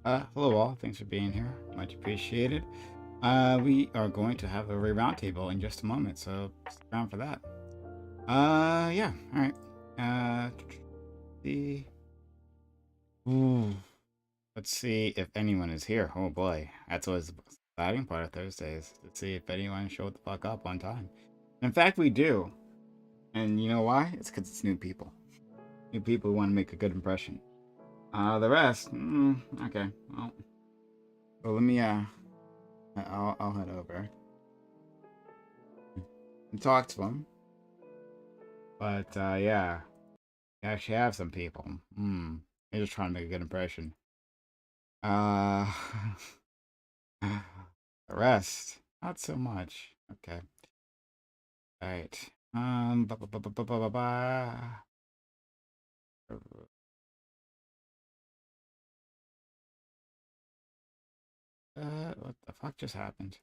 Hello all, thanks for being here. Much appreciated. We are going to have a roundtable in just a moment, so stick around for that. Yeah, all right. The Ooh, let's see if anyone is here. Oh boy, that's always the exciting part of Thursdays. Let's see if anyone showed the fuck up on time. In fact, we do, and you know why? It's because it's new people. New people who want to make a good impression. The rest, okay. Well, let me I'll head over and talk to them. But yeah, we actually have some people. They're just trying to make a good impression. The rest, not so much. Okay. All right. Ba ba ba ba ba ba ba ba. What the fuck just happened?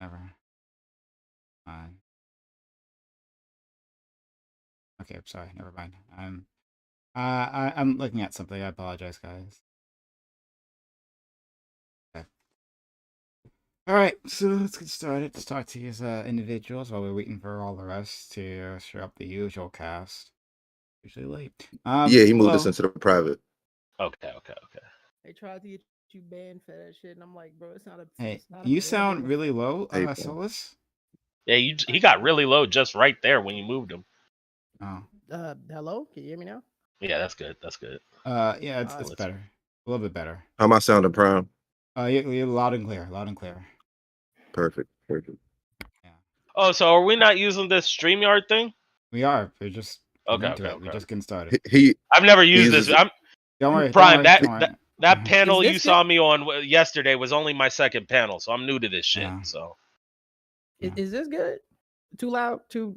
Never mind. Okay, I'm sorry. Never mind. I'm looking at something. I apologize, guys. Okay. All right, so let's get started. Let's talk to these individuals while we're waiting for all the rest to show up the usual cast. Usually late. Yeah, he moved us into the private. Okay. They tried to get you banned for that shit, and I'm like, bro, it's not a. Hey, it's not a you big sound deal. really low, April. Solus. Yeah, he got really low just right there when you moved him. Oh. Hello? Can you hear me now? Yeah, that's good. That's good. Yeah, it's Let's- better. A little bit better. How am I sounding, Prime? You're loud and clear. Loud and clear. Perfect. Yeah. Oh, so are we not using this StreamYard thing? We are. We're just getting Okay, into it. okay. We're just getting started. I've never used uses this. Don't worry. Prime, don't worry. that panel Is you this saw me on yesterday was only my second panel, so I'm new to this shit. Yeah. So Is this good? Too loud? Too?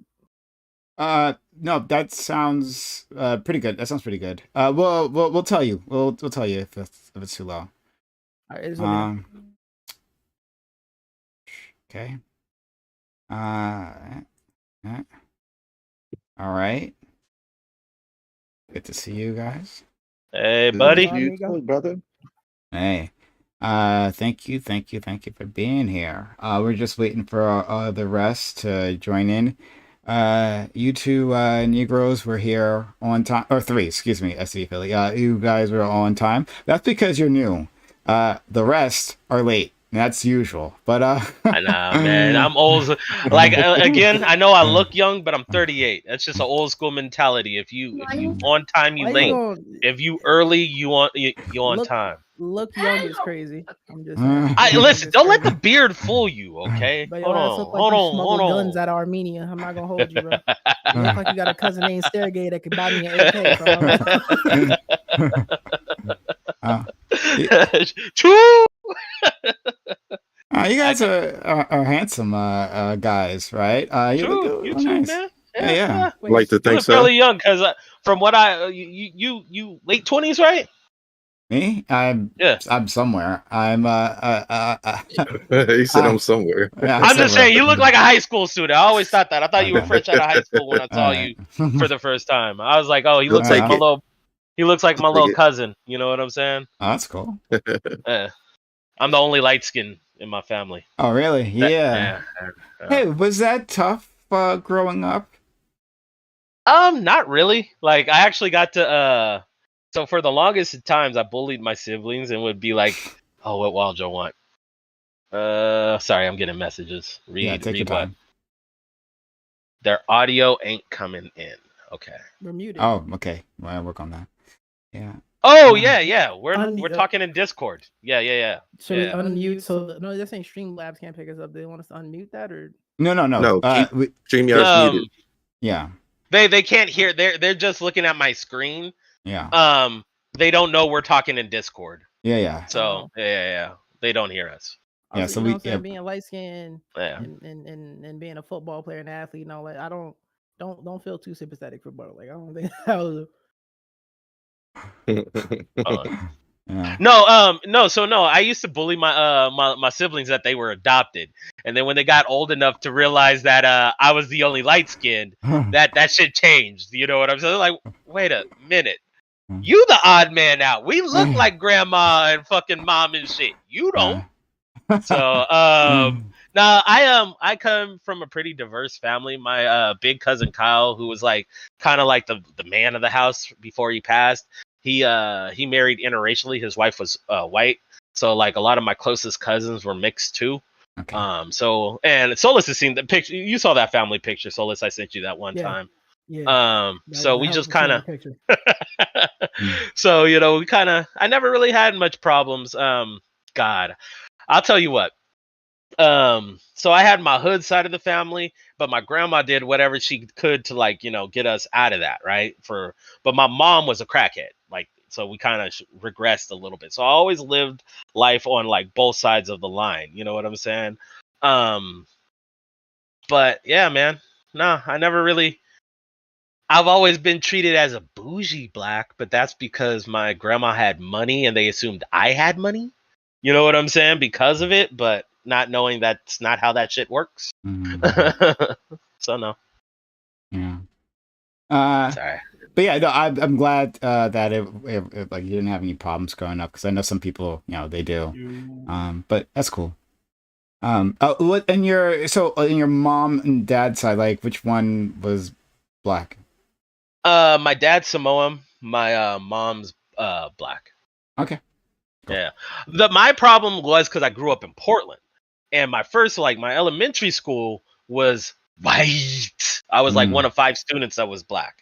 No, that sounds pretty good. That sounds pretty good. We'll tell you. We'll tell you if it's too low. All right, just let me know. Okay. All right. Good to see you guys. hey, buddy. Amigo. Brother. Hey. Thank you for being here. We're just waiting for the rest to join in. You two Negroes were here on time, or three, excuse me, SC Philly. You guys were all on time. That's because you're new. The rest are late. That's usual, but I know, man. I'm old. Like again, I know I look young, but I'm 38. That's just an old school mentality. If you on time, you Why late. gonna If you early, you on time. look young is crazy? I'm just. Listen. Don't let the beard fool you, okay? But your ass look like you smuggling guns out of Armenia. I'm not gonna hold you, bro. You look like you got a cousin named Sergey that could buy me an AK. True. You guys are handsome guys, right? You True. look You nice. too, man. Yeah. Like to You think look so. fairly young, because from what you late 20s, right? Me? I'm somewhere. I'm He said I'm somewhere. Yeah, I'm just saying, you look like a high school student. I always thought that. I thought you were fresh out of high school when I saw you for the first time. I was like, oh, he looks We'll like take my it. he looks like my We'll little take it. cousin. You know what I'm saying? Oh, that's cool. I'm the only light skin in my family. Oh, really? Yeah. Hey, was that tough growing up? Not really. Like, I actually got to so for the longest of times I bullied my siblings and would be like, oh, what wild Joe want? Sorry, I'm getting messages. Take your what? time. Their audio ain't coming in. Okay. We're muted. Oh, okay. Well, I'll work on that. Yeah. Oh, yeah. We're talking in Discord. Yeah. Should we unmute? So no, they're saying Streamlabs can't pick us up. Do they want us to unmute that or? No. No, keep StreamYard's muted. Yeah. They can't hear. They're just looking at my screen. Yeah. They don't know we're talking in Discord. Yeah. So yeah. They don't hear us. Yeah, So we being light skinned and being a football player and athlete and all that, I don't feel too sympathetic for bro. Like I don't think that was Yeah. No. I used to bully my my siblings that they were adopted, and then when they got old enough to realize that I was the only light skinned, that shit changed. You know what I'm saying? Like, wait a minute, You the odd man out. We look like grandma and fucking mom and shit. You don't. So now I come from a pretty diverse family. My big cousin Kyle, who was like kind of like the man of the house before he passed, he married interracially. His wife was white. So like a lot of my closest cousins were mixed too. Okay. So and Solus has seen the picture. You saw that family picture, Solus. I sent you that one time. Yeah. So we just kind of so we kind of I never really had much problems. God, I'll tell you what. So I had my hood side of the family, but my grandma did whatever she could to like get us out of that, right? But my mom was a crackhead, like, so we kind of regressed a little bit. So I always lived life on like both sides of the line, you know what I'm saying? But yeah, man, no, I never really. I've always been treated as a bougie black, but that's because my grandma had money and they assumed I had money. You know what I'm saying? Because of it, but not knowing that's not how that shit works. So no. Yeah. Sorry. But yeah, no, I'm glad that it like you didn't have any problems growing up, because I know some people, they do. But that's cool. What in your mom and dad side, like which one was black? My dad's Samoan. My mom's black. Okay. Cool. Yeah. My problem was because I grew up in Portland, and my elementary school was white. I was like one of 5 students that was black.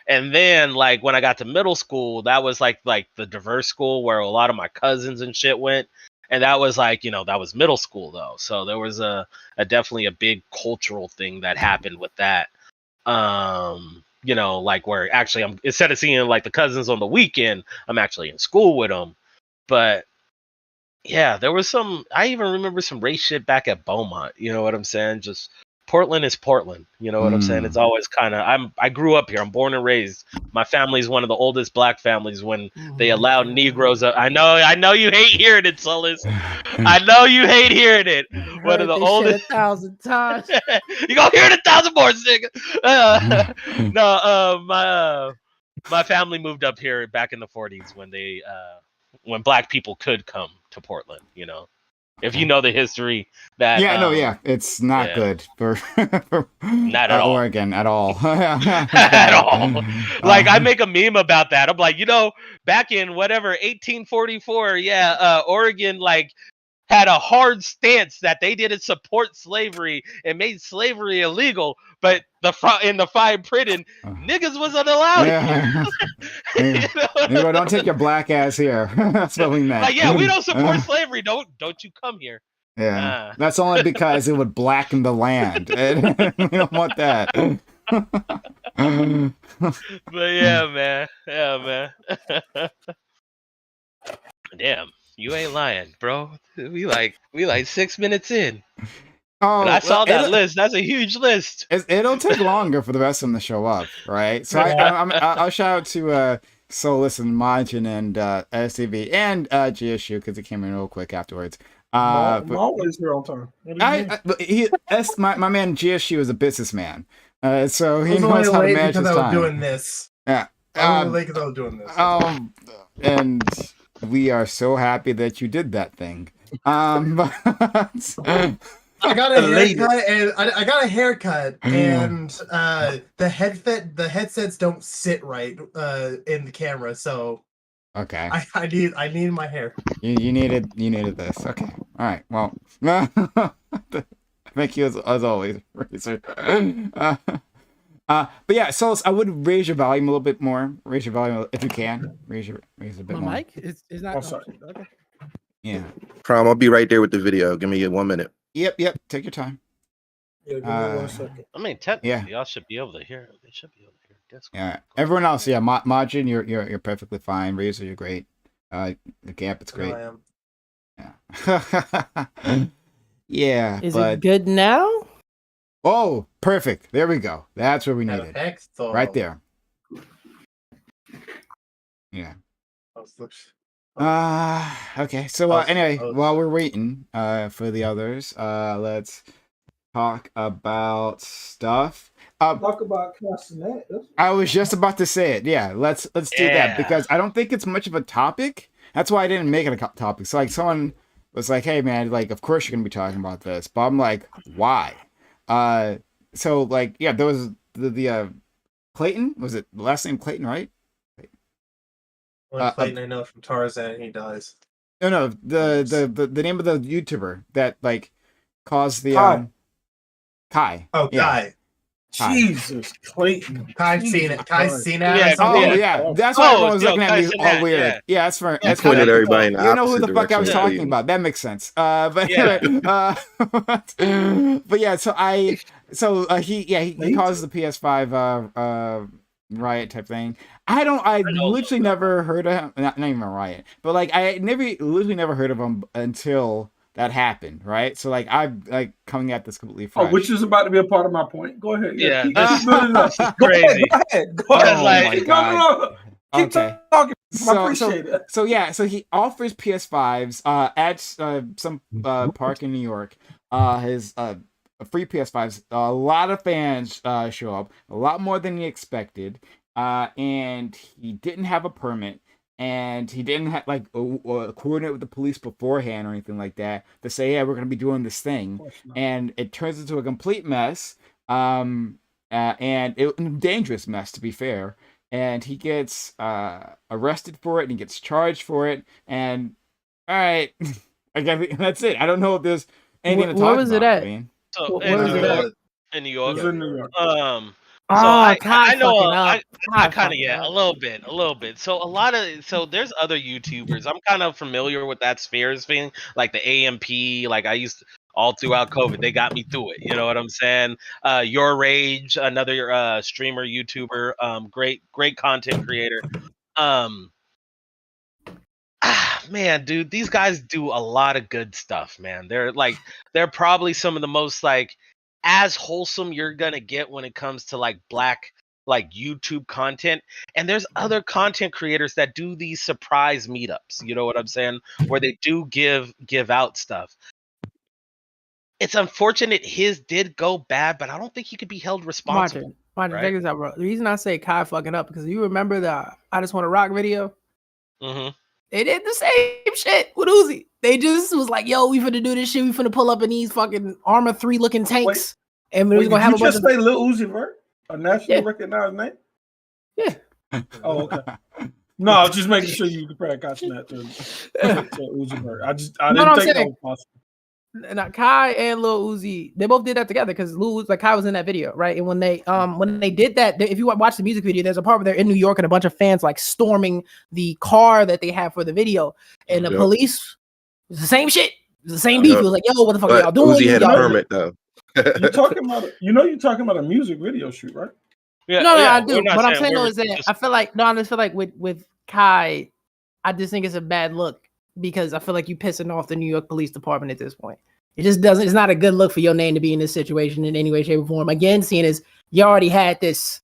And then like when I got to middle school, that was like the diverse school where a lot of my cousins and shit went. And that was like, that was middle school though. So there was a definitely a big cultural thing that happened with that. Like where actually I'm, instead of seeing like the cousins on the weekend, I'm actually in school with them. But yeah, there was I even remember some race shit back at Beaumont. You know what I'm saying? Just Portland is Portland. You know what I'm saying? It's always kind of, I grew up here. I'm born and raised. My family's one of the oldest black families when they allowed Negroes. I know you hate hearing it, Solus. I know you hate hearing it. One of the oldest. 1,000 times. You gonna hear it 1,000 more, nigga. No, my family moved up here back in the 40s when black people could come to Portland. If you know the history that it's not good for not at all. Oregon at all. At all. Like I make a meme about that. I'm like, back in whatever 1844, Oregon like had a hard stance that they didn't support slavery and made slavery illegal, but in the fine print, niggas wasn't allowed. Don't take your black ass here. That's what we meant. Like, we don't support slavery. Don't you come here. Yeah, that's only because it would blacken the land. We don't want that. But yeah, man. Damn, you ain't lying, bro. We like 6 minutes in. Oh, and I saw that list. That's a huge list. It'll take longer for the rest of them to show up, right? So I'll shout out to Solus and Majin and STV and GSU because it came in real quick afterwards. I'm always here on time. My man GSU is a businessman, so he knows how to manage his time. I was doing this. Yeah, I was late because I was doing this. And we are so happy that you did that thing. I got a haircut, and I got a haircut, and the headsets don't sit right in the camera, so okay. I need my hair. You needed this. Okay. All right. Well, thank you as always, Razor. But yeah, so I would raise your volume a little bit more. Raise your volume if you can. Raise a bit more. My mic is not. Oh, sorry. Okay. Yeah. Prom, I'll be right there with the video. Give me 1 minute. Yep. Take your time. Yeah, give me 1 second. I mean, technically, y'all should be able to hear. They should be able to hear. Yeah. Everyone else, Majin, you're perfectly fine. Razor, you're great. The Gap, it's great. I am. Yeah. Yeah. Is it good now? Oh, perfect. There we go. That's what we needed. Excellent. Right there. Yeah. Okay. So anyway, while we're waiting for the others, let's talk about stuff. Talk about Cenat. I was just about to say it. Yeah, let's do that because I don't think it's much of a topic. That's why I didn't make it a topic. So like someone was like, "Hey man, like of course you're gonna be talking about this," but I'm like, "Why?" So like yeah, there was the Clayton. Was it the last name Clayton, right? Clayton, I know from Tarzan, he dies. No, the name of the YouTuber that like caused the Kai. Oh, yeah. Kai. Jesus, Clayton. Kai's seen it. Kai's seen it. Yeah, Oh yeah, that's why everyone was looking at me all weird. Yeah, that's for That's pointed everybody in the you know who opposite the fuck I was direction. talking about. That makes sense. But anyway, but yeah, he caused the PS5 riot type thing. I literally never heard of him. Not even a riot, but like I literally never heard of him until that happened, right? So like I'm like coming at this completely fresh. Oh, which is about to be a part of my point. Go ahead. Yeah, keep this building up. is crazy. Go ahead. Go ahead. Oh like- my god. No. Keep Okay. talking. I appreciate it. So he offers PS5s at some park in New York. His free PS5s. A lot of fans show up, a lot more than he expected. And he didn't have a permit, and he didn't have like coordinate with the police beforehand or anything like that to say, yeah, we're gonna be doing this thing, and it turns into a complete mess. And a dangerous mess, to be fair. And he gets arrested for it, and he gets charged for it. And all right, that's it. I don't know if there's anything to talk about. Where was it at? Man. So Where was it at? in New York. It was in New York. So I know I kind fucking of up. a little bit. So there's other YouTubers. I'm kind of familiar with that spheres thing, like the AMP. Like I used to, all throughout COVID, they got me through it. You know what I'm saying? Your Rage, another streamer, YouTuber, great content creator. Man, dude, these guys do a lot of good stuff, man. They're probably some of the most like as wholesome you're gonna get when it comes to like black like YouTube content. And there's other content creators that do these surprise meetups, you know what I'm saying, where they do give out stuff. It's unfortunate his did go bad, but I don't think he could be held responsible. Martin, right? check this out, bro. The reason I say Kai fucking up because you remember the I Just Want to Rock video? Mm-hmm. They did the same shit with Uzi. They just was like, yo, we finna do this shit. We finna pull up in these fucking Armor 3 looking tanks. And we're gonna have a bunch of... say Lil Uzi Vert? A nationally recognized name? Yeah. Oh, okay. No, I was just making sure you could probably catch that to Uzi Vert. I didn't think that was possible. And Kai and Lil Uzi, they both did that together because Lil Uzi, like Kai was in that video, right? And when they did that, if you watch the music video, there's a part where they're in New York and a bunch of fans like storming the car that they have for the video, and the police, it's the same shit, it's the same beef. It was like, yo, what the fuck are y'all doing? Uzi had a permit though. You're talking about a music video shoot, right? Yeah, no, I do. What I'm saying though is that I just feel like with Kai, I just think it's a bad look. Because I feel like you pissing off the New York Police Department at this point. It just doesn't. It's not a good look for your name to be in this situation in any way, shape, or form. Again, seeing as you already had this,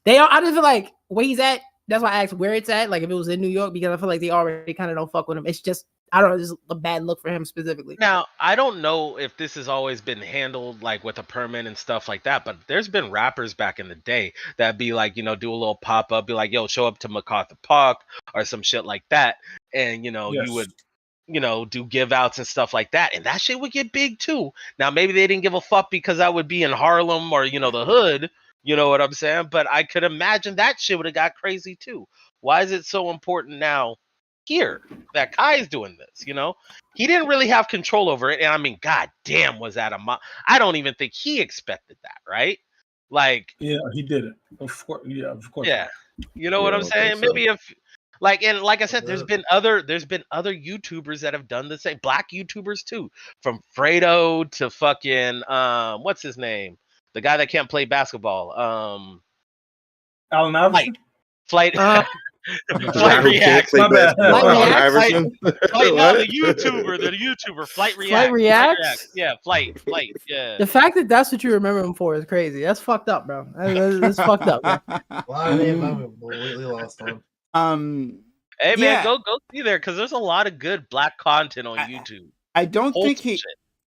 I just feel like where he's at. That's why I asked where it's at. Like if it was in New York, because I feel like they already kind of don't fuck with him. It's just I don't know. It's a bad look for him specifically. Now I don't know if this has always been handled like with a permit and stuff like that, but there's been rappers back in the day that be like, do a little pop up, be like, yo, show up to MacArthur Park or some shit like that. And you would, do give outs and stuff like that. And that shit would get big too. Now, maybe they didn't give a fuck because I would be in Harlem or, the hood. You know what I'm saying? But I could imagine that shit would have got crazy too. Why is it so important now here that Kai's doing this? He didn't really have control over it. And I mean, god damn, was that I don't even think he expected that, right? Like, yeah, he did it. Of course. Yeah. You know what I'm saying? Maybe if like I said, there's been other YouTubers that have done the same, black YouTubers too, from Fredo to fucking what's his name, the guy that can't play basketball, Allen Iverson, Flight Reacts, my bad. the YouTuber, Flight Reacts, yeah, Flight, yeah. The fact that that's what you remember him for is crazy. That's fucked up, bro. That's fucked up. Man. A lot of names I'm completely lost on. Hey man, go see there because there's a lot of good black content on YouTube. I don't think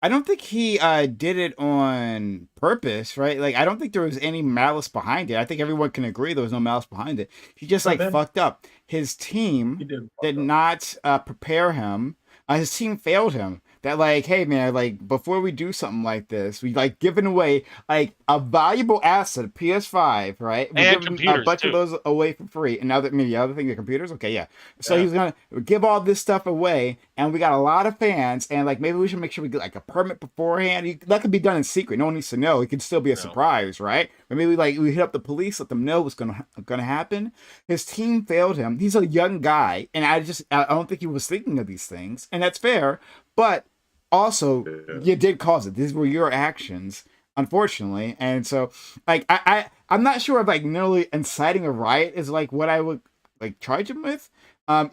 I don't think he did it on purpose, right? Like, I don't think there was any malice behind it. I think everyone can agree there was no malice behind it. He just like fucked up. His team did not prepare him. His team failed him. That like, hey man, like before we do something like this, we like giving away like a valuable asset, PS5, right? We're And giving computers, a bunch too. of those away for free. And now that maybe the other thing, the computers, okay, yeah. So Yeah. he's gonna give all this stuff away, and we got a lot of fans, and like maybe we should make sure we get like a permit beforehand. That could be done in secret. No one needs to know. It could still be a surprise, right? Or maybe like we hit up the police, let them know what's gonna happen. His team failed him. He's a young guy, and I don't think he was thinking of these things, and that's fair. But also, you did cause it. These were your actions, unfortunately, and so like I'm not sure if like nearly inciting a riot is like what I would like charge him with.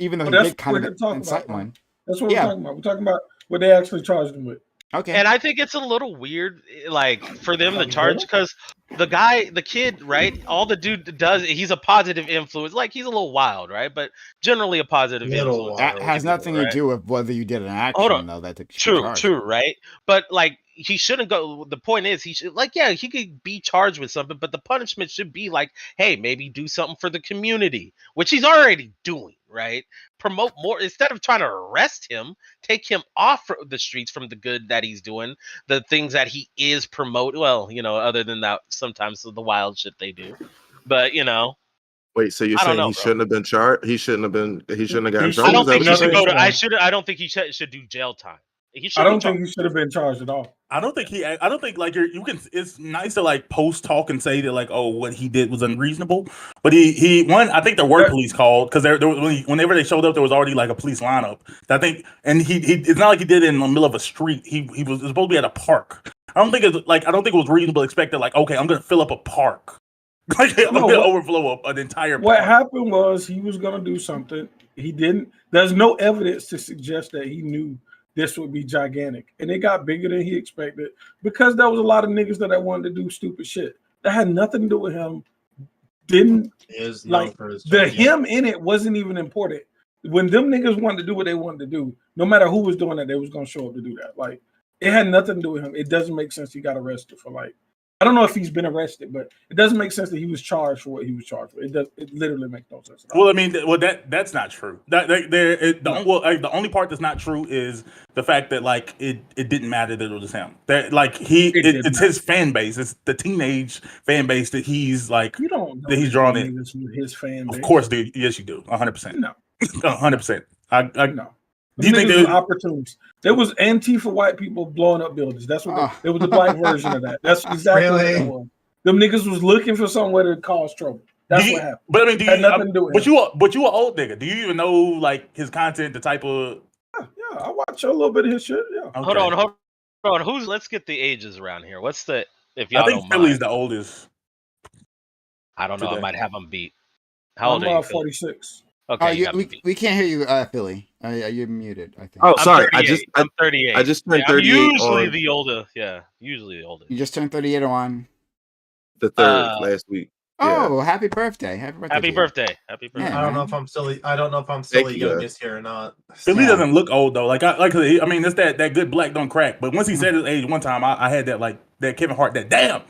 Even though he did kind of incite one. That's what we're talking about. We're talking about what they actually charged him with. Okay. And I think it's a little weird, like for them to charge, because the kid, right? All the dude does, he's a positive influence. Like he's a little wild, right? But generally a positive influence. That has nothing to do with whether you did an action, though. That true, right? But like he shouldn't go. The point is, he should he could be charged with something, but the punishment should be like, hey, maybe do something for the community, which he's already doing, right? Promote more instead of trying to arrest him. Take him off the streets from the good that he's doing, the things that he is promoting. Well, other than that, sometimes the wild shit they do, but Wait, so you're saying he shouldn't have been charged? He shouldn't have gotten charged? I don't think he should go to. I don't think he should do jail time. I don't think he should have been charged at all. I don't think like you can. It's nice to like post talk and say that like, oh, what he did was unreasonable. But he I think there were police called because whenever they showed up, there was already like a police lineup. I think, and he it's not like he did it in the middle of a street. He was supposed to be at a park. I don't think it was reasonable to expect that like, okay, I'm gonna fill up a park. Like I'm gonna overflow an entire park. What happened was he was gonna do something. He didn't. There's no evidence to suggest that he knew this would be gigantic, and it got bigger than he expected because there was a lot of niggas that wanted to do stupid shit that had nothing to do with him. Him in it wasn't even important. When them niggas wanted to do what they wanted to do, no matter who was doing that, they was gonna show up to do that. Like it had nothing to do with him. It doesn't make sense he got arrested for like. I don't know if he's been arrested, but it doesn't make sense that he was charged for what he was charged with. It literally makes no sense. Well, I mean, that's not true. The only part that's not true is the fact that like it didn't matter that it was him. That like it's his fan base. It's the teenage fan base that he's like that he's drawn in. His fan base. Of course, dude. Yes, you do. 100%. No, 100%. I no. Do you think there was opportunities? There was Antifa white people blowing up buildings. That's what there was a black version of that. That's exactly what it was. Them niggas was looking for somewhere to cause trouble. That's what happened. But I mean, had nothing to do with him. But you an old nigga. Do you even know like his content, the type of? Yeah, I watch a little bit of his shit. Yeah. Okay. Hold on. Let's get the ages around here. What's the if y'all I think don't Philly's mind. the oldest. I don't know. I might have him beat. How old are you? 46. Okay, we can't hear you, Philly. You're muted, I think. Oh, sorry. I'm 38. I just turned 38. Usually the older. Yeah, usually the older. You just turned 38 on the 3rd last week. Oh, yeah. Happy birthday! Happy birthday! Yeah, I don't know if I'm still the youngest here or not. Philly doesn't look old though. I mean, it's that good black don't crack. But once he said his age one time, I had that Kevin Hart damn.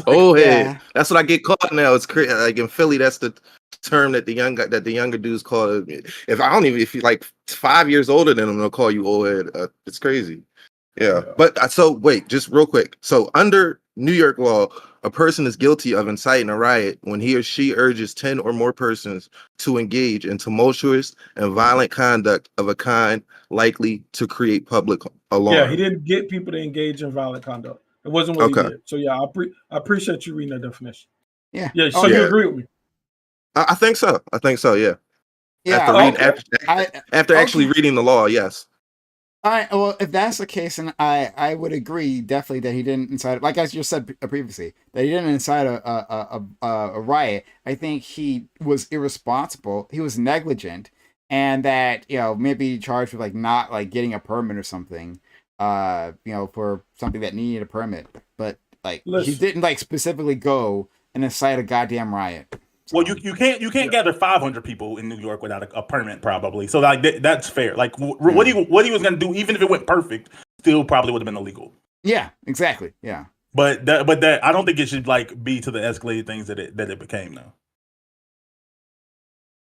Oh, yeah. That's what I get caught now. It's crazy. Like in Philly, that's the term that the younger dudes call it. If you're like 5 years older than them, they'll call you old head. It's crazy. Yeah. But so wait, just real quick. So under New York law, a person is guilty of inciting a riot when he or she urges 10 or more persons to engage in tumultuous and violent conduct of a kind likely to create public alarm. Yeah, he didn't get people to engage in violent conduct. It wasn't what he did. So yeah, I appreciate you reading that definition. Yeah. Yeah. So you agree with me? I think so. Yeah. Yeah. After actually reading the law, yes. All right. Well, if that's the case, then I would agree definitely that he didn't incite, like I just said previously, that he didn't incite a riot. I think he was irresponsible. He was negligent, and that maybe charged with like not like getting a permit or something. For something that needed a permit, but like he didn't like specifically go and incite a goddamn riot. Well, you can't gather 500 people in New York without a permit, probably. So like that's fair. Like what he was gonna do, even if it went perfect, still probably would have been illegal. Yeah, exactly. Yeah. But that I don't think it should like be to the escalated things that it became though.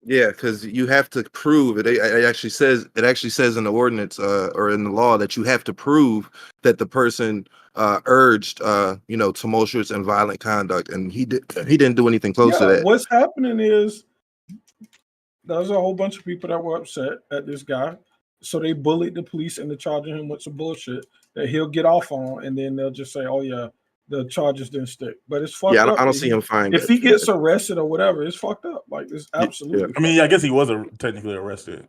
Yeah, because you have to prove it. It actually says in the ordinance or in the law that you have to prove that the person urged tumultuous and violent conduct, and he didn't do anything close to that. What's happening is there's a whole bunch of people that were upset at this guy, so they bullied the police into charging him with some bullshit that he'll get off on, and then they'll just say, "Oh yeah, the charges didn't stick." But it's fucked up. I don't see him fine. If he gets arrested or whatever, it's fucked up. Like it's absolutely. Yeah. I mean, I guess he was technically arrested.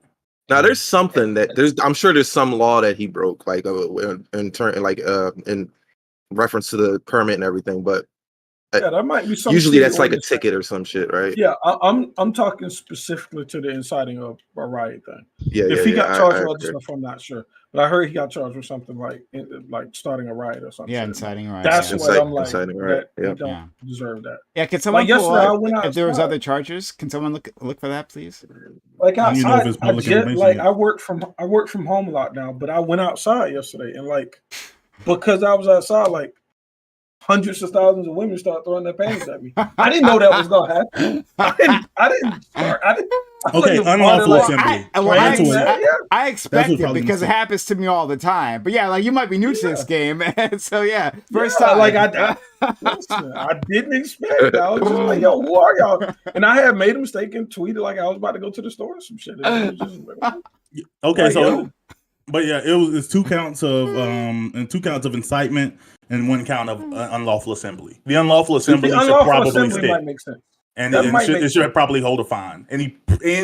Now there's something I'm sure there's some law that he broke, like in reference to the permit and everything, but that might be something. Usually that's like a ticket or some shit, right? Yeah, I'm talking specifically to the inciting of a riot thing. Yeah, if he got charged with other agree. stuff, I'm not sure, but I heard he got charged with something like starting a riot or something. Yeah, inciting a riot. That's what I'm like. Inciting a riot. That don't deserve that. Yeah, can someone Like pull yesterday, I up went if there was outside. other charges? Can someone look for that, please? Like I work from home a lot now, but I went outside yesterday and like because I was outside, like hundreds of thousands of women start throwing their panties at me. I didn't know that was gonna happen. I didn't. Okay, unlawful assembly. I expect it because it happens to me all the time. But yeah, like you might be new to this game, so yeah, first time. Like I didn't expect it. I was just like, "Yo, who are y'all?" And I had made a mistake and tweeted like I was about to go to the store or some shit. Okay, so. But yeah, it's 2 counts of incitement and 1 count of unlawful assembly. The unlawful assembly should probably stick, might make sense. And it should probably hold a fine. And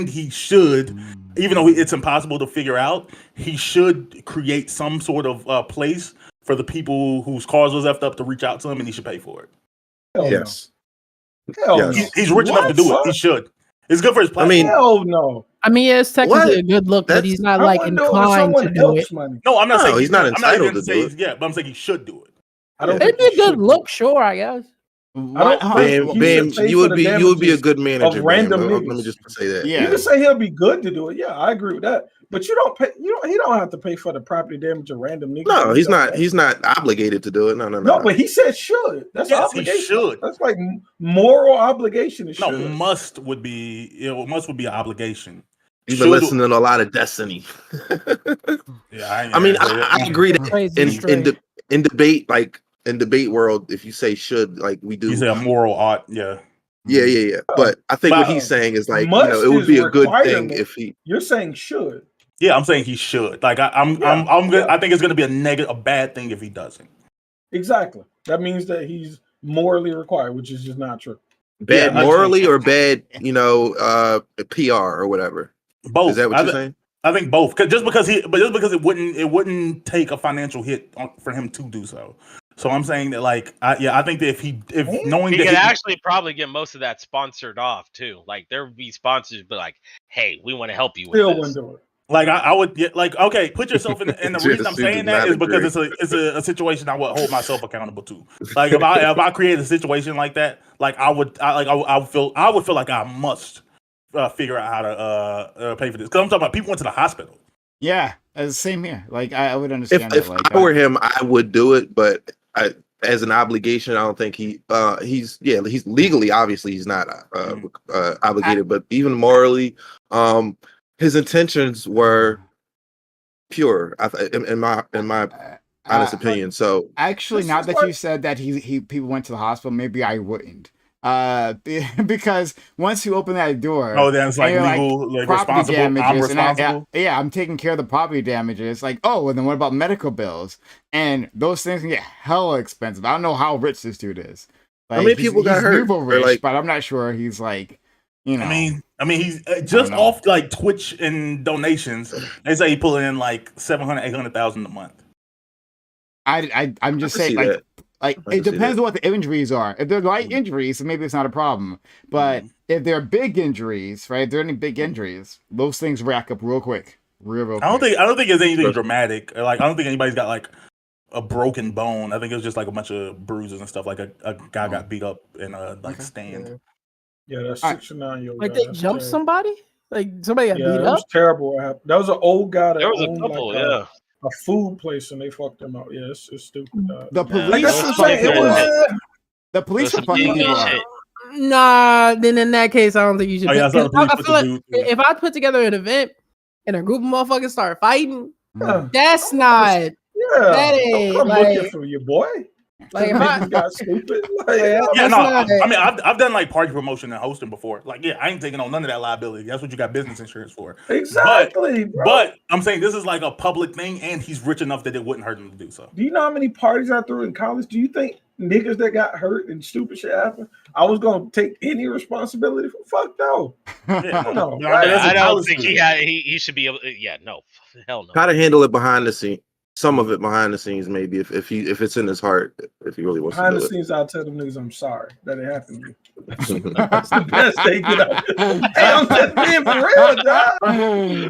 he should, even though it's impossible to figure out, he should create some sort of place for the people whose cars was effed up to reach out to him, and he should pay for it. Yes. He's rich enough to do it. He should. It's good for his platform. Hell no. I mean, yeah, it's technically a good look, but he's not like inclined to do it. No, I'm not saying he's not entitled to do it. Yeah, but I'm saying he should do it. It'd be a good look, sure, I guess. Bam, you would be a good manager. Let me just say that. Yeah. You can say he'll be good to do it. Yeah, I agree with that. But you don't pay. He don't have to pay for the property damage of random niggas. No, he's not. He's not obligated to do it. No. No, but he said should. That's obligation. He should. That's like moral obligation. No, must would be an obligation. You've been listening to a lot of Destiny. Yeah, I agree that in debate, like in debate world, if you say should, like we do, you say a moral ought, yeah. Yeah. But I think what he's saying is like, it would be a good thing if he. You're saying should. Yeah, I'm saying he should. Like I'm good. I think it's going to be a bad thing if he doesn't. Exactly. That means that he's morally required, which is just not true. Bad morally or bad, PR or whatever. Both. Is that what you're saying? I think both. Just because it wouldn't take a financial hit for him to do so. So I'm saying that, like, I think that if knowing he that could actually probably get most of that sponsored off too. Like there would be sponsors, but like, hey, we want to help you with this. Like I would okay. Put yourself in the reason I'm saying that is because it's a situation I would hold myself accountable to. Like if I create a situation like that, like I would feel like I must figure out how to pay for this, because I'm talking about people went to the hospital. Yeah, same here. Like I would understand if I were him, I would do it, but as an obligation, I don't think he's legally, obviously he's not obligated, but even morally, his intentions were pure, in my honest opinion. So actually, now that you said that people went to the hospital, maybe I wouldn't. Because once you open that door, then it's like legal, like responsible. Damages, I'm responsible. I'm taking care of the property damages. Like, and then what about medical bills? And those things can get hella expensive. I don't know how rich this dude is. Like, how many people got hurt? Rich, but I'm not sure he's like, I mean, he's just off like Twitch and donations. They say he pulling in like 700,000-800,000 a month. I'm just saying, like it depends on what the injuries are. If they're light injuries, then maybe it's not a problem. But if they're big injuries, right? If there are any big injuries, those things rack up real quick. Real quick. I don't think it's anything dramatic. Like I don't think anybody's got like a broken bone. I think it was just like a bunch of bruises and stuff. Like a guy got beat up in a stand. Yeah, that's All right. 6 or 9 year old. Like they jumped somebody? Like somebody got Yeah, beat that up? was terrible. What happened. That was an old guy that There was a owned couple, like yeah. a food place, and they fucked him out. Yeah, it's stupid. The police Like that's were what I'm saying. It fucking was. people up. The police were some fucking DB people up. shit. Nah, then in that case, I don't think you should. Oh, yeah, I saw the police I put feel the like dude. if I put together an event and a group of motherfuckers start fighting, Yeah, that's not. yeah. That Don't ain't come like. looking for your boy. Like if Niggas got stupid. Like, Yeah, Yeah, that's no, not I mean, I've done like party promotion and hosting before. Like, yeah, I ain't taking on none of that liability. That's what you got business insurance for. exactly, bro. But I'm saying this is like a public thing, and he's rich enough that it wouldn't hurt him to do so. Do you know how many parties I threw in college? Do you think niggas that got hurt and stupid shit happened, I was gonna take any responsibility for? Fuck no. Yeah, No. but I mean, as a I don't college think student- he should be able. Yeah, no, hell no. How to handle it behind the scenes. Some of it behind the scenes, maybe if it's in his heart, if he really wants Behind to the do scenes, I'll tell them niggas I'm sorry that it happened to you. That's the best they get out. Hey, I'm just being for real, dog.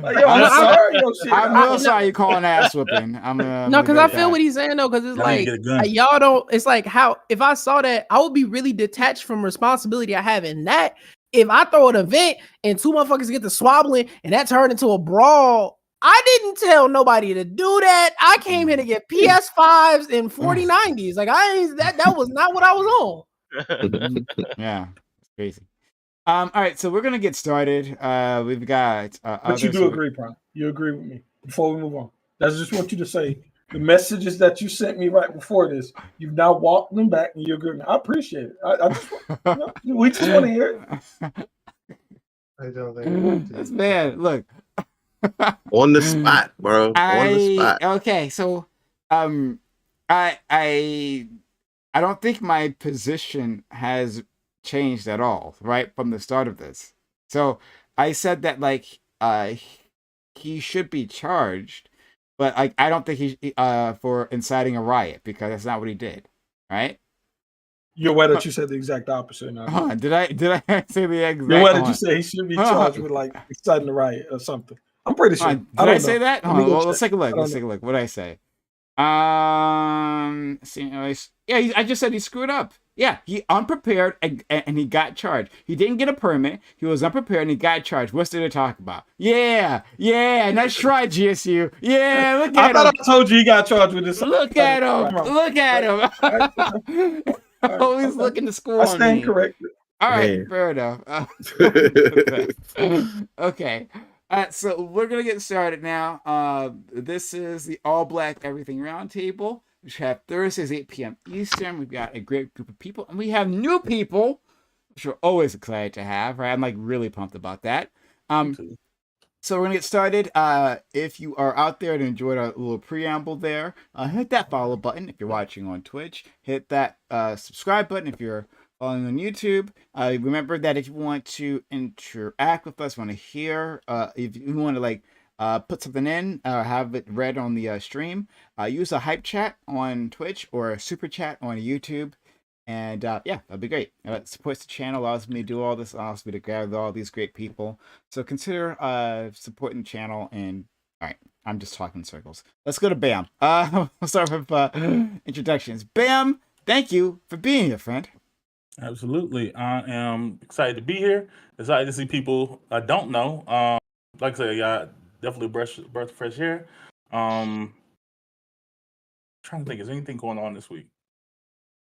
Like, yo, I'm sorry, yo, shit. I'm real sorry you calling ass whooping. no, because I feel what he's saying though, because it's Y'all need like to get a gun. y'all don't. It's like how if I saw that, I would be really detached from responsibility I have in that. If I throw an event and two motherfuckers get to swabbling and that turned into a brawl, I didn't tell nobody to do that. I came here to get PS5s and 4090s. Like I ain't that was not what I was on. Yeah, it's crazy. All right, so we're gonna get started. We've got. But you do agree, Prime. You agree with me. Before we move on, that's just want you to say the messages that you sent me right before this. You've now walked them back, and you agree with me. I appreciate it. I just, we just want to hear it. I don't think That's bad. Look. On the spot, bro. On the spot. Okay, so I don't think my position has changed at all, right, from the start of this. So I said that like he should be charged, but like I don't think he for inciting a riot because that's not what he did, right? You're aware that you said the exact opposite. Now. Did I say the exact? You're aware that you said he should be charged with like inciting a riot or something. I'm pretty sure. Did I say that? Well, let's take a look. Let's take a look. What did I say? Yeah, I just said he screwed up. Yeah, he unprepared and he got charged. He didn't get a permit. He was unprepared and he got charged. What's there to talk about? Yeah, nice try, GSU. Yeah, look at him. I thought I told you he got charged with this. Look at him. Look at him. Always looking to score. I stand corrected. All right, fair enough. Okay. So we're gonna get started now. This is the All Black Everything Roundtable, which have Thursdays 8 p.m. Eastern. We've got a great group of people, and we have new people, which we're always excited to have. Right, I'm like really pumped about that. So we're gonna get started. If you are out there and enjoyed our little preamble there, hit that follow button if you're watching on Twitch. Hit that subscribe button if you're following on YouTube. Remember that if you want to interact with us, want to hear, if you want to like put something in or have it read on the stream, use a hype chat on Twitch or a super chat on YouTube. And yeah, that'd be great. It supports the channel, allows me to do all this, allows me to gather all these great people. So consider supporting the channel. And all right, I'm just talking in circles. Let's go to Bam. We'll start with introductions. Bam, thank you for being here, friend. Absolutely. I am excited to be here. Excited to see people I don't know. Like I said, yeah, definitely breath of fresh air. Trying to think, is anything going on this week?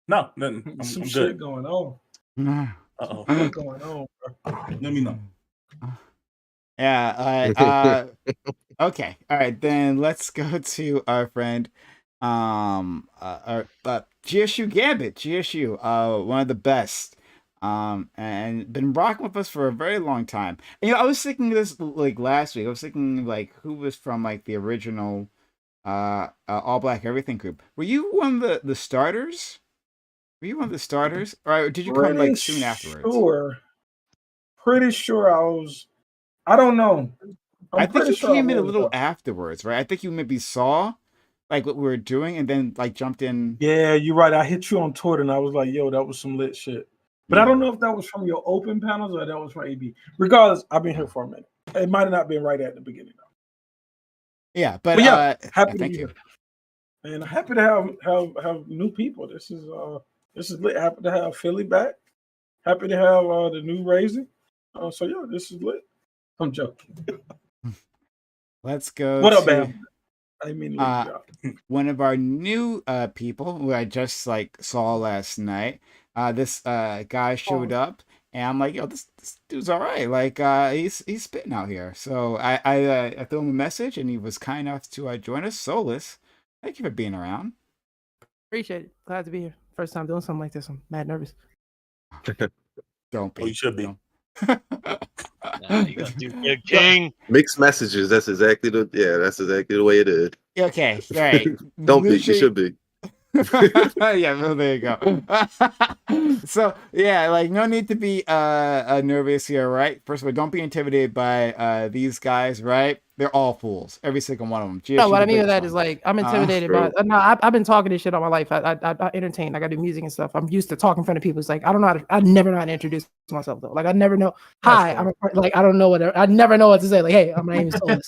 No, nothing. I'm Some good. shit going on. Uh-oh. What's going on, bro? Let me know. Yeah. Okay. All right. Then let's go to our friend, GSU Gambit. GSU, one of the best, and been rocking with us for a very long time. And, I was thinking this like last week. I was thinking like who was from like the original, All Black Everything group. Were you one of the starters? Were you one of the starters, or did you come like soon afterwards? Pretty sure I was. I don't know. I think you came in a little afterwards, right? I think you maybe saw like what we were doing and then like jumped in. Yeah, you're right. I hit you on Twitter and I was like, yo, that was some lit shit. But I don't know if that was from your open panels or that was from AB. Regardless, I've been here for a minute. It might have not been right at the beginning though. Yeah, but yeah, happy thank you. And happy to have new people. This is lit. Happy to have Philly back. Happy to have the new Raising. So yeah, this is lit. I'm joking. Let's go What up, to man? I mean, leave you out. one of our new people who I just saw last night. This guy showed up, and I'm like, yo, this dude's all right. Like he's spitting out here. So I threw him a message, and he was kind enough to join us. Solus, thank you for being around. Appreciate it. Glad to be here. First time doing something like this. I'm mad nervous. Don't be. Oh, you should be. You gotta do Big King. Mixed messages. That's exactly the way it is. Okay, all right. Don't be. You should be. Yeah, well, there you go. So yeah, like no need to be nervous here, right? First of all, don't be intimidated by these guys, right? They're all fools, every single one of them. No, what I mean by that is like I'm intimidated by. No, I've been talking this shit all my life. I entertain. I got to do music and stuff. I'm used to talking in front of people. It's like I don't know how to. I never know how to introduce myself though. Like I never know. Hi, like I don't know what. I never know what to say. Like hey, my name is Solus.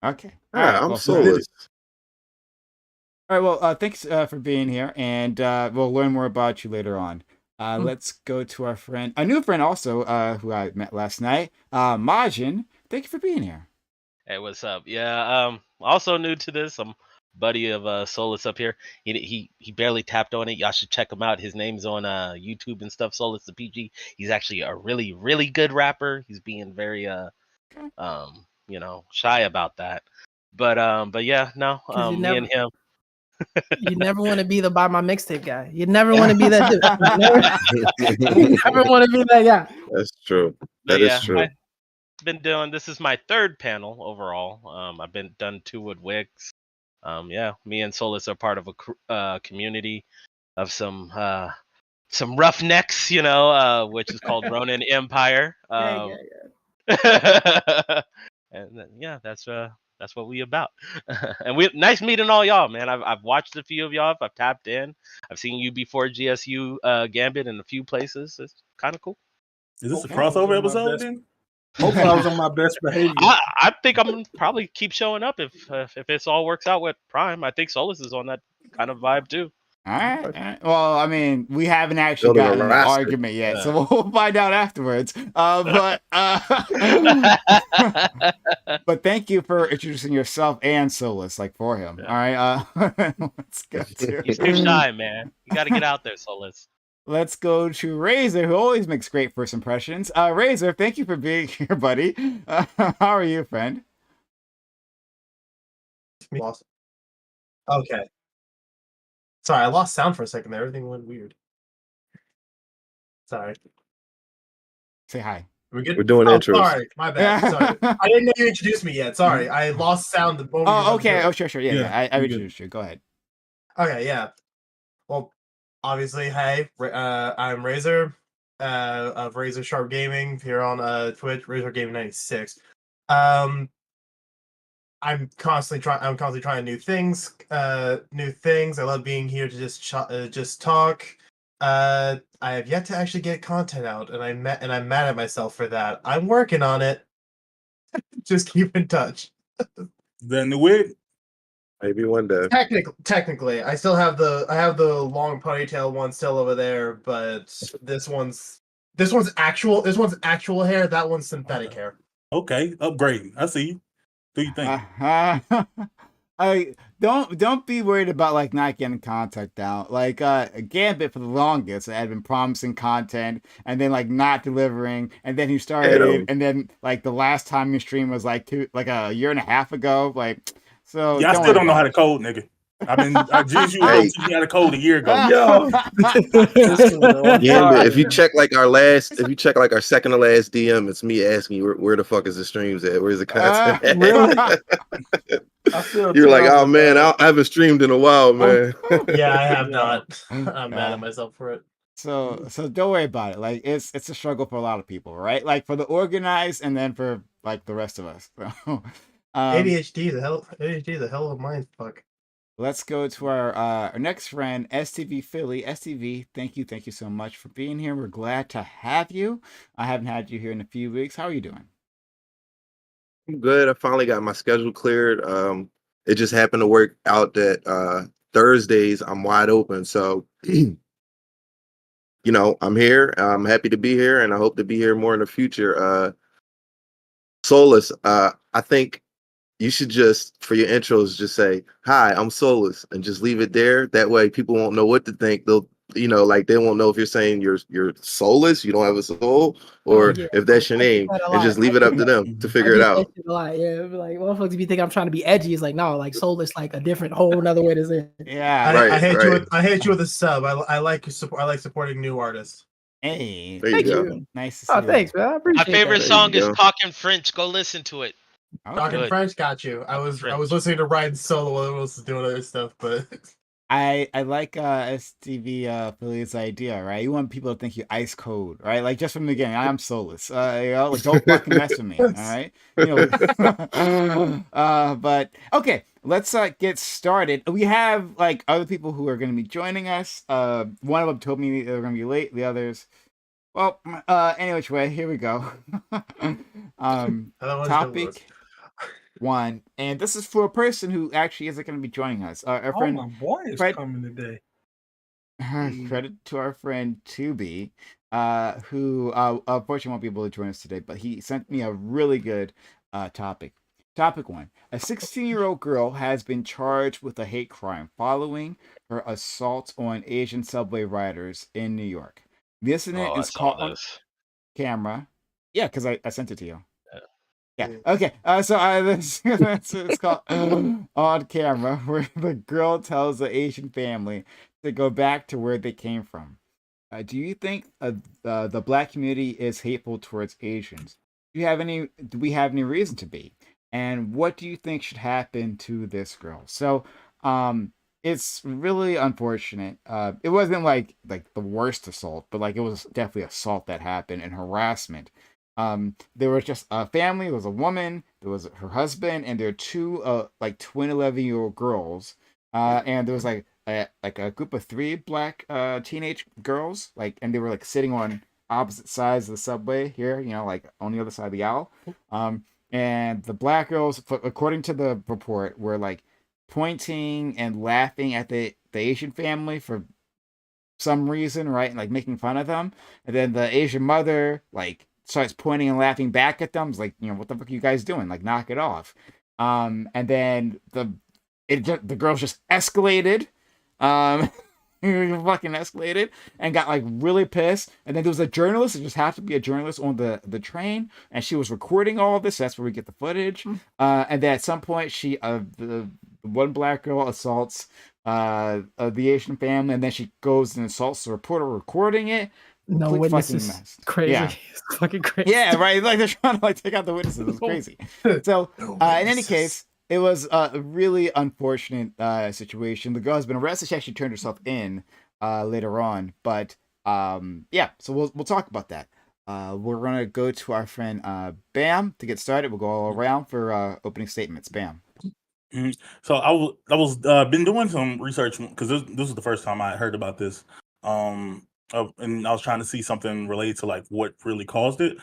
Okay. All right, I'm Solus. All right, well, thanks for being here, and we'll learn more about you later on. Let's go to our friend, a new friend also, who I met last night, Majin. Thank you for being here. Hey, what's up? Yeah, also new to this. I'm buddy of Solus up here. He barely tapped on it. Y'all should check him out. His name's on YouTube and stuff. Solus the PG. He's actually a really, really good rapper. He's being very shy about that. But yeah, no, me and him. You never want to be the buy my mixtape guy. You never want to be that dude. You never want to be that guy. That's true. That is true. I've been doing. This is my third panel overall. I've been done 2 with Wix. Me and Solus are part of a community of some roughnecks, which is called Ronin Empire. And yeah, that's what we about. And nice meeting all y'all, man. I've watched a few of y'all. I've tapped in. I've seen you before GSU Gambit in a few places. It's kind of cool. Is this a crossover episode then? Hopefully I was on my best behavior. I think I'm gonna probably keep showing up if this all works out with Prime. I think Solus is on that kind of vibe too. All right. Well, I mean, we haven't actually gotten an argument yet, so we'll find out afterwards. But thank you for introducing yourself and Solus, like for him. All right. Let's go to. He's too shy, man. You got to get out there, Solus. Let's go to Razor, who always makes great first impressions. Razor, thank you for being here, buddy. How are you, friend? Awesome. Okay. Sorry, I lost sound for a second there. Everything went weird. Sorry. Say hi. We're good. We're doing intros. Sorry, my bad. Sorry, I didn't know you introduced me yet. Sorry, I lost sound the moment. Oh, okay. Oh, sure. Yeah. I introduced you. Go ahead. Okay, yeah. Well, obviously, hey, I'm Razor of Razor Sharp Gaming here on Twitch, Razor Gaming 96. I'm constantly trying new things. I love being here to just talk. I have yet to actually get content out, and I'm mad at myself for that. I'm working on it. Just keep in touch. Then the wig. Maybe one day. Technically, I still have the long ponytail one still over there, but this one's actual hair. That one's synthetic hair. Okay, upgrading. I see you. Do you think? I don't be worried about like not getting contact out. Like Gambit for the longest had been promising content and then like not delivering, and then he started, and then like the last time you stream was like a year and a half ago. Like so. Yeah, I still don't know how to code, nigga. I just teach me how to code a year ago. Yo. Yeah, if you check like our second to last DM, it's me asking you where the fuck is the streams at? Where's the content at? Really? You're like, oh man, I haven't streamed in a while, man. Yeah, I have not. I'm mad at myself for it. So don't worry about it. Like it's a struggle for a lot of people, right? Like for the organized, and then for like the rest of us. So, ADHD, the hell of a mind fuck. Let's go to our next friend, STV Philly. STV, thank you so much for being here. We're glad to have you. I haven't had you here in a few weeks. How are you doing? I'm good. I finally got my schedule cleared. It just happened to work out that Thursdays I'm wide open. So I'm here. I'm happy to be here, and I hope to be here more in the future. Soulless, I think you should just, for your intros, just say, "Hi, I'm Soulless," and just leave it there. That way, people won't know what to think. They'll, like they won't know if you're saying you're soulless, you don't have a soul, Oh or yeah, if that's your I get name, that a and lot. just leave it up to them to I figure it get that out. shit a lot. Yeah, like motherfuckers be thinking I'm trying to be edgy. It's like no, like soulless, like a different whole another way to say it. Yeah. I hate you Right. with I hate you with a sub. I like supporting new artists. Hey, There you Thank go. you. nice to see Oh, that. thanks, man. I My appreciate favorite that. There you song is go. Talking French. Go listen to it. Talking Okay. French, got you. I was French. listening to Ryan solo while everyone else was doing other stuff, but I like STV Philly's idea, right? You want people to think you ice cold, right? Like just from the beginning, I'm soulless. Like, don't fucking mess with me, all right? But okay, let's get started. We have like other people who are going to be joining us. One of them told me they were going to be late. The others, well, any which way, here we go. Topic 1, and this is for a person who actually isn't going to be joining us. Our friend my boy is Fred. coming today. Credit to our friend Tubi, who unfortunately won't be able to join us today, but he sent me a really good topic. Topic 1. A 16-year-old girl has been charged with a hate crime following her assault on Asian subway riders in New York. The incident is caught on camera. Yeah, because I sent it to you. Yeah. Okay. So it's called On Camera, where the girl tells the Asian family to go back to where they came from. Do you think the black community is hateful towards Asians? Do we have any reason to be? And what do you think should happen to this girl? So, it's really unfortunate. It wasn't like the worst assault, but like it was definitely assault that happened and harassment. There was just a family. There was a woman. There was her husband, and there were two like twin 11-year-old girls. And there was like a group of 3 black teenage girls, and they were like sitting on opposite sides of the subway here, like on the other side of the aisle. And the black girls, according to the report, were like pointing and laughing at the Asian family for some reason, right? And like making fun of them. And then the Asian mother starts pointing and laughing back at them. It's like, what the fuck are you guys doing? Like, knock it off. And then the girls just escalated. Fucking escalated and got like really pissed. And then there was a journalist. It just happened to be a journalist on the train, and she was recording all of this. That's where we get the footage. And then at some point, the one black girl assaults the Asian family, and then she goes and assaults the reporter recording it. No witnesses. Crazy. Yeah. It's fucking crazy. Yeah, right. Like they're trying to take out the witnesses. It's crazy. So in any case, it was a really unfortunate situation. The girl has been arrested. She actually turned herself in later on. But yeah, so we'll talk about that. We're gonna go to our friend Bam to get started. We'll go all around for opening statements. Bam. Mm-hmm. So I was been doing some research because this was the first time I heard about this. And I was trying to see something related to like what really caused it.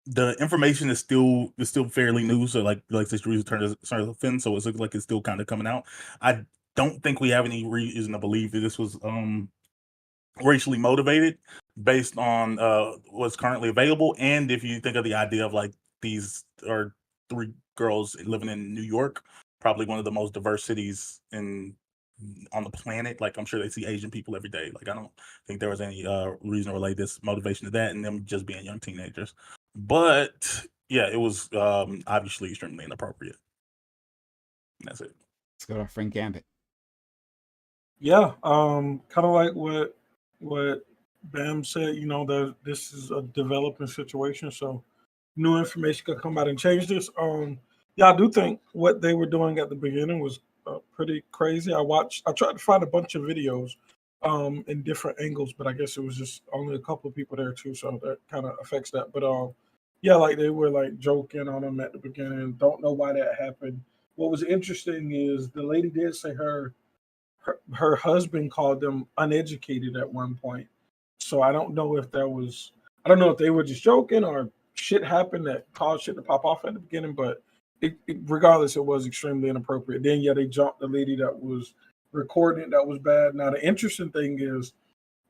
The information is still fairly new, so like this reason turned herself in, so it looks like it's still kind of coming out. I don't think we have any reason to believe that this was racially motivated based on what's currently available. And if you think of the idea of like these are 3 girls living in New York, probably one of the most diverse cities on the planet. Like I'm sure they see Asian people every day. Like I don't think there was any reason to relate this motivation to that and them just being young teenagers. But yeah, it was obviously extremely inappropriate. That's it. Let's go to our friend Gambit. Yeah, kind of like what Bam said. This is a developing situation, so new information could come out and change this. Yeah, I do think what they were doing at the beginning was pretty crazy. I tried to find a bunch of videos in different angles, but I guess it was just only a couple of people there too, so that kind of affects that. But yeah, like they were like joking on them at the beginning. Don't know why that happened. What was interesting is the lady did say her husband called them uneducated at one point. So I don't know if they were just joking or shit happened that caused shit to pop off at the beginning, but regardless, it was extremely inappropriate. Then yeah, they jumped the lady that was recording it. That was bad. Now the interesting thing is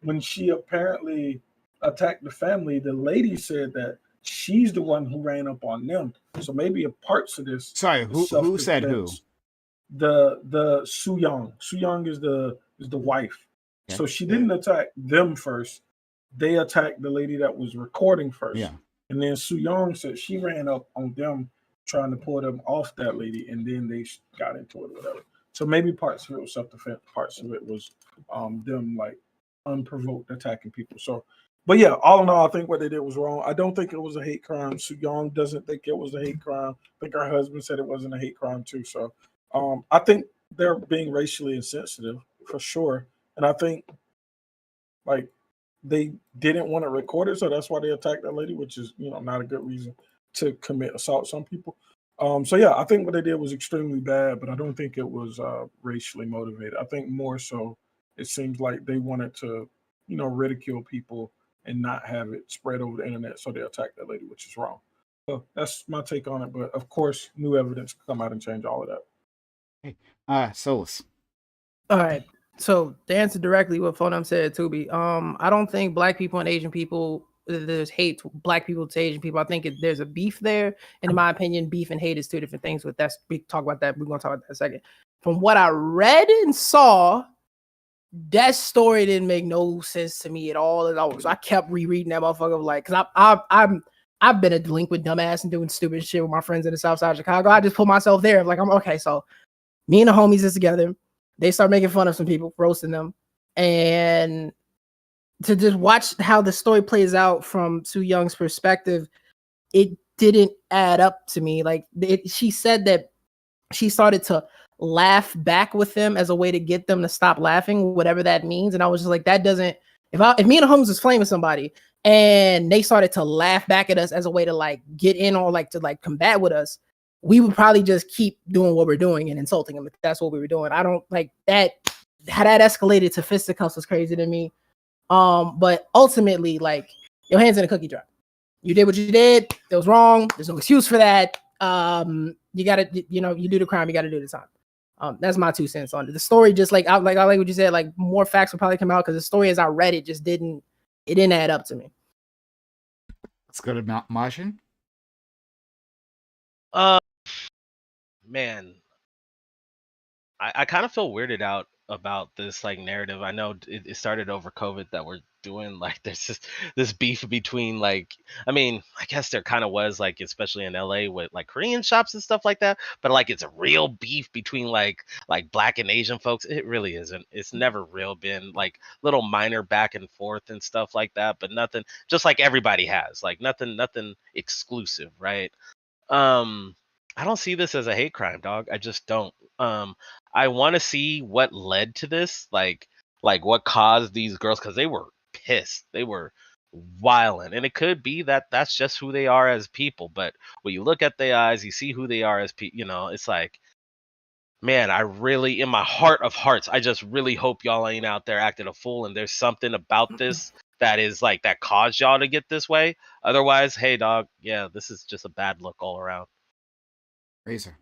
when she apparently attacked the family, the lady said that she's the one who ran up on them. So maybe a parts of this. Sorry, who said who? The Su Young. Su Young is the wife. Okay. So she didn't attack them first. They attacked the lady that was recording first. Yeah. And then Su Young said she ran up on them trying to pull them off that lady, and then they got into it or whatever. So maybe parts of it was self-defense, parts of it was them like unprovoked attacking people. So, but yeah, all in all, I think what they did was wrong. I don't think it was a hate crime. Su Young doesn't think it was a hate crime. I think her husband said it wasn't a hate crime too. So I think they're being racially insensitive for sure. And I think like they didn't want to record it, so that's why they attacked that lady, which is, you know, not a good reason to commit assault on people. So yeah, I think what they did was extremely bad, but I don't think it was racially motivated. I think more so it seems like they wanted to, you know, ridicule people and not have it spread over the internet, so they attacked that lady, which is wrong. So that's my take on it. But of course, new evidence could come out and change all of that. Hey, Solus. All right. So to answer directly what Phonam said, Tubi, I don't think black people and Asian people, there's hate to black people to Asian people. I think there's a beef there. And in my opinion, beef and hate is two different things. But that's, we talk about that. We're going to talk about that in a second. From what I read and saw, that story didn't make no sense to me at all. So I kept rereading that motherfucker, like, because I've been a delinquent dumbass and doing stupid shit with my friends in the South Side of Chicago. I just put myself there. Like, I'm okay. So me and the homies is together. They start making fun of some people, roasting them, and to just watch how the story plays out from Su Young's perspective, it didn't add up to me. Like she said that she started to laugh back with them as a way to get them to stop laughing, whatever that means. And I was just like, that doesn't. If me and the homies was flaming somebody and they started to laugh back at us as a way to like get in or like to like combat with us, we would probably just keep doing what we're doing and insulting them if that's what we were doing. I don't like that. How that escalated to fisticuffs was crazy to me. But ultimately, like, your hands in a cookie jar. You did what you did. It was wrong. There's no excuse for that. You gotta, you know, you do the crime, you gotta do the time. That's my 2 cents on it. The story just like I like what you said. Like more facts will probably come out because the story as I read it just didn't add up to me. Let's go to Martian. Man, I kind of feel weirded out about this like narrative. I know it started over COVID that we're doing like there's this beef between like, I mean, I guess there kind of was like, especially in LA with like Korean shops and stuff like that, but like it's a real beef between like black and Asian folks. It really isn't. It's never real been like little minor back and forth and stuff like that, but nothing, just like everybody has like nothing exclusive, right? I don't see this as a hate crime, dog. I just don't. I want to see what led to this, like what caused these girls, because they were pissed. They were violent, and it could be that that's just who they are as people. But when you look at their eyes, you see who they are as people. You know, it's like, man, I really, in my heart of hearts, I just really hope y'all ain't out there acting a fool, and there's something about this that is like that caused y'all to get this way. Otherwise, hey, dog, yeah, this is just a bad look all around. Razor.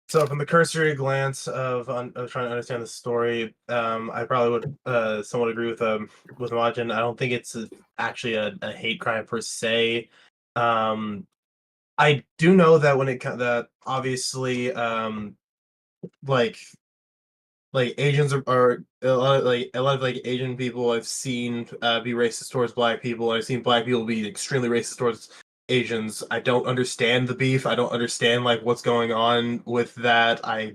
So from the cursory glance of trying to understand the story, I probably would somewhat agree with Majin. I don't think it's actually a hate crime per se. I do know that when that obviously like Asians are a lot of like Asian people I've seen be racist towards black people. I've seen black people be extremely racist towards Asians. I don't understand the beef. I don't understand like what's going on with that. I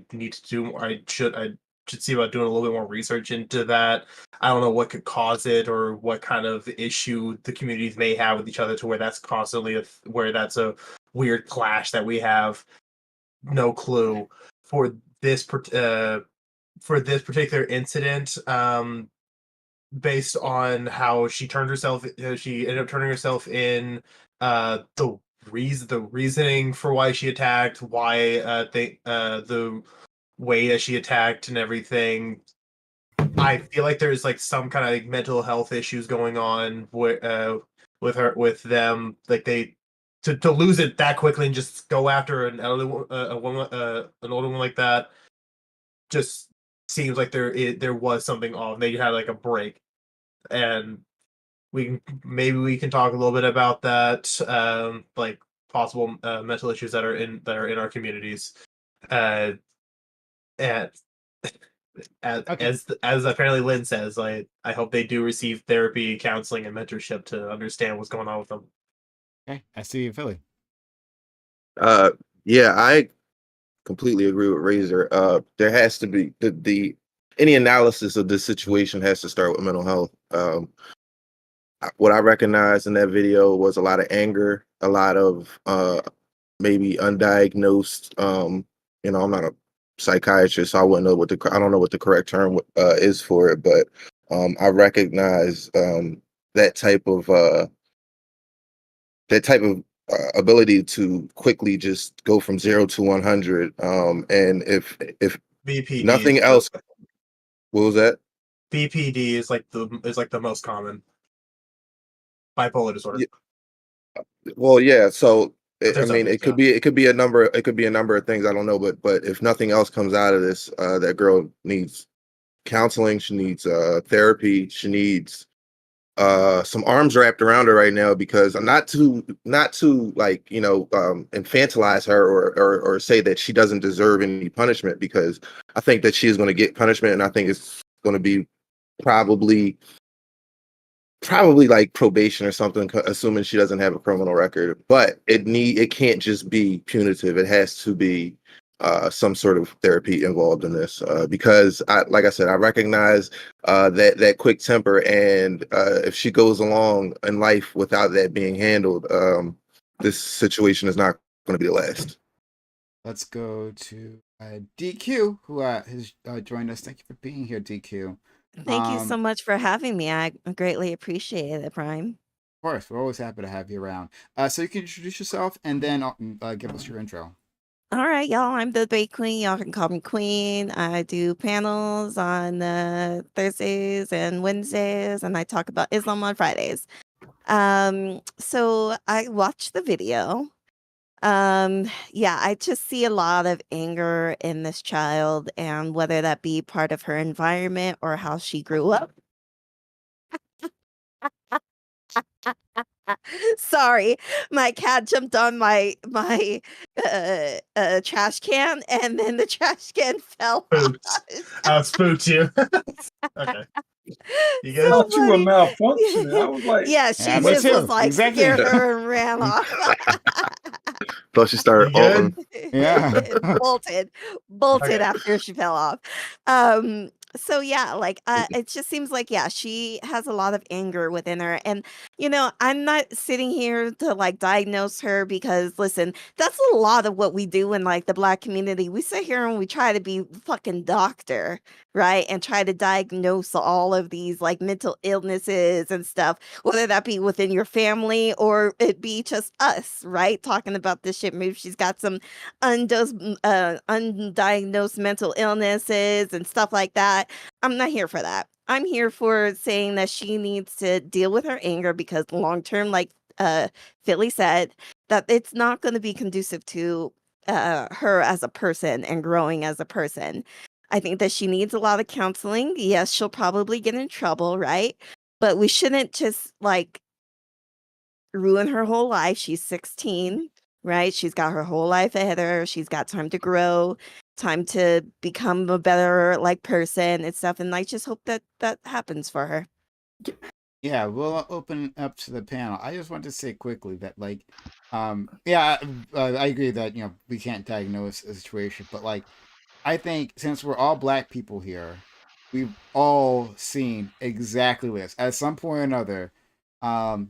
should see about doing a little bit more research into that. I don't know what could cause it or what kind of issue the communities may have with each other to where that's constantly where that's a weird clash that we have. No clue. For this particular incident, based on how she ended up turning herself in, the reasoning for why she attacked, why the way that she attacked and everything. I feel like there's like some kind of like mental health issues going on with them. Like they to lose it that quickly and just go after an older woman like that. Just seems like there was something off. They had like a break, and maybe we can talk a little bit about that, like possible mental issues that are in our communities, and Okay. as apparently Lynn says, I hope they do receive therapy, counseling, and mentorship to understand what's going on with them. Okay. I see you, Philly. Yeah, I completely agree with Razor. There has to be the any analysis of this situation has to start with mental health. What I recognized in that video was a lot of anger, a lot of maybe undiagnosed. I'm not a psychiatrist, so I wouldn't know I don't know what the correct term is for it, but I recognize that type of ability to quickly just go from 0 to 100. And if BPD nothing is else, what was that? BPD is like the most common bipolar disorder. Well, yeah. So I There's mean, others, it could be a number of things. I don't know, but if nothing else comes out of this, that girl needs counseling. She needs therapy. She needs some arms wrapped around her right now, because not to like infantilize her or say that she doesn't deserve any punishment, because I think that she is going to get punishment, and I think it's going to be probably like probation or something, assuming she doesn't have a criminal record. But it can't just be punitive. It has to be some sort of therapy involved in this, because like I said, I recognize that quick temper, and if she goes along in life without that being handled, this situation is not going to be the last. Let's go to DQ, who has joined us. Thank you for being here, DQ. Thank you so much for having me. I greatly appreciate it, Prime. Of course, we're always happy to have you around. So you can introduce yourself and then give us your intro. All right, y'all. I'm the debate queen. Y'all can call me queen. I do panels on Thursdays and Wednesdays, and I talk about Islam on Fridays. So I watched the video. Yeah, I just see a lot of anger in this child, and whether that be part of her environment or how she grew up. Sorry, my cat jumped on my trash can, and then the trash can fell Spooked. off. I spooked you. Okay. You guys, So thought you were funny. malfunctioning. I was like, Yeah, she Yeah, me just was too. like Exactly. scared her and ran off. So she started You good? Yeah. bolted Okay. after she fell off. So yeah, like it just seems like, yeah, she has a lot of anger within her, and I'm not sitting here to like diagnose her, because listen, that's a lot of what we do in like the Black community. We sit here and we try to be fucking doctor, right, and try to diagnose all of these like mental illnesses and stuff, whether that be within your family or it be just us, right, talking about this shit. Maybe she's got some undiagnosed mental illnesses and stuff like that. I'm not here for that. I'm here for saying that she needs to deal with her anger, because long term, like Philly said, that it's not going to be conducive to her as a person and growing as a person. I think that she needs a lot of counseling. Yes, she'll probably get in trouble, right? But we shouldn't just like ruin her whole life. She's 16, right? She's got her whole life ahead of her. She's got time to grow, time to become a better like person and stuff. And I just hope that that happens for her. Yeah, we'll open up to the panel. I just want to say quickly that, like, yeah, I agree that we can't diagnose a situation, but like, I think since we're all Black people here, we've all seen exactly this at some point or another.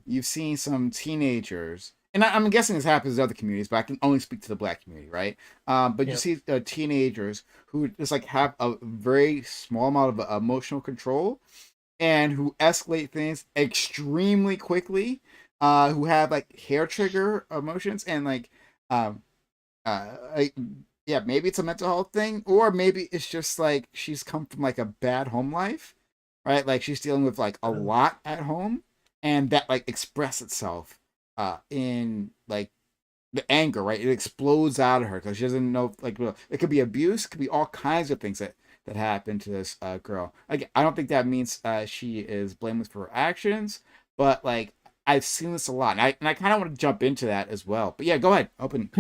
You've seen some teenagers, and I'm guessing this happens in other communities, but I can only speak to the Black community, right? But you see teenagers who just like have a very small amount of emotional control, and who escalate things extremely quickly, who have like hair trigger emotions, and like, like, yeah, maybe it's a mental health thing, or maybe it's just like she's come from like a bad home life, right? Like she's dealing with like a lot at home, and that like express itself in like the anger, right? It explodes out of her because she doesn't know, like, it could be abuse, it could be all kinds of things that that happened to this girl. Again, I don't think that means she is blameless for her actions, but like I've seen this a lot, and I kind of want to jump into that as well. But yeah, go ahead, open.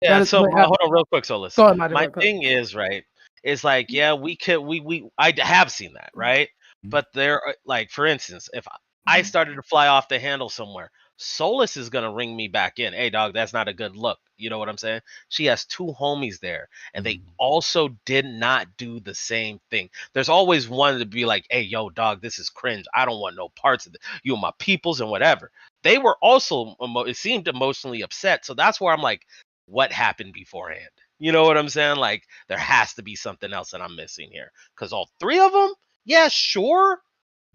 Yeah, so hold on real quick, Solus. Go ahead, My thing is, right, is like, yeah, I have seen that, right? But there, like, for instance, if I started to fly off the handle somewhere, Solus is gonna ring me back in. Hey, dog, that's not a good look. You know what I'm saying? She has two homies there, and they also did not do the same thing. There's always one to be like, hey, yo, dog, this is cringe. I don't want no parts of it. You and my peoples and whatever. They were also, it seemed emotionally upset. So that's where I'm like, what happened beforehand? You know what I'm saying? Like, there has to be something else that I'm missing here. Because all three of them, yeah, sure,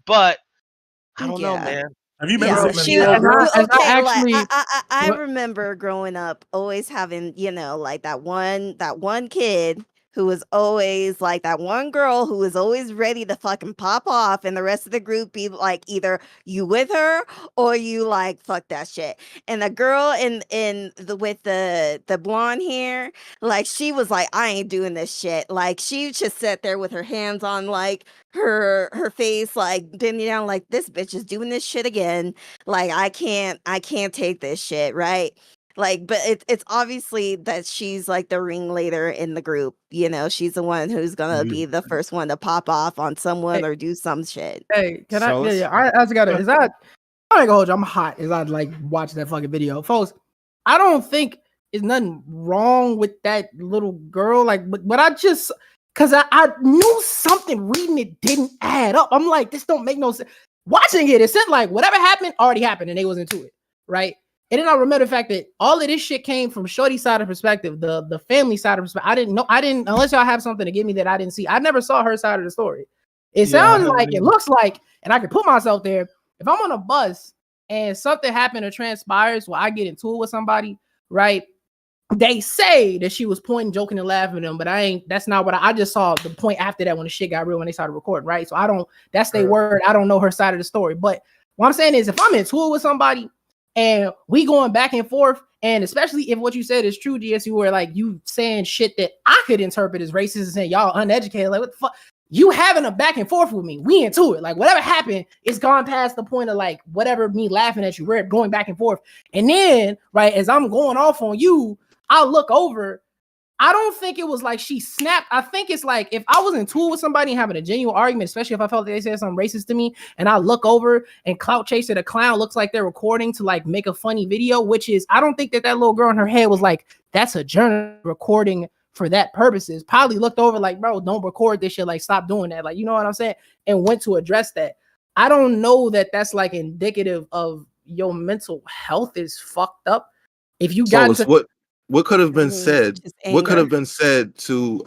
but I don't know, man. Have you been Yeah, to she As I actually- like I what- remember growing up always having, you know, like that one kid who was always like that one girl who was always ready to fucking pop off, and the rest of the group be like either you with her or you like fuck that shit. And the girl with the blonde hair, like she was like, I ain't doing this shit. Like she just sat there with her hands on like her face, like bending down, like this bitch is doing this shit again. Like I can't take this shit, right? Like, but it's obviously that she's like the ringleader in the group. You know, she's the one who's gonna be the first one to pop off on someone or do some shit. Hey, can I? Yeah, I just gotta. Is that? I ain't gonna hold you. I'm hot. As I like watch that fucking video, folks. I don't think there's nothing wrong with that little girl. Like, but I just because I knew something reading it didn't add up. I'm like, this don't make no sense. Watching it said like whatever happened already happened, and they was into it, right? And then I remember the fact that all of this shit came from Shorty's side of perspective, the family side of perspective. I didn't, unless y'all have something to give me that I didn't see. I never saw her side of the story. It sounds like, it looks like, and I can put myself there. If I'm on a bus and something happened or transpires where I get into it with somebody, right? They say that she was pointing, joking, and laughing at them, but that's not what I just saw the point after that when the shit got real when they started recording, right? So that's their word. I don't know her side of the story. But what I'm saying is if I'm into it with somebody, and we going back and forth, and especially if what you said is true, GSU, where like you saying shit that I could interpret as racist and saying y'all uneducated, like what the fuck? You having a back and forth with me, we into it. Like whatever happened, it's gone past the point of like whatever me laughing at you, we're going back and forth. And then, right, as I'm going off on you, I'll look over. I don't think it was like she snapped. I think it's like if I was in tool with somebody and having a genuine argument, especially if I felt like they said something racist to me, and I look over and Clout Chaser the clown looks like they're recording to like make a funny video, which is I don't think that little girl in her head was like, that's a journal recording for that purposes. Probably looked over like, bro, don't record this shit. Like, stop doing that. Like, you know what I'm saying? And went to address that. I don't know that that's like indicative of your mental health is fucked up. If you got what could have been said? What could have been said to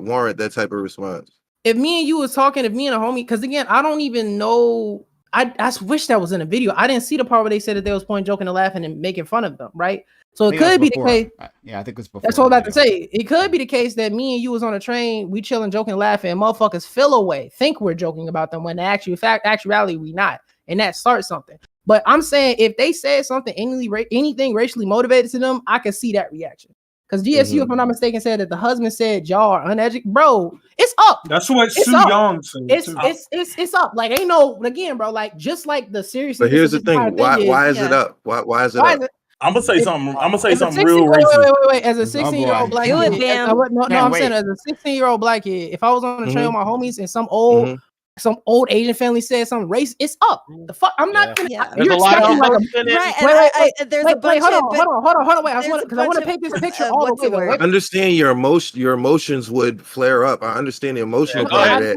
warrant that type of response? If me and you was talking, if me and a homie, because again, I don't even know. I wish that was in a video. I didn't see the part where they said that they was pointing, joking, and laughing and making fun of them, right? So it could be the case. Yeah, I think it was before. That's what I'm about to say. It could be the case that me and you was on a train, we chilling, joking, laughing, and motherfuckers feel away, think we're joking about them when in actuality we not, and that starts something. But I'm saying if they said something, anything racially motivated to them, I can see that reaction. Because GSU, if I'm not mistaken, said that the husband said y'all are uneducated. Bro, it's up. That's what Sue Young said. It's up. Like ain't no again, bro. Like just like the seriousness. But here's the thing. Why is it up? Why is it up? I'm gonna say something. I'm gonna say something real racist. Wait. As a 16-year-old black kid, I'm saying as a 16-year-old black kid, if I was on the train with my homies and some old Asian family said something race, it's up. The fuck, I'm not gonna. There's a lot of Hold on. Wait. I want to paint this picture all the way. I understand your emotions would flare up. I understand the emotional part of that.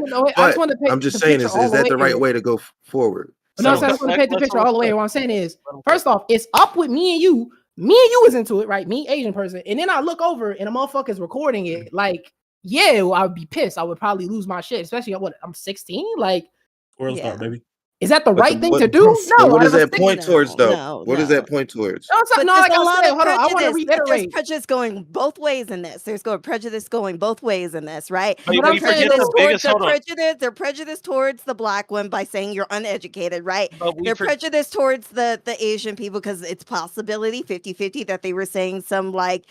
But I'm just saying, is that the right way to go forward? No, I just want to paint the picture all the way. What I'm saying is, first off, it's up with me and you. Me and you was into it, right? Me, Asian person, and then I look over and a motherfucker's recording it, like. Yeah, well, I would be pissed. I would probably lose my shit, especially I'm 16. Like, start, baby. Is that the right thing to do? No. What does that point towards, though? What does that point towards? Hold on. I want to reiterate. There's prejudice going both ways in this. There's prejudice going both ways in this, right? They're prejudiced towards the black one by saying you're uneducated, right? They're prejudiced towards the Asian people because it's possibility 50-50 that they were saying some like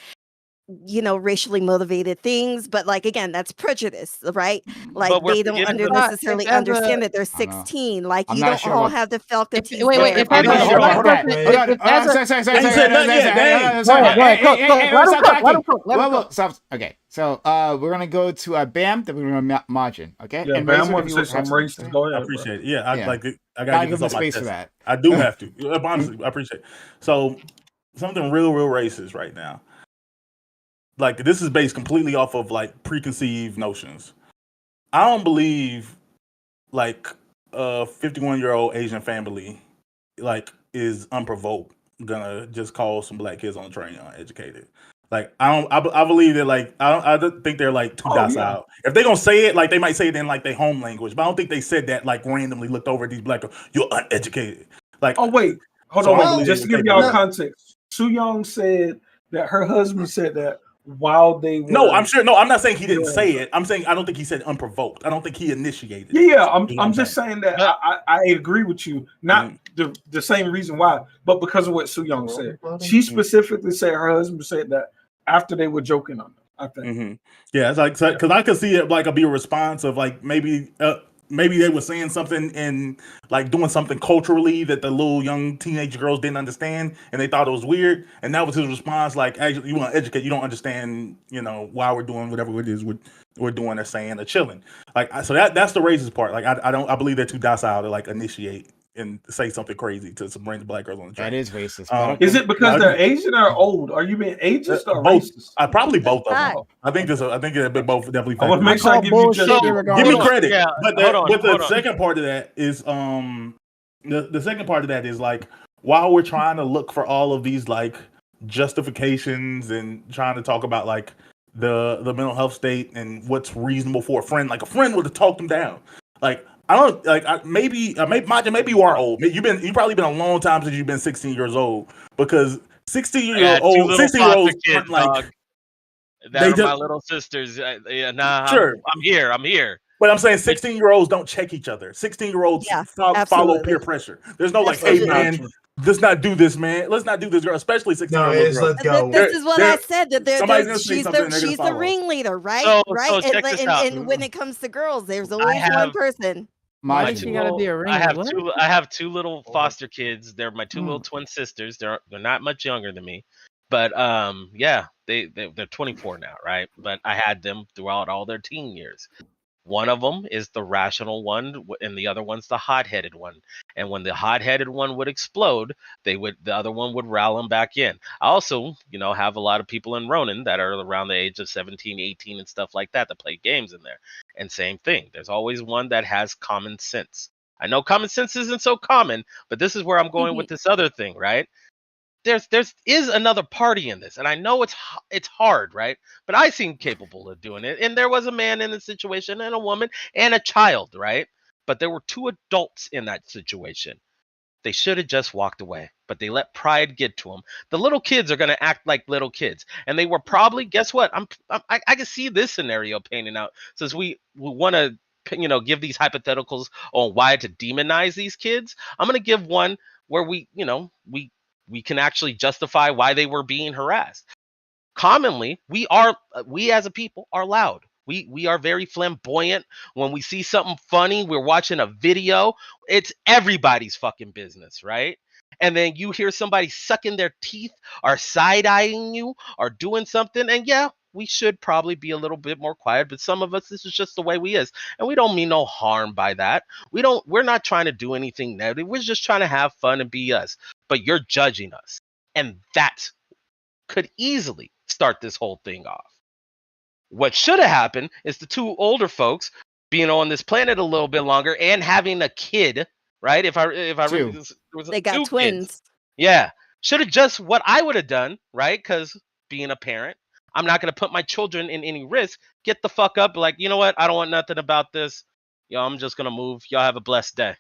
racially motivated things, but like again, that's prejudice, right? Like But we're they don't forgetting necessarily understand that they're I don't know. 16. Like I'm you not don't sure all what- have the faculties. Wait, there. if I'm that's not a sure black what person, happened. if that's a He said nothing yet, dang. Go ahead, cook. Let him cook. Stop. Okay, so we're gonna go to Bam, then we're gonna Margin. Okay, Yeah, and Bam Razor, wanted if to you say have some something to racist. say. Go ahead. I appreciate it. Yeah, I Yeah. like it. I Gotta gotta get give this them off my space for chest. that. I do have to. Honestly, I appreciate it. So something real racist right now. Like this is based completely off of like preconceived notions. I don't believe like a 51-year-old Asian family like is unprovoked gonna just call some black kids on the train uneducated. Like I believe that like I don't think they're like too docile. If they're gonna say it, like they might say it in like their home language, but I don't think they said that like randomly looked over at these black girls. You're uneducated. Like wait, hold So I don't on. believe Just to they give would y'all take it. context, Soo Young said that her husband said that while they were. No, I'm sure. No, I'm not saying he didn't Yeah. say it. I'm saying I don't think he said unprovoked. I don't think he initiated. Yeah, it. I'm just saying that I agree with you. Not the same reason why, but because of what Soo Young said. She specifically said her husband said that after they were joking on them. I think. Yeah, it's like because I could see it like be a response of like maybe they were saying something and like doing something culturally that the little young teenage girls didn't understand and they thought it was weird, and that was his response. Like, actually, you want to educate, you don't understand, why we're doing whatever it is we're doing or saying or chilling. Like, so that's the racist part. Like, I believe they're too docile to like initiate and say something crazy to some random black girls on the train. That is racist. But Is it because they're Asian or old? Are you being ageist or both? racist? Probably both of them. Fact. I think they both definitely. I want to make sure I give you just Give me credit. Yeah, But the second part of that is the second part of that is like while we're trying to look for all of these like justifications and trying to talk about like the mental health state and what's reasonable for a friend, like a friend would have talked them down. Like I don't like maybe you are old. You've probably been a long time since you've been 16 years old because 16-year-olds kids, like dog. That are my little sisters. Sure. I'm here. But I'm saying 16-year-olds don't check each other. 16-year-olds follow absolutely. peer pressure. There's no like, hey Absolutely. man, let's not do this, man. Let's not do this, girl. Especially 16-year-old No, it's girls. let's go. This is what I said. That somebody's gonna say she's something and they're she's gonna the follow. ringleader, right? So right. check this out. And when it comes to girls, there's always one have- person. Why Margin. she gotta be a ring? I have What? I have two little foster kids. They're my two little twin sisters. They're not much younger than me, but yeah, they're 24 now, right? But I had them throughout all their teen years. One of them is the rational one, and the other one's the hot-headed one. And when the hot-headed one would explode, the other one would rally them back in. I also, have a lot of people in Ronin that are around the age of 17, 18, and stuff like that play games in there. And same thing. There's always one that has common sense. I know common sense isn't so common, but this is where I'm going with this other thing, right? There is another party in this, and I know it's hard, right? But I seem capable of doing it. And there was a man in the situation, and a woman, and a child, right? But there were two adults in that situation. They should have just walked away, but they let pride get to them. The little kids are going to act like little kids, and they were probably. Guess what? I can see this scenario painting out since we want to give these hypotheticals on why to demonize these kids. I'm going to give one where we can actually justify why they were being harassed. Commonly, we as a people are loud. We are very flamboyant. When we see something funny, we're watching a video, it's everybody's fucking business, right? And then you hear somebody sucking their teeth or side-eyeing you or doing something, and yeah, we should probably be a little bit more quiet, but some of us, this is just the way we is. And we don't mean no harm by that. We're not trying to do anything negative. We're just trying to have fun and be us. But you're judging us. And that could easily start this whole thing off. What should have happened is the two older folks being on this planet a little bit longer and having a kid, right? If I They got twins. Kids. Yeah. Should have just what I would have done, right? Because being a parent, I'm not going to put my children in any risk. Get the fuck up. Like, you know what? I don't want nothing about this. I'm just going to move. Y'all have a blessed day.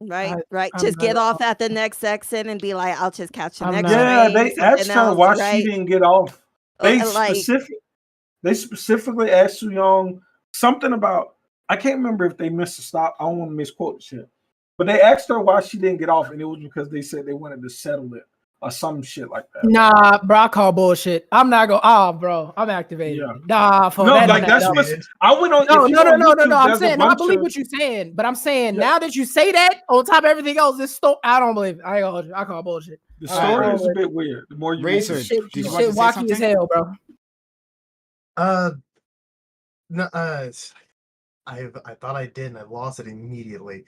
Right. Just get off at the next exit and be like, I'll just catch the next Yeah, train, they asked her else, why right? she didn't get off. They Like- specifically asked Soo Young something about, I can't remember if they missed a stop. I don't want to misquote the shit. But they asked her why she didn't get off, and it was because they said they wanted to settle it or some shit like that. Nah, bro, I call bullshit. I'm not going. Oh, bro, I'm activated. Yeah. Nah, for No, that. like that's what I went on. No. I'm there's saying, a I bunch believe of- what you're saying, but I'm saying now that you say that on top of everything else, I don't believe it. I ain't gonna hold you. I call bullshit. The story is a bit weird. The more you Razor, listen, did you want Shit to say wacky as something? hell, bro. No, I thought I did, and I lost it immediately.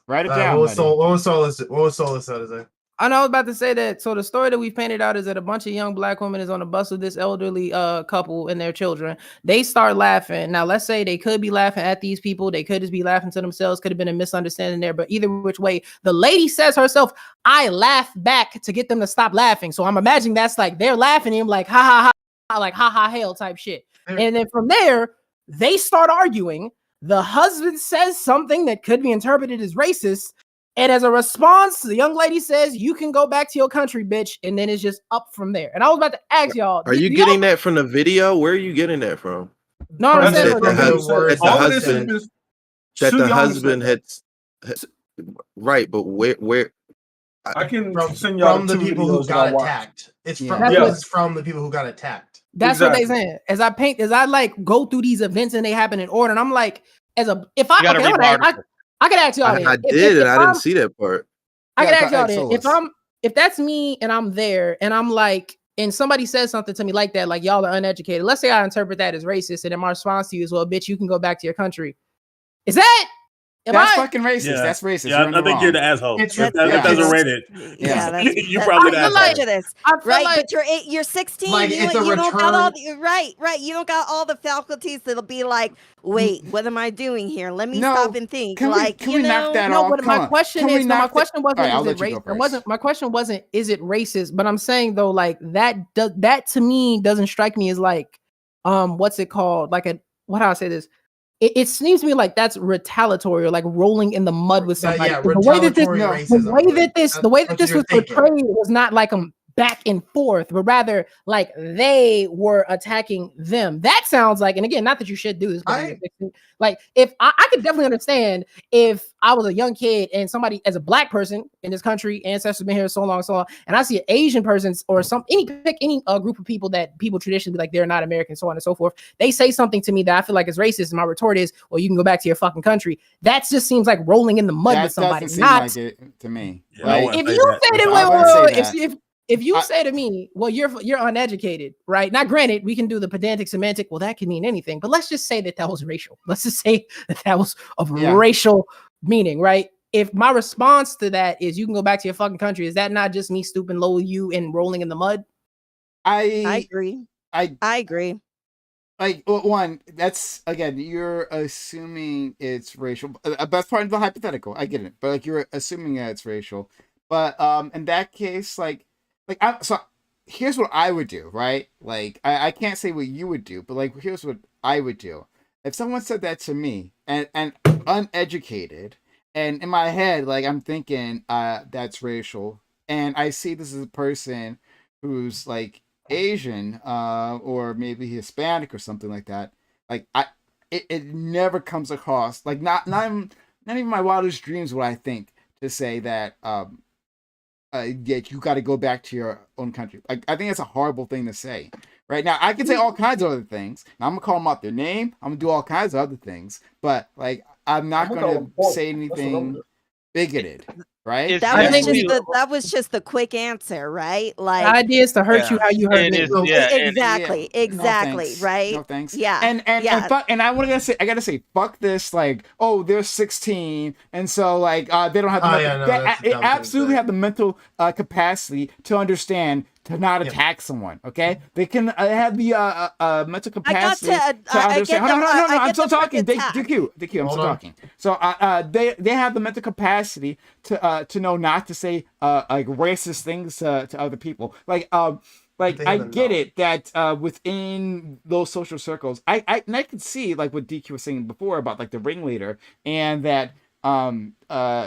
Write it down, what was buddy. Solis to say? I know I was about to say that. So the story that we painted out is that a bunch of young black women is on the bus with this elderly couple and their children. They start laughing. Now, let's say they could be laughing at these people. They could just be laughing to themselves. Could have been a misunderstanding there. But either which way, the lady says herself, I laugh back to get them to stop laughing. So I'm imagining that's like they're laughing at him like, ha, ha, ha, like, ha, ha, hell type shit. And then from there, they start arguing. The husband says something that could be interpreted as racist. And as a response, the young lady says, you can go back to your country, bitch. And then it's just up from there. And I was about to ask y'all. Are you getting that from the video? Where are you getting that from? No, I'm saying that the husband had right, but where I can send y'all y'all from the people who got attacked. It's from the people who got attacked. That's what they saying. As I like go through these events and they happen in order, and I'm like, I could ask y'all. I did, and I didn't see that part. I could ask y'all if that's me and I'm there and I'm like, and somebody says something to me like that, like y'all are uneducated. Let's say I interpret that as racist, and then my response to you is, well, bitch, you can go back to your country. Is that? That's fucking racist. Yeah. That's racist. Yeah, I think you're the asshole. If that's a Reddit. Yeah, you probably the asshole. This, right? Like, but you're 16. Like, you don't got all the, right. You don't got all the faculties that'll be like, wait, what am I doing here? Let me stop and think. Can we knock that off? But my question wasn't, is it racist? My question wasn't, is it racist? But I'm saying though, like that to me doesn't strike me as like, what's it called? Like what do I say this? It seems to me like that's retaliatory or like rolling in the mud with somebody. The way that this was portrayed was not like back and forth, but rather like they were attacking them. That sounds like, and again, not that you should do this, but like if I could definitely understand if I was a young kid and somebody as a black person in this country, ancestors been here so long, and I see an Asian person or any group of people that people traditionally be like they're not American, so on and so forth. They say something to me that I feel like is racist, and my retort is, well, you can go back to your fucking country. That just seems like rolling in the mud with somebody. Not like it to me. Right? If you say that, if you say to me, well, you're uneducated, right? Now, granted, we can do the pedantic semantic. Well, that can mean anything, but let's just say that was racial. Let's just say that was of racial meaning, right? If my response to that is you can go back to your fucking country, is that not just me stooping low you and rolling in the mud? I agree. I agree. Like, one, that's again, you're assuming it's racial. That's part of the hypothetical. I get it, but like you're assuming that it's racial. But in that case, so here's what I would do, right? Like, I can't say what you would do, but like, here's what I would do. If someone said that to me and uneducated, and in my head, like, I'm thinking that's racial, and I see this as a person who's like Asian or maybe Hispanic or something like that, like it never comes across, like not even my wildest dreams would I think to say that you got to go back to your own country. Like, I think that's a horrible thing to say. Right now, I can say all kinds of other things. And I'm gonna call them out their name. I'm gonna do all kinds of other things. But like, I'm not gonna say anything bigoted. Right? That was just the quick answer, right? Like, the idea is to hurt you how you hurt me. Exactly. No, right? No thanks. Yeah. And I gotta say, fuck this. Like, oh, they're 16, and so like they don't have the absolutely have the mental capacity to understand to not attack someone. Okay, they can have the mental capacity to understand. No, I'm still talking. DQ, I'm still talking. So they have the mental capacity to know not to say like racist things to other people. Like I get it that within those social circles, I can see like what DQ was saying before about like the ringleader and that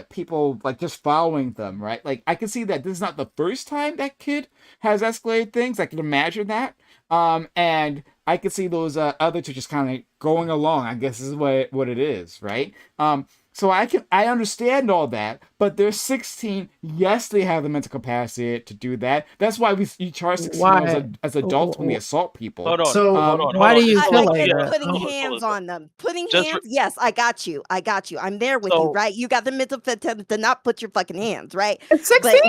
people like just following them, right? Like I can see that this is not the first time that kid has escalated things. I can imagine that. And I can see those other two just kind of going along. I guess is what it is, right? So I understand all that, but they're 16. Yes, they have the mental capacity to do that. That's why you charge 16-year-olds as adults when they assault people. Hold on. So why do you feel like Again, that? putting hands on them. Putting Just hands. Yes, I got you. I'm there with you, right? You got the mental to not put your fucking hands, right? It's 16.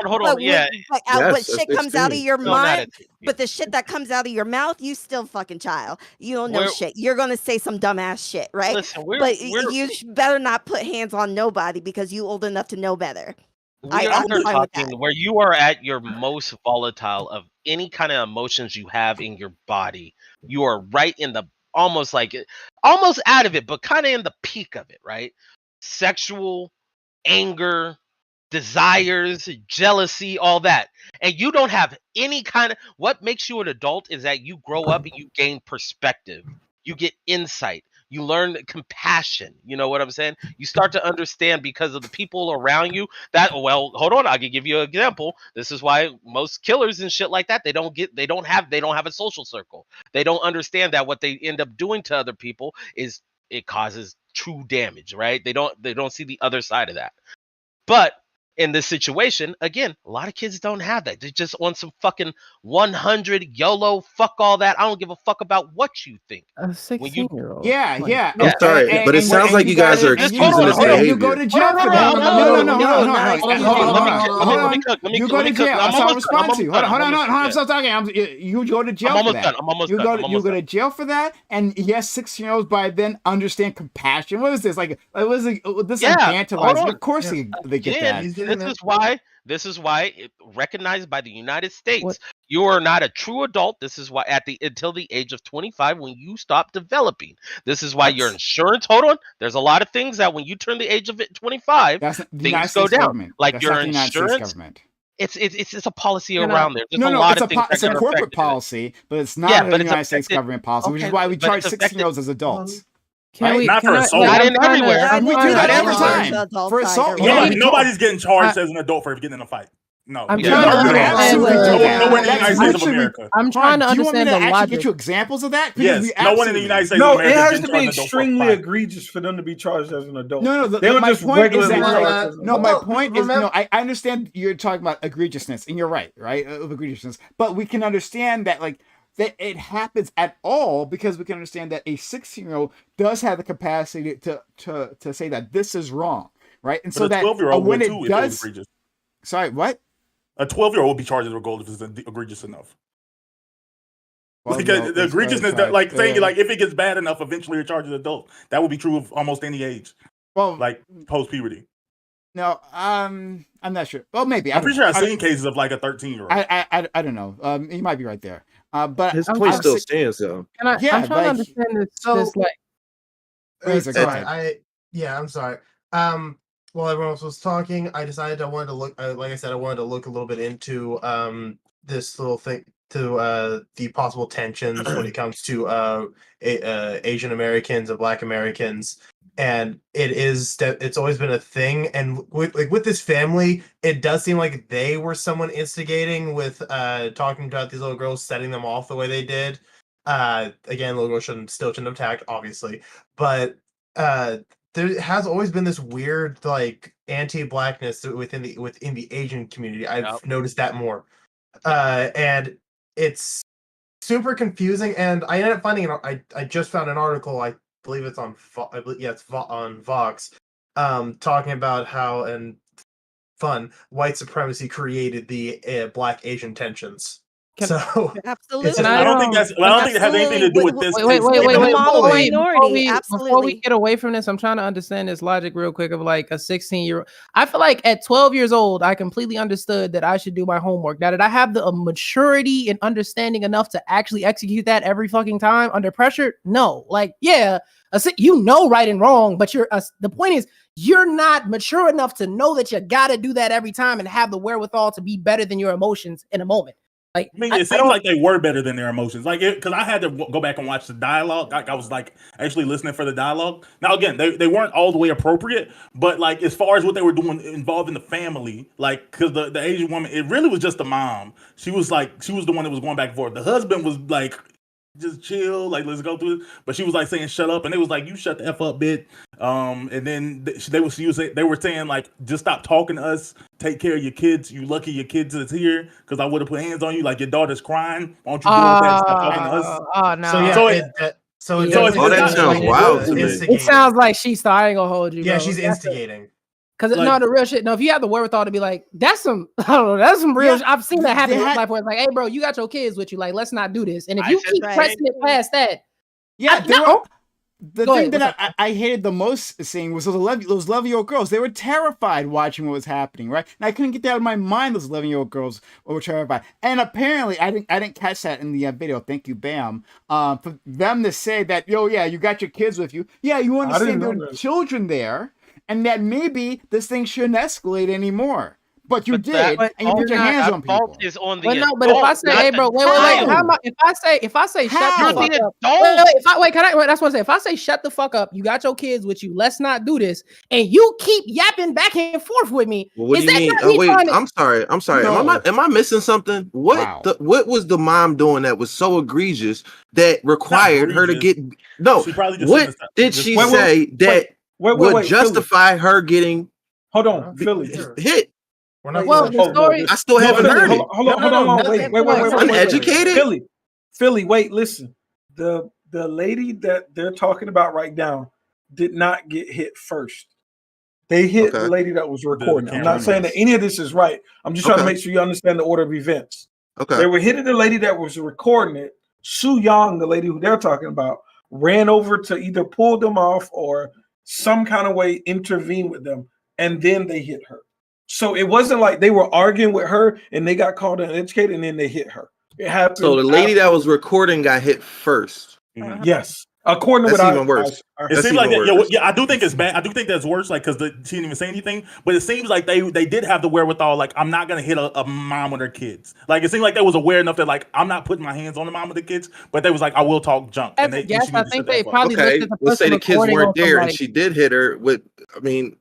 Hold on. Yeah. But shit comes out of your No, not mind. at 16. But the shit that comes out of your mouth, you still fucking child. You don't know We're- shit. You're gonna say some dumbass shit, right? Listen, But you better not put hands on nobody because you old enough to know better. we I'm are fine with talking that. where you are at your most volatile of any kind of emotions you have in your body. You are right in the almost out of it, but kind of in the peak of it, right? Sexual, anger, desires, jealousy, all that. And you don't have any kind of what makes you an adult is that you grow up and you gain perspective. You get insight. You learn compassion. You know what I'm saying? You start to understand because of the people around you that, well, hold on, I can give you an example. This is why most killers and shit like that, they don't have a social circle. They don't understand that what they end up doing to other people is it causes true damage, right? They don't see the other side of that. But in this situation, again, a lot of kids don't have that. They just want some fucking 100 YOLO, fuck all that. I don't give a fuck about what you think. A 16-year-old. Yeah. I'm sorry, but it sounds like you guys are excusing this behavior. You go to jail for that. No. You go to jail. That's how I respond to you. Hold on. I'm still talking. You go to jail for that. I'm almost You done. go to jail for that, and yes, 16-year-olds by then understand compassion. What is this like? What is this infantilizing? Of course they get that. This is why recognized by the United States, you are not a true adult. This is why until the age of 25 when you stop developing. This is why your insurance. Hold on. There's a lot of things that when you turn the age of 25, things go down. Like your insurance. It's a policy around there. It's a corporate policy, but it's not a United States government policy, which is why we charge 16-year-olds as adults. Not for assault. Not in everywhere. We do that every time. For assault, nobody's getting charged as an adult for getting in a fight. No, I'm trying to understand nowhere in the United States of America. I'm trying to understand the logic. Get you examples of that? Yes, no one in the United States of America. No, it has to be extremely egregious for them to be charged as an adult. No. My point is I understand you're talking about egregiousness, and you're right, of egregiousness. But we can understand that, that it happens at all because we can understand that a 16-year-old does have the capacity to say that this is wrong, right? And so that when it does, sorry, what? A 12-year-old will be charged with gold if it's egregious enough. The egregiousness, saying if it gets bad enough, eventually you're charged as an adult. That would be true of almost any age. Well, post puberty. No, I'm not sure. Well, maybe. I'm pretty sure I've seen cases of a 13-year-old. I don't know. You might be right there. But his point still stands though. I'm trying to understand this I'm sorry. While everyone else was talking, I decided I wanted to look. Like I said, I wanted to look a little bit into this little thing to the possible tensions when it comes to Asian Americans and Black Americans. And it's always been a thing. And with this family, it does seem like they were someone instigating with talking about these little girls, setting them off the way they did. Again, little girls shouldn't have attacked, obviously. But there has always been this weird anti-blackness within the Asian community. I've noticed that more. And it's super confusing. And I ended up finding I just found an article, I believe it's on on Foxx, talking about how white supremacy created the Black Asian tensions. Absolutely, I don't think it has anything to do with this. Before we get away from this, I'm trying to understand this logic real quick of a 16-year-old. I feel like at 12 years old, I completely understood that I should do my homework. Now, did I have the maturity and understanding enough to actually execute that every fucking time under pressure? No. Right and wrong, but the point is you're not mature enough to know that you gotta do that every time and have the wherewithal to be better than your emotions in a moment. It seems like they were better than their emotions. Because I had to go back and watch the dialogue. I was actually listening for the dialogue. Now, again, they weren't all the way appropriate, but as far as what they were doing involving the family, because the Asian woman, it really was just the mom. She was the one that was going back and forth. The husband was just chill, like let's go through it. But she was like saying shut up, and they was like, you shut the F up, bit. And then they were saying like, just stop talking to us, take care of your kids. You lucky your kids is here, because I would have put hands on you. Like your daughter's crying. Why don't you deal with that and stop talking to us? Oh no. So yeah, that sounds wild to me. It sounds like she's I ain't gonna hold you. Yeah, bro. she's instigating. Because no, the real shit. No, if you have the wherewithal to be like, that's some, I don't know, that's some real. I've seen that happen in life where it's like, hey, bro, you got your kids with you. Like, let's not do this. And if you keep pressing it past that, the thing that I hated the most seeing was those 11-year-old girls. They were terrified watching what was happening, right? And I couldn't get that out of my mind. Those 11-year-old girls were terrified. And apparently, I didn't catch that in the video. Thank you, Bam. For them to say that, you got your kids with you. Yeah, you understand there are children there. And that maybe this thing shouldn't escalate anymore. But you did, and you put your hands on people. Fault is on the but if I say, hey, bro, wait, how am I, if I say shut the fuck up, that's what I say. If I say shut the fuck up, you got your kids with you, let's not do this, and you keep yapping back and forth with me. Well, what do you mean? Wait, I'm sorry. No. Am I missing something? What was the mom doing that was so egregious that required her to get what did she say that would justify her getting Philly hit? The story. I still haven't heard it. Hold on. Wait. Uneducated? Philly, wait, listen. The lady that they're talking about right now did not get hit first. They hit the lady that was recording. I'm not saying that any of this is right. I'm just trying to make sure you understand the order of events. Okay. They were hitting the lady that was recording it. Su Yang, the lady who they're talking about, ran over to either pull them off or some kind of way intervene with them, and then they hit her. So it wasn't like they were arguing with her and they got called uneducated and then they hit her. It happened. So the lady that was recording got hit first. Yes. According to that's even worse. It seems like that. Yeah, I do think it's bad. I do think that's worse. Like, because she didn't even say anything. But it seems like they did have the wherewithal. Like, I'm not gonna hit a mom with her kids. Like, it seemed like they was aware enough that like I'm not putting my hands on the mom with the kids. But they was like, I will talk junk. And I think they probably looked at the let's say the kids weren't there and she did hit her with. I mean.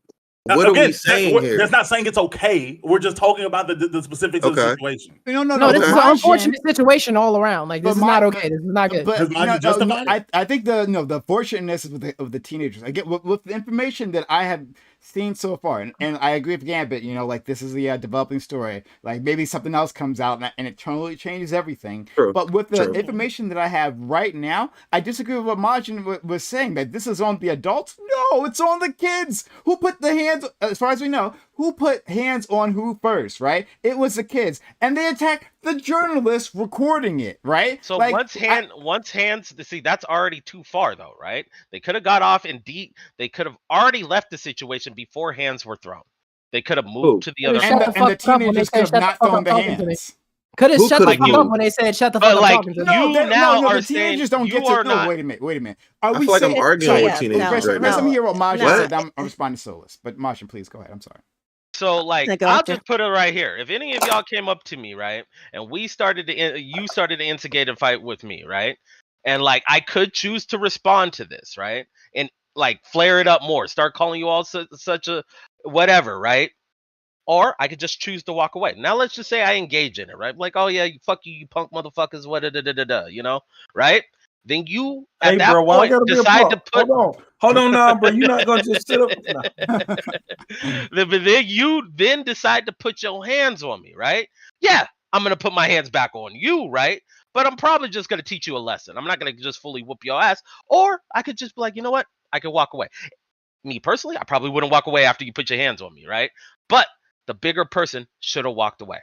What are we saying here? That's not saying it's okay. We're just talking about the specifics of the situation. No. This is an unfortunate situation all around. Like, this is not okay. This is not good. But I think the fortunateness of the teenagers. I get with the information that I have seen so far, and I agree with Gambit. Like this is the developing story. Like maybe something else comes out and it totally changes everything. True. But with the information that I have right now, I disagree with what Majin was saying. That this is on the adults. No, it's on the kids who put the hands. As far as we know, who put hands on who first, right? It was the kids, and they attacked the journalist recording it, right? So once hands, see, that's already too far, though, right? They could have got off they could have already left the situation before hands were thrown. They could have moved to the other side. And the teenagers could have not thrown the hands. Could have shut the fuck up when they said shut the fuck up. Talking to the teenagers don't get to know. Wait a minute. I feel like I'm arguing with teenagers right now. Let me hear what Majin said. I'm responding to Solus. But Majin, please go ahead. I'm sorry. So I'll just put it right here. If any of y'all came up to me, right, and you started to instigate a fight with me, right, and I could choose to respond to this, right, and flare it up more, start calling you all such a whatever, right, or I could just choose to walk away. Now let's just say I engage in it, right, like, oh yeah, fuck you, you punk motherfuckers, what right. Then you at that point decide to put. Hold on now, bro. You're not gonna just sit up. But then you decide to put your hands on me, right? Yeah, I'm gonna put my hands back on you, right? But I'm probably just gonna teach you a lesson. I'm not gonna just fully whoop your ass. Or I could just be like, you know what? I could walk away. Me personally, I probably wouldn't walk away after you put your hands on me, right? But the bigger person should have walked away.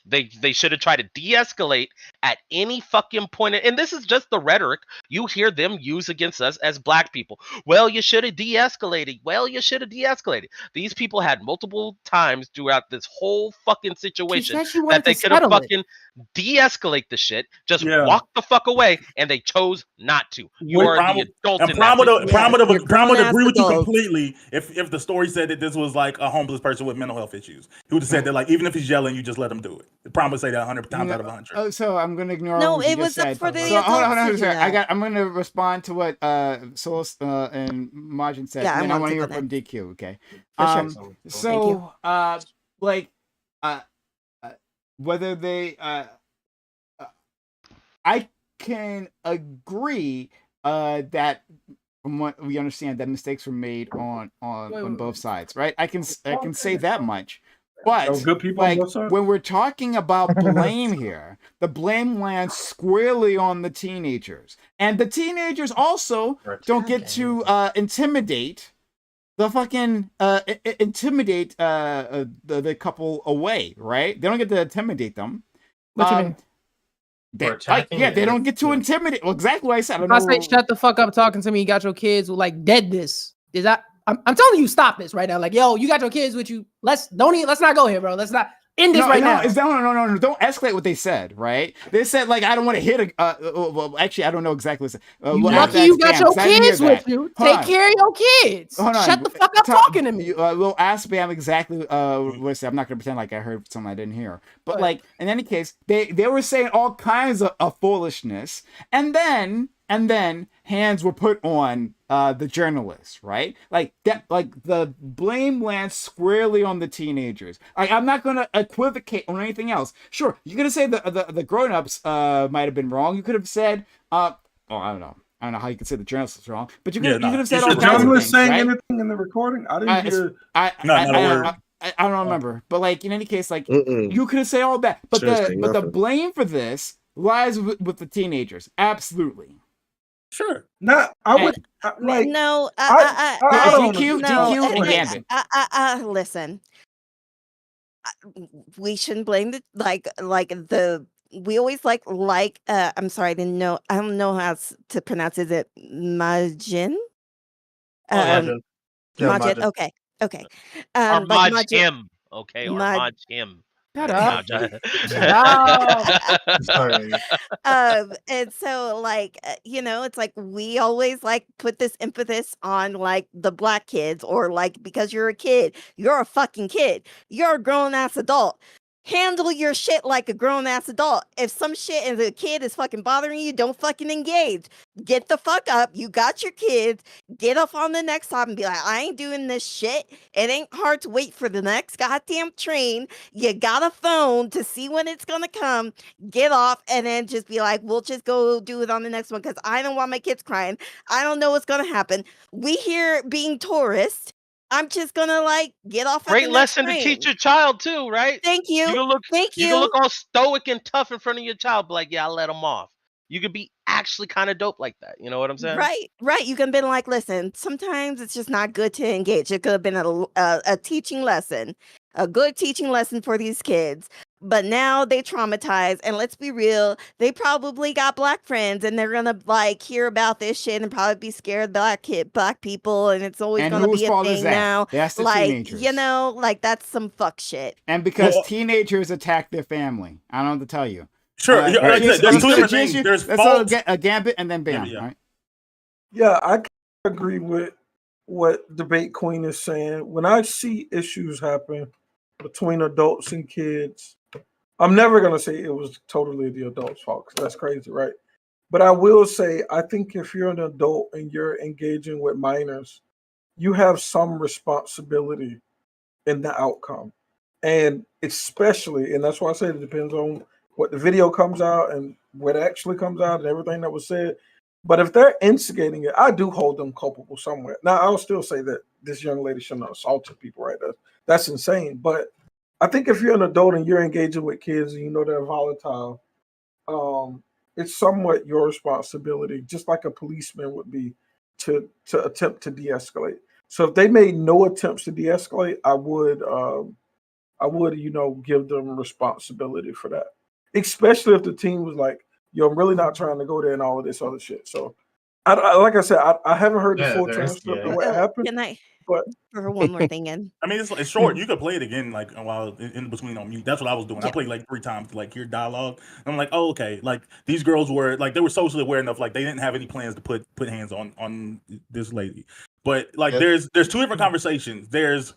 They should have tried to de-escalate at any fucking point. And this is just the rhetoric you hear them use against us as black people. Well, you should have de-escalated. These people had multiple times throughout this whole fucking situation that they could have fucking de-escalate the shit, just walk the fuck away, and they chose not to. You are the adult. And Prom would agree with you completely if the story said that this was like a homeless person with mental health issues. He would have said that even if he's yelling, you just let him do it. Prom would say that 100 times out of 100. Oh, so I'm going to ignore. No, what it was up for the. So hold on. I'm going to respond to what Solus and Majin said. Yeah, and then I want to hear from DQ. Okay. Sure. Whether they, I can agree that from what we understand that mistakes were made on both sides, right? I can say that much. But good people on both sides. when we're talking about blame here, the blame lands squarely on the teenagers, and the teenagers also don't get to intimidate the fucking intimidate the couple away, right? They don't get to intimidate them. What you mean? They don't get to intimidate. Well, exactly what I said. If I say shut the fuck up talking to me, you got your kids with like deadness. Is that I'm telling you, stop this right now. Like, yo, you got your kids with you. Let's not go here, bro. Let's not end this now. No. Don't escalate what they said, right? They said, like, I don't want to hit well, actually, I don't know exactly what lucky you got your kids with you. Take care of your kids. Shut the fuck up talking to me. We'll ask Bam exactly what I said. I'm not going to pretend like I heard something I didn't hear. But, like, in any case, they were saying all kinds of foolishness. And then hands were put on the journalists, right? Like that, like the blame lands squarely on the teenagers. I'm not going to equivocate on anything else. Sure, you could have said the grown-ups might have been wrong. You could have said, I don't know how you could say the journalist was wrong, but you could have said all kinds of things. The journalist saying anything in the recording? I didn't hear. Not a word. I don't remember, but like in any case, like you could have said all that, but the blame for this lies with the teenagers. Absolutely. Sure. No, I would like no. DQ and Gambit. Listen, we shouldn't blame the we always like I'm sorry, I don't know how to pronounce it. Is it Majin? Majin. Majin. Okay. Or Majim. Okay, or Majim. Shut up. Sorry. And so like it's like we always like put this emphasis on like the black kids, or like because you're a kid, you're a fucking kid, you're a grown-ass adult. Handle your shit like a grown-ass adult. If some shit as a kid is fucking bothering you, don't fucking engage. Get the fuck up. You got your kids. Get off on the next stop and be like, I ain't doing this shit. It ain't hard to wait for the next goddamn train. You got a phone to see when it's gonna come. Get off and then just be like, we'll just go do it on the next one because I don't want my kids crying. I don't know what's gonna happen. We here being tourists. I'm just gonna like get off. Great lesson to teach your child too, right? Thank you. You can look all stoic and tough in front of your child, but like, yeah, I'll let them off. You could be actually kind of dope like that. You know what I'm saying? Right. You can be like, listen, sometimes it's just not good to engage. It could have been a teaching lesson, a good teaching lesson for these kids. But now they traumatized, and let's be real, they probably got black friends, and they're gonna like hear about this shit and probably be scared black people, and it's always gonna be a thing now. That's the like teenagers. Like that's some fuck shit. And because teenagers attack their family, I don't know what to tell you. Sure, there's two different things. There's a Gambit and then Bam. Yeah. Right? Yeah, I agree with what Debate Queen is saying. When I see issues happen between adults and kids, I'm never going to say it was totally the adult's fault, because that's crazy, right? But I will say, I think if you're an adult and you're engaging with minors, you have some responsibility in the outcome. And especially, and that's why I say it depends on what the video comes out and what actually comes out and everything that was said. But if they're instigating it, I do hold them culpable somewhere. Now, I'll still say that this young lady shouldn't have assaulted people, right? That's insane. But I think if you're an adult and you're engaging with kids and you know they're volatile, it's somewhat your responsibility, just like a policeman would be, to attempt to de-escalate. So if they made no attempts to de-escalate, I would give them responsibility for that. Especially if the team was like, yo, I'm really not trying to go there and all of this other shit. So like I said, I haven't heard the full transcript of what happened. But for one more thing in. I mean, it's short. You could play it again, like while in between on mute. That's what I was doing. Yeah. I played like 3 times to like hear dialogue. And I'm like, oh, okay. Like these girls were like, they were socially aware enough. Like they didn't have any plans to put hands on this lady. But like, there's 2 different conversations. There's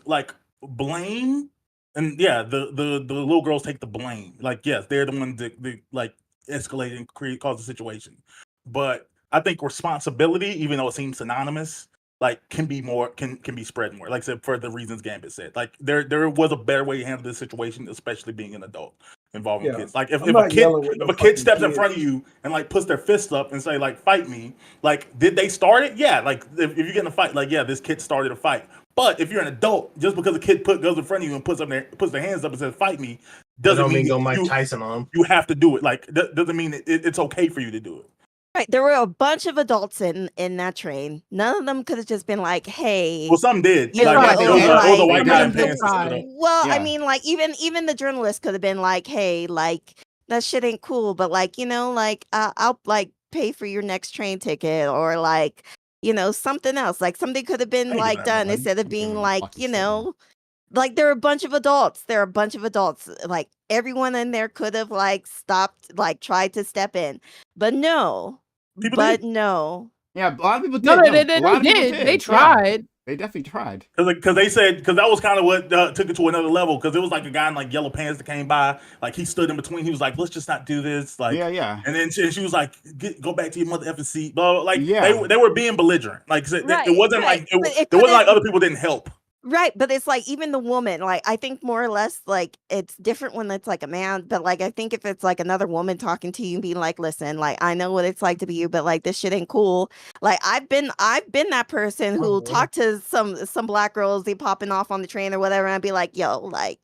like blame, and yeah, the little girls take the blame. Like yes, they're the ones that like escalate and cause the situation. But I think responsibility, even though it seems synonymous, like can be spread more. Like I said, for the reasons Gambit said, like there was a better way to handle this situation, especially being an adult. involving Yeah. kids. Like I'm not yelling with no if a kid fucking steps in kids. front of you and like puts their fists up and say like fight me, like did they start it? Yeah, like if you get in a fight, like yeah, this kid started a fight. But if you're an adult, just because a kid goes in front of you and puts their hands up and says fight me, doesn't mean go Mike you, Tyson on him. you have to do it. Like doesn't mean it's okay for you to do it. Right. There were a bunch of adults in that train. None of them could have just been like, "Hey." Well, some did. You Like, know, there was a white guy in They pants that tried. stood up. Well, I Yeah. mean, like even the journalist could have been like, "Hey, like that shit ain't cool," but like like I'll like pay for your next train ticket or like something else. Like something could have been I ain't like giving that done money. instead of I'm being giving like fucking statement. like there are a bunch of adults. Like everyone in there could have like stopped, like tried to step in, but no, People but did. no. Yeah, a lot of people did. No, No, they a lot of people did. They Yeah. tried. They definitely tried. Because they said that was kind of what took it to another level. Because it was like a guy in like yellow pants that came by, like he stood in between. He was like, "Let's just not do this." Like, Yeah. And then she was like, "Go back to your mother effing seat." Blah, blah. Like, Yeah. they were being belligerent. Like, it wasn't Right. like But it there wasn't like could've- other people didn't help. Right, but it's like even the woman, like I think more or less like it's different when it's like a man, but like I think if it's like another woman talking to you and being like, "Listen, like I know what it's like to be you, but like this shit ain't cool." Like I've been that person who talked to some black girls, they popping off on the train or whatever, and I'd be like, "Yo, like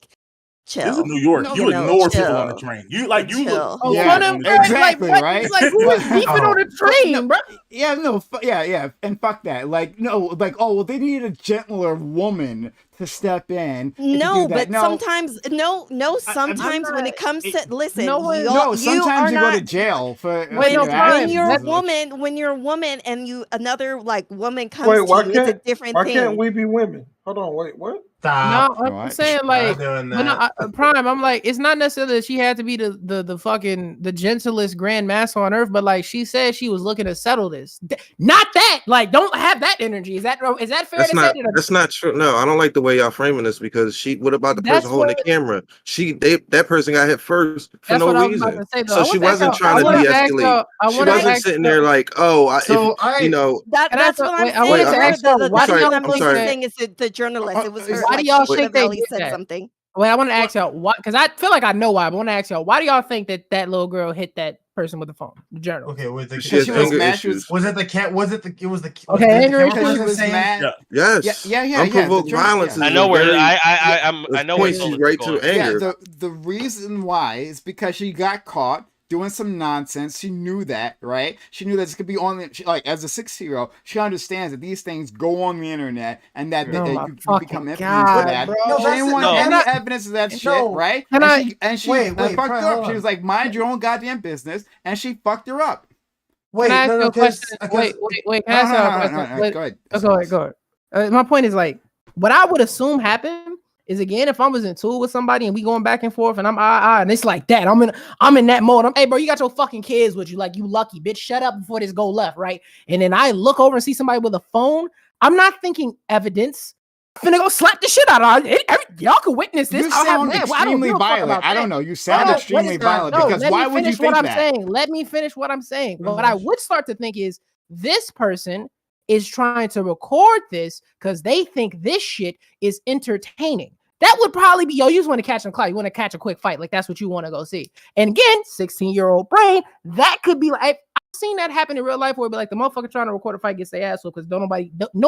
chill." This is New York. No, You you know, ignore people on the chill. train. You like you Chill. look. Oh, Yeah, one of them, exactly, like, right? Like who is beefing on the train, bro? Yeah, no, yeah, and fuck that. Like, no, like, oh, well, they need a gentler woman to step in. and to No, do that. but No, sometimes sometimes when it comes to listen, no one- no, you sometimes are you go to not jail for Wait, no, your Prime, when you're a actions. woman, and another like woman comes Wait, to why you, it's a can't different why thing. can't we be women? Hold on, wait, what? Stop. No, I'm What? saying Stop like, doing but no, that. Prime. I'm like, it's not necessarily that she had to be the fucking the gentlest grand master on earth, but like she said, she was looking to settle this. Not that, like, don't have that energy. Is that fair That's to not say? that's not true. No, I don't like the way y'all framing this because what about the That's person holding the what- camera? That person got hit first for That's no what I was about reason. to say, though. So I she wanted to wasn't ask trying to y'all- I wanted to ask de-escalate. y'all- I She wanted to wasn't ask sitting y'all- there like, oh, So you know, That's what I'm I saying. wanted to Wait, ask y'all, The why do thing y'all I'm I'm sorry. saying is the journalist. It was her. why do like, y'all she think they really did said that? something. Wait, I want to ask y'all why, because I feel like I know why. But I want to ask y'all, why do y'all think that little girl hit that person with the phone, the journalist? Okay, with the She has She was anger mad, she issues. was it the cat? Was it the? It was the. Okay, the anger camera issues. Because she person was saying- mad. Yeah. Yes. Yeah. Unprovoked the journal- violence yeah. is I know where very, I know where points Solar's you right going. to anger. Yeah, the reason why is because she got caught doing some nonsense. She knew that, right? She knew that this could be on the, like, as a 6-year-old, she understands that these things go on the internet and that Oh my you fucking become influenced God, by that. bro. No, She that's didn't it. want No. any Can I- evidence of that shit, No. right? Can And she Wait, fucked Brian, her up. hold She on. was like, mind your own goddamn business, and she fucked her up. Wait, Can I ask no, you no, a question? because Wait. Can I ask y'all a question? Go ahead. Go ahead. My point is, like, what I would assume happened is, again, if I was in tour with somebody and we going back and forth and I'm and it's like that, I'm in that mode. Hey, bro, you got your fucking kids with you, like, you lucky bitch. Shut up before this go left, right? And then I look over and see somebody with a phone. I'm not thinking evidence. I'm finna go slap the shit out of her. Y'all can witness this. You I'll have sound mad. Well, I don't extremely give a fuck violent. about I don't that. know. You sound No, extremely wait, violent no, because let why me would you finish what think I'm that? saying. Let me finish what I'm saying. What I would start to think is this person is trying to record this because they think this shit is entertaining. That would probably be, you just want to catch them clout. You want to catch a quick fight. Like, that's what you want to go see. And again, 16-year-old brain, that could be like, I've seen that happen in real life where it'd be like the motherfucker trying to record a fight gets their ass because no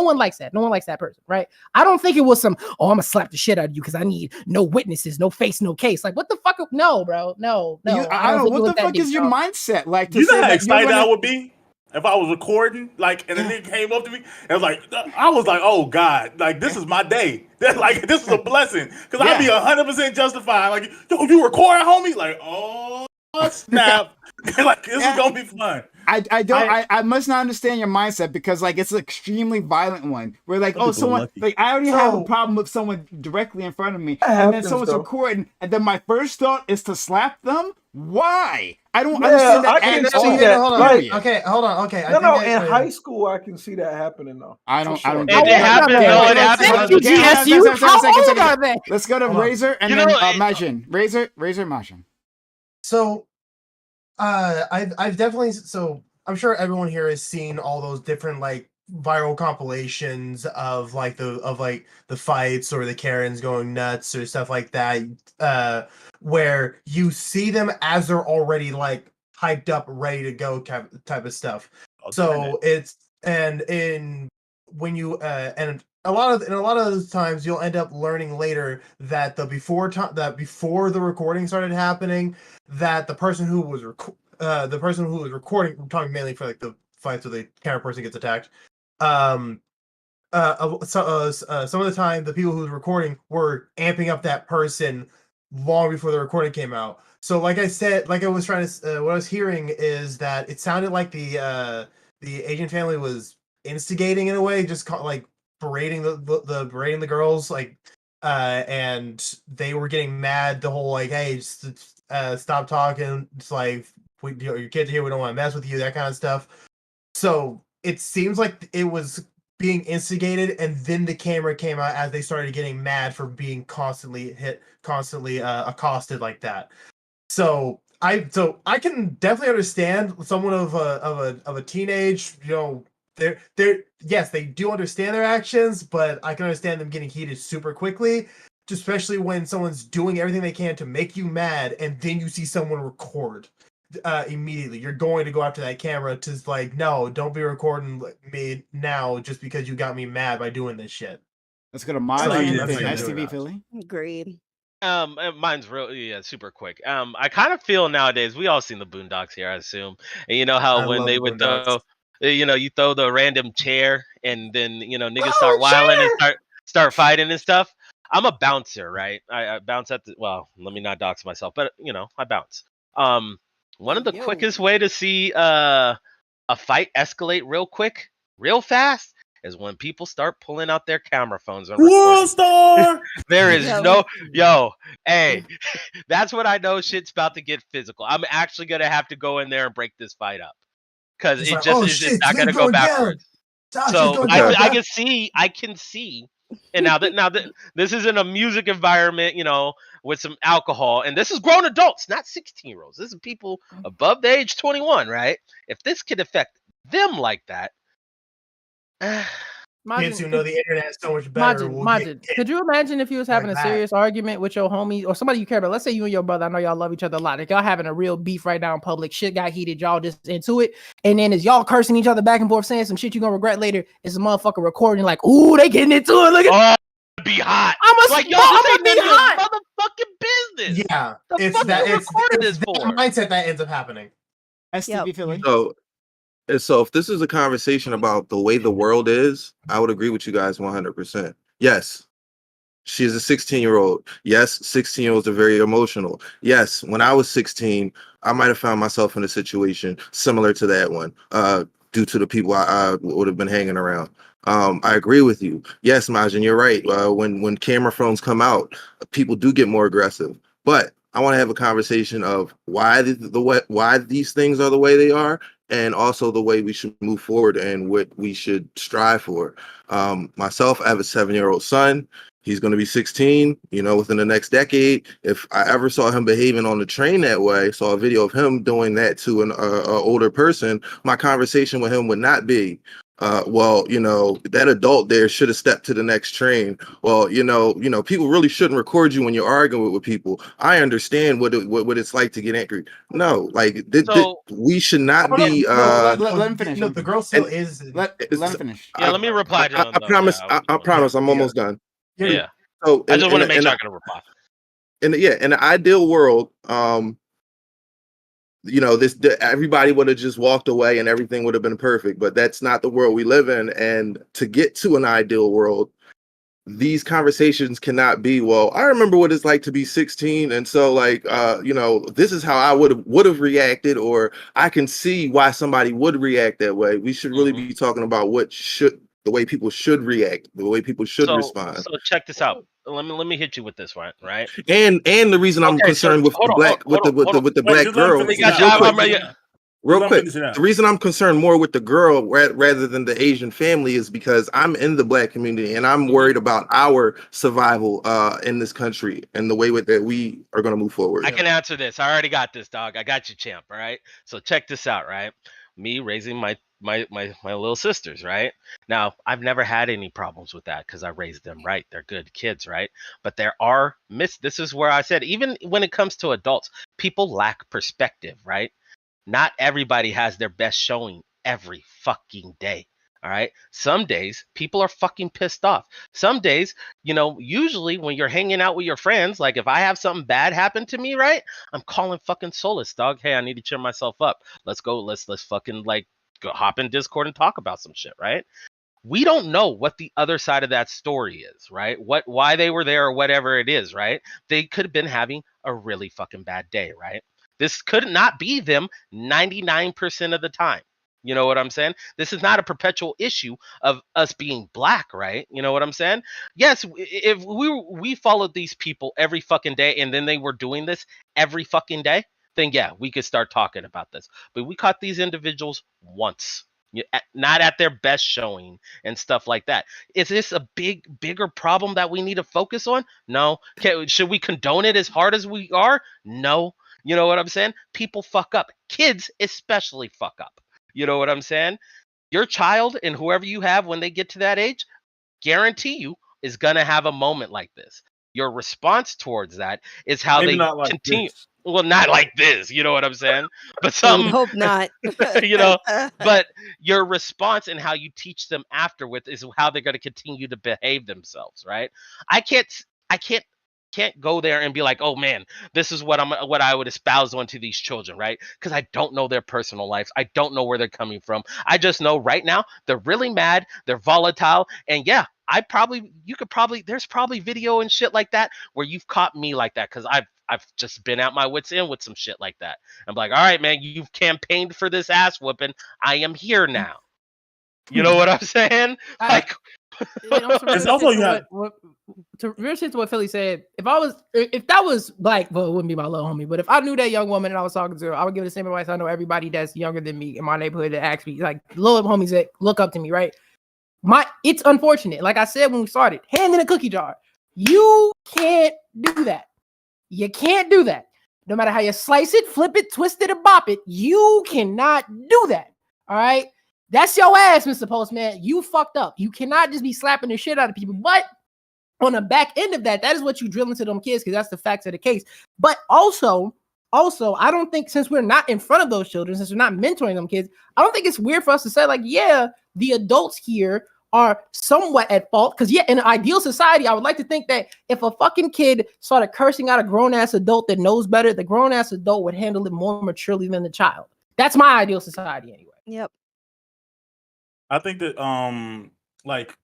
one likes that. No one likes that person, right? I don't think it was I'm gonna slap the shit out of you because I need no witnesses, no face, no case. Like, what the fuck? No, bro. No. I don't know. What the fuck is your mindset? Like, to You know say how that excited you're I gonna... would be if I was recording, like, and the nigga came up to me and was like, I was like, oh God, like, this is my day. Like, this is a blessing because I'd be 100% justified. Like, yo, you recording, homie? Like, oh snap! Like, this is gonna be fun. I must not understand your mindset because, like, it's an extremely violent one. Where, like, Some people someone, lucky. like, I already have a problem with someone directly in front of me, and then happens, someone's though. recording, and then my first thought is to slap them. Why? I don't Yeah, understand that I can at see all. that. Hold on. Like- Okay, hold on. Okay, No, in high school I can see that happening though. I don't For sure. get It that. happened. Okay, No, wait, it let's- happened. let's- GSU? let's- How let's- old are they? Let's go to Hold on. Razor and You then know, Majin. Razor, Majin. So, I've definitely, so I'm sure everyone here has seen all those different like viral compilations of like the fights or the Karens going nuts or stuff like that. where you see them as they're already like hyped up, ready to go type of stuff. So it's and in when you and a lot of those times you'll end up learning later that before the recording started happening, that the person who was recording, I'm talking mainly for like the fights where the camera person gets attacked. Some of the time, the people who was recording were amping up that person long before the recording came out. So, like I said, like I was trying to, what I was hearing is that it sounded like the Asian family was instigating in a way, just like berating berating the girls, like, and they were getting mad. The whole like, hey, just, stop talking. It's like your kids are here. We don't want to mess with you. That kind of stuff. So it seems like it was being instigated, and then the camera came out as they started getting mad for being constantly accosted like that. So I can definitely understand someone of a teenage, yes, they do understand their actions, but I can understand them getting heated super quickly, especially when someone's doing everything they can to make you mad, and then you see someone record. Immediately you're going to go after that camera to like, no, don't be recording me now just because you got me mad by doing this shit. Let's go to Martin and STV Philly. Agreed. Mine's super quick. I kind of feel nowadays, we all seen the Boondocks here, I assume. And you know how when they would throw, you throw the random chair and then niggas start wilding and start fighting and stuff. I'm a bouncer, right? I bounce at well, let me not dox myself, but I bounce. One of the quickest way to see a fight escalate real quick, real fast, is when people start pulling out their camera phones and World Star. There is hey, that's when I know shit's about to get physical. I'm actually gonna have to go in there and break this fight up because it's just not gonna go backwards. So I can see. And now that this is in a music environment, with some alcohol, and this is grown adults, not 16-year-olds. This is people above the age 21, right? If this could affect them like that, kids who know the internet so much better. Could you imagine if you was having a serious argument with your homie or somebody you care about? Let's say you and your brother. I know y'all love each other a lot. Like y'all having a real beef right now in public. Shit got heated. Y'all just into it. And then as y'all cursing each other back and forth, saying some shit you're gonna regret later, it's a motherfucker recording like, ooh, they getting into it. Look at be hot. I'm gonna be hot. Motherfucking business. Yeah, it's the mindset that ends up happening. STV Philly. So if this is a conversation about the way the world is, I would agree with you guys 100%. Yes, she's a 16-year-old. Yes, 16-year-olds are very emotional. Yes, when I was 16, I might have found myself in a situation similar to that one, due to the people I would have been hanging around. I agree with you. Yes, Majin, you're right. When camera phones come out, people do get more aggressive. But I want to have a conversation of why why these things are the way they are, and also the way we should move forward and what we should strive for. Myself, I have a 7-year-old son. He's going to be 16, within the next decade. If I ever saw him behaving on the train that way, saw a video of him doing that to an older person, my conversation with him would not be, that adult there should have stepped to the next train. Well, people really shouldn't record you when you're arguing with people. I understand what it's like to get angry. No, like we should not be. Let him finish. The girl still is. Let him finish. Yeah, let me reply to him. I promise. I promise. I'm almost done. Yeah. So I just want to make sure I can reply. In the ideal world, everybody would have just walked away and everything would have been perfect, but that's not the world we live in. And to get to an ideal world, these conversations cannot be, well, I remember what it's like to be 16, and so this is how I would have reacted, or I can see why somebody would react that way. We should really be talking about the way people should react, the way people should respond. So check this out. Let me hit you with this one, right? And the reason I'm concerned with the black girl. Real quick, the reason I'm concerned more with the girl rather than the Asian family is because I'm in the black community and I'm worried about our survival in this country and the way that we are going to move forward. I can answer this. I already got this, dog. I got you, champ. All right. So check this out, right? Me raising my my little sisters, right? Now, I've never had any problems with that because I raised them right. They're good kids, right? But there are this is where I said, even when it comes to adults, people lack perspective, right? Not everybody has their best showing every fucking day. All right. Some days people are fucking pissed off. Some days, usually when you're hanging out with your friends, like if I have something bad happen to me, right? I'm calling fucking Solace, dog. Hey, I need to cheer myself up. Let's go. Let's fucking like go hop in Discord and talk about some shit, right? We don't know what the other side of that story is, right? Why they were there or whatever it is, right? They could have been having a really fucking bad day, right? This could not be them 99% of the time. You know what I'm saying? This is not a perpetual issue of us being black, right? You know what I'm saying? Yes, if we followed these people every fucking day and then they were doing this every fucking day, then yeah, we could start talking about this. But we caught these individuals once. Not at their best showing and stuff like that. Is this a bigger problem that we need to focus on? No. Should we condone it as hard as we are? No. You know what I'm saying? People fuck up. Kids especially fuck up. You know what I'm saying? Your child and whoever you have when they get to that age, guarantee you is going to have a moment like this. Your response towards that is how Maybe they not like continue. this. Well, not like this, you know what I'm saying? But I some, would hope not. but your response and how you teach them afterwards is how they're going to continue to behave themselves, right? I can't go there and be like, oh man, this is what I would espouse onto these children, right? Because I don't know their personal lives. I don't know where they're coming from. I just know right now they're really mad, they're volatile, and yeah, there's probably video and shit like that where you've caught me like that because I've just been at my wits end with some shit like that. I'm like, all right, man, you've campaigned for this ass whooping. I am here now. You know what I'm saying? Like, It's also to real what Philly said. If that was black, well, it wouldn't be my little homie. But if I knew that young woman and I was talking to her, I would give her the same advice I know everybody that's younger than me in my neighborhood that asks me, like little homies that look up to me, right? It's unfortunate. Like I said when we started, hand in a cookie jar. You can't do that. You can't do that. No matter how you slice it, flip it, twist it, or bop it, you cannot do that. All right? That's your ass, Mr. Postman. You fucked up. You cannot just be slapping the shit out of people. But on the back end of that is what you drill into them kids because that's the facts of the case. But also, I don't think since we're not in front of those children, since we're not mentoring them kids, I don't think it's weird for us to say like, yeah, the adults here are somewhat at fault. Because yeah, in an ideal society, I would like to think that if a fucking kid started cursing out a grown-ass adult that knows better, the grown-ass adult would handle it more maturely than the child. That's my ideal society anyway. Yep. I think that like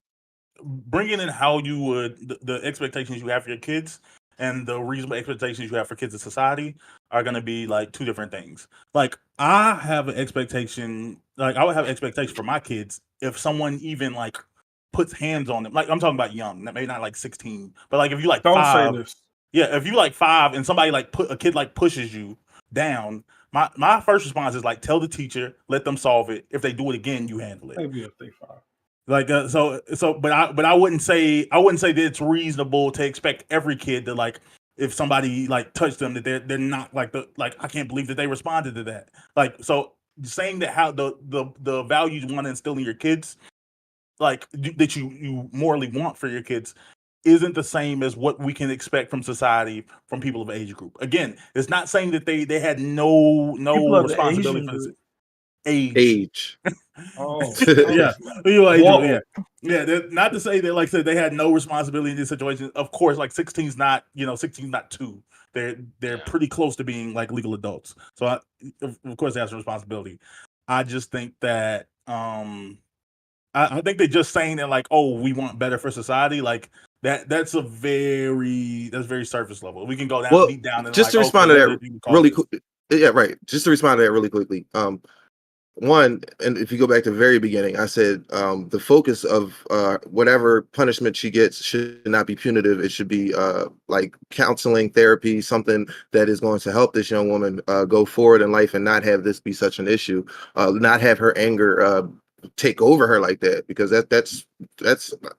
bringing in how you would the expectations you have for your kids and the reasonable expectations you have for kids in society are going to be like two different things. Like I have an expectation, like I would have expectations for my kids if someone even like puts hands on them. Like I'm talking about young, maybe not like 16, but like if you like Don't 5, say this. yeah, if you like 5 and somebody like a kid like pushes you down, my first response is like tell the teacher, let them solve it. If they do it again, you handle it. Maybe if they 5. Like but I wouldn't say that it's reasonable to expect every kid to like if somebody like touched them that they're not like I can't believe that they responded to that. Like so saying that how the values you want to instill in your kids, like that you morally want for your kids, isn't the same as what we can expect from society from people of age group. Again, it's not saying that they had no responsibility for this. Age. Oh, yeah. Yeah. Not to say that, like I said, they had no responsibility in this situation. Of course, like 16's not 2. They're pretty close to being like legal adults. So of course they have some responsibility. I just think that I think they're just saying that like, oh, we want better for society. Like that's very surface level. We can go down deep down and just to respond to that really quick. Yeah, right. Just to respond to that really quickly. One, and if you go back to the very beginning, I said the focus of whatever punishment she gets should not be punitive. It should be like counseling, therapy, something that is going to help this young woman go forward in life and not have this be such an issue, not have her anger take over her like that, because that's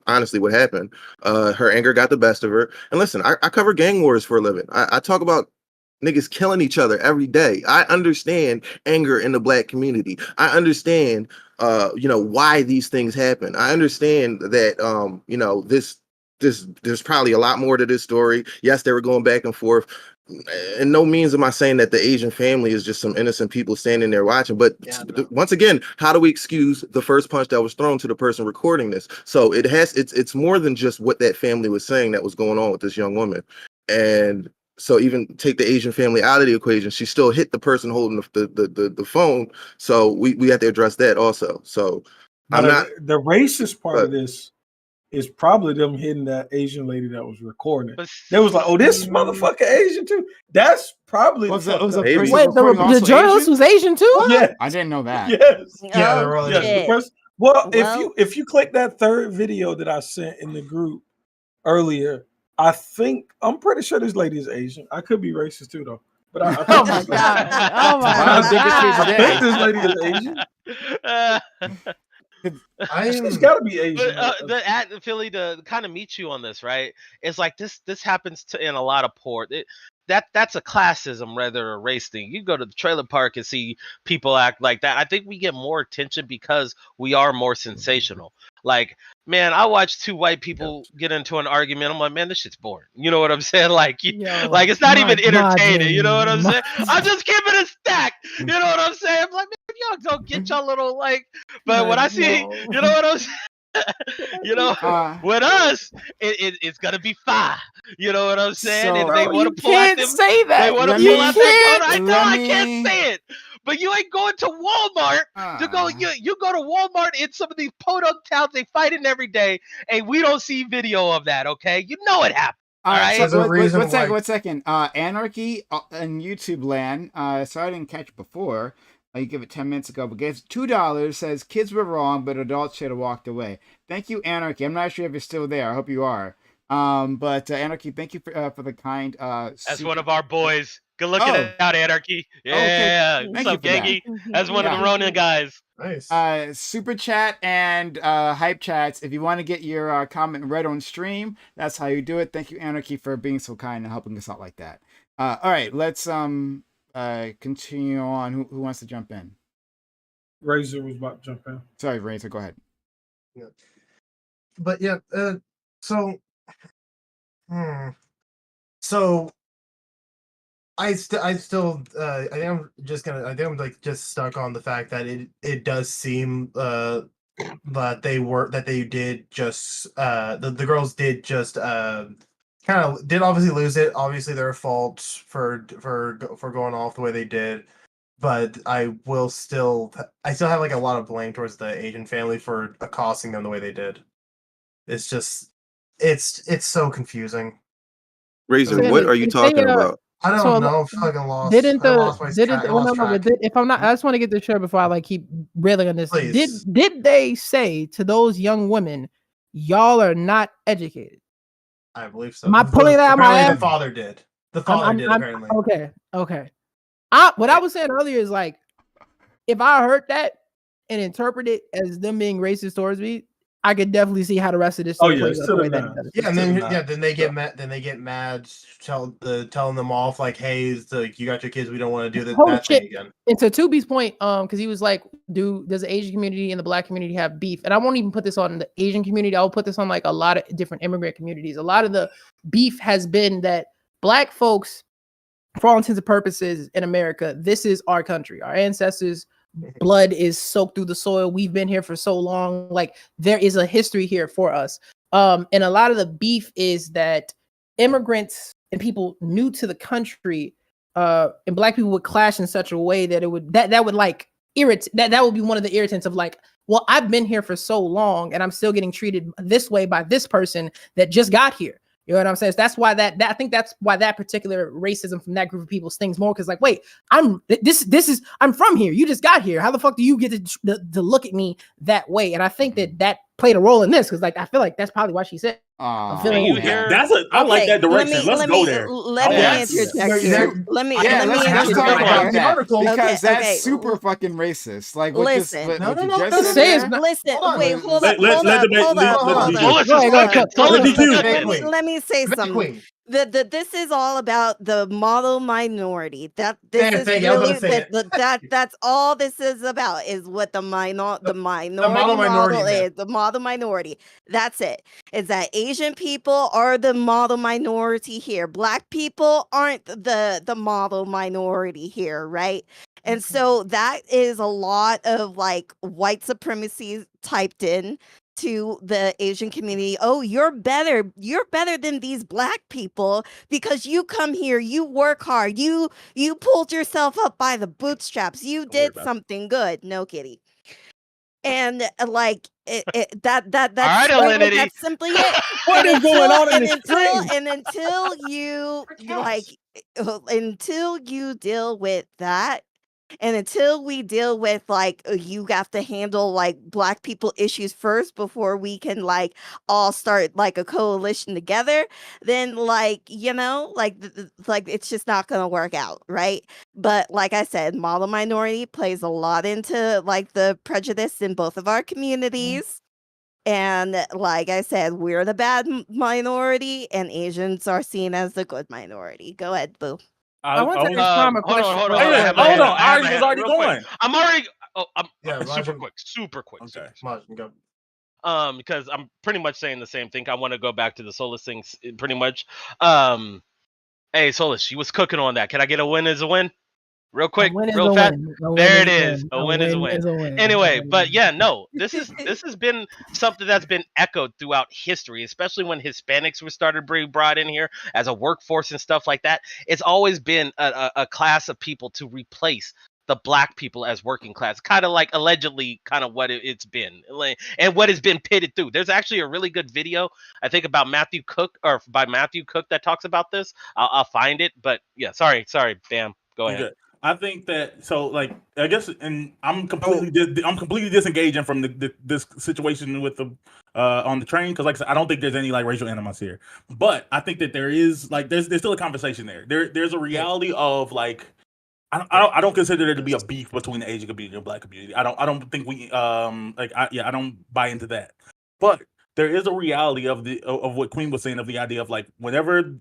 honestly what happened. Her anger got the best of her. And listen, I cover gang wars for a living. I talk about niggas killing each other every day. I understand anger in the black community. I understand, why these things happen. I understand that, there's probably a lot more to this story. Yes, they were going back and forth. In no means am I saying that the Asian family is just some innocent people standing there watching. But once again, how do we excuse the first punch that was thrown to the person recording this? So it's more than just what that family was saying that was going on with this young woman. And so even take the Asian family out of the equation, she still hit the person holding the phone. So we have to address that also. So the racist part of this is probably them hitting that Asian lady that was recording it. They was like, "Oh, this motherfucker Asian too." That's probably wait, the journalist was Asian too? Yeah, I didn't know that. Yes, yeah, they're all yes. If you click that third video that I sent in the group earlier, I'm pretty sure this lady is Asian. I could be racist too, though. But I oh my god! Oh my god! I think this lady is Asian. She's got to be Asian. But Philly, to kind of meet you on this, right? It's like this happens in a lot of port. That's a classism rather than a race thing. You go to the trailer park and see people act like that. I think we get more attention because we are more sensational. Like, man, I watch two white people get into an argument. I'm like, man, this shit's boring. You know what I'm saying? Like, like it's not even entertaining. You know what I'm saying? I'm just keeping it stacked. You know what I'm saying? I'm like, man, if y'all don't get y'all little like. But when I see, you know what I'm saying? With us, it's gonna be fire. You know what I'm saying? So, if they want to pull out them, say that. They want to pull out that code. I know I can't say it, but you ain't going to Walmart to go. You go to Walmart in some of these podunk towns. They fighting every day, and we don't see video of that. Okay, you know it happened. All right. So one second. Anarchy in YouTube land. So I didn't catch it before. You give it 10 minutes ago, but gets $2, says kids were wrong, but adults should have walked away. Thank you, Anarchy. I'm not sure if you're still there. I hope you are. But Anarchy, thank you for the kind. That's one of our boys. Good looking out, Anarchy. Yeah. What's up, Gangy? That's one of the Ronin guys. Nice. Super chat and hype chats. If you want to get your comment read on stream, that's how you do it. Thank you, Anarchy, for being so kind and helping us out like that. All right, let's continue on. Who wants to jump in? Razor was about to jump in. Sorry, Razor, go ahead. Yeah. But yeah, so I think I'm just stuck on the fact that it does seem that they did just the girls did just kind of did obviously lose it. Obviously their fault for going off the way they did, but I still have like a lot of blame towards the Asian family for accosting them the way they did. It's just it's so confusing. Razor, what are you talking about? I don't know. I'm fucking lost. If I'm not, I just want to get this straight before I keep railing on this. Please. Did they say to those young women, "Y'all are not educated"? I believe so. Am I pulling that out my ass? The father did. The father did apparently. Okay. What I was saying earlier is if I heard that and interpret it as them being racist towards me, I could definitely see how the rest of this. And then they get mad. Then they get mad, telling them off "Hey, you got your kids. We don't want to do that thing again." And to Tubi's point, because he was like, does the Asian community and the Black community have beef? And I won't even put this on the Asian community. I'll put this on a lot of different immigrant communities. A lot of the beef has been that Black folks, for all intents and purposes in America, this is our country. Our ancestors' blood is soaked through the soil. We've been here for so long. There is a history here for us. And a lot of the beef is that immigrants and people new to the country and Black people would clash in such a way that that would irritate. That would be one of the irritants of well, I've been here for so long and I'm still getting treated this way by this person that just got here. You know what I'm saying? So that's why I think that's why that particular racism from that group of people stings more. Because wait, I'm from here. You just got here. How the fuck do you get to look at me that way? And I think that played a role in this because I feel like that's probably why she said. I like that direction. Let's go there. Let me interject. Let me let's talk about that because that's super fucking racist. Listen, let me say something. This is all about the model minority. This Yeah, is thank you. I was really gonna say it. that's all this is about, is what the minority model minority model myth. is, the model minority. That's it. Is that Asian people are the model minority here. Black people aren't the model minority here, right? And so that is a lot of like white supremacy typed in to the Asian community. Oh, you're better than these black people because you come here, you work hard, you pulled yourself up by the bootstraps, you did something good. No, kitty. And like that's that's simply it. What is going on in the stream? And until you like until you deal with that, and until we deal with like you have to handle like black people issues first before we can like all start like a coalition together, then like like like it's just not gonna work out, right? But like I said, model minority plays a lot into like the prejudice in both of our communities. And like I said, we're the bad minority, and Asians are seen as the good minority. Go ahead, Boo. I want to ask Tom a question. Hold on. Hold on. Ari was already going. I'm already. Yeah, super quick. Okay, Martin, go. Because I'm pretty much saying the same thing. I want to go back to the Solus thing, pretty much. Hey, Solus, she was cooking on that. Can I get a win as a win? Real quick, real fast. There it is. A win is a win. Anyway, but yeah, no, this has been something that's been echoed throughout history, especially when Hispanics were started being brought in here as a workforce and stuff like that. It's always been a class of people to replace the black people as working class, kind of like allegedly kind of what it's been and what it's been pitted through. There's actually a really good video, I think, about Matthew Cook that talks about this. I'll find it, but yeah, sorry, Bam, go ahead. Okay. I think that I guess, and I'm completely disengaging from this situation with the on the train, because like I said, I don't think there's any like racial animus here, but I think that there is like there's still a conversation there. There's a reality of like I don't consider there to be a beef between the Asian community and the black community. I don't think we I don't buy into that, but there is a reality of what Queen was saying, of the idea of like whenever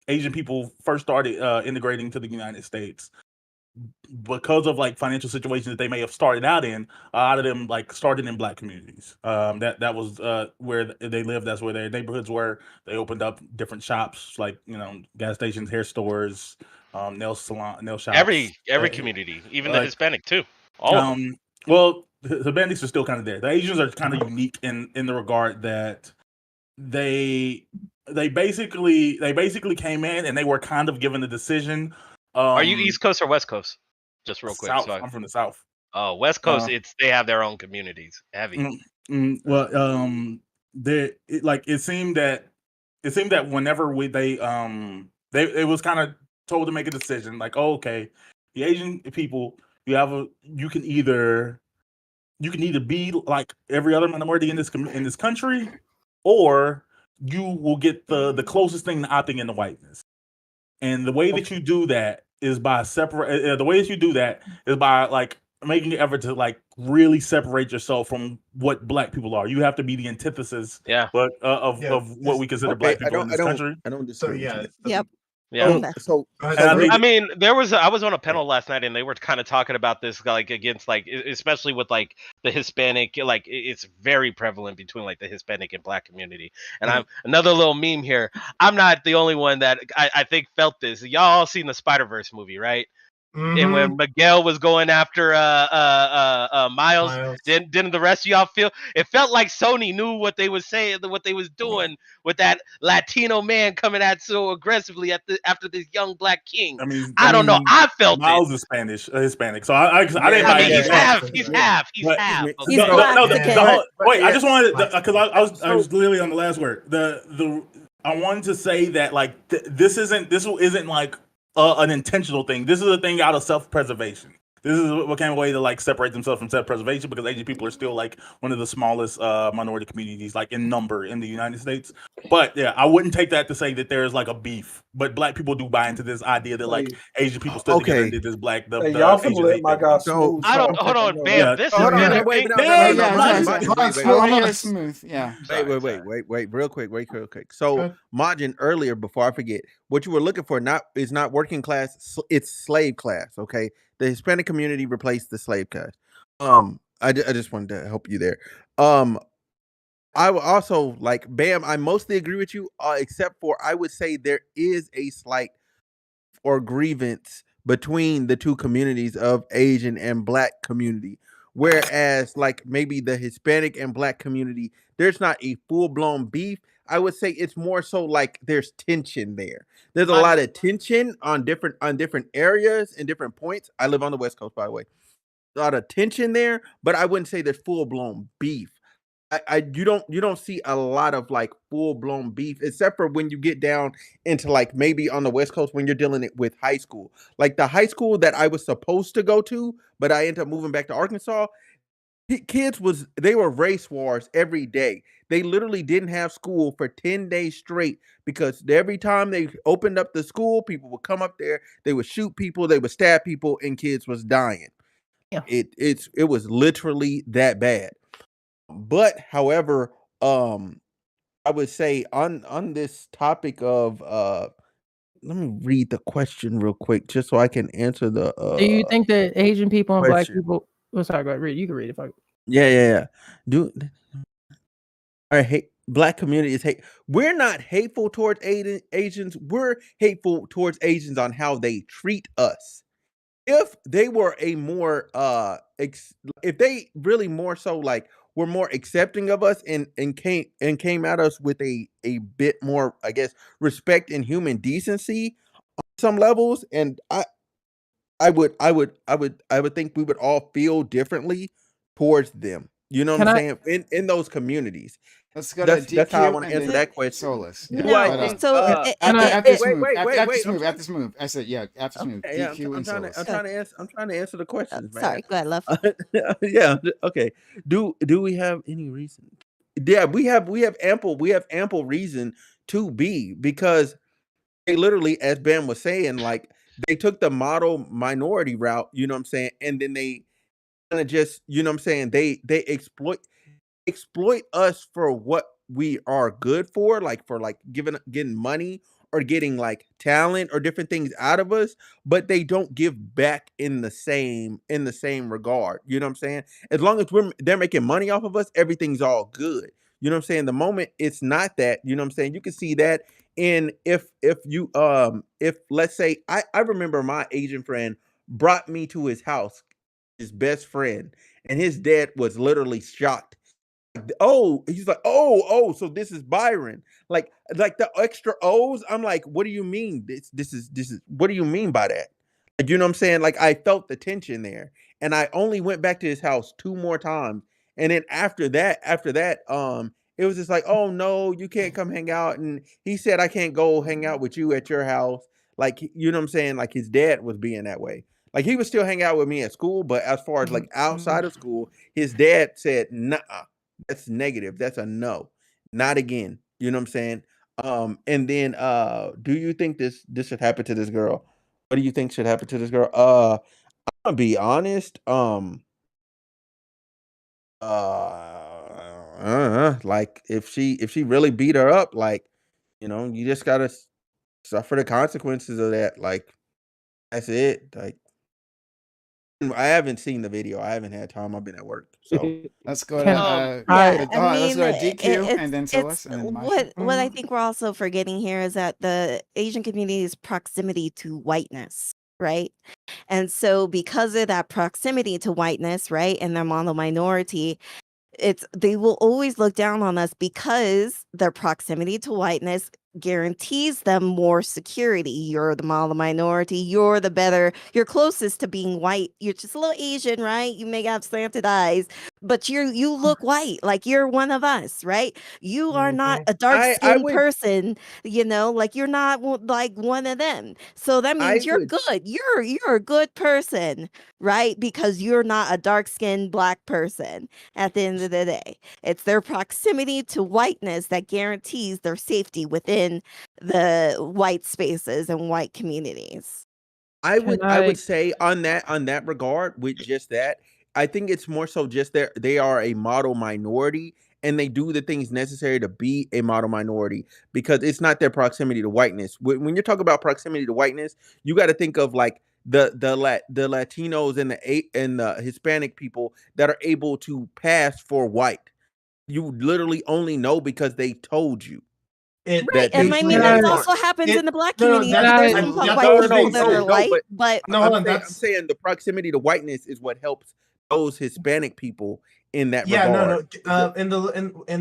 Asian people first started integrating to the United States, because of like financial situations that they may have started out in, a lot of them like started in black communities. That was where they lived. That's where their neighborhoods were. They opened up different shops, like gas stations, hair stores, nail shops. Every community, even the Hispanic too. All of them. Well, the Hispanics are still kind of there. The Asians are kind of unique in the regard that they basically came in and they were kind of given the decision. Are you East Coast or West Coast? Just real quick. South. I'm from the South. Oh, West Coast. They have their own communities. Heavy. It seemed that whenever they was kind of told to make a decision, like, oh, okay, the Asian people, you can either be like every other minority in this country, or you will get the closest thing to opting into whiteness. And the way that you do that is by like making an effort to like really separate yourself from what black people are. You have to be the antithesis, of what we consider black people in this country. I don't disagree. Yep. Yeah. So I mean, I was on a panel last night, and they were kind of talking about this, like against, like, especially with like the Hispanic, like it's very prevalent between like the Hispanic and black community. And I'm another little meme here. I'm not the only one that I think felt this. Y'all all seen the Spider-Verse movie, right? Mm-hmm. And when Miguel was going after Miles, didn't the rest of y'all feel it felt like Sony knew what they was saying, what they was doing with that Latino man coming at so aggressively after this young black king? I don't know. I felt Miles is Hispanic, so I didn't buy it. He's half. He's black. Wait, I just wanted because I was literally on the last word. I wanted to say that like this isn't like an intentional thing. This is a thing out of self-preservation. This is what came away to like separate themselves from self-preservation because Asian people are still like one of the smallest minority communities like in number in the United States. But yeah, I wouldn't take that to say that there's like a beef. But black people do buy into this idea that like Asian people stood together and did this black the y'all finna Asian let hate my thing. guy Smooth. I don't. talk. Hold on, know Bam. Yeah. This Hold is on, gonna wait, make. no, I want to hear smooth. Yeah. Wait, real quick. So, Majin, earlier, before I forget, what you were looking for is not working class, it's slave class, okay? The Hispanic community replaced the slave class. I just wanted to help you there. I will also, like, Bam, I mostly agree with you, except for I would say there is a slight or grievance between the two communities of Asian and Black community. Whereas, like, maybe the Hispanic and Black community, there's not a full-blown beef. I would say it's more so like there's tension there. There's a lot of tension on different areas and different points. I live on the West Coast, by the way. A lot of tension there, but I wouldn't say there's full-blown beef. You don't see a lot of like full-blown beef, except for when you get down into like maybe on the West Coast when you're dealing with high school. Like the high school that I was supposed to go to, but I ended up moving back to Arkansas. Kids they were race wars every day. They literally didn't have school for 10 days straight because every time they opened up the school, people would come up there, they would shoot people, they would stab people, and kids was dying. Yeah. It was literally that bad. But however, I would say on this topic of let me read the question real quick just so I can answer the Do you think that Asian people and Black question. people? Oh, sorry, go ahead. Read. You can read it. Yeah. Black community is hate. We're not hateful towards Asians. We're hateful towards Asians on how they treat us. If they were a more if they really more so like were more accepting of us and came at us with a bit more, I guess, respect and human decency on some levels, and I would think we would all feel differently towards them. You know what I'm saying? In those communities. Let's go to DQ. That's how I want to answer that question. Solus. Yeah. No, I think, so after smooth. I said after smooth. DQ and Solus. I'm trying to answer the questions, man. Sorry, go ahead, love. Yeah, okay. Do we have any reason? Yeah, we have ample reason to be, because they literally, as Ben was saying, like they took the model minority route, you know what I'm saying, and then they kind of just, you know what I'm saying, they exploit us for what we are good for like getting money or getting like talent or different things out of us, but they don't give back in the same regard. You know what I'm saying? As long as they're making money off of us, everything's all good. You know what I'm saying? The moment it's not that, you know what I'm saying, you can see that in if let's say I remember my Asian friend brought me to his house, his best friend, and his dad was literally shocked. Oh, he's like, so this is Byron. Like the extra O's. I'm like, what do you mean? This is what do you mean by that? Like, you know what I'm saying? Like I felt the tension there. And I only went back to his house 2 more times. And then after that, it was just like, oh no, you can't come hang out. And he said, I can't go hang out with you at your house. Like, you know what I'm saying? Like his dad was being that way. Like he would still hang out with me at school, but as far as like outside of school, his dad said, nah, that's negative. That's a no. Not again. You know what I'm saying? And then do you think this should happen to this girl? What do you think should happen to this girl? I'm gonna be honest. Like if she really beat her up, like, you know, you just gotta suffer the consequences of that. Like that's it. Like I haven't seen the video. I haven't had time. I've been at work. So let's go Yeah, let's go to DQ and then Solus and then Masha. what I think we're also forgetting here is that the Asian community's proximity to whiteness, right? And so because of that proximity to whiteness, right, and they're on the minority, they will always look down on us because their proximity to whiteness guarantees them more security. You're the minority, you're the better, you're closest to being white. You're just a little Asian, right? You may have slanted eyes, but you look white, like you're one of us, right? You are not a dark I skinned would person, like you're not like one of them. So that I means you're would good. You're a good person, right? Because you're not a dark skinned black person at the end of the day. It's their proximity to whiteness that guarantees their safety within the white spaces and white communities. I Can would I? say on that regard with just that, I think it's more so just they are a model minority and they do the things necessary to be a model minority because it's not their proximity to whiteness. When you're talking about proximity to whiteness, you got to think of like the Latinos and the Hispanic people that are able to pass for white. You literally only know because they told you It Right, that and these I mean no, that people no, no, aren't. also happens it in the black no, no, community. that's There's that's some that's white what was people being that are said. light, But but No, hold on. I'm That's saying the proximity to whiteness is what helps those Hispanic people in that yeah, no. regard. In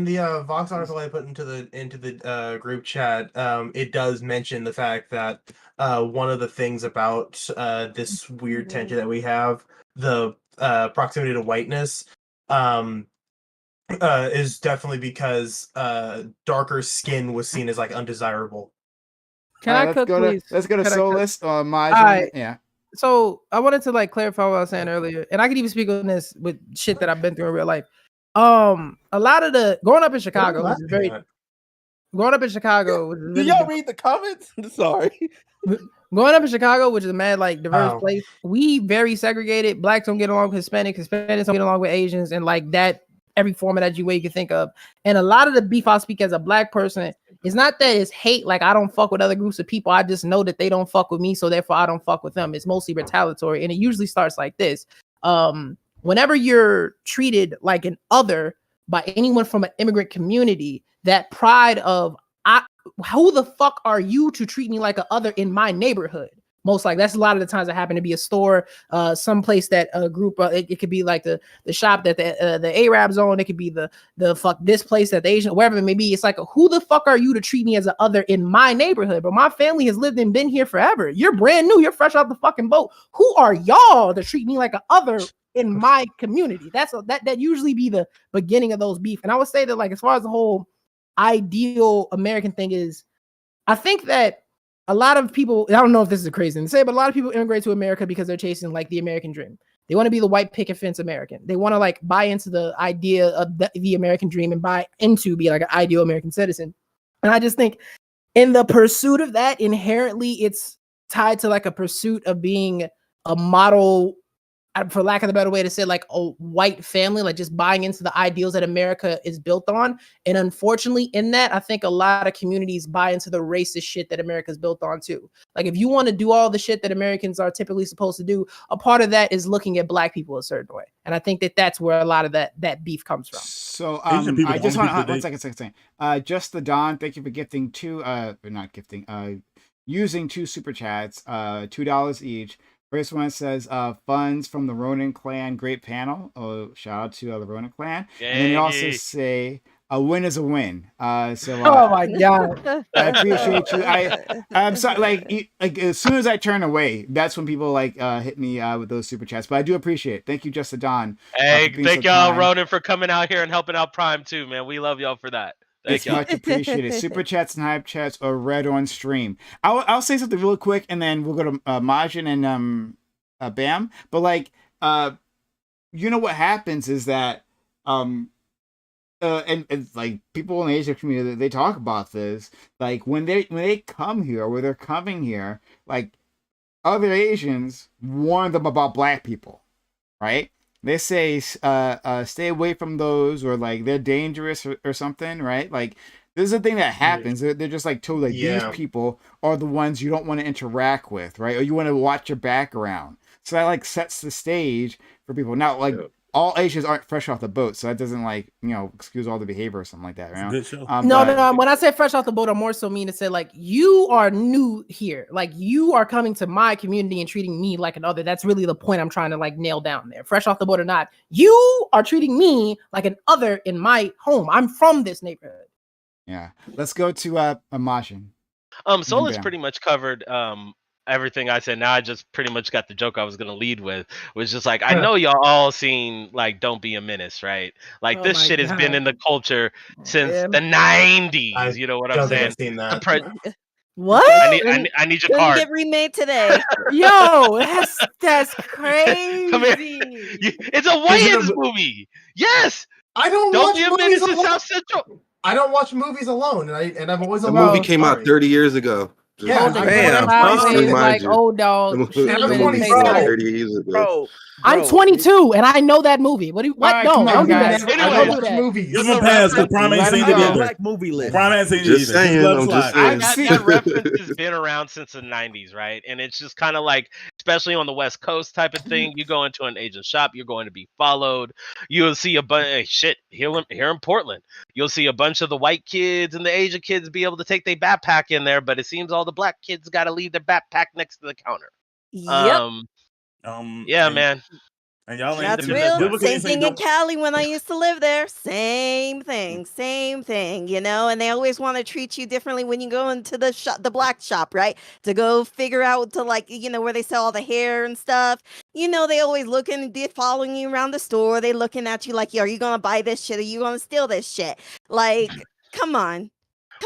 the Vox article I put into the group chat, it does mention the fact that one of the things about this weird tension that we have, the proximity to whiteness, um, is definitely because darker skin was seen as like undesirable. Can I cook, please? Let's go to Can I cook? Solus or Majin. Alright. Yeah. So I wanted to like clarify what I was saying earlier, and I could even speak on this with shit that I've been through in real life. A lot of the growing up in Chicago, which is very growing up in Chicago, which is Do really y'all read the comments? Sorry. growing up in Chicago, which is a mad like diverse Oh. place. We very segregated. Blacks don't get along with Hispanics. Hispanics don't get along with Asians, and like that, every form of that way you can think of. And a lot of the beef I speak as a black person, it's not that it's hate, like I don't fuck with other groups of people. I just know that they don't fuck with me, so therefore I don't fuck with them. It's mostly retaliatory, and it usually starts like this. Whenever you're treated like an other by anyone from an immigrant community, that pride of who the fuck are you to treat me like an other in my neighborhood? Most like that's a lot of the times I happen to be a store, someplace that a group, it could be like the shop that the Arabs own. It could be the fuck this place that the Asian, wherever it may be. It's like, who the fuck are you to treat me as an other in my neighborhood? But my family has lived and been here forever. You're brand new. You're fresh out the fucking boat. Who are y'all to treat me like an other in my community? That usually be the beginning of those beef. And I would say that like as far as the whole ideal American thing is, I think that a lot of people, I don't know if this is a crazy thing to say, but a lot of people immigrate to America because they're chasing like the American dream. They want to be the white picket fence American. They want to like buy into the idea of the American dream and buy into be like an ideal American citizen. And I just think in the pursuit of that, inherently it's tied to like a pursuit of being a model, for lack of a better way to say, like a white family, like just buying into the ideals that America is built on. And unfortunately in that, I think a lot of communities buy into the racist shit that America is built on too. Like if you want to do all the shit that Americans are typically supposed to do, a part of that is looking at black people a certain way. And I think that that's where a lot of that beef comes from. So Asian people I the just only want people one that second. Just the Don, thank you for gifting using two super chats, $2 each. First one says, funds from the Ronin clan, great panel. Oh, shout out to the Ronin clan. And then you also say, a win is a win. Oh my God. I appreciate you. I'm sorry, like as soon as I turn away, that's when people like hit me with those super chats. But I do appreciate it. Thank you, Just the Don. Hey, thank so y'all, kind. Ronan, for coming out here and helping out Prime too, man. We love y'all for that. It's much appreciated. Super chats and hype chats are read on stream. I'll say something real quick, and then we'll go to Majin and Bam. But like, you know what happens is that and like people in the Asian community, they talk about this. Like when they come here, or they're coming here, like other Asians warn them about black people, right? They say, stay away from those, or like they're dangerous or something, right? Like this is a thing that happens. They're just like told like these people are the ones you don't want to interact with, right? Or you want to watch your background. So that like sets the stage for people. Now, like all Asians aren't fresh off the boat, so that doesn't like excuse all the behavior or something like that, right? Good show. No. When I say fresh off the boat, I'm more so mean to say like you are new here, like you are coming to my community and treating me like an other. That's really the point I'm trying to like nail down there. Fresh off the boat or not, you are treating me like an other in my home. I'm from this neighborhood. Yeah, let's go to Majin. Solus pretty much covered everything I said. Now I just pretty much got the joke I was gonna lead with, was just like, I know y'all all seen like Don't Be a Menace, right? Like Oh this my shit has been God. in the culture since Yeah. the 90s. I You know what I'm don't think saying? I've seen The that. pre- What? I need your Couldn't card. get remade today. Yo, that's Come here. crazy. It's a Wayans movie. Yes. I don't Don't watch Be a movies Menace in alone. South Central. I don't watch movies alone, and I'm always The alone. movie Bro. came out Sorry. 30 years ago. Just, Yeah, Hold I it, know, going Damn, I'm sideways remind like you. old dog. The Shoot him I'm in movie the came face. out 27. 30 years ago. I'm 22 and I know that movie. What? All What? right, No, come on, don't do guys. that. I Anyways, don't Don't do watch that. movies. Give Just him a a pass because reference. Prime ain't Let seen him it go. either. Black movie list. Prime ain't seen it Just either. Just saying. let it I'm just slide. saying. That reference has been around since the 90s, right? And it's just kind of like, especially on the West Coast type of thing, you go into an Asian shop, you're going to be followed. You'll see a bunch shit here in Portland. You'll see a bunch of the white kids and the Asian kids be able to take their backpack in there, but it seems all the black kids got to leave their backpack next to the counter. Yep. Yeah, And, man. and y'all ain't That's and It's real. biblically Same ain't saying thing in don't. Cali when I used to live there. Same thing, you know. And they always want to treat you differently when you go into the shop, the black shop, right? To go figure out to like, you know, where they sell all the hair and stuff. You know, they always looking, they're following you around the store. They looking at you like, yo, are you gonna buy this shit? Are you gonna steal this shit? Like, come on,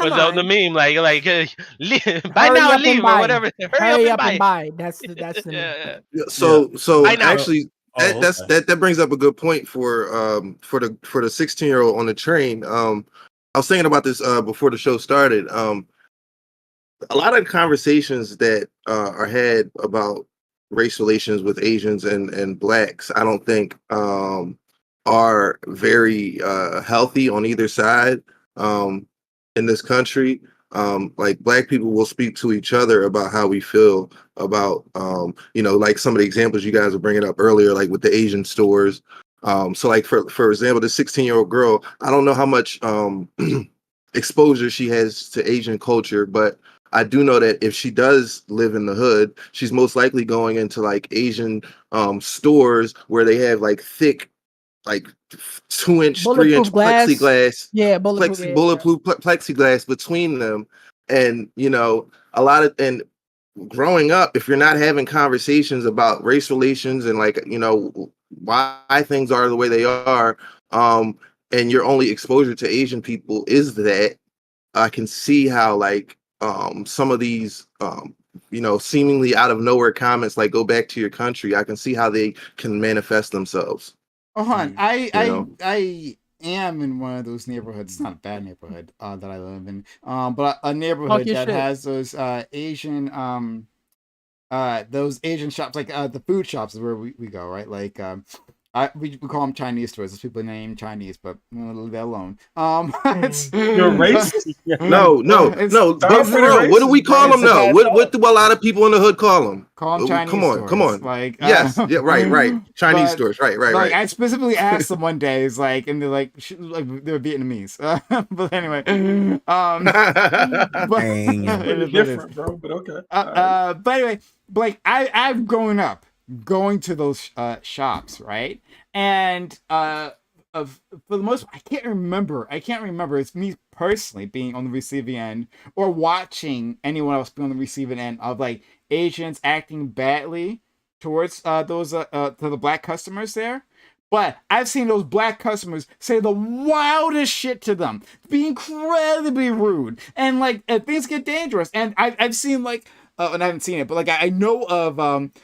Was the meme like buy Hurry now up and leave and or buy. whatever? Hurry up and buy. That's the meme. Yeah. So Buy now. actually that brings up a good point for the 16-year-old on the train. I was thinking about this before the show started. A lot of conversations that are had about race relations with Asians and blacks, I don't think are very healthy on either side in this country. Like black people will speak to each other about how we feel about you know, like some of the examples you guys were bringing up earlier, like with the Asian stores. So like for example, the 16-year-old girl, I don't know how much exposure she has to Asian culture, but I do know that if she does live in the hood, she's most likely going into like Asian stores where they have like thick, like 2-inch, 3-inch glass. plexiglass, Yeah, bulletproof. plexiglass between them. And you know, a lot of, and growing up, if you're not having conversations about race relations and like, you know, why things are the way they are, and your only exposure to Asian people is that, I can see how like some of these you know, seemingly out of nowhere comments like "go back to your country," I can see how they can manifest themselves. Oh, hon, know? I am in one of those neighborhoods. It's not a bad neighborhood that I live in, but a neighborhood that has those Asian shops, like the food shops is where we go, right? Like we call them Chinese stores. There's people named Chinese, but leave that alone. You're racist? No. But for real, what do we call them though? What do a lot of people in the hood call them? Call them Chinese stores. Come on. Like yes, yeah, right. Chinese stores, right. Like I specifically asked them one day, it's like, and they're like they're Vietnamese. But anyway, but It's different, bro. But okay. But anyway, like I've grown up going to those shops, right? And for the most part, I can't remember. It's me personally being on the receiving end or watching anyone else be on the receiving end of like Asians acting badly towards those to the black customers there. But I've seen those black customers say the wildest shit to them, be incredibly rude, and like things get dangerous. And I've seen like. And I haven't seen it, but like I know of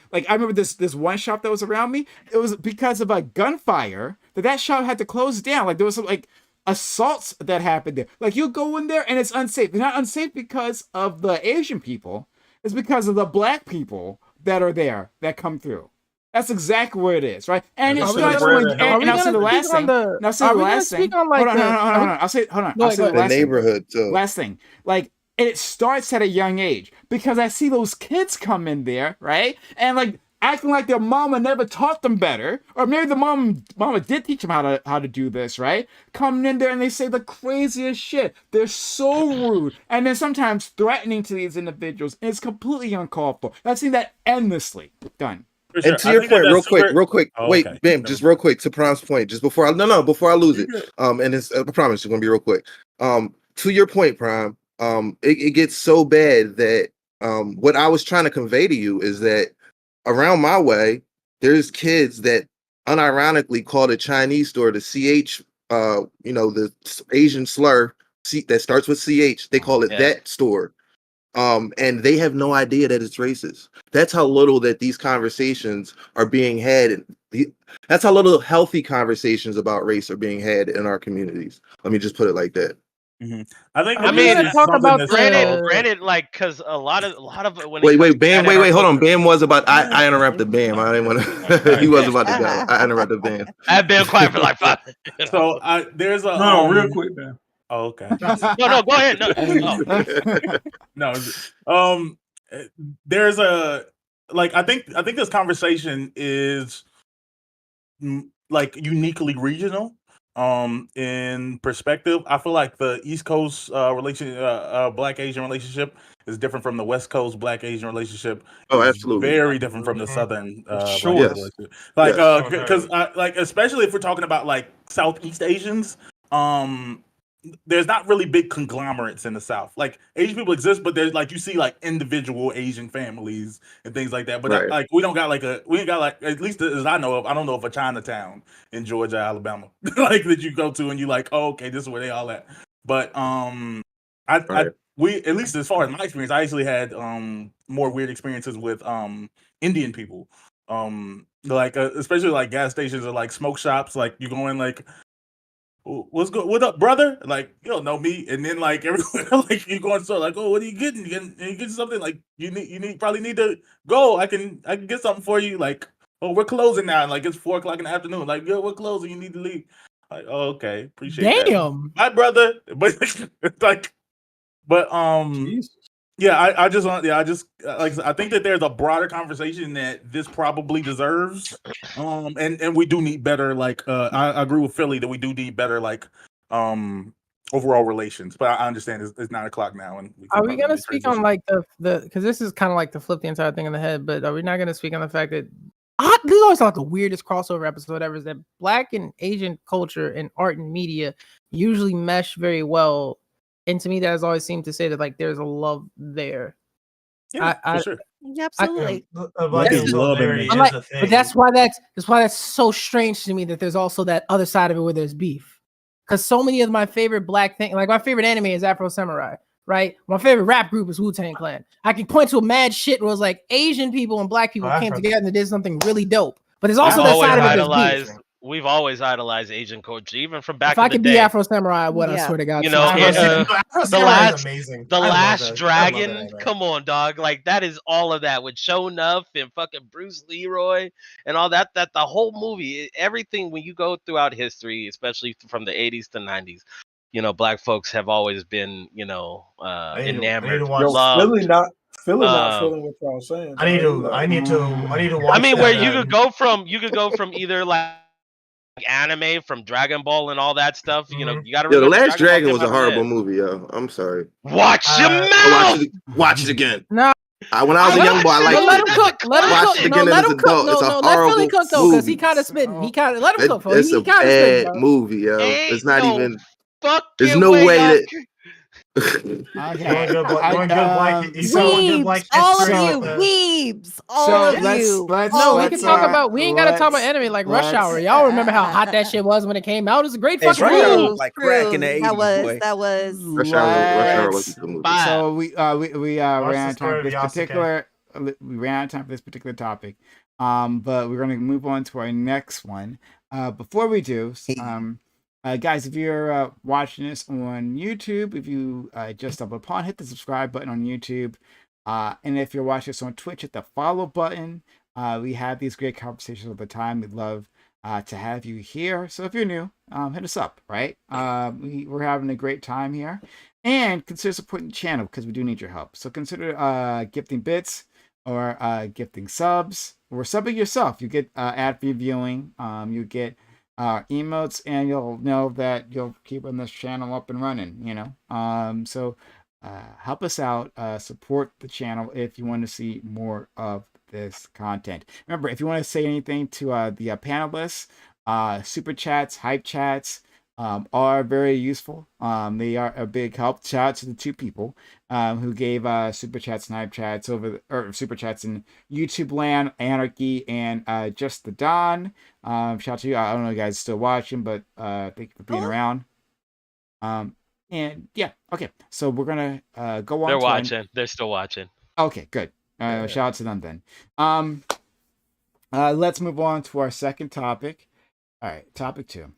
like I remember this one shop that was around me. It was because of a gunfire that shop had to close down. Like there was some like assaults that happened there. Like you go in there and it's unsafe. They're not unsafe because of the Asian people. It's because of the black people that are there that come through. That's exactly what it is, right? And it's not only. And I'll say the last thing. I'll say the last thing. Hold on. I'll say the last thing. The neighborhood too. Last thing, like. It starts at a young age because I see those kids come in there, right? And like acting like their mama never taught them better, or maybe the mama did teach them how to do this, right? Coming in there and they say the craziest shit. They're so rude, and then sometimes threatening to these individuals. And it's completely uncalled for. I've seen that endlessly. Done. Sure. And to your point, real quick. Wait, Bam, just real quick to Prom's point, just before I lose it. And it's, I promise it's gonna be real quick. To your point, Prom. It gets so bad that What I was trying to convey to you is that around my way, there's kids that unironically call the Chinese store the CH, the Asian slur that starts with CH. They call it that store. And they have no idea that it's racist. That's how little that these conversations are being had. And that's how little healthy conversations about race are being had in our communities. Let me just put it like that. Mm-hmm. I think. I mean, talk about granted, like, because a lot of it when Bam, hold on. Bam was about. I interrupted Bam. I didn't want to. He was about to go. I interrupted Bam. I've been quiet for like 5 minutes. So there's a real quick, man. Oh, okay. No, go ahead. No. There's a I think this conversation is like uniquely regional. In perspective, I feel like the East Coast Black Asian relationship is different from the West Coast Black Asian relationship. Oh, absolutely. Very different from the Southern sure. Black Asian relationship. Because especially if we're talking about like Southeast Asians, there's not really big conglomerates in the South. Like Asian people exist, but there's like you see like individual Asian families and things like that. But like we ain't got like at least as I know of, I don't know of a Chinatown in Georgia, Alabama, like that you go to and you like, oh, okay, this is where they all at. But we at least as far as my experience, I actually had more weird experiences with Indian people. Especially like gas stations or like smoke shops. Like you go in like, what's good? What up, brother? Like you don't know me, and then like everywhere, like you going so like, oh, what are you getting? You getting something? Like you probably need to go. I can get something for you. Like, oh, we're closing now. Like it's 4 o'clock in the afternoon. Like, yo, we're closing. You need to leave. Like, oh, okay, appreciate that. Damn, my brother. But like, but yeah, I just I think that there's a broader conversation that this probably deserves, and we do need better. Like, I agree with Philly that we do need better like overall relations. But I understand it's 9 o'clock now, and are we gonna speak on like the because this is kind of like to flip the entire thing on the head, but are we not gonna speak on the fact that this is always like the weirdest crossover episode ever? Is that Black and Asian culture and art and media usually mesh very well. And to me, that has always seemed to say that like there's a love there. Yeah, for sure. Yeah, absolutely. But that's why that's so strange to me that there's also that other side of it where there's beef. Because so many of my favorite Black things, like my favorite anime is Afro Samurai, right? My favorite rap group is Wu-Tang Clan. I can point to a mad shit where it was like Asian people and Black people came together and did something really dope. But there's also that side of it that's beef. We've always idolized Asian culture, even from back in the day. If I could be Afro Samurai, I would. Yeah. I swear to God. You know, the last Dragon. Come on, dog. Like that is all of that with Sho'nuff and fucking Bruce Leroy and all that. That the whole movie, everything. When you go throughout history, especially from the 80s to 90s, you know, Black folks have always been, you know, enamored. Philly not feeling what y'all saying. I need to watch. I mean, where you could go from either like anime, from Dragon Ball and all that stuff. You know, you got to. The Last Dragon was a horrible movie, yo. I'm sorry. Watch your mouth. Watch it again. No. When I was a young boy, I liked let him cook. Let him cook. Let him cook. No, let Philly cook though, because he kind of spitting. He kind of let him cook. It's a bad movie, yo. It's not even. There's no way that. Weebs, all of you, weebs, all of you. We can talk about. We ain't got to talk about anime like Rush Hour. Y'all remember how hot that shit was when it came out? It was a great fucking movie. Like crack in the 80s. That was. Rush Hour was a good movie. So we ran out of time for this particular. We ran out of time for this particular topic. But we're gonna move on to our next one. Before we do, guys, if you're watching this on YouTube, if you just stumbled upon, hit the subscribe button on YouTube. And if you're watching this on Twitch, hit the follow button. We have these great conversations all the time. We'd love to have you here. So if you're new, hit us up, right? We're having a great time here. And consider supporting the channel because we do need your help. So consider gifting bits or gifting subs or subbing yourself. You get ad-free viewing. You get emotes, and you'll know that you'll keeping this channel up and running, you know. So help us out, support the channel if you want to see more of this content. Remember, if you want to say anything to the panelists, super chats, hype chats, are very useful. They are a big help. Shout out to the 2 people who gave super chats, snipe chats or super chats in YouTube land, Anarchy, and Just the Don. Shout out to you. I don't know if you guys are still watching, but thank you for being around. And yeah, okay. So we're gonna go on. They're watching. They're still watching. Okay, good. Shout out to them then. Let's move on to our second topic. All right, topic 2.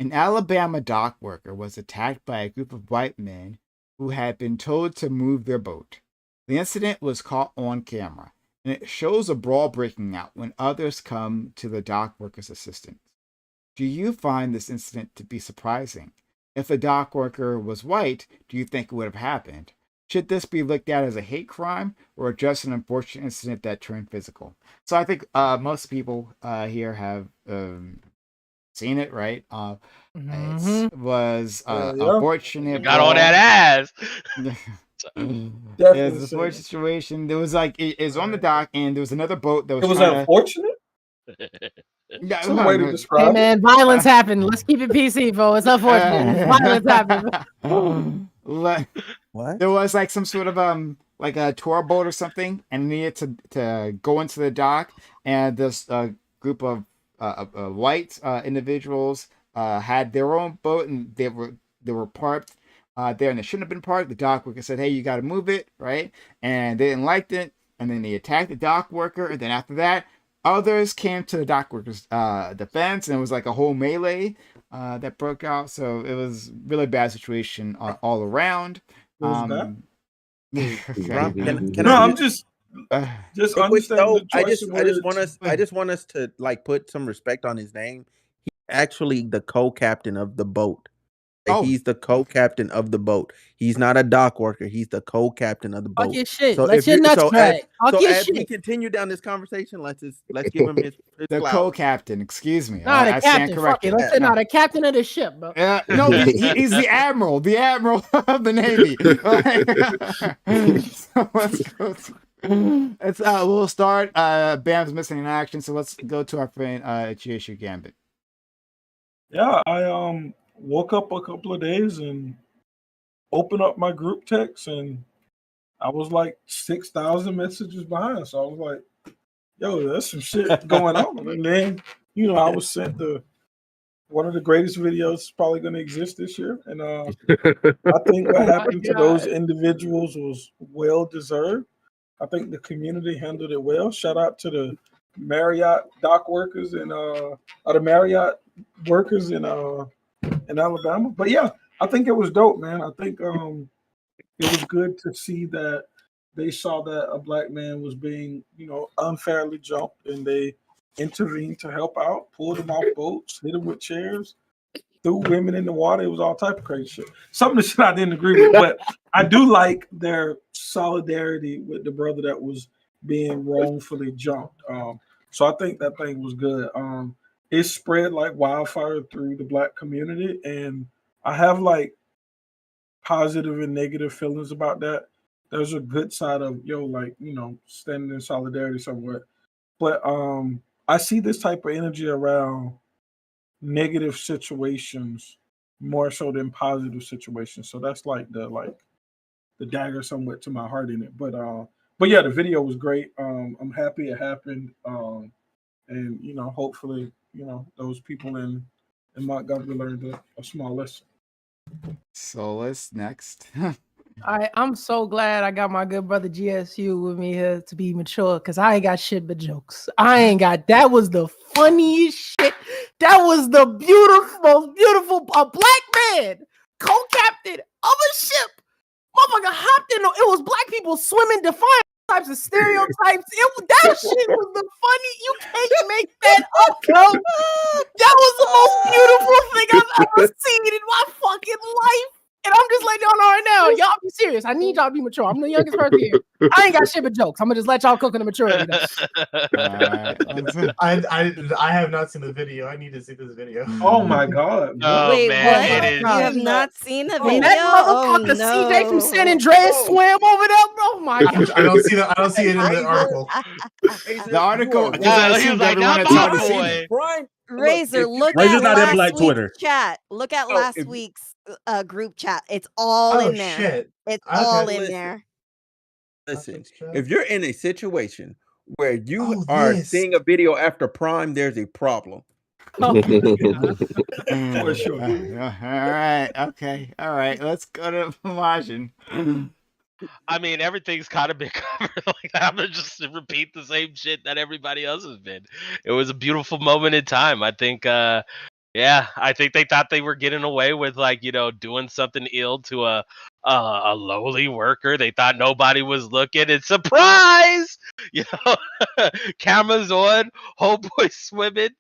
An Alabama dock worker was attacked by a group of white men who had been told to move their boat. The incident was caught on camera, and it shows a brawl breaking out when others come to the dock worker's assistance. Do you find this incident to be surprising? If the dock worker was white, do you think it would have happened? Should this be looked at as a hate crime or just an unfortunate incident that turned physical? So I think most people here have seen it, right? It was unfortunate. Got on that ass. There's a unfortunate situation. There was like it was on the dock, and there was another boat that was. It was unfortunate. Yeah, way to describe. Hey man, violence happened. Let's keep it PC, bro. It's unfortunate. Violence happened. What? There was like some sort of like a tour boat or something, and needed to go into the dock, and this group of white individuals had their own boat, and they were parked there, and they shouldn't have been parked. The dock worker said, "Hey, you got to move it," right? And they didn't like it, and then they attacked the dock worker, and then after that, others came to the dock worker's defense, and it was like a whole melee that broke out. So it was really bad situation all around. I'm just understand. I just want us to like put some respect on his name. He's actually the co-captain of the boat. He's the co-captain of the boat. He's not a dock worker. He's the co-captain of the boat. Talk your shit. So let's your nuts crack. As we continue down this conversation, let's give him his the flowers. Co-captain. Excuse me. Not a captain. Fuck it. Let's say not a captain of the ship, bro. No, he's the admiral. The admiral of the Navy. So let's go. We'll start. Bam's missing in action, so let's go to our friend Chieshu Gambit. Yeah, I woke up a couple of days and opened up my group text, and I was like 6,000 messages behind. So I was like, yo, there's some shit going on. And then, I was sent one of the greatest videos probably going to exist this year. And I think what happened to those individuals was well deserved. I think the community handled it well. Shout out to the Marriott dock workers and the Marriott workers in Alabama. But yeah, I think it was dope, man. I think it was good to see that they saw that a black man was being, unfairly jumped, and they intervened to help out, pulled him off boats, hit him with chairs, threw women in the water. It was all type of crazy shit. Some of the shit I didn't agree with, but I do like their solidarity with the brother that was being wrongfully jumped. So I think that thing was good. It spread like wildfire through the black community, and I have like positive and negative feelings about that. There's a good side of standing in solidarity somewhat, but I see this type of energy around negative situations more so than positive situations. So that's like the dagger somewhat to my heart in it. But yeah, the video was great. I'm happy it happened, and hopefully those people in Montgomery learned a small lesson. Solus next. I'm so glad I got my good brother GSU with me here to be mature, because I ain't got shit but jokes. That was the funniest shit. That was the most beautiful, a black man, co-captain of a ship. Motherfucker hopped in. It was black people swimming, defying types of stereotypes. That shit was the funny. You can't make that up, bro. That was the most beautiful thing I've ever seen in my fucking life. And I'm just letting y'all know right now, y'all be serious. I need y'all to be mature. I'm the youngest person here. I ain't got shit but jokes. I'm gonna just let y'all cook in the maturity. I have not seen the video. I need to see this video. Oh my god! Oh Wait, man, what? it is. You have not seen the Oh, video? that motherfucker CJ from San Andreas swam over there, bro. Oh my god! I don't see that. I don't see it in the article. The article, because I He was assumed like, everyone not had my already seen boy. it. Brian, Razor, look Razor's at not in last Black week's Twitter. chat. Look at Oh, last if- week's group chat. It's all Oh in there. shit! It's Okay. all in Listen. there. Listen, if you're in a situation where you Oh, are this. seeing a video after Prime, there's a problem. For sure. All right. Okay. All right. Let's go to Majin. I mean, everything's kind of been covered. Like, I'm gonna just repeat the same shit that everybody else has been. It was a beautiful moment in time. I think, yeah, I think they thought they were getting away with, like, you know, doing something ill to a lowly worker. They thought nobody was looking, and surprise, you know, cameras on, homeboy swimming,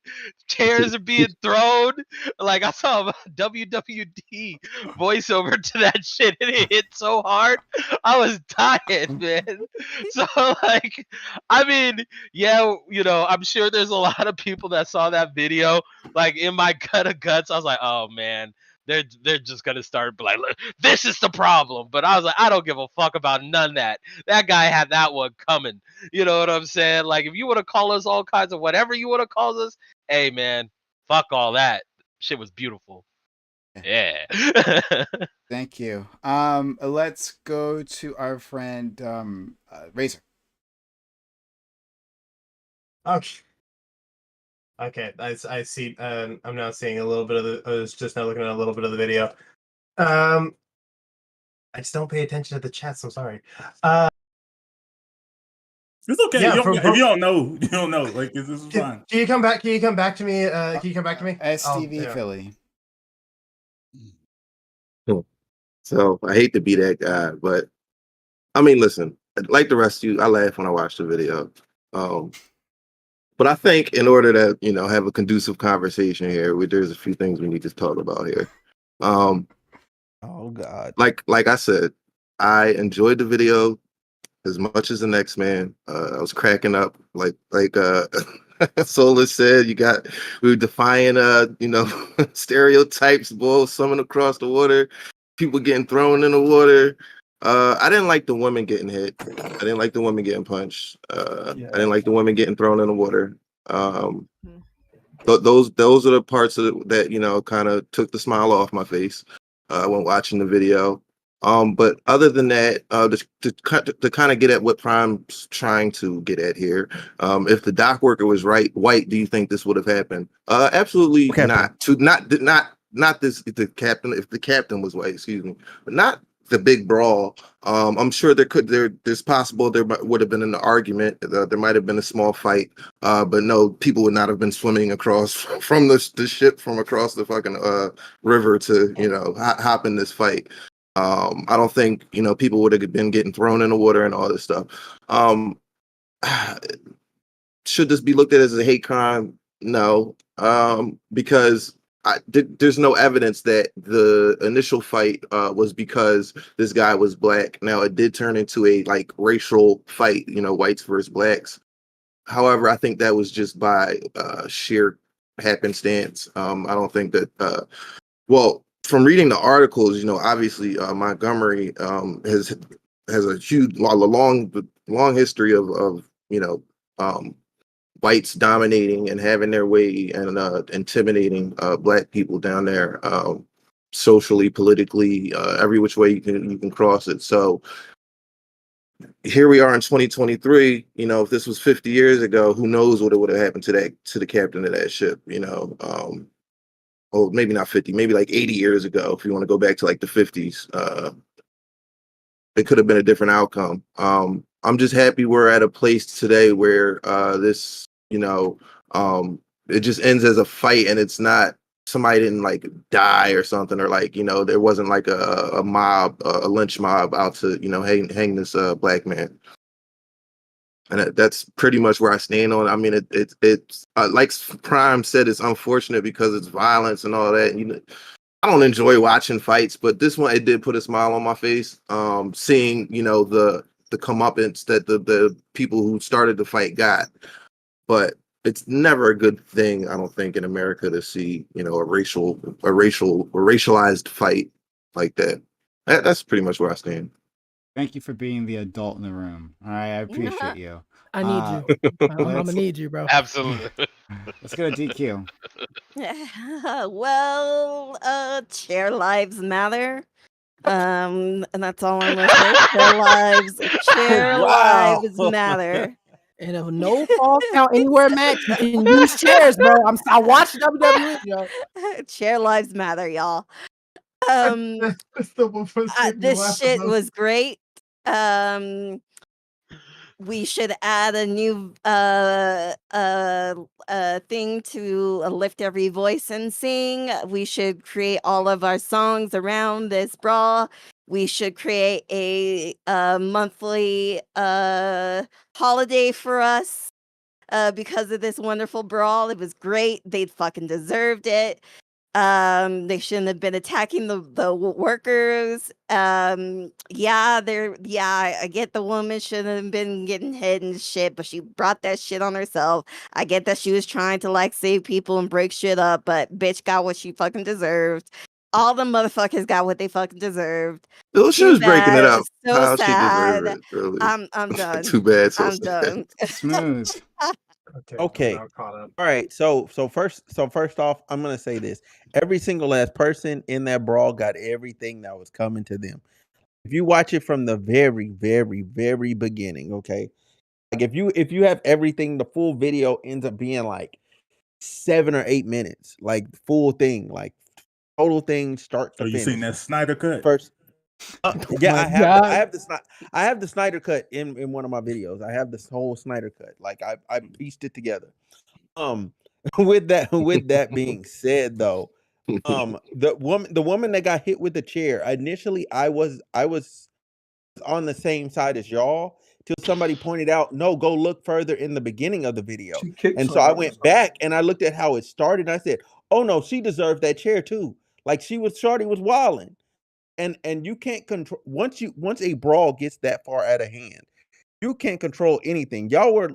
chairs are being thrown. Like, I saw a WWD voiceover to that shit, and it hit so hard, I was dying, man. So, like, I mean, yeah, you know, I'm sure there's a lot of people that saw that video. Like, in my gut of guts, I was like, oh man, they're just gonna start like, "Look, this is the problem." But I was like, I don't give a fuck about none of that. That guy had that one coming. You know what I'm saying? Like, if you want to call us all kinds of whatever you want to call us, hey man, fuck all that. Shit was beautiful. Yeah. Thank you. Let's go to our friend Razor. Okay. Okay, I see. I'm now seeing a little bit of the. I was just now looking at a little bit of the video. I just don't pay attention to the chat. So I'm sorry. It's okay. Yeah, If you don't know, you don't know. Like, this is fine. Can you come back? Can you come back to me? Can you come back to me? STV Philly. So I hate to be that guy, but I mean, listen, like the rest of you, I laugh when I watch the video. But I think in order to, have a conducive conversation here, there's a few things we need to talk about here. Oh God. Like I said, I enjoyed the video as much as the next man. I was cracking up, like Solar said. We were defying stereotypes, bulls swimming across the water, people getting thrown in the water. I didn't like the women getting hit. I didn't like the women getting punched. I didn't like the women getting thrown in the water. Those are the parts that kind of took the smile off my face when watching the video. But other than that, to kind of get at what Prime's trying to get at here, if the dock worker was white, do you think this would have happened? Absolutely not. Not the captain. If the captain was white, excuse me, but not the big brawl. I'm sure there's possible there would have been an argument. There might have been a small fight, but no, people would not have been swimming across from the ship from across the fucking river to hop in this fight. I don't think people would have been getting thrown in the water and all this stuff. Should this be looked at as a hate crime? No, because there's no evidence that the initial fight was because this guy was black. Now it did turn into a racial fight, whites versus blacks. However, I think that was just by sheer happenstance. I don't think that. Well, from reading the articles, obviously Montgomery has a long history of whites dominating and having their way and intimidating black people down there, socially, politically, every which way you can cross it. So here we are in 2023. If this was 50 years ago, who knows what would have happened to the captain of that ship? Oh, maybe not 50, maybe 80 years ago, if you want to go back to the 50s. It could have been a different outcome. I'm just happy we're at a place today where this, it just ends as a fight and it's not somebody didn't die or something, or there wasn't a mob, a lynch mob out to, hang this black man. And that's pretty much where I stand on it. I mean, it's like Prime said, it's unfortunate because it's violence and all that. I don't enjoy watching fights, but this one it did put a smile on my face. Seeing the comeuppance that the people who started the fight got, but it's never a good thing, I don't think, in America to see a racialized fight like that. That's pretty much where I stand. Thank you for being the adult in the room. All right, I appreciate you. I need you. I'm gonna need you, bro. Absolutely. Let's go to DQ. Well, chair lives matter. And that's all I'm gonna say. Chair Wow. lives matter. And if no falls count anywhere match, you can use chairs, bro. I watched WWE, yo. Chair lives matter, y'all. That's the one first thing you This laugh shit about. was great. We should add a new thing to lift every voice and sing. We should create all of our songs around this brawl. We should create a monthly holiday for us because of this wonderful brawl. It was great. They fucking deserved it. They shouldn't have been attacking the workers. I get the woman shouldn't have been getting hit and shit, but she brought that shit on herself. I get that she was trying to like save people and break shit up, but bitch got what she fucking deserved. All the motherfuckers got what they fucking deserved. She was breaking it up. So How sad. she deserved it, really. I'm done. Too bad. So I'm done. Smooth. Okay. I'm now caught up. All right. So first off, I'm gonna say this: every single last person in that brawl got everything that was coming to them. If you watch it from the very, very, very beginning, okay, like if you have everything, the full video ends up being like 7 or 8 minutes, like full thing, like total thing, start to So you finish. seen that Snyder cut? First, yeah, my I God. have the Snyder cut in one of my videos. I have this whole Snyder cut. Like I pieced it together. With that being said, though, the woman that got hit with the chair. Initially, I was on the same side as y'all till somebody pointed out, no, go look further in the beginning of the video. And so I went back and I looked at how it started. And I said, oh no, she deserved that chair too. Like Shorty was wilding. And you can't control once a brawl gets that far out of hand, you can't control anything. Y'all were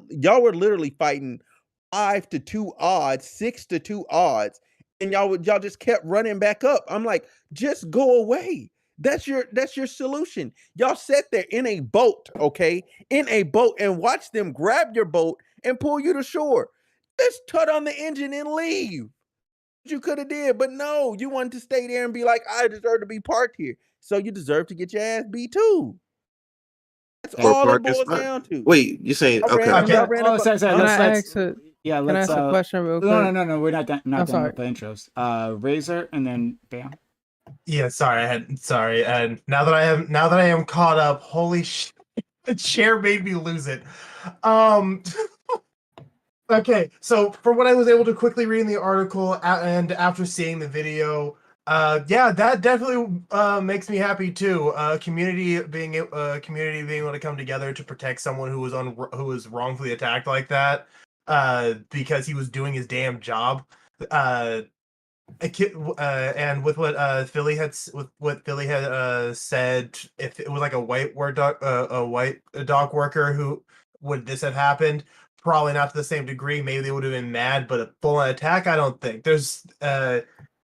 literally fighting 5-2 odds, 6-2 odds, and y'all just kept running back up. I'm like, just go away. That's your solution. Y'all sat there in a boat, okay? In a boat and watch them grab your boat and pull you to shore. Just tut on the engine and leave. You could have did, but no, you wanted to stay there and be like, I deserve to be parked here. So you deserve to get your ass beat too. That's all it boils down to. Wait, you're saying okay? Let's Can I ask a question real quick? No, we're not done sorry. with the intros. Razor and then Bam. Yeah, sorry. And now that I am caught up, holy shit, the chair made me lose it. Okay, so from what I was able to quickly read in the article and after seeing the video, yeah, that definitely makes me happy too. Community being able to come together to protect someone who was wrongfully attacked like that, because he was doing his damn job. And with what Philly had said, if it was like a white dock worker who would this have happened? Probably not to the same degree. Maybe they would have been mad, but a full-on attack, I don't think. I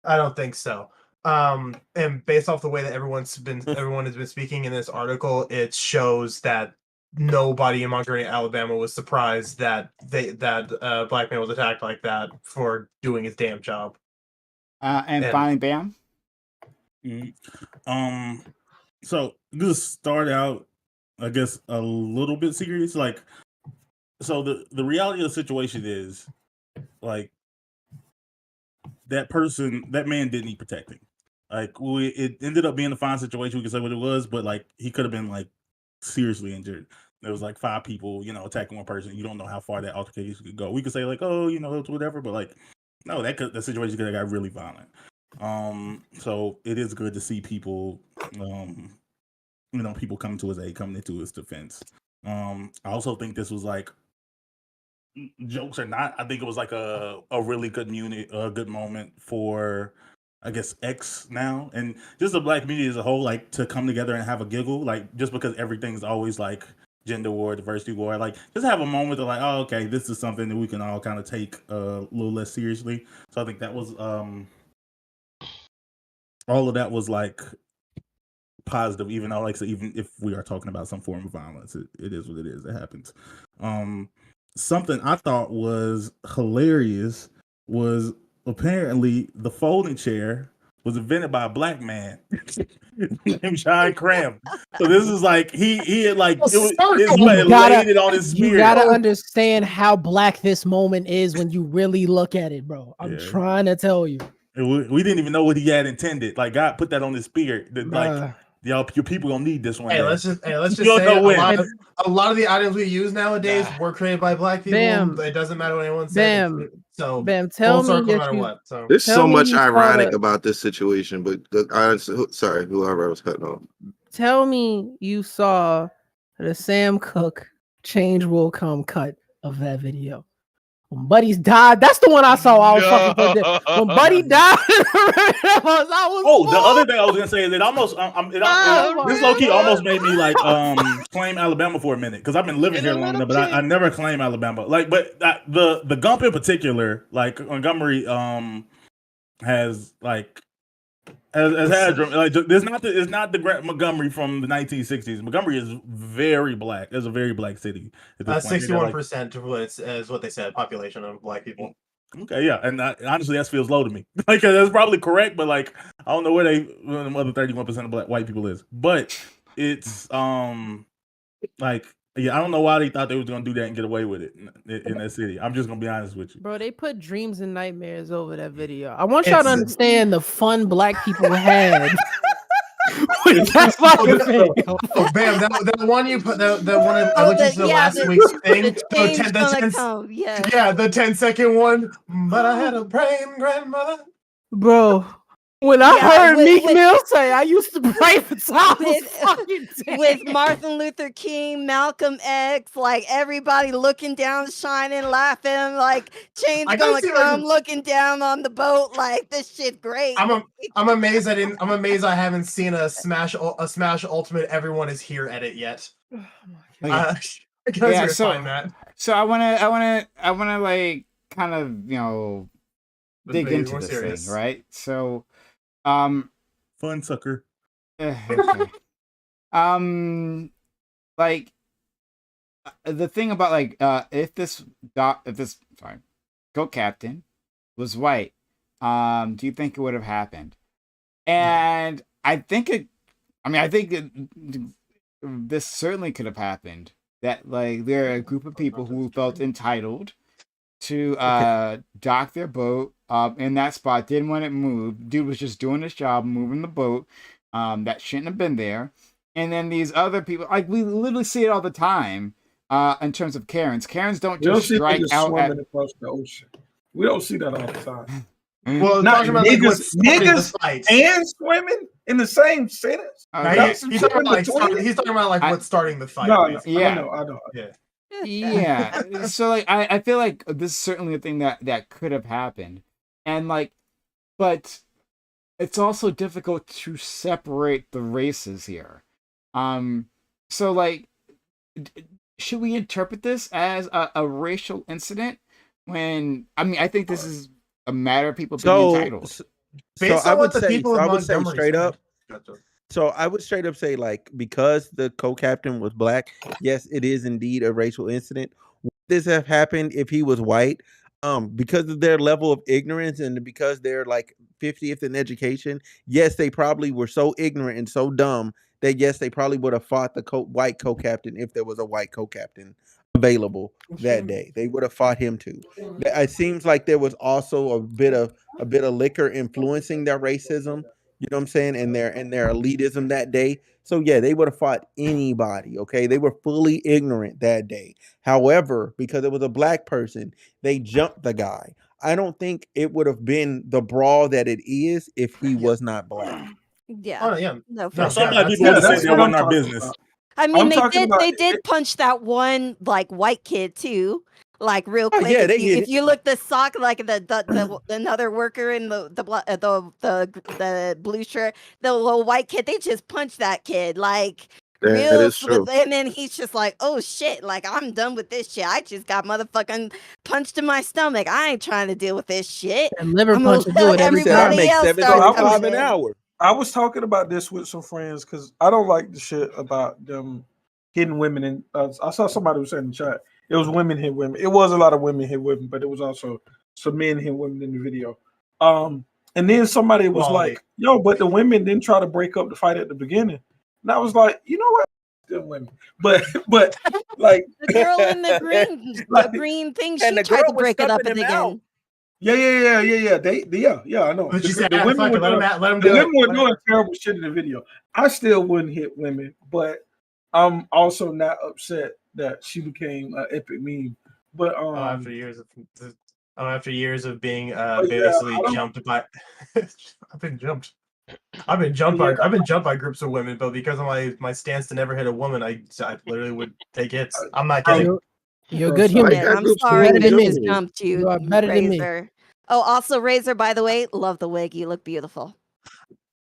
don't think so. And based off the way that everyone has been speaking in this article, it shows that nobody in Montgomery, Alabama, was surprised that black man was attacked like that for doing his damn job. And finally, Bam. So just start out, I guess, a little bit serious. Like, so the reality of the situation is, like, that man didn't need protecting. Like, it ended up being a fine situation. We can say what it was, but like, he could have been like seriously injured. There was like 5 people, attacking one person. You don't know how far that altercation could go. We could say like, oh, it's whatever, but like, no, the situation could have got really violent. So it is good to see people, people coming to his aid, coming into his defense. I also think this was like, jokes or not, I think it was like a really good good moment for I guess X now, and just the black community as a whole, like to come together and have a giggle, like just because everything's always like gender war, diversity war, like just have a moment of like, oh, okay, this is something that we can all kind of take a little less seriously. So I think that was all of that was like positive, even though, like, so even if we are talking about some form of violence, it is what it is. It happens. Something I thought was hilarious was apparently the folding chair was invented by a black man named John Cram. So this is like he had like laid it on his spirit. You gotta understand how black this moment is when you really look at it, bro. I'm trying to tell you. We didn't even know what he had intended. Like God put that on his spirit. That, like y'all, your people gonna need this one. Hey, let's just say a lot of the items we use nowadays were created by black people. It doesn't matter what anyone says. So tell me no matter what. So there's so much ironic about this situation, but sorry, whoever I was cutting off. Tell me you saw the Sam Cooke Change Will Come cut of that video. When Buddy's died, that's the one I saw. I was fucking when Buddy died. The other thing I was gonna say is it almost this low key almost made me like claim Alabama for a minute because I've been living here long enough, but I never claim Alabama. Like, but the Gump in particular, like Montgomery, has like. As had like it's not the Montgomery from the 1960s. Montgomery is very black. It's a very black city. 61% is what they said population of black people. Okay, yeah, and honestly, that feels low to me. Like that's probably correct, but like I don't know where the other 31% of black white people is. But it's like. Yeah, I don't know why they thought they was gonna do that and get away with it in that city. I'm just gonna be honest with you, bro. They put dreams and nightmares over that video. I want y'all to understand the fun black people had. That's fucking video. Oh, bam! That one you put, the one I looked into last week's thing. The 10-second one. But I had a praying grandmother, bro. When I heard Meek Mill say, I used to pray for Thomas with Martin Luther King, Malcolm X, like everybody looking down, shining, laughing, like change gonna come, looking down on the boat, like this shit great. I'm amazed I haven't seen a Smash Ultimate Everyone Is Here edit yet. So I wanna like kind of dig into this thing, right? So. Fun sucker. Okay. Like the thing about like if this co-captain was white, do you think it would have happened? And I think this certainly could have happened. That like there are a group of people who felt entitled to dock their boat in that spot, didn't want it moved. Dude was just doing his job, moving the boat. That shouldn't have been there. And then these other people, like we literally see it all the time. In terms of Karens don't just strike out across the ocean. We don't see that all the time. Well, not niggas and swimming in the same sentence. He's talking about like what's starting the fight. I know. Yeah. So like I feel like this is certainly a thing that could have happened. And like, but it's also difficult to separate the races here. So like, should we interpret this as a racial incident? When I think this is a matter of people being entitled. So I would say straight up. So I would straight up say, like, because the co-captain was black, yes, it is indeed a racial incident. Would this have happened if he was white? Because of their level of ignorance and because they're like 50th in education, yes, they probably were so ignorant and so dumb that yes, they probably would have fought the white co-captain if there was a white co-captain available that day. They would have fought him too. It seems like there was also a bit of liquor influencing their racism. You know what I'm saying? And their elitism that day. So yeah, they would have fought anybody. Okay, they were fully ignorant that day. However, because it was a black person, they jumped the guy. I don't think it would have been the brawl that it is if he was not black. Yeah. Oh yeah. No. Some black people would have said that wasn't our business. I mean, they did punch that one like white kid too. like real Oh, quick. yeah, If you look the sock, like the another worker in the blue shirt, the little white kid, they just punched that kid like That real is true. smooth. And then he's just like, oh shit, like I'm done with this shit. I just got motherfucking punched in my stomach. I ain't trying to deal with this shit. And liver I'm punch gonna will do let it every He said, I time. everybody make else So start 75 coming an in. hour. I was talking about this with some friends because I don't like the shit about them hitting women. And I saw somebody was saying in the chat, it was women hit women. It was a lot of women hit women, but it was also some men hit women in the video. And then somebody was Quality. like, yo, but the women didn't try to break up the fight at the beginning. And I was like, you know what? Them women. But like The girl in the green thing, And she the tried girl to was break it up stumping at the him out. end. Yeah. Yeah, I know. But she said, The women fuck were it, let him the do women were it. doing terrible shit in the video. I still wouldn't hit women, but I'm also not upset that she became an epic meme. But After years of being but yeah, basically I don't. jumped by, I've been jumped. I've been jumped by groups of women, but because of my stance to never hit a woman, I literally would take hits. I'm not kidding. You're a good Bro, human. I Yeah, got I'm groups of sorry women that jumping just me. jumped you, You are better than me. Razor. Oh, also Razor, by the way, love the wig. You look beautiful.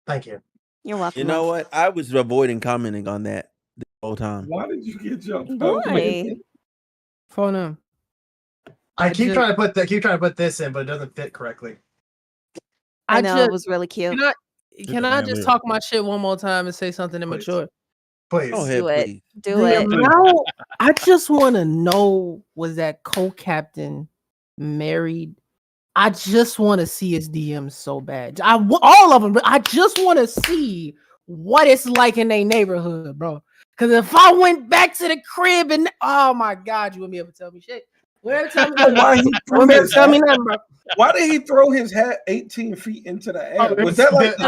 Thank you. You're welcome. You know love. what? I was avoiding commenting on that the whole time. why did you get jumped? Boy. Phone him. I keep just- trying to put this in, but it doesn't fit correctly. I know, just it was really cute. can I just talk my shit one more time and say something immature? Please. Go ahead, Do it. please. Do The it. amount, I just want to know, was that co-captain married? I just want to see his DMs so bad. All of them, but I just want to see what it's like in their neighborhood, bro. Because if I went back to the crib and oh my god, you wouldn't be able to tell me shit. You wouldn't tell me nothing. Bro. Why did he throw his hat 18 feet into the air? Was that like It was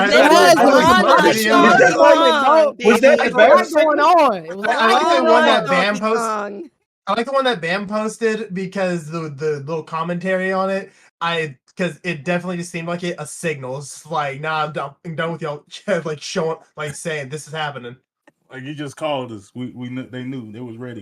Ron, was that baby. the bad going on? It was I like the one that Bam Donkey posted. Kong. I like the one that Bam posted because the little commentary on it. Because it definitely just seemed like a signal. It's like, nah, I'm done with y'all. Like showing, like saying this is happening. Like you just called us. We knew, they knew, they was ready.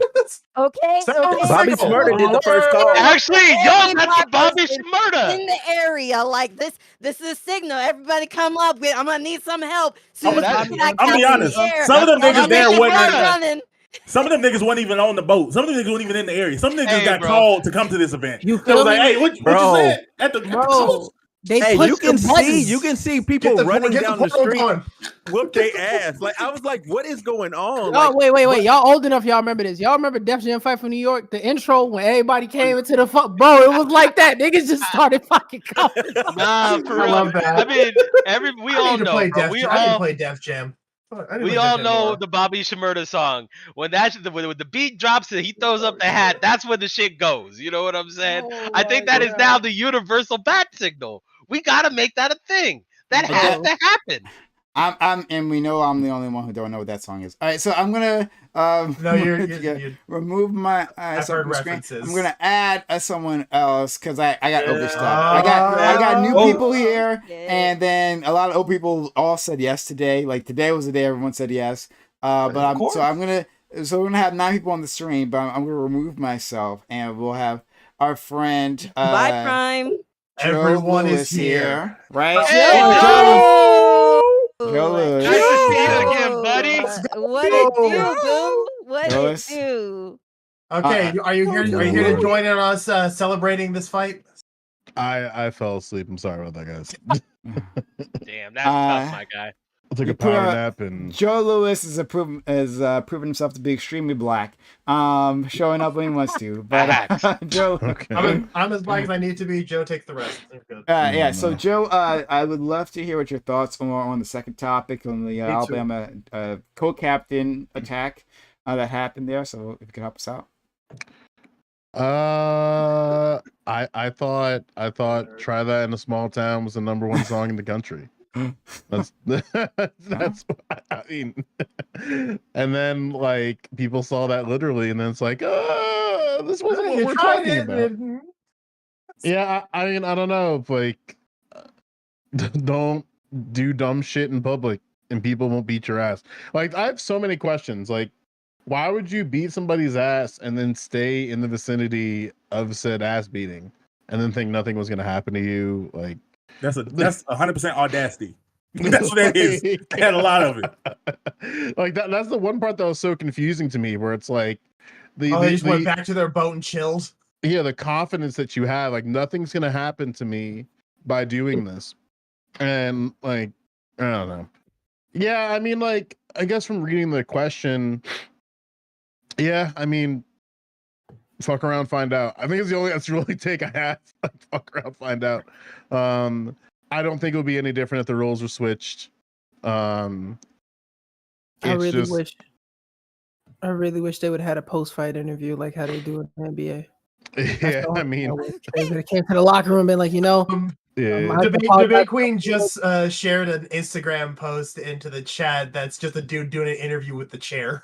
Okay. Bobby Shmurda did the first call. Actually, yo, that's a Bobby Everybody Shmurda. in the area, like this is a signal. Everybody come up. I'm gonna need some help. Soon as I'm we back gonna be up in honest. the air, Some of them niggas there Bobby wasn't. running. Some of them niggas wasn't even on the boat. Some of them niggas weren't even in the area. Some niggas Hey, got bro. called to come to this event. You They was feel like, me? hey, what you Bro. said at the coast? They Hey, push you can the see buttons. people running get down the portal street, going. whoop their ass. Like I was like, what is going on? Y'all, Like, wait. Y'all old enough. Y'all remember this. Y'all remember Def Jam Fight for New York? The intro when everybody came into the fuck. Bro, it was like that. Niggas just started fucking coming. Nah, for I real. love that. I mean, we all know, bro. I need to play Def Jam. We all know the Bobby Shmurda song. When the beat drops and he throws up the hat, that's when the shit goes. You know what I'm saying? I think that is now the universal bat signal. We gotta make that a thing. That has to happen. And we know I'm the only one who don't know what that song is. All right, so I'm gonna No, you're remove my I've from heard the screen. references. I'm gonna add someone else because I got Yeah. overstuffed. I got new Oh. people here, Yeah. and then a lot of old people all said yes today. Like today was the day everyone said yes. But course. we're gonna have 9 people on the stream, but I'm gonna remove myself, and we'll have our friend Bye, Prime. Joe Everyone Lewis is here. right? Hey, Joe Lewis. Nice to see you again, buddy. What it do, boo? What Lewis. it do? Okay, are you here? Are you here to join in on us celebrating this fight? I fell asleep. I'm sorry about that, guys. Damn, that's tough, my guy. I took You a power put, nap and Joe Lewis is proven himself to be extremely black, showing up when he wants to. But Joe, okay. I'm as black as I need to be. Joe takes the rest. They're good. yeah. So Joe, I would love to hear what your thoughts are on the second topic on the Alabama co-captain attack that happened there. So if you could help us out. I thought "Try That in a Small Town" was the #1 song in the country. That's what I mean. And then like people saw that literally, and then it's like, this wasn't what we're talking about. Yeah, I mean, I don't know. Like, don't do dumb shit in public, and people won't beat your ass. Like, I have so many questions. Like, Why would you beat somebody's ass and then stay in the vicinity of said ass beating and then think nothing was going to happen to you? Like That's 100% audacity. That's what that is. They had a lot of it. Like that's the one part that was so confusing to me, where it's like they just went back to their boat and chilled. Yeah, the confidence that you have, like nothing's gonna happen to me by doing this. And like, I don't know. Yeah, I mean, like, I guess from reading the question, yeah, I mean, fuck around, find out. I think it's the only that's really take I have. Like, fuck around, find out. I don't think it would be any different if the roles were switched. I really wish they would have had a post-fight interview like how they do in the NBA. Yeah, I mean, they came to the locker room and like, Debate Queen just shared an Instagram post into the chat that's just a dude doing an interview with the chair.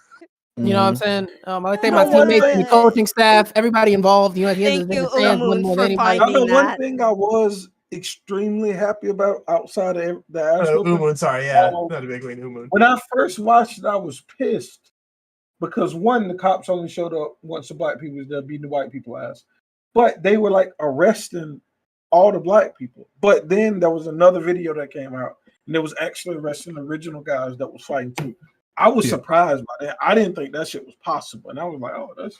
You know what I'm saying? I think my teammates, the coaching staff, everybody involved. You know, at the end of the day, the fans wouldn't more than anybody. I know one thing I was extremely happy about outside of the Umun, sorry, yeah, not a big Queen Umun. When I first watched it, I was pissed because one, the cops only showed up once the black people was there beating the white people ass, but they were like arresting all the black people. But then there was another video that came out, and it was actually arresting the original guys that was fighting too. I was surprised by that. I didn't think that shit was possible, and I was like, "Oh, that's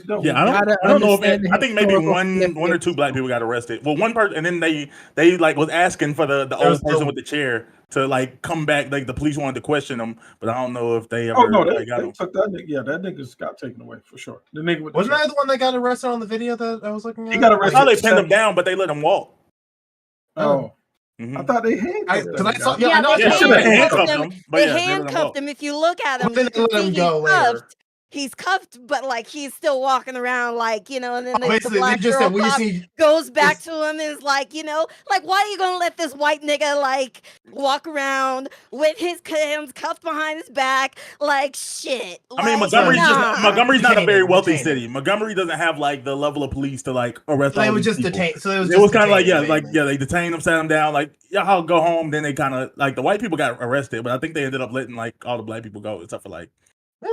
dope." Yeah, I don't know if I think maybe one or two black people got arrested. Well, one person, and then they like was asking for the old person with the chair to like come back. Like the police wanted to question them, but I don't know if they ever. Oh no, they got him. Took that nigga. Yeah, that nigga's got taken away for sure. The nigga with wasn't that the one that got arrested on the video that I was looking at? He got arrested. I thought they pinned him down, but they let him walk. Oh. I thought they handcuffed him. They handcuffed him. If you look at him, then they let him go later. He's cuffed, but like he's still walking around, like, you know, and then the black girl goes back to him and is like, you know, like, why are you gonna let this white nigga like walk around with his hands cuffed behind his back? Like, shit. I mean, Montgomery's not a very wealthy city. Montgomery doesn't have like the level of police to like arrest. So they would just detain. So it was kind of like they detained him, sat him down, like I'll go home. Then they kind of like the white people got arrested, but I think they ended up letting like all the black people go, except for like.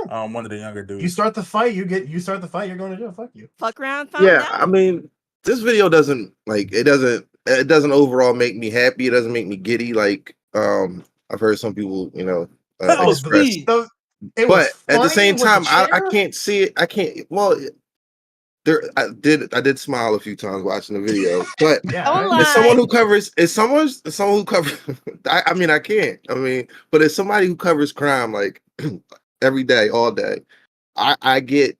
One of the younger dudes. You start the fight, you're going to jail. Fuck you. Fuck around, find out. I mean, this video doesn't overall make me happy. It doesn't make me giddy. Like, I've heard some people, express. But at the same time, I can't see it. I can't. Well, I did smile a few times watching the video. But as someone who covers, I mean, I can't. I mean, but as somebody who covers crime, like. Every day, all day, I get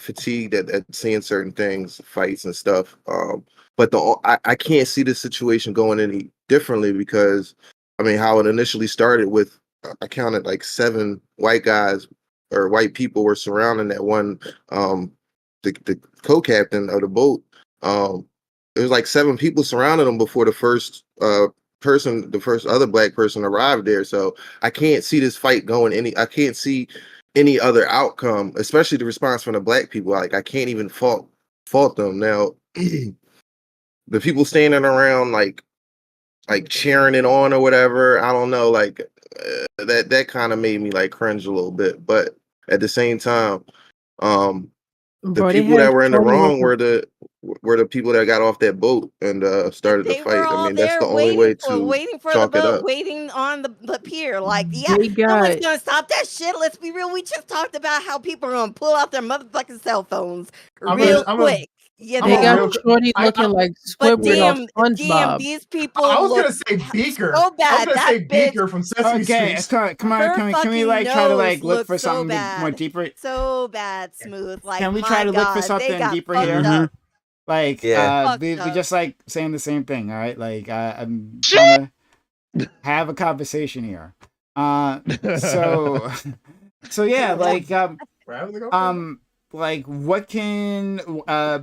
fatigued at seeing certain things, fights and stuff. But I can't see the situation going any differently because I mean how it initially started with I counted like 7 white guys or white people were surrounding that one the co-captain of the boat. There was like 7 people surrounding him before the first other black person arrived there. So I can't see this fight going I can't see any other outcome, especially the response from the black people. Like I can't even fault them. Now the people standing around like cheering it on or whatever, I don't know, like that kind of made me like cringe a little bit. But at the same time, the people that were in the wrong were the people that got off that boat and started the fight. I mean, that's the only way to waiting for chalk the it boat, up. waiting on the pier. Like, nobody's gonna stop that shit. Let's be real. We just talked about how people are gonna pull out their motherfucking cell phones quick. They got Shorty looking like Squidward or SpongeBob. These people. I was gonna say Beaker. So bad. I was gonna say Beaker from Sesame Street. Come on, can we like try to like look for something more deeper? So bad, Smooth. Like, can we try to look for something deeper here? Like, we just like saying the same thing. All right, like I'm trying to have a conversation here. So yeah, like what can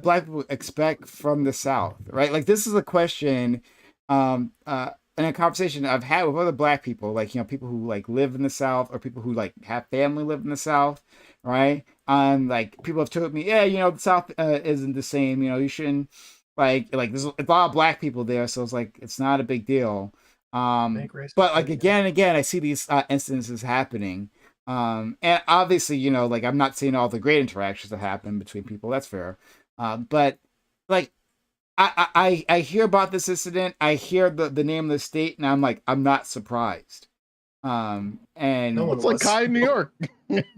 black people expect from the South, right? Like this is a question in a conversation I've had with other black people, like people who like live in the South or people who like have family live in the South, right? Like people have told me, the South isn't the same, you shouldn't like there's a lot of black people there, so it's like it's not a big deal. But like again and again I see these instances happening And obviously, you know, like I'm not seeing all the great interactions that happen between people. That's fair. But like I hear about this incident. I hear the name of the state, and I'm like, I'm not surprised. And No one It's like was. Kai in New York.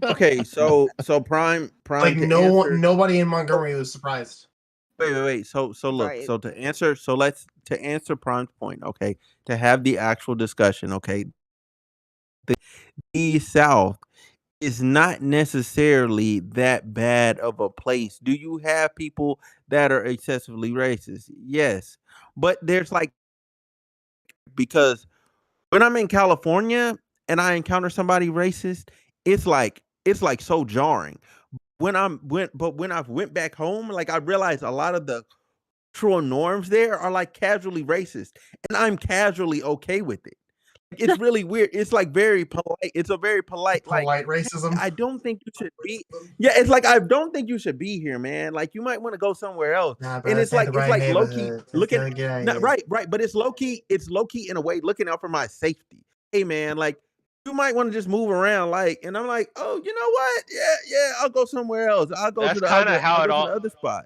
Okay, so prime Like to no one, answer. nobody in Montgomery was surprised. Wait. So look. Right. So to answer Prime's point. Okay, to have the actual discussion. Okay, the South is not necessarily that bad of a place. Do you have people that are excessively racist? Yes, but there's like, because when I'm in California and I encounter somebody racist, it's like so jarring. When I've went back home, like I realized a lot of the cultural norms there are like casually racist, and I'm casually okay with it. It's really weird. It's like very polite. It's a very polite, like, Polite "Hey, racism. I don't think you should be." Yeah, it's like, I don't think you should be here, man. Like, you might want to go somewhere else. Nah, bro, And it's the it's right like low key neighborhood. It's looking. gonna get out of Not here. right, but it's low key. It's low key in a way looking out for my safety. Hey, man, like, you might want to just move around, like, and I'm like, oh, you know what? Yeah, I'll go somewhere else. I'll go That's to the kind of other. how I'll it go to the all. other spot.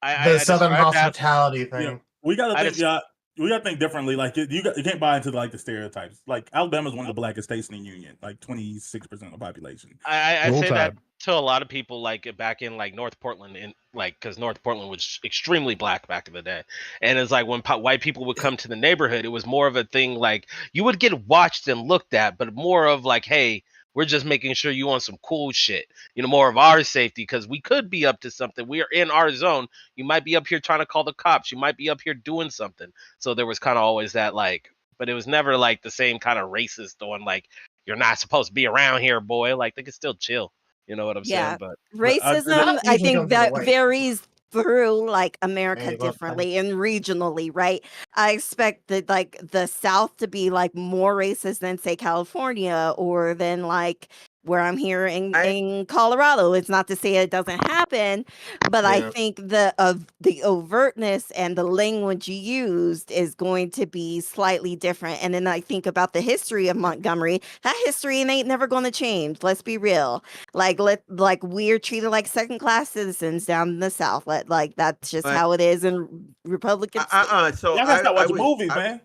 The I Southern describe that. hospitality thing. Yeah, we gotta I think. just We gotta think differently. Like you can't buy into like the stereotypes. Like Alabama's one of the blackest states in the union, like 26% of the population. I Roll say that Tide. to a lot of people, like back in like North Portland, in like because North Portland was extremely black back in the day, and it's like when white people would come to the neighborhood, it was more of a thing like you would get watched and looked at, but more of like, hey, we're just making sure you on some cool shit, you know, more of our safety because we could be up to something. We are in our zone. You might be up here trying to call the cops. You might be up here doing something. So there was kind of always that like, but it was never like the same kind of racist on like you're not supposed to be around here, boy. Like they could still chill. You know what I'm Yeah. saying? But Racism, That I usually think comes into that white. varies through like America Hey, love that. differently and regionally, right? I expect that like the South to be like more racist than say California or than like where I'm here in Colorado. It's not to say it doesn't happen, but I Yeah. think the overtness and the language used is going to be slightly different. And then I think about the history of Montgomery. That history ain't never going to change. Let's be real. Like we're treated like second class citizens down in the South. Like that's just But how it is in Republican states. so Y'all gotta stop I watching would. movies, man.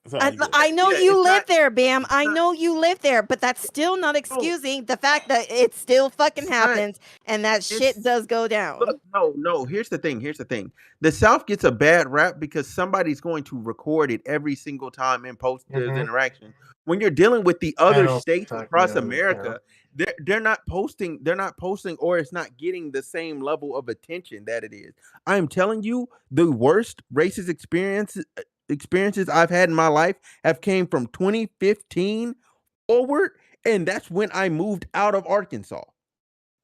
Sorry, I know Yeah, you it's live not. there, Bam. I Not. know you live there, but that's still not No, excusing the fact that it still fucking it's not. happens and that shit It's does go Look, down. no. Here's the thing. The South gets a bad rap because somebody's going to record it every single time and post this interaction. When you're dealing with the other Panel states talking across about, America, they're not posting. They're not posting, or it's not getting the same level of attention that it is. I am telling you, the worst racist experiences I've had in my life have came from 2015 forward, and that's when I moved out of Arkansas.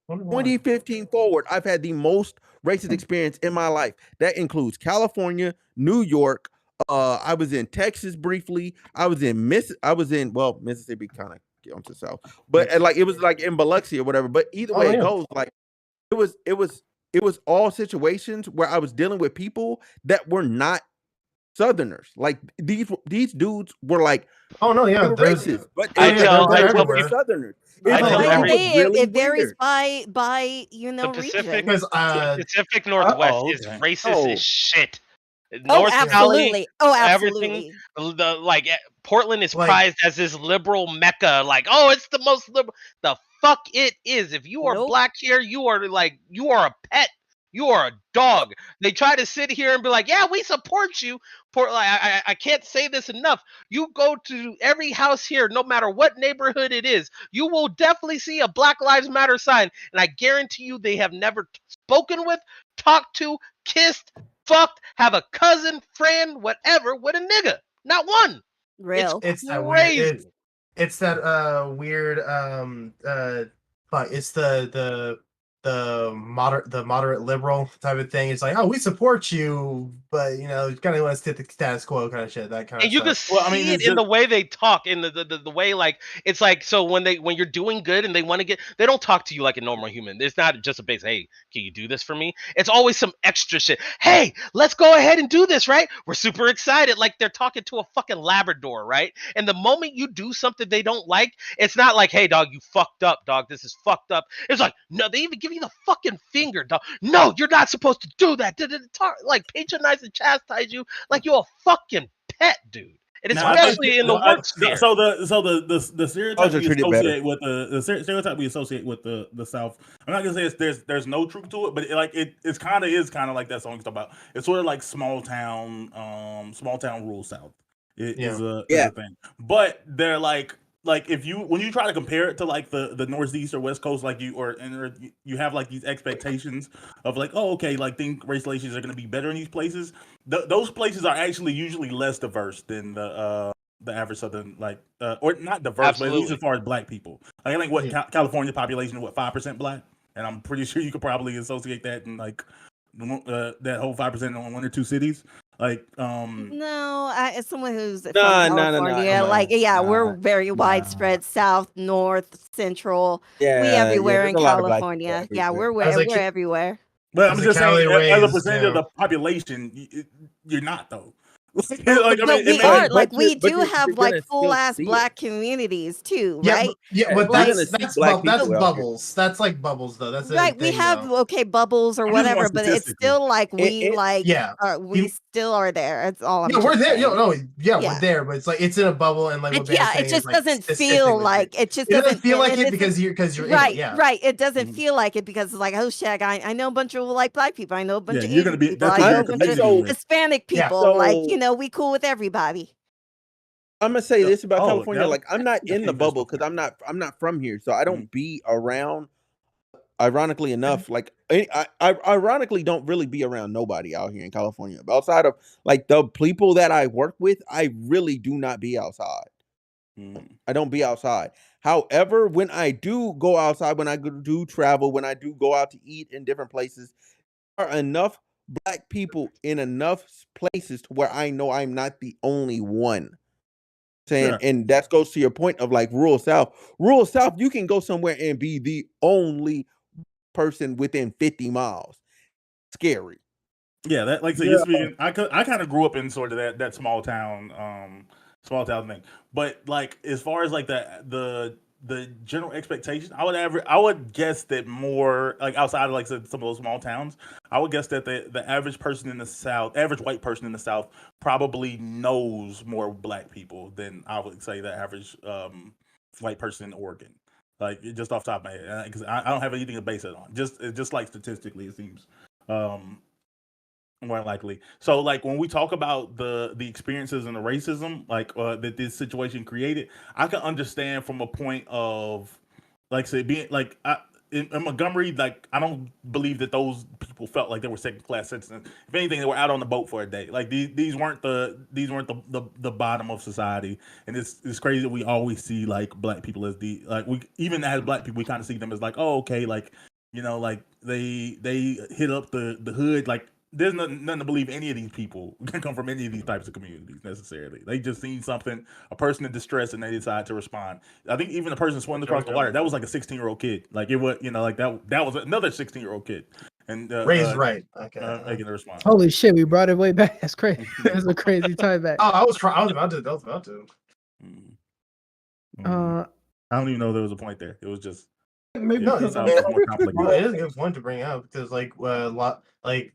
2015 forward, I've had the most racist experience in my life. That includes California, New York. I was in Texas briefly. I was in Mississippi, kind of on the south, but like it was like in Biloxi or whatever. But either way it goes, like it was all situations where I was dealing with people that were not Southerners. Like these dudes were like, Oh no, they yeah, were there's. racist, but Oh, I yeah, they tell were I they're tell really everywhere. people Southerners. I That's It why tell I was everyone say really it varies weird. by the region. Because Pacific Northwest Oh, is okay. racist as No, shit. Oh, North Valley, absolutely. Oh, everything. absolutely. The like Portland is like prized as this liberal mecca. Like, oh, it's the most liberal. The fuck it is. If you are Nope. black here, you are a pet. You are a dog. They try to sit here and be like, yeah, we support you. I can't say this enough. You go to every house here, no matter what neighborhood it is, you will definitely see a Black Lives Matter sign. And I guarantee you they have never spoken with, talked to, kissed, fucked, have a cousin, friend, whatever, with a nigga. Not one. It's Real. it's that weird. crazy. It's that weird fuck. It's the moderate liberal type of thing. It's like, oh, we support you, but you know, kind of want to stick the status quo kind of shit. That kind And of you can stuff. Well, I see mean, it it's in the just way they talk, in the way, like, it's like, so when you're doing good and they want to get, they don't talk to you like a normal human. It's not just a base, hey, can you do this for me? It's always some extra shit. Hey, let's go ahead and do this, right? We're super excited, like they're talking to a fucking Labrador, right? And the moment you do something they don't like, it's not like, hey, dog, you fucked up, dog. This is fucked up. It's like, no, they even give you the fucking finger, dog. No, you're not supposed to do that. Like, patronize and chastise you like you're a fucking pet, dude. And now. I think especially in the well, work sphere. so the stereotype Dogs are we treated better. associate with the stereotype we associate with the South. I'm not gonna say there's no truth to it, but it's kind of like that song you talk about. It's sort of like small town rural South. It is a thing, but they're like if when you try to compare it to like the Northeast or West Coast, like you have like these expectations of like, oh, okay, like think race relations are going to be better in these places. Those places are actually usually less diverse than the average Southern, like or not diverse, but at least Absolutely. as far as black people. Like, I think what California population is 5% black, and I'm pretty sure you could probably associate that in like that whole 5% in 1 or 2 cities. Like No, as someone who's from Nah. California, like, we're very widespread, south, north, central. We everywhere there's in a lot of black people California. Yeah, everywhere. we're everywhere. But I'm As a just saying, Cali as a raised, percentage of the population, you're not though. Like, I But mean, we it are, may, like, we but do you're have like gonna full still ass see it. black communities too, Yeah, right? but you're gonna that's see black that's people out here. bubbles. That's like bubbles though. That's the Right, we thing have though. bubbles or I'm just whatever, going but it's statistically. still like Yeah. we still are there. That's all I'm Yeah, we're just there. saying. We're Yeah. there, but it's like it's in a bubble, and like what Van's It saying is just like doesn't feel statistically, like it just it doesn't doesn't feel like it it doesn't because you're in it. Yeah. right. It doesn't Mhm. feel like it because it's like, oh shit, I know a bunch of like black people, I know a bunch Yeah, of you're gonna Asian be. people, That's I who know you're a bunch of competing with. Hispanic Yeah. people. Like, So we cool with everybody. I'm gonna say this about Oh, California. that Like, I'm not I in the think that's bubble because I'm not from here, so I Mhm. don't be around. Ironically enough, like I ironically don't really be around nobody out here in California. But outside of like the people that I work with, I really do not be outside. I don't be outside. However, when I do go outside, when I do travel, when I do go out to eat in different places, there are enough black people in enough places to where I know I'm not the only one. Saying, Sure. and that goes to your point of like rural South. Rural South, you can go somewhere and be the only person within 50 miles. Scary. Yeah, that like so Yeah. you're speaking. I kind of grew up in sort of that small town thing. But like as far as like the general expectation, I would guess that more like outside of like some of those small towns, I would guess that the average person in the South, average white person in the South, probably knows more black people than I would say the average white person in Oregon. Like just off the top of my head, because I don't have anything to base it on. Just like statistically, it seems. More likely. So, like when we talk about the experiences and the racism, like that this situation created, I can understand from a point of, like, say, being like in Montgomery, like I don't believe that those people felt like they were second class citizens. If anything, they were out on the boat for a day. Like these weren't the bottom of society, and it's crazy that we always see like black people as the like we even as black people we kind of see them as like, oh, okay, like like they hit up the hood. Like there's nothing to believe any of these people can come from any of these types of communities necessarily. They just seen something, a person in distress, and they decide to respond. I think even the person swimming across the water, that was like a 16-year-old kid. Like it was, like that was another 16-year-old kid, and Raised right. Okay. making a response. Holy shit, we brought it way back. That's crazy. That's a crazy tie back. Oh, I was about to. I don't even know there was a point there. It was just Maybe No, because it more complicated. is a good point to bring up because like a lot like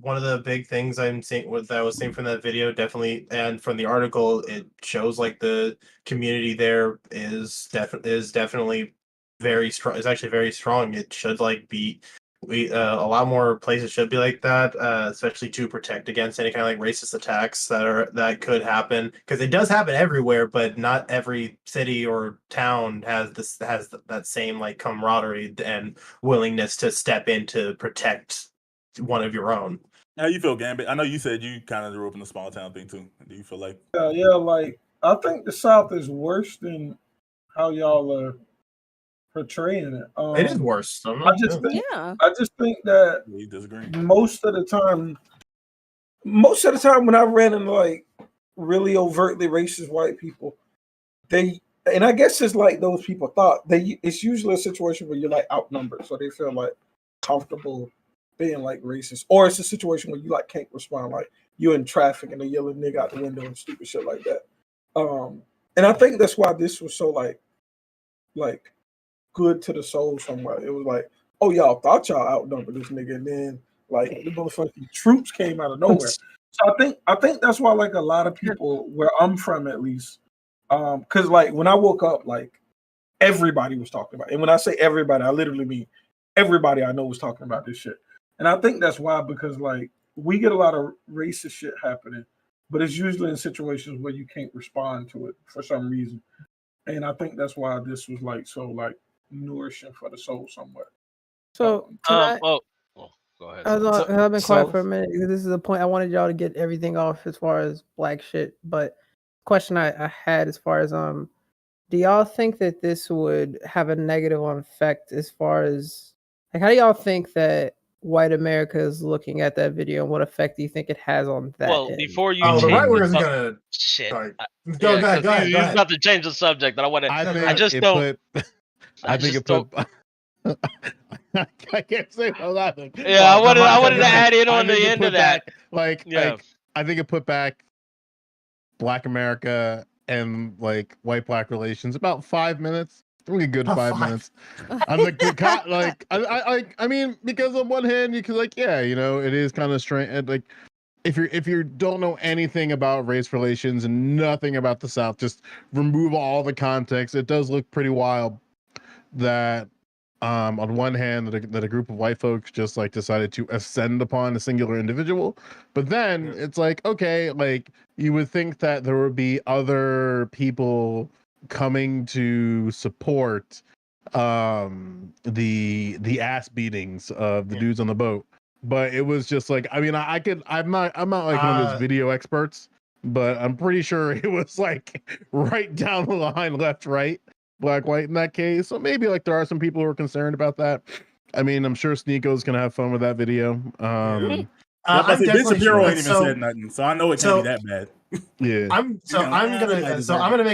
one of the big things I'm seeing that I was seeing from that video definitely and from the article it shows like the community there is definitely very strong. It's actually very strong. It should like be a lot more places should be like that, especially to protect against any kind of like racist attacks that could happen because it does happen everywhere, but not every city or town has that same like camaraderie and willingness to step in to protect one of your own. How you feel, Gambit? I know you said you kind of grew up in the small town thing too. Do you feel like? Yeah, like I think the South is worse than how y'all are portraying it. It is worse. I just think Yeah. I just think that We disagree. most of the time when I ran into like really overtly racist white people, and I guess it's like those people thought it's usually a situation where you're like outnumbered, so they feel like comfortable being like racist, or it's a situation where you like can't respond, like you're in traffic and they yell a nigga out the window and stupid shit like that. And I think that's why this was so like good to the soul somewhat. It was like, oh, y'all thought y'all outnumbered this nigga, and then like the motherfucking troops came out of nowhere. So I think that's why like a lot of people where I'm from at least, because like when I woke up, like everybody was talking about it. And when I say everybody, I literally mean everybody I know was talking about this shit. And I think that's why, because like we get a lot of racist shit happening, but it's usually in situations where you can't respond to it for some reason. And I think that's why this was like so like nourishing for the soul somewhat. So tonight, go ahead. I've been quiet for a minute. This is the point I wanted y'all to get everything off as far as black shit. But question I had as far as do y'all think that this would have a negative effect as far as like how do y'all think that white America is looking at that video, and what effect do you think it has on that? Well, end? before you the change right wingers the are gonna shit. sorry. Go ahead. You're about to change the subject, and I want to. I just don't. I think it put. I can't say I'm laughing. Yeah, I wanted to add in on the end of that. Like I think it put back Black America and like white-black relations about 5 minutes. Really a good 5 minutes. I'm like, I mean, because on one hand, you can like, yeah, you know, it is kind of strange. Like, if you don't know anything about race relations and nothing about the South, just remove all the context. It does look pretty wild that, on one hand, that a group of white folks just like decided to ascend upon a singular individual, but then it's like, okay, like you would think that there would be other people coming to support the ass beatings of the dudes on the boat, but it was just like, I mean, I'm not like one of those video experts, but I'm pretty sure it was like right down the line, left, right, black, white in that case. So maybe like there are some people who are concerned about that. I mean, I'm sure Sneeko's gonna have fun with that video. Bishop Hero ain't even said nothing, so I know it can't be that bad. Yeah. I'm gonna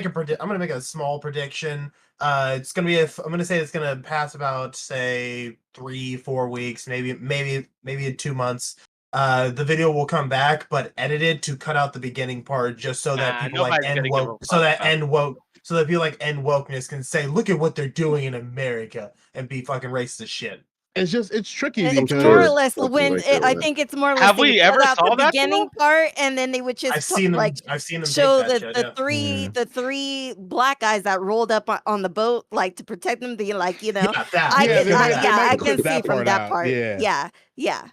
make a small prediction. It's gonna be I'm gonna say it's gonna pass about say 3-4 weeks, maybe in 2 months. The video will come back, but edited to cut out the beginning part, just so that people like end woke, so that people like end wokeness can say, look at what they're doing in America, and be fucking racist as shit. It's tricky It's because more or less I think it's more or less. Have we ever saw the that beginning part, and then they would just I've seen them show take that shit, the three black guys that rolled up on the boat, like to protect them. Be like, you know, I can see from that part. Yeah.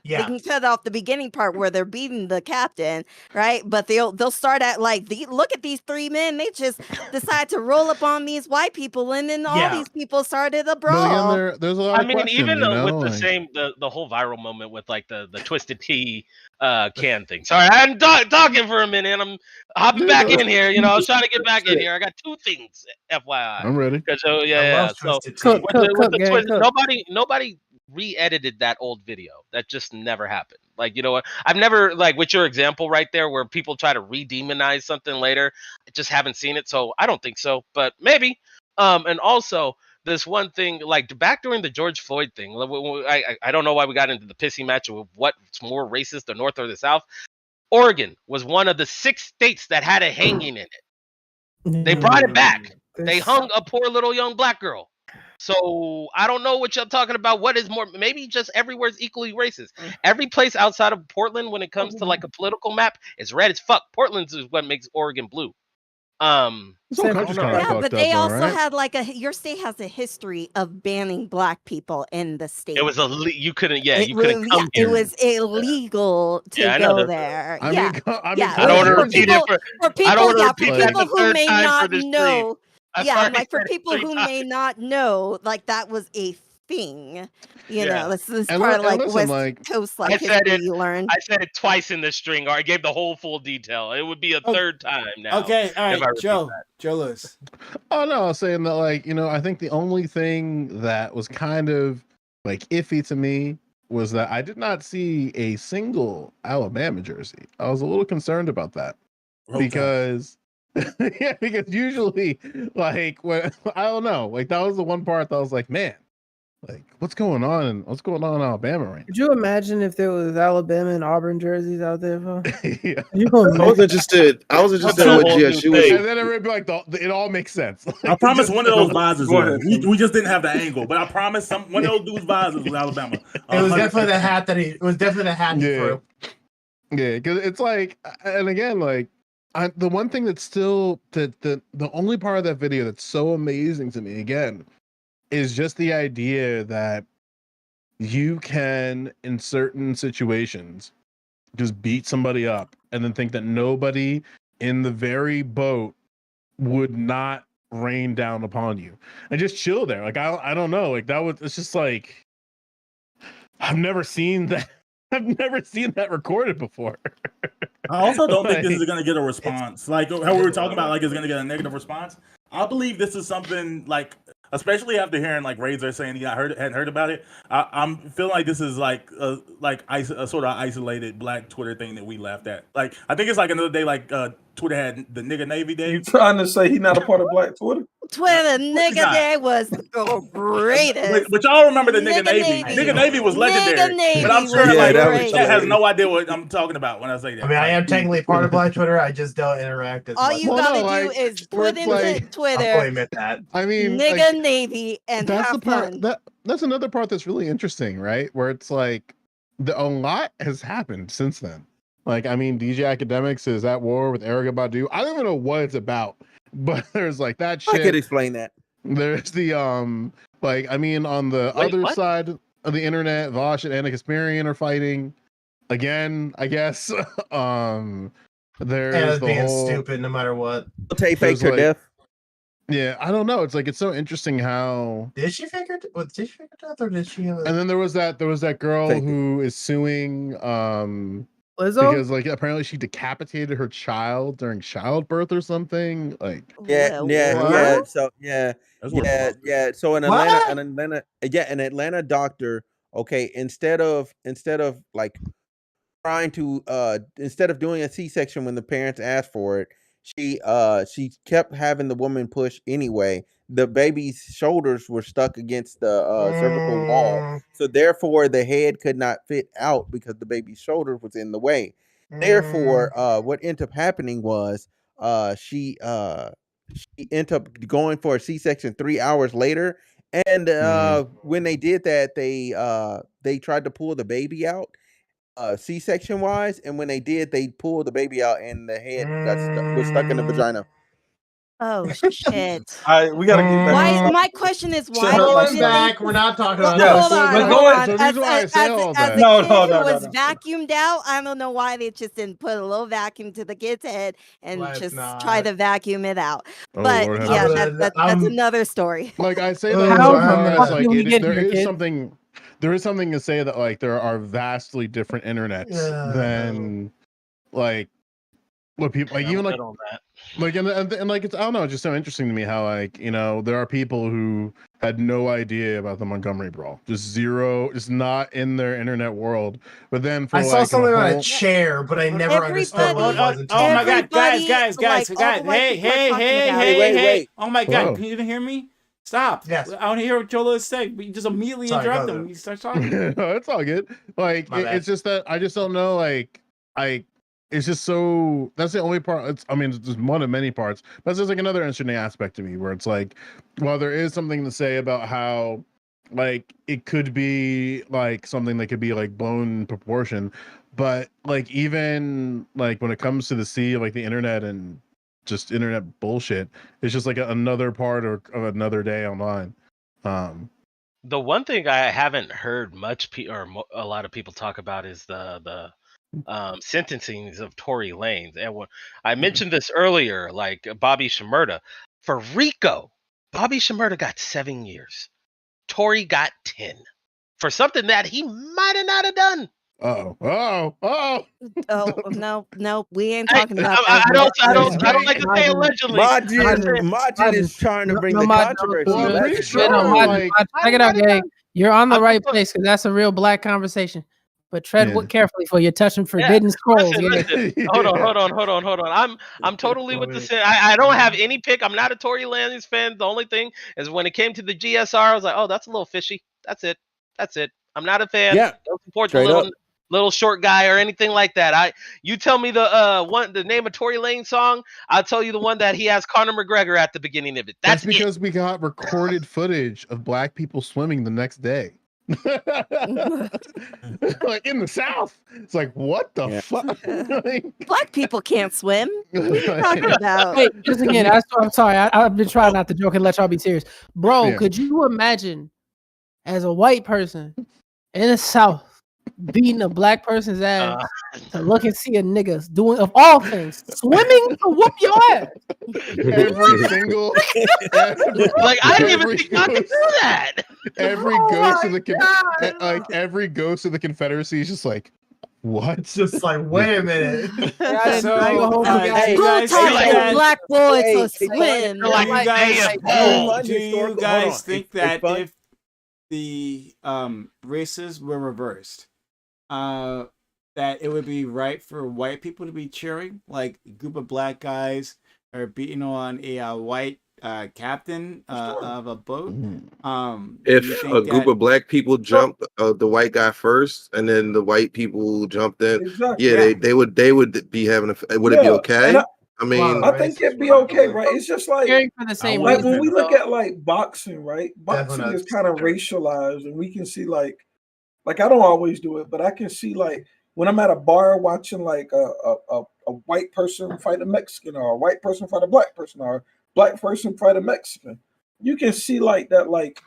They can cut off the beginning part where they're beating the captain, right? But they'll start at like look at these three men. They just decide to roll up on these white people, and then all these people started a brawl. Again, there's a lot of questions, even you know? with the whole viral moment with like the twisted tea can thing. Sorry, I'm talking for a minute. And I'm hopping back in here. You know, I was trying to get back in here. I got two things, FYI. I'm ready. So nobody re-edited that old video. That just never happened. Like, you know what? I've never, like with your example right there where people try to re-demonize something later. I just haven't seen it, so I don't think so. But maybe. And also this one thing, like back during the George Floyd thing, I don't know why we got into the pissy match of what's more racist, the North or the South. Oregon was one of the 6 states that had a hanging in it. They brought it back. They hung a poor little young black girl. So I don't know what you're talking about. What is more? Maybe just everywhere's equally racist. Every place outside of Portland, when it comes to like a political map, is red as fuck. Portland's is what makes Oregon blue. But they also had like your state has a history of banning black people in the state. It was you couldn't come here. It was illegal to go there. I don't want to repeat it for people who may not know. Yeah, like for people who may not know, like that was a thing. Yeah. This is And part of like listen, West like, Coast I like said history it. you learn. I said it twice in the string, or I gave the whole full detail. It would be a third time now. Okay, all if I right, repeat Joe Lewis. oh no, I was saying that, like, I think the only thing that was kind of like iffy to me was that I did not see a single Alabama jersey. I was a little concerned about that because yeah, because usually, like, when I don't know, like, that was the one part that I was like, man, like, what's going on in Alabama right Could you imagine if there was Alabama and Auburn jerseys out there, bro? now? Yeah. I was interested in what GSU was. And then everybody be like, it all makes sense. I promise one of those vases. Go ahead, We just didn't have the angle, but I promise one of those dudes' vases was Alabama. It was definitely the hat that he threw. Yeah, because it's like, and again, like, the one thing that's still the only part of that video that's so amazing to me again is just the idea that you can, in certain situations, just beat somebody up and then think that nobody in the very boat would not rain down upon you and just chill there. Like, I don't know, like, it's just like, I've never seen that. I've never seen that recorded before. I also don't think this is going to get a response. Like how we were talking about, like, it's going to get a negative response. I believe this is something, like, especially after hearing like Razor saying he hadn't heard about it. I'm feeling like this is like a sort of isolated Black Twitter thing that we laughed at. Like, I think it's like another day, like Twitter had the nigga Navy Day. You trying to say he's not a part of Black Twitter? Twitter nigga day was the greatest. But y'all remember the nigga Navy? Nigga Navy was legendary. Nigga Navy but I'm sure was like great. chat has no idea what I'm talking about when I say that. I mean, I am technically part of Black Twitter. I just don't interact as All much. you gotta do is put into I'll Twitter admit that. I mean, nigga like, Navy and that's have the part fun. that's another part that's really interesting, right? Where it's like a lot has happened since then. Like, I mean, DJ Academics is at war with Erykah Badu. I don't even know what it's about, but there's like that shit. I could explain that. There's the like, I mean, on the other side of the internet, Vosh and Anna Kasparian are fighting again, I guess. There's Anna's the being whole stupid no matter what. Tay faked her death. Yeah, I don't know. It's like, it's so interesting how did she figure it? Did she figure it out, or did she? And then there was that girl who is suing Lizzo? because, like, apparently she decapitated her child during childbirth or something. Like, yeah. So So an Atlanta doctor, okay, instead of like trying to instead of doing a C-section when the parents asked for it, she kept having the woman push anyway. The baby's shoulders were stuck against the cervical wall, so therefore the head could not fit out because the baby's shoulder was in the way. Therefore, what ended up happening was she ended up going for a C-section 3 hours later, and when they did that, they tried to pull the baby out C-section wise, and when they did, they pulled the baby out and the head was stuck in the vagina. Oh shit! All right, we gotta get back. Why? My question is why? Going back, we're not talking about. Hold on. So the reason why I say all that. As a kid who was vacuumed out, I don't know why they just didn't put a little vacuum to the kid's head and try to vacuum it out. But Lord, yeah, that's another story. Like, I say that there is something to say that, like, there are vastly different internets than like what people like, even like and like, it's, I don't know, it's just so interesting to me how, like, there are people who had no idea about the Montgomery brawl, just not in their internet world. But then for I saw something on a chair, but I never understood what it was. Oh my god, guys, hey, oh my god, can you even hear me? Stop. Yes. I want to hear what Joel is saying, but you just immediately interrupt him. You start talking. No, it's all good. Like, it's just that I just don't know, like, it's just so, that's the only part. It's just one of many parts, but there's like another interesting aspect to me where it's like, while there is something to say about how, like, it could be like something that could be like blown proportion, but like, even like when it comes to the sea of like the internet and just internet bullshit, it's just like another part of another day online. The one thing I haven't heard much a lot of people talk about is the sentencings of Tory Lanez. And when I mentioned this earlier, like Bobby Shmurda, for RICO, Bobby Shmurda got 7 years. Tory got 10 for something that he might have not have done. Oh no, we ain't talking about I that. don't like to say allegedly. Majin is trying to bring the controversy. Well, I'm Let's pretty sure, go. like, check it out, gang. You're on the right place because that's a real black conversation. But tread carefully for you're touching forbidden scrolls. Listen. Hold on. I'm totally with the sin. I don't have any pick. I'm not a Tory Lanez fan. The only thing is when it came to the GSR, I was like, oh, that's a little fishy. That's it. I'm not a fan. Yeah. Don't support the little short guy or anything like that. You tell me the name of Tory Lanez song, I'll tell you the one that he has Conor McGregor at the beginning of it. That's because we got recorded footage of black people swimming the next day. Like in the South. It's like, what the fuck? Black people can't swim. What are you talking about? Wait, just again, I'm sorry. I've been trying not to joke and let y'all be serious. Bro, could you imagine as a white person in the South beating a black person's ass to look and see a nigga doing, of all things, swimming to whoop your ass? Every single like I didn't even think I could do that. Every ghost of the Confederacy is just like, what? Just like, wait a minute. Who taught black boy to swim? Do you guys think that if the races were reversed, that it would be right for white people to be cheering, like a group of black guys are beating on a white captain of a boat? If a group of black people jumped the white guy first, and then the white people jumped in, they would be having would it be okay? I mean, I think it'd be okay, right? It's just like, for the same like when we look at like boxing, right? Boxing is kind of racialized, and we can see like I don't always do it, but I can see like when I'm at a bar watching like a white person fight a Mexican, or a white person fight a black person, or a black person fight a Mexican. You can see like that like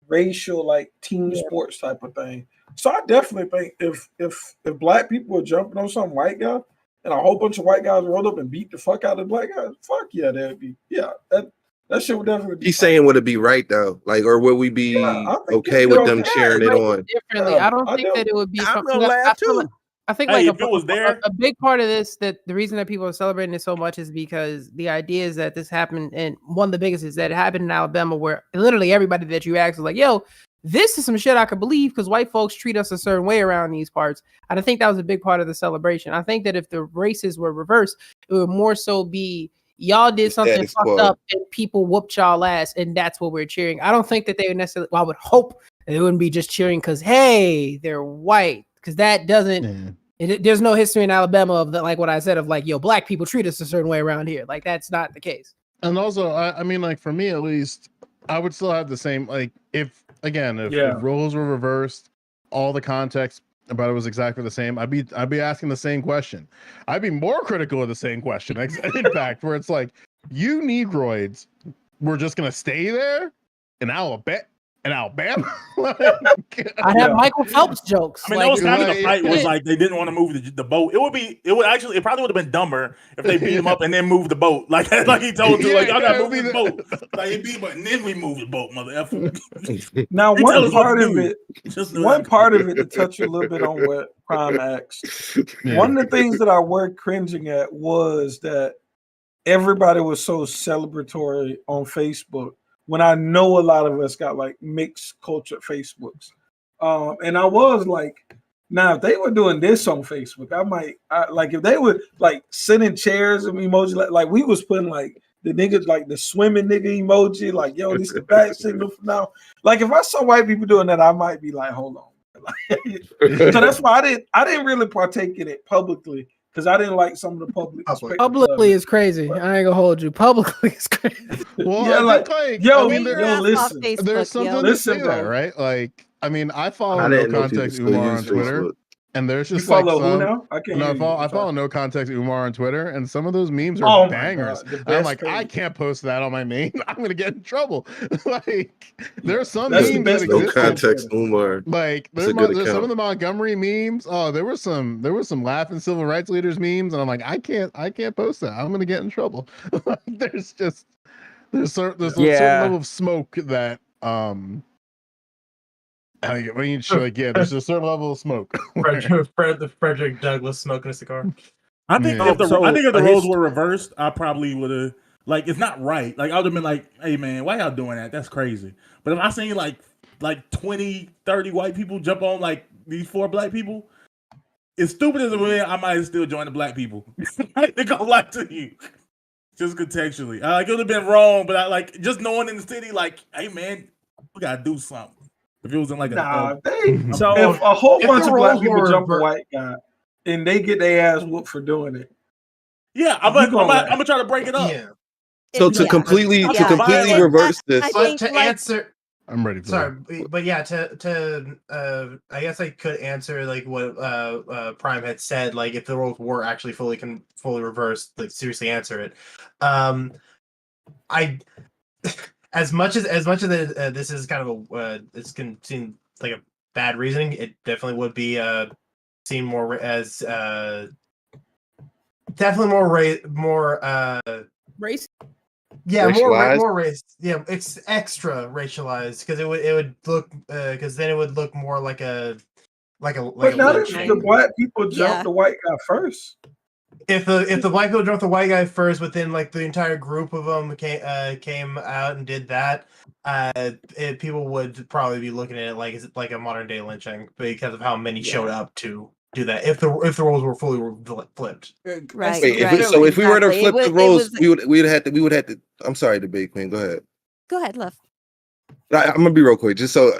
racial like team sports type of thing. So I definitely think if black people were jumping on some white guy, and a whole bunch of white guys rolled up and beat the fuck out of black guys, fuck yeah, that'd be that shit would definitely be. He's saying would it be right though, like, or would we be okay with them cheering it on? Differently, I don't think that it would be. I'm gonna laugh too. I think Hey, like if it was there, a big part of this, that the reason that people are celebrating it so much is because the idea is that this happened, and one of the biggest is that it happened in Alabama, where literally everybody that you ask is like, yo, this is some shit I could believe because white folks treat us a certain way around these parts. And I think that was a big part of the celebration. I think that if the races were reversed, it would more so be y'all did something fucked up and people whooped y'all ass, and that's what we're cheering. I don't think that they would necessarily, well, I would hope that it wouldn't be just cheering because, hey, they're white, because that doesn't, there's no history in Alabama of the, like what I said, of like, yo, black people treat us a certain way around here. Like, that's not the case. And also, I mean, like, for me at least, I would still have the same, like, if roles were reversed, all the context about it was exactly the same, I'd be asking the same question. I'd be more critical of the same question. In fact, where it's like, you Negroids were just gonna stay there in Alabama. I have Michael Phelps jokes. I mean, that was kind of the fight was like they didn't want to move the boat. It probably would have been dumber if they beat him up and then moved the boat. Like he told you, like, y'all gotta move the boat. Like he beat him up and then we moved the boat, mother effer. Now one part of it to touch a little bit on what Prime asked. One of the things that I were cringing at was that everybody was so celebratory on Facebook, when I know a lot of us got like mixed culture Facebooks. And I was like, now if they were doing this on Facebook, like if they were like sending chairs and emoji, like we was putting like the niggas, like the swimming nigga emoji, like, yo, this is the back signal for now. Like if I saw white people doing that, I might be like, hold on. So that's why I didn't really partake in it publicly, because I didn't like some of the public. Publicly is crazy. I ain't gonna hold you. Publicly is crazy. Well, yeah, like, yo, I mean, listen. There's something to say that, right? Like, I mean, I follow No Context Umar on Twitter, and there's just like some. I follow No Context Umar on Twitter, and some of those memes are bangers. I'm like, I can't post that on my main. I'm gonna get in trouble. Like, there's some memes that exist. No Context Umar. Like, there's some of the Montgomery memes. Oh, there were some laughing civil rights leaders memes, and I'm like, I can't post that. I'm gonna get in trouble. There's a certain level of smoke that I mean, like, yeah, there's a certain level of smoke. Frederick Douglass smoking a cigar. I think if the roles were reversed, I probably would have it's not right. Like I would have been like, hey man, why y'all doing that? That's crazy. But if I seen like 20, 30 white people jump on like these 4 black people, as stupid as it is, I might still join the black people. I think I'll lie to you. Just contextually. It would have been wrong, but I just knowing in the city, hey man, we gotta do something. If it was in if a whole bunch of black people jump a white guy and they get their ass whooped for doing it. Yeah, I'm gonna try to break it up. Yeah. So to completely reverse this, answer, I'm ready for sorry, but yeah, I guess I could answer what Prime had said. If the roles were actually fully reversed, seriously answer it. I as much as this is kind of this can seem like a bad reasoning, it definitely would be seen more as definitely more race. Yeah, racialized? more race. Yeah, it's extra racialized because it would look because then it would look more like a But not if the black people jump the white guy first. If the black people jumped the white guy first, but then the entire group of them came out and did that, people would probably be looking at it like it's like a modern day lynching because of how many showed up to do that. If the roles were fully flipped, right? So if we were to flip the roles, we would have to. I'm sorry, debate queen. Go ahead. Go ahead, love. I'm gonna be real quick, just so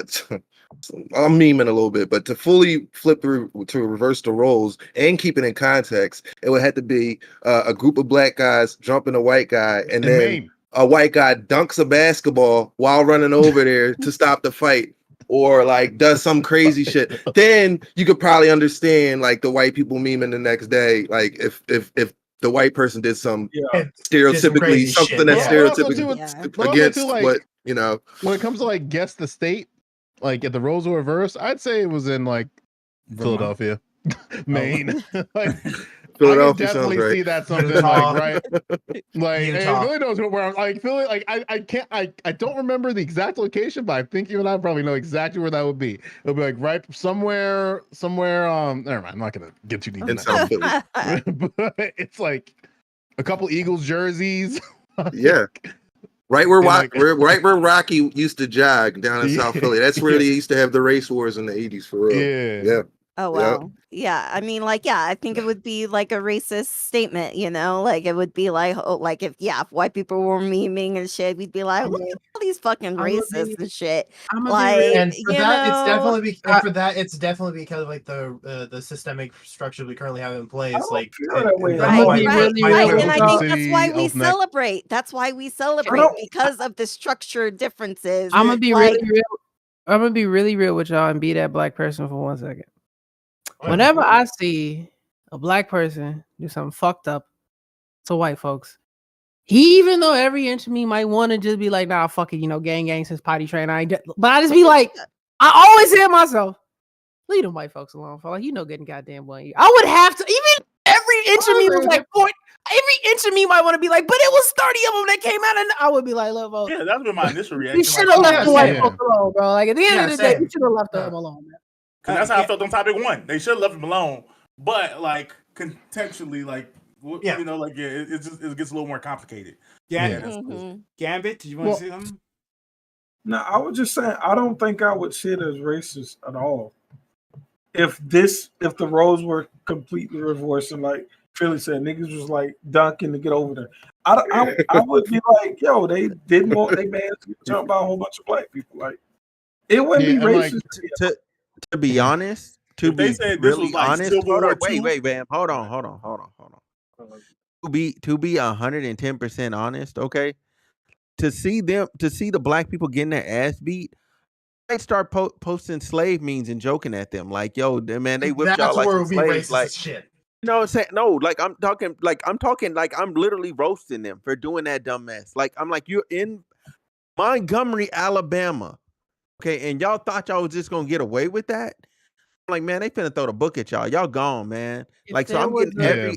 I'm memeing a little bit, but to fully flip to reverse the roles and keep it in context, it would have to be a group of black guys jumping a white guy, and then a white guy dunks a basketball while running over there to stop the fight, or does some crazy shit. Then you could probably understand the white people memeing the next day, if the white person did some stereotypically something that's stereotypical against what you know. When it comes to guess the state, if the roles were reversed, I'd say it was in Philadelphia, Maine. Philadelphia I can definitely see that something right. Philly knows where I'm Philly. I don't remember the exact location, but I think you and I probably know exactly where that would be. It'll be right somewhere. Never mind. I'm not gonna get too deep in South Philly. But it's a couple Eagles jerseys. Yeah. Right where Rocky used to jog down in South Philly. That's where they used to have the race wars in the 80s for real. Yeah. Oh wow. Yeah. I mean, I think it would be a racist statement, it would be if white people were memeing and shit, we'd be like, look at all these fucking racists and shit. And for that, it's definitely because of the systemic structure we currently have in place. Right. And I think that's why we celebrate. That's why we celebrate because of the structure differences. I'm gonna be really real. I'm gonna be really real with y'all and be that black person for 1 second. Whenever I see a black person do something fucked up to white folks, even though every inch of me might want to just be like, nah, fuck it, gang since potty train. But I just be like, I always hear myself, leave them white folks alone, for getting goddamn one. I would have to, even every inch of me was every inch of me might want to be like, but it was 30 of them that came out, and I would be like, look, yeah, that would be my initial reaction. You should have left the white folks alone, bro. At the end of the day, you should have left them alone, man. That's how I felt on topic 1. They should have left him alone, but contextually, it gets a little more complicated. Gambit, did you want to say something? No, I was just saying I don't think I would see it as racist at all. If the roles were completely reversed and Philly said, niggas was dunking to get over there, I would be like, yo, they didn't want they managed to jump by a whole bunch of black people. It wouldn't be racist. To be honest, to be really honest, wait, man, hold on. To be 110% honest, okay. To see the black people getting their ass beat, they start posting slave memes and joking at them, yo, man, they whipped y'all like some slaves, shit. I'm literally roasting them for doing that dumb mess. I'm you're in Montgomery, Alabama. Okay, and y'all thought y'all was just gonna get away with that? I'm man, they finna throw the book at y'all. Y'all gone, man. So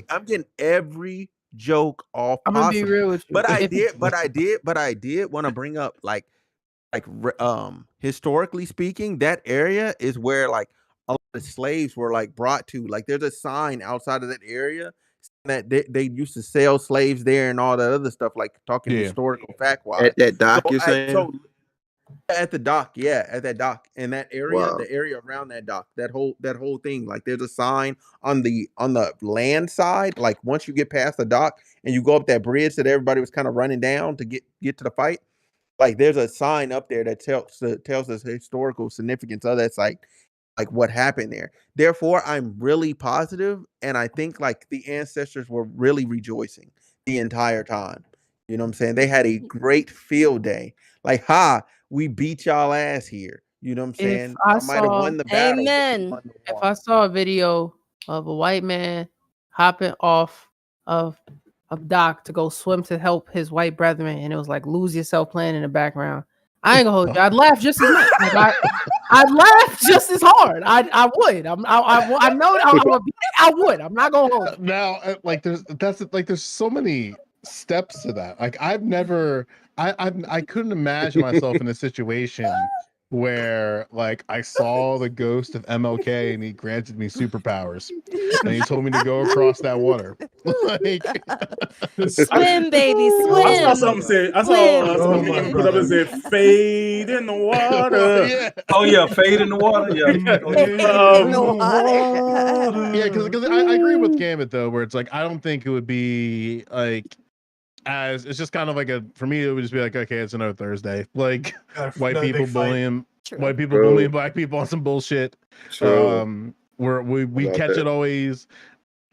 I'm getting every joke off. I'm gonna be real with you. But I did want to bring up like historically speaking, that area is where like a lot of slaves were like brought to. Like there's a sign outside of that area that they used to sell slaves there and all that other stuff, like talking historical fact wise. At that dock, you're saying? So at the dock, at that dock, in that area, Wow. the area around that dock, that whole thing, like there's a sign on the land side, like once you get past the dock and you go up that bridge that everybody was kind of running down to get to the fight, like there's a sign up there that tells us the historical significance of that site, like what happened there. Therefore, I'm really positive, and I think like the ancestors were really rejoicing the entire time. You know what I'm saying? They had a great field day. Like, we beat y'all ass here. You know what I'm saying? I might have won the battle. Amen. If I saw a video of a white man hopping off of a dock to go swim to help his white brethren, and it was like "Lose Yourself" playing in the background, I ain't gonna hold you. I'd laugh just as much. Like, I'd laugh just as hard. I would. I know I would. I'm not gonna hold you. Now, like there's so many steps to that. Like I couldn't imagine myself in a situation where like I saw the ghost of MLK and he granted me superpowers and he told me to go across that water. Like, swim, baby, swim. I saw something say. I saw something put up and said, "Fade in the water." Yeah. Oh yeah, fade in the water. Yeah. Yeah, because I agree with Gambit though, where it's like I don't think it would be like as it's just kind of like for me it would just be like, okay, it's another Thursday, like white people bullying black people on some bullshit. Where we catch it always.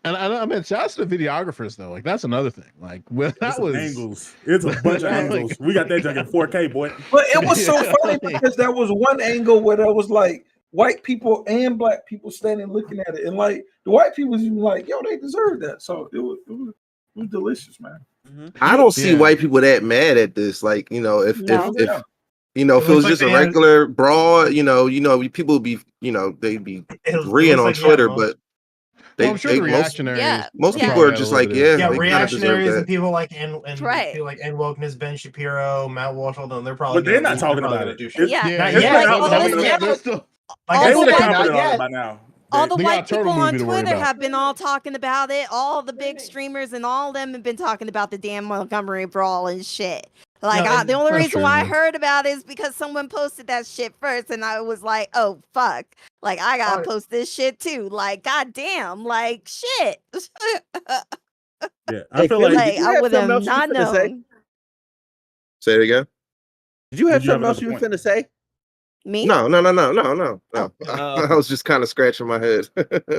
And I mean, shouts to the videographers though. Like that's another thing. Like that was angles. It's a bunch of angles. We got that junk in 4K, boy. But it was so funny because there was one angle where there was like white people and black people standing looking at it, and like the white people was even like, "Yo, they deserve that." So it was delicious, man. I don't see white people that mad at this. Like, if you know, if it was just a regular brawl, people would be, they'd be agreeing on Twitter, but I'm sure the reactionaries. Most people are just like, reactionaries and people like people like N Wokeness, Ben Shapiro, Matt Walsh, all them. They're probably, but they're not talking about it. They would have commented on it by now. All the white people on Twitter have been all talking about it. All the big streamers and all of them have been talking about the damn Montgomery brawl and shit. Like, the only reason why I heard about it is because someone posted that shit first, and I was like, "Oh fuck!" Like, I gotta post this shit too. Like, goddamn, like shit. Yeah, I feel like I would have not known. Say it again. Did you have something else you were finna say? Me? No. I was just kind of scratching my head,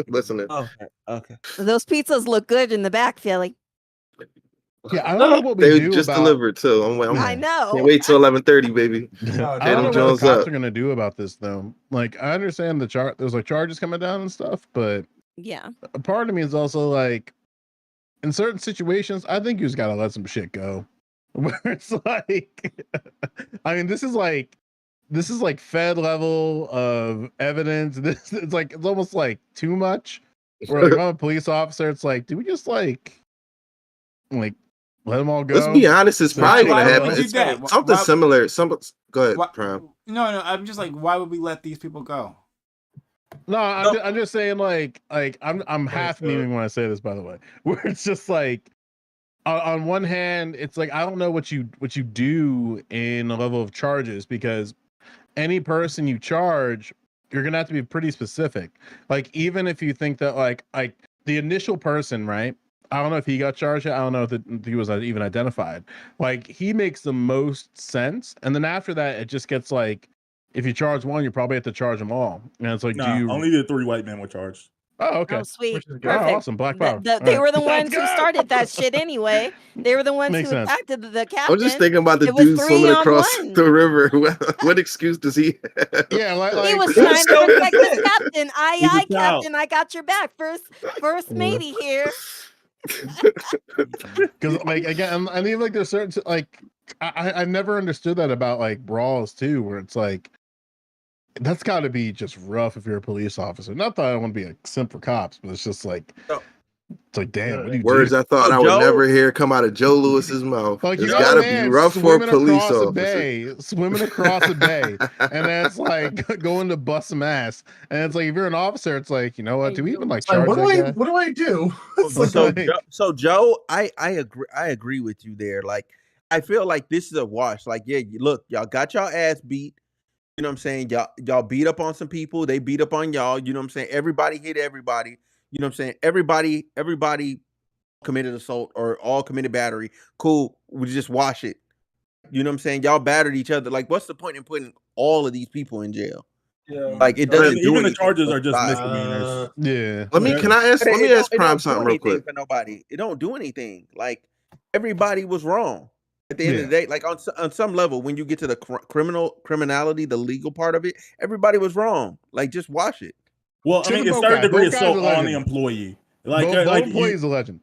listening. Okay. Those pizzas look good in the back, Philly. Yeah, I don't know what they just delivered too. I know. Can't wait till 11:30, baby. I don't know what the cops are gonna do about this though. Like, I understand there's like charges coming down and stuff, but a part of me is also like, in certain situations, I think you just gotta let some shit go. Where it's like, I mean, this is like Fed level of evidence. It's almost like too much. Where like, if I'm a police officer, it's like, do we just like let them all go? Let's be honest, it's probably gonna happen. It's something similar. Go ahead, Prime. No, I'm just like, why would we let these people go? No, I'm just saying like I'm half memeing when I say this, by the way. Where it's just like, on one hand, it's like I don't know what you do in a level of charges, because any person you charge, you're gonna have to be pretty specific. Like, even if you think that like the initial person, right? I don't know if he got charged. I don't know if he was even identified. Like, he makes the most sense, and then after that, it just gets like, if you charge one, you probably have to charge them all. And it's like, only the 3 white men were charged. Oh, okay. Oh, sweet. Oh, awesome. Black power. They were the ones who started that shit anyway. They were the ones who attacked the captain. I'm just thinking about the dude swimming across the river. What excuse does he have? Yeah, he was trying to protect the captain. Aye, captain, I got your back. First matey here. Because like, again, I mean, like, there's certain like I never understood that about like brawls too, where it's like, that's got to be just rough if you're a police officer. Not that I want to be a simp for cops, but it's just like, It's like, damn, what do you Words do? I thought I would Joe- never hear come out of Joe Lewis's mouth. Like, It's you got gotta a be man rough for a swimming police across a officer. bay, swimming across a bay, and then it's like going to bust some ass. And it's like, if you're an officer, it's like, you know what? Do we even like charge what do that I guy? what do I do? It's Like, So Joe, I agree with you there. Like, I feel like this is a wash. Like, yeah, look, y'all got y'all ass beat. You know what I'm saying? Y'all beat up on some people. They beat up on y'all. You know what I'm saying? Everybody hit everybody. You know what I'm saying? Everybody committed assault or all committed battery. Cool. We just wash it. You know what I'm saying? Y'all battered each other. Like, what's the point in putting all of these people in jail? Yeah. Like, it doesn't do even the anything charges for are just society. misdemeanors. yeah. Let me ask It Prime don't do something real anything quick. for nobody. It don't do anything. Like, everybody was wrong. At the end of the day, like on some level, when you get to the criminality, the legal part of it, everybody was wrong. Like, just wash it. Well, I mean, it's third degree assault on the employee. Like, both employees a legend.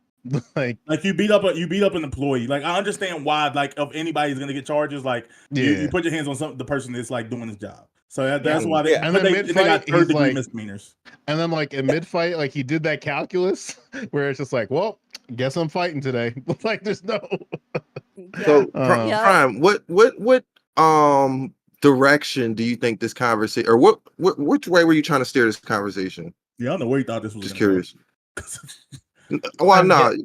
like you beat up an employee. Like, I understand why. Like, if anybody's gonna get charges, like you put your hands on the person that's like doing his job. So that's why they. And But then they got third degree like, misdemeanors. And then like in mid fight, like he did that calculus where it's just like, well, guess I'm fighting today. Like, there's no. So Prime, what direction do you think this conversation, or which way were you trying to steer this conversation? Yeah, I don't know where you thought this was. Just curious. Well, no,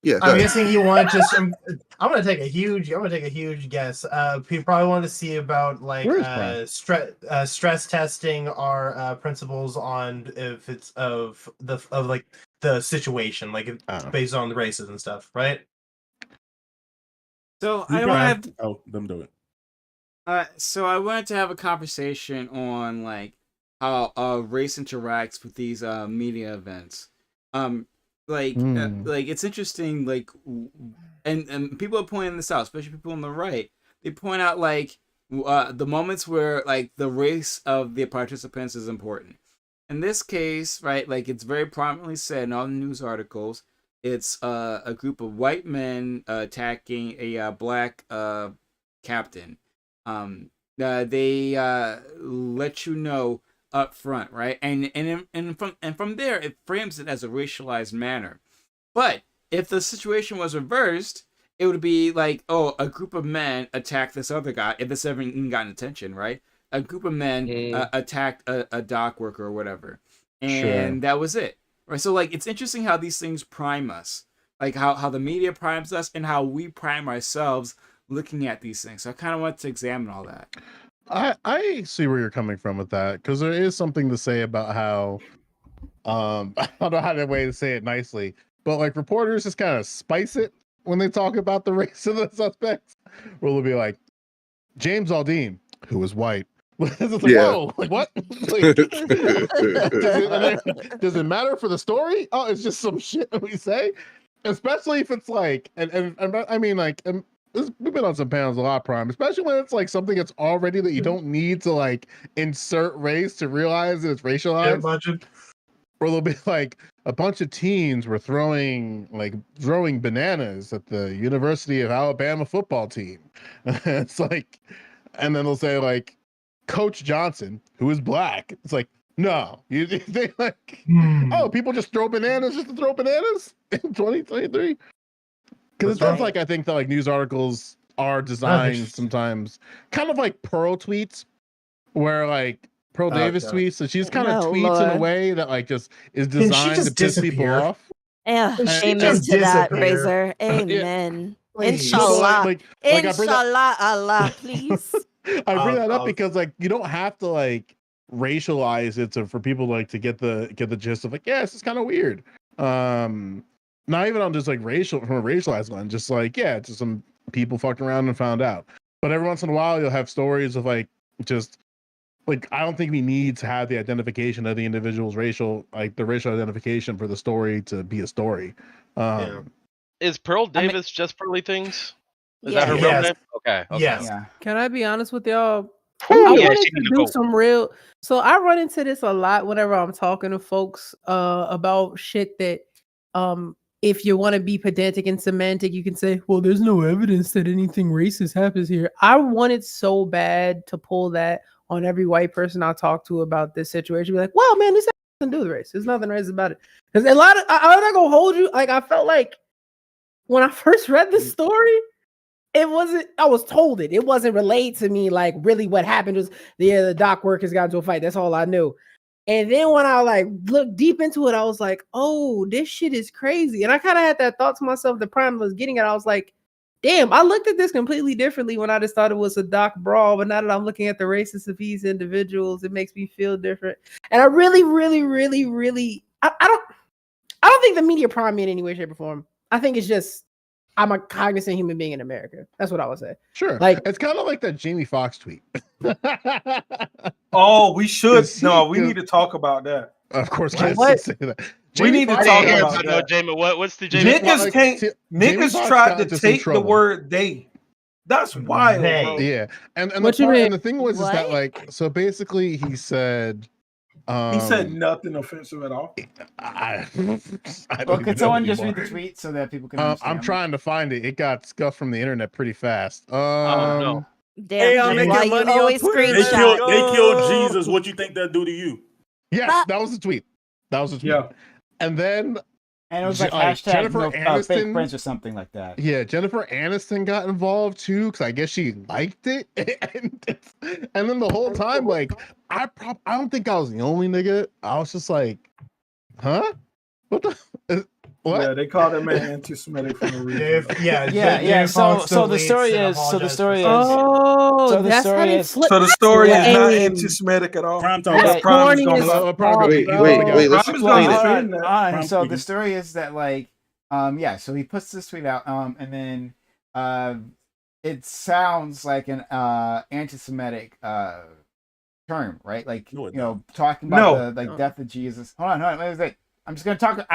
yeah. I'm guessing you want just. I'm gonna take a huge guess. People probably want to see about like stress testing our principles on if it's of like the situation, like based on the races and stuff, right? So I want to have. Them do it. So I wanted to have a conversation on like how race interacts with these media events. Like it's interesting. Like, and people are pointing this out, especially people on the right. They point out like the moments where like the race of the participants is important. In this case, right, like it's very prominently said in all the news articles. It's a group of white men attacking a black captain. They let you know up front, right? And from there, it frames it as a racialized manner. But if the situation was reversed, it would be like, oh, a group of men attacked this other guy. If this ever even gotten attention, right? A group of men attacked a dock worker or whatever, and that was it. Right, so like it's interesting how these things prime us, like how the media primes us and how we prime ourselves looking at these things. So I kind of want to examine all that. I see where you're coming from with that, because there is something to say about how I don't know how to way to say it nicely, but like reporters just kind of spice it when they talk about the race of the suspects, where they'll be like, James Aldean, who is white. It's like, whoa, like what? Like, does it matter for the story? Oh, it's just some shit that we say, especially if it's like, and I mean, like, we've been on some panels a lot, Prime, especially when it's like something that's already that you don't need to like insert race to realize that it's racialized. Or they'll be like a bunch of teens were throwing bananas at the University of Alabama football team. It's like, and then they'll say like, Coach Johnson, who is black. It's like, no, they like, oh, people just throw bananas just to throw bananas in 2023. Because it sounds like, I think that like news articles are designed sometimes kind of like Pearl tweets, where like Pearl Davis tweets, so she's kind of tweets in a way that like just is designed to piss people off. Yeah, amen to that, Razor. Amen. Inshallah. Inshallah, Allah, please. I bring that up because like you don't have to like racialize it for people like to get the gist of like, yeah, this is kind of weird. Not even on just like racial from a racialized one, just like, yeah, it's just some people fucked around and found out. But every once in a while you'll have stories of like just like, I don't think we need to have the identification of the individual's racial identification for the story to be a story. Is Pearl Davis just Pearly Things? Is that her real name? Okay. Yes. Yeah. Can I be honest with y'all? I wanted to do some real. So I run into this a lot whenever I'm talking to folks about shit that if you want to be pedantic and semantic, you can say, well, there's no evidence that anything racist happens here. I wanted so bad to pull that on every white person I talk to about this situation. Be like, well, man, this to do with race. There's nothing racist about it. Because a lot of I'm not gonna hold you. Like I felt like when I first read the story, it wasn't. I was told it. It wasn't relayed to me. Like really, what happened was the dock workers got into a fight. That's all I knew. And then when I like looked deep into it, I was like, "Oh, this shit is crazy." And I kind of had that thought to myself. The Prime was getting it. I was like, "Damn!" I looked at this completely differently when I just thought it was a dock brawl. But now that I'm looking at the races of these individuals, it makes me feel different. And I really, really, really, really, I don't think the media prime me in any way, shape, or form. I think it's just I'm a cognizant human being in America. That's what I would say. Sure. Like it's kind of like that Jamie Foxx tweet. Oh, we should. No, we need to talk about that. Of course, What? can't say that. We need to I talk didn't hear about about no that. Jamie. What's the Jamie? Niggas can't. Jamie Niggas Foxx tried got to into some take the trouble. word "they." That's wild, bro. Yeah, and What the you part, mean? and the thing was is that What? like so basically he said He said nothing offensive at all. I Well, don't could even someone know just read anymore. the tweet so that people can I'm understand? trying to find it. It got scuffed from the internet pretty fast. Oh no. Damn, I'm making why you money on always Twitter. screenshot? They killed Jesus. What you think they'll do to you? Yes, that was the tweet. That was the tweet. Yeah. And then And it was like like, hashtag Jennifer no, fake Aniston- friends or something like that. yeah, Jennifer Aniston got involved too because I guess she liked it, and then the whole time, like I don't think I was the only nigga. I was just like, huh? What the? What? Yeah, they called that man anti-Semitic for a reason. Yeah. So the story is. oh, So the that's how story they is- flip. So the story is not Hey. anti-Semitic at all. Prime time. Yeah, But Prime is corny gonna as love- No, probably. Wait, let's Prime is explain gonna it. defend that. Alright, so Prime the tweeted. story is that like so he puts this tweet out and then it sounds like an anti-Semitic term, right? Like No, it you know, talking about No. the death of Jesus. Hold on, wait. I'm just gonna talk.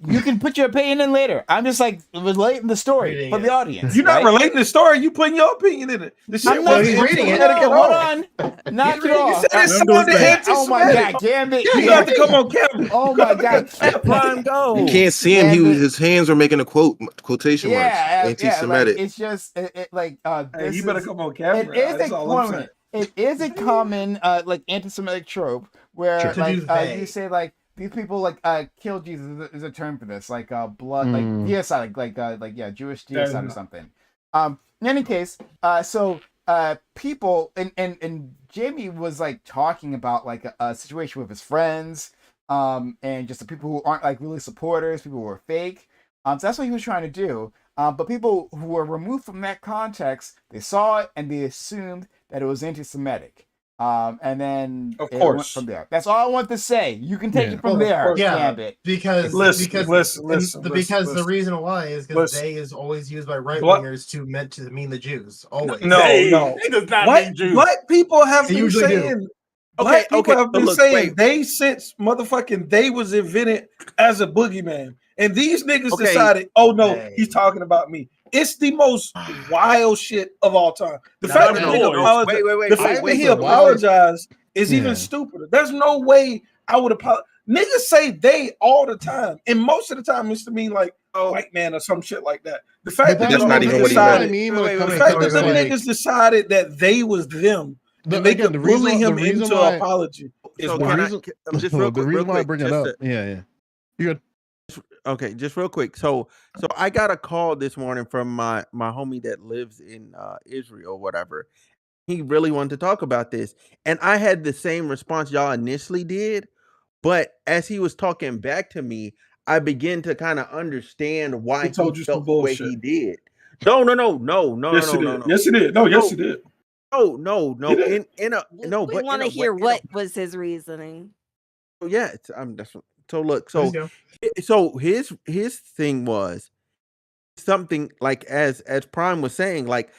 You can put your opinion in later. I'm just like relating the story Reading for it. the audience. You're not right? relating the story. You putting your opinion in it. The shit I'm not wasn't reading it. anti-Semitic at No, hold all. on. Knock it You off. said it Let him do his sounded thing. Oh my anti-Semitic. god, Gambit. You have to come on camera. Oh my god. Prime go. You can't see him. Gambit. His hands were making a quotation marks. Yeah, Anti-Semitic. like, it's just like Hey, this you better is- come on camera. It is That's a all I'm saying. common. It is a common like anti-Semitic trope where Sure. To like do they. you say like these people like killed Jesus is a term for this like blood like deicide like yeah Jewish deicide or something. In any case, so people and Jamie was like talking about like a situation with his friends and just the people who aren't like really supporters, people who are fake. So that's what he was trying to do. But people who were removed from that context, they saw it and they assumed that it was anti-Semitic. And then Of it course. went from there. That's all I want to say. You can take Yeah. it from Of there. course. Yeah, Gambit. because Listen, because listen, the reason why is because listen. they is always used by right What? wingers to meant to mean the Jews. Always. No, They- no. They does not What mean Jews. black people have They been usually do. saying? Okay, Black people okay, have but been look, saying wait. they since motherfucking they was invented as a boogeyman, and these niggas Okay. decided, oh no, Hey. he's talking about me. It's the most wild shit of all time. The No, fact no, that no, nigga no. apologized, Wait. the I fact that think he the wild- apologized is even Yeah. stupider. There's no way I would apologize. Niggas say they all the time, and most of the time it's to mean like white man or some shit like that. The fact that that's them not niggas even what he decided, meant. mean when it Wait, comes the to fact that just, them like, niggas decided that they was them, the- and they again, could the reason bully why- him the reason into why- apology is So the wild. reason- just real the quick, reason why I bring it just up, yeah. You good? Okay, just real quick. So I got a call this morning from my homie that lives in Israel or whatever. He really wanted to talk about this, and I had the same response y'all initially did, but as he was talking back to me, I began to kind of understand why He told you some felt the way bullshit. he did. No. Yes, he did. Yes, he did. No, yes, he did. No. He did. In a no, we but want to in a hear way- what was his reasoning. Yeah, that's so. Look, Please so go. his thing was something like as Prime was saying, like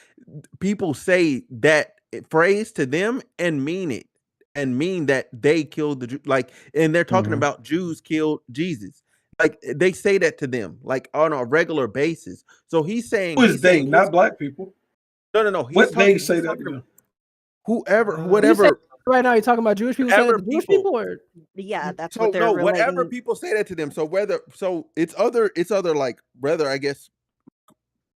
people say that phrase to them and mean it and mean that they killed the like, and they're talking Mhm. about Jews killed Jesus. Like they say that to them like on a regular basis. So he's saying Who is he's they? saying Not black people. no. He's What they talking, say he's that talking to about them? whoever, You whatever. say right now you're talking about Jewish people saying Whatever that to Jewish people. people or Yeah, that's So what they're no, whatever relating. people say that to them. So it's other like rather I guess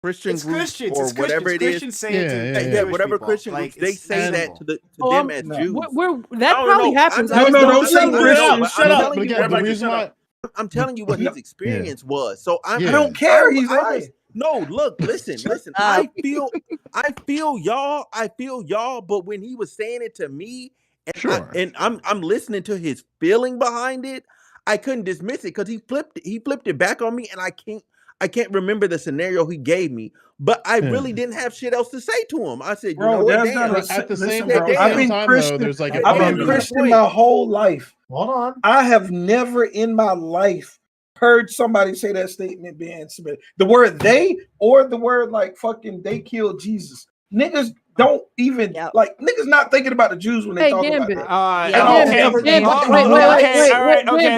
Christian It's groups Christians. or It's whatever Christians. it is. Christians say it to Yeah, Jewish whatever people. Christian Like, groups, they it's say that simple. to them as Jews. That No, probably no, happens. I'm I just don't say telling you, Christians. but Shut I'm up. telling you what Everybody his, shut up. I'm telling you what his experience was. So I don't care. He's lying. no, look, listen. I feel y'all, but when he was saying it to me, and I'm listening to his feeling behind it, I couldn't dismiss it because he flipped it back on me, and I can't remember the scenario he gave me, but I really didn't have shit else to say to him. I said, Bro, that's not at the same I've time, Christian, though, there's like I've been Christian my whole life. Hold on. I have never in my life heard somebody say that statement being anti-Semitic. The word they or the word like fucking they killed Jesus. Niggas don't even like niggas not thinking about the Jews when they talk about that.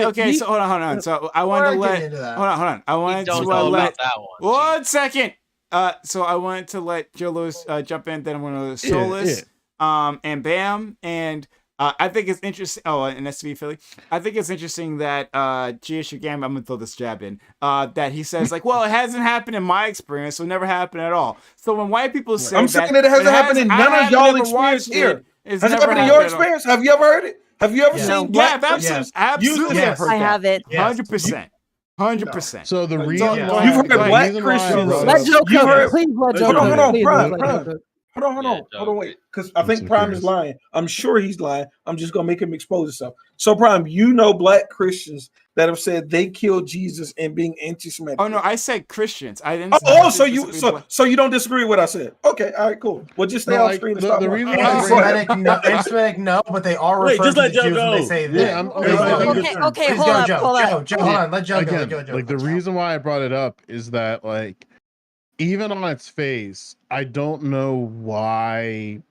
Okay. So hold on. So I wanted to let hold on. I wanted to let that one. 1 second. So I wanted to let Joe Lewis jump in. Then I'm going to Solus, and Bam, and I think it's interesting. Oh, and SB Philly. I think it's interesting that GSU Gam. I'm gonna throw this jab in. That he says like, well, it hasn't happened in my experience, so it never happened at all. So when white people say I'm saying that it hasn't happened in none of y'all experience here. Has it happened in your experience? Have you ever heard it? Have you ever seen black Christians? Absolutely, I've heard that. I have it. 100%. 100%. So the reason why you've heard black Christians. Let Joe cover. Please let Joe cover. Hold on, wait. Because I think Prime is lying. I'm sure he's lying. I'm just gonna make him expose himself. So Prime, you know black Christians that have said they killed Jesus and being anti-Semitic. Oh no, I said Christians. I didn't. So you don't disagree with what I said? Okay, all right, cool. Well, just stay off screen. The reason anti-Semitic, no, but they are referring to the Jews when they say that. Okay, hold up. Joe, hold on. Let Joe again, go. Like the reason why I brought it up is that like even on its face, I don't know why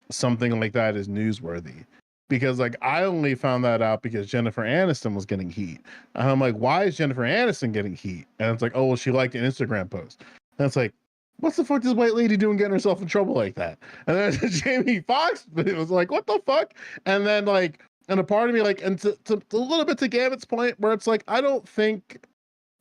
something like that is newsworthy. Because like I only found that out because Jennifer Aniston was getting heat. And I'm like, why is Jennifer Aniston getting heat? And it's like, oh well, she liked an Instagram post. And it's like, what's the fuck this white lady doing getting herself in trouble like that? And then Jamie Foxx was like, what the fuck? And then like, and a part of me like, and to a little bit to Gambit's point, where it's like, I don't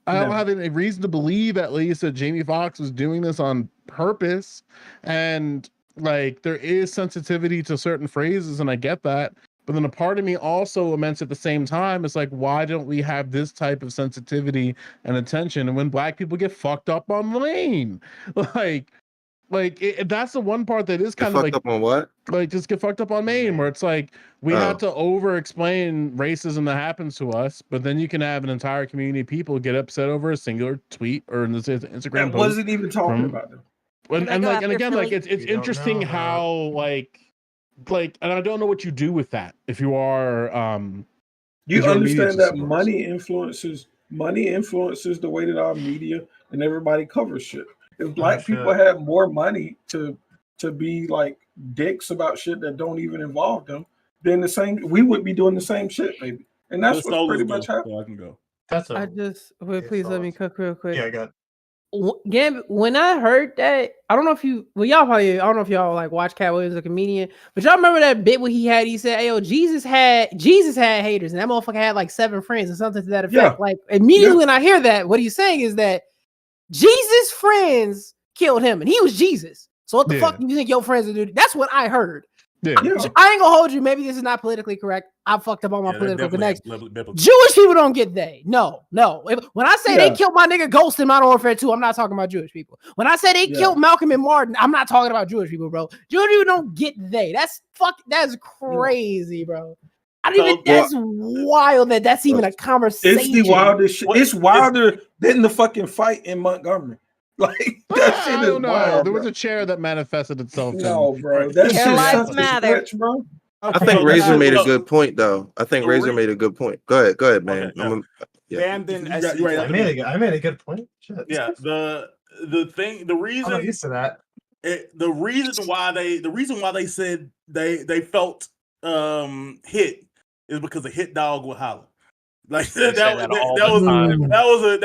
have any reason to believe at least that Jamie Foxx was doing this on purpose. And like there is sensitivity to certain phrases, and I get that. But then a part of me also laments at the same time. It's like, why don't we have this type of sensitivity and attention? And when black people get fucked up on lane, that's the one part that is kind of like fucked up on what? Like just get fucked up on Maine, where it's like we have to over explain racism that happens to us, but then you can have an entire community of people get upset over a singular tweet or in this Instagram post. Wasn't even talking about them. And again, it's interesting how like, and I don't know what you do with that if you are you understand that money influences the way that our media and everybody covers shit. If black people had more money to be like dicks about shit that don't even involve them, then we would be doing the same shit, maybe. And that's what's pretty much happening. So I can go. Please let me cook real quick. Yeah, I got. Gambit, when I heard that, I don't know if y'all like watch Cat Williams, a comedian, but y'all remember that bit where he said, "Hey, yo, Jesus had haters, and that motherfucker had like 7 friends or something to that effect." Yeah. Like immediately when I hear that, what he's saying is that Jesus' friends killed him, and he was Jesus. So what the fuck do you think your friends are doing? That's what I heard. Yeah. I ain't gonna hold you. Maybe this is not politically correct. I fucked up on my political connections. Jewish people don't get they. No. When I say they killed my nigga Ghost in Modern Warfare 2, I'm not talking about Jewish people. When I say they killed Malcolm and Martin, I'm not talking about Jewish people, bro. Jewish people don't get they. That's crazy, bro. That's wild that's even a conversation. It's the wildest shit. It's wilder than the fucking fight in Montgomery. Like that shit is wild. There was a chair that manifested itself. No, bro. That shit lives matter, bro. I think Razor made a good point, though. I think Razor made a good point. Go ahead, man. Bam, then I made a good point. Shit. Yeah, the reason I'm not used to that. The reason why they said they felt hit is because a hit dog would holler. Like that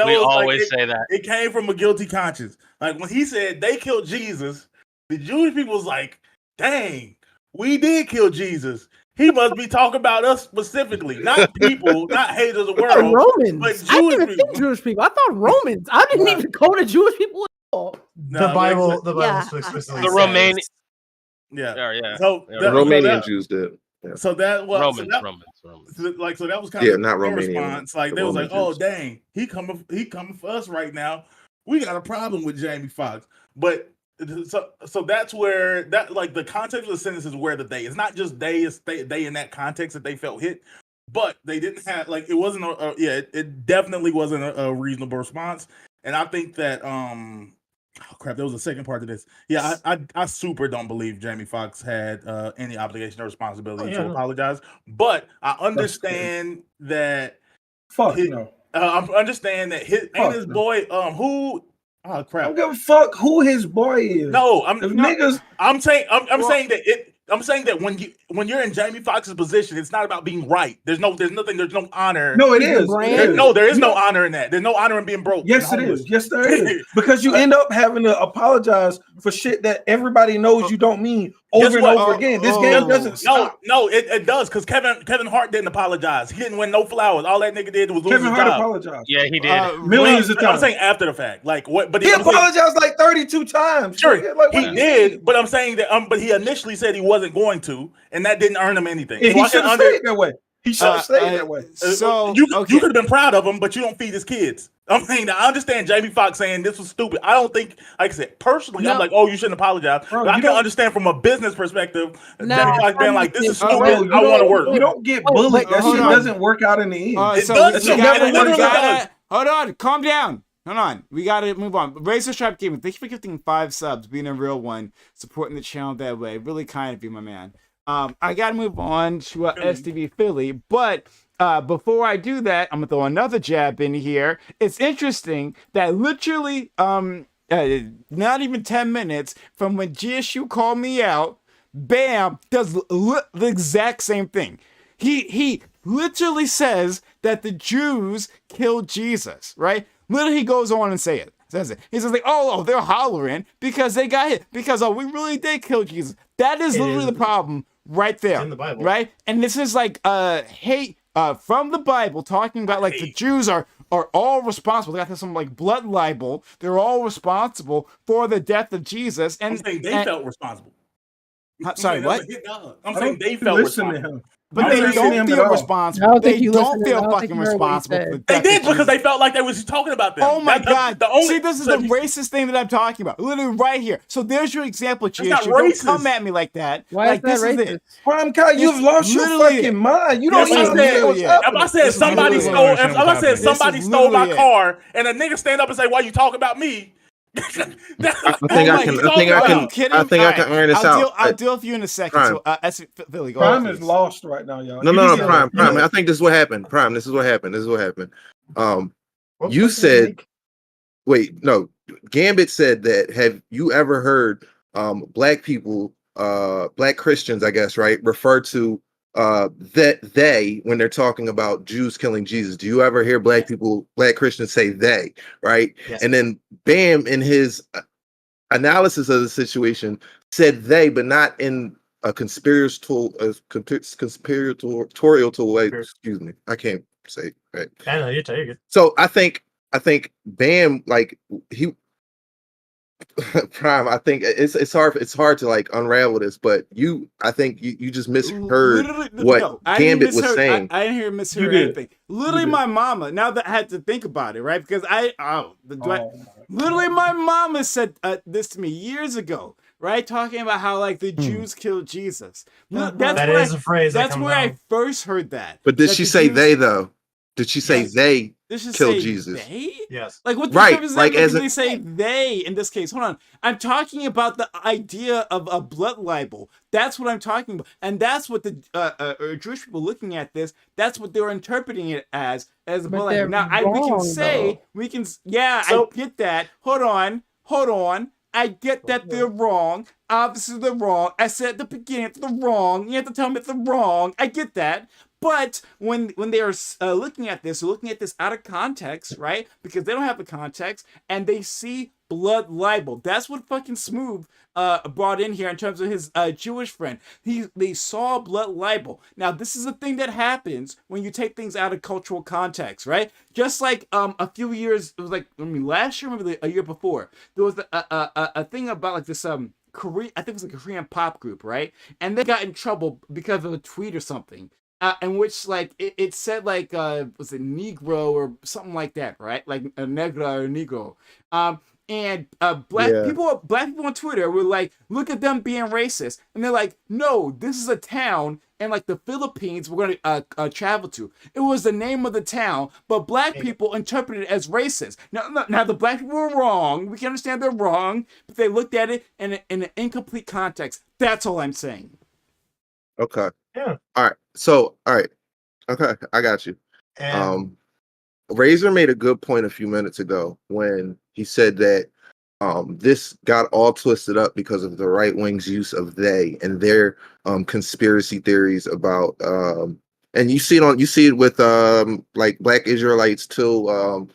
was always say that. It came from a guilty conscience. Like when he said they killed Jesus, the Jewish people was like, "Dang, we did kill Jesus. He must be talking about us specifically, not people, not haters of the world, Romans, but Jewish people. I thought Romans. I didn't even call the Jewish people at all. The Bible Yeah, explicitly The says. Romanian. Yeah. Yeah. So Yeah, The that, Romanian Jews did. Yeah. so that was Romans. so that was kind Yeah, of not their Romanian. response. Like The they was Roman like, "Oh Jews. dang, he coming for us right now. We got a problem with Jamie Foxx." But so that's where that like the context of the sentence is where the they. It's not just they. It's they in that context that they felt hit, but they didn't have like it wasn't it definitely wasn't a reasonable response. And I think that oh crap, there was a second part to this. Yeah, I super don't believe Jamie Foxx had any obligation or responsibility to apologize. But I understand that no. I understand that his boy who oh crap. I don't give a fuck who his boy is. No, I'm saying I'm saying that when you're in Jamie Foxx's position, it's not about being right. There's no honor. No, it is. There is no honor in that. There's no honor in being broke. Yes, it is. Yes, there is. Because you end up having to apologize for shit that everybody knows you don't mean over and over again. This game doesn't stop. No, it does because Kevin Hart didn't apologize. He didn't win no flowers. All that nigga did was lose Kevin his Hart job. apologized. Yeah, he did. Millions of times. I'm saying after the fact. Like what? But he apologized like 32 times. Sure, like, he did. But I'm saying that. But he initially said he wasn't going to, and that didn't earn him anything. Yeah, he should have stayed that way. He should have stayed that way. So you could have been proud of him, but you don't feed his kids. I mean, I understand Jamie Foxx saying this was stupid. I don't think, like I said, personally, I'm like, oh, you shouldn't apologize. But I can understand from a business perspective, Jamie Foxx being like, this is stupid. I want to work. You don't get bullied. That shit doesn't work out in the end. So hold on, calm down. Hold on. We gotta move on. Razor Stripe Gaming, thank you for gifting 5 subs, being a real one, supporting the channel that way. Really kind of you, my man. I gotta move on to STV Philly, but before I do that, I'm gonna throw another jab in here. It's interesting that literally not even 10 minutes from when GSU called me out, Bam does the exact same thing. He literally says that the Jews killed Jesus, right? Literally, he goes on and says it. He says like, oh, they're hollering because they got hit. Because we really did kill Jesus. That is literally the problem right there. It's in the Bible, right? And this is like hate from the Bible, talking about like the Jews are all responsible. They got some like blood libel. They're all responsible for the death of Jesus. And I'm saying they felt responsible. Sorry, what? I'm saying they felt responsible. But they don't feel responsible. They don't feel fucking responsible. They did because they felt like they was talking about them. Oh my God. See, this is the racist thing that I'm talking about. Literally right here. So there's your example, Chief. Don't come at me like that. Why like, is that this racist? is it. Prime Kai, you've lost your fucking mind. You don't understand what's happening. If I said somebody stole my car and a nigga stand up and say, why you talking about me? I think I can iron this out. I'll deal with you in a second. Prime. So, Philly, go Prime ahead, is lost right now, y'all. No, Prime. I think this is what happened. Prime, this is what happened. You said, wait, no. Gambit said that. Have you ever heard black people, black Christians, I guess, right, refer to that they when they're talking about Jews killing Jesus? Do you ever hear black Christians say they, right? Yes. And then Bam in his analysis of the situation said they, but not in a conspiratorial way. Excuse me, I can't say it right. I know, you're taking. So I think Bam, like he Prime, I think it's hard to like unravel this, but I think you just misheard what Gambit was saying. I didn't hear misheard anything. Literally, my mama. Now that I had to think about it, right? Because literally my mama said this to me years ago, right? Talking about how like the Jews killed Jesus. That is a phrase. That's where I first heard that. But did she say they though? Did she say they killed Jesus? They? Yes. Like what the fuck is that? Like they say they in this case. Hold on. I'm talking about the idea of a blood libel. That's what I'm talking about. And that's what the Jewish people looking at this, that's what they're interpreting it as a blood libel. Now we can I get that. Hold on. I get that they're wrong. Obviously, they're wrong. I said at the beginning, they're wrong. You have to tell me if they're wrong. I get that. But when they are looking at this out of context, right? Because they don't have the context, and they see blood libel. That's what fucking Smooth brought in here in terms of his Jewish friend. They saw blood libel. Now, this is a thing that happens when you take things out of cultural context, right? Just like a few years, it was like, last year, maybe a year before, there was a thing about like this Korean, I think it was like a Korean pop group, right? And they got in trouble because of a tweet or something. In which like it said like was it Negro or something like that, right? Like a Negra or Negro. And black people on Twitter were like, look at them being racist, and they're like, no, this is a town in like the Philippines we're gonna travel to. It was the name of the town, but black people interpreted it as racist. Now the black people were wrong. We can understand they're wrong, but they looked at it in an incomplete context. That's all I'm saying. Okay. Yeah. All right. So, all right. Okay, I got you. Razor made a good point a few minutes ago when he said that this got all twisted up because of the right wing's use of they and their conspiracy theories about and you see it with like Black Israelites too,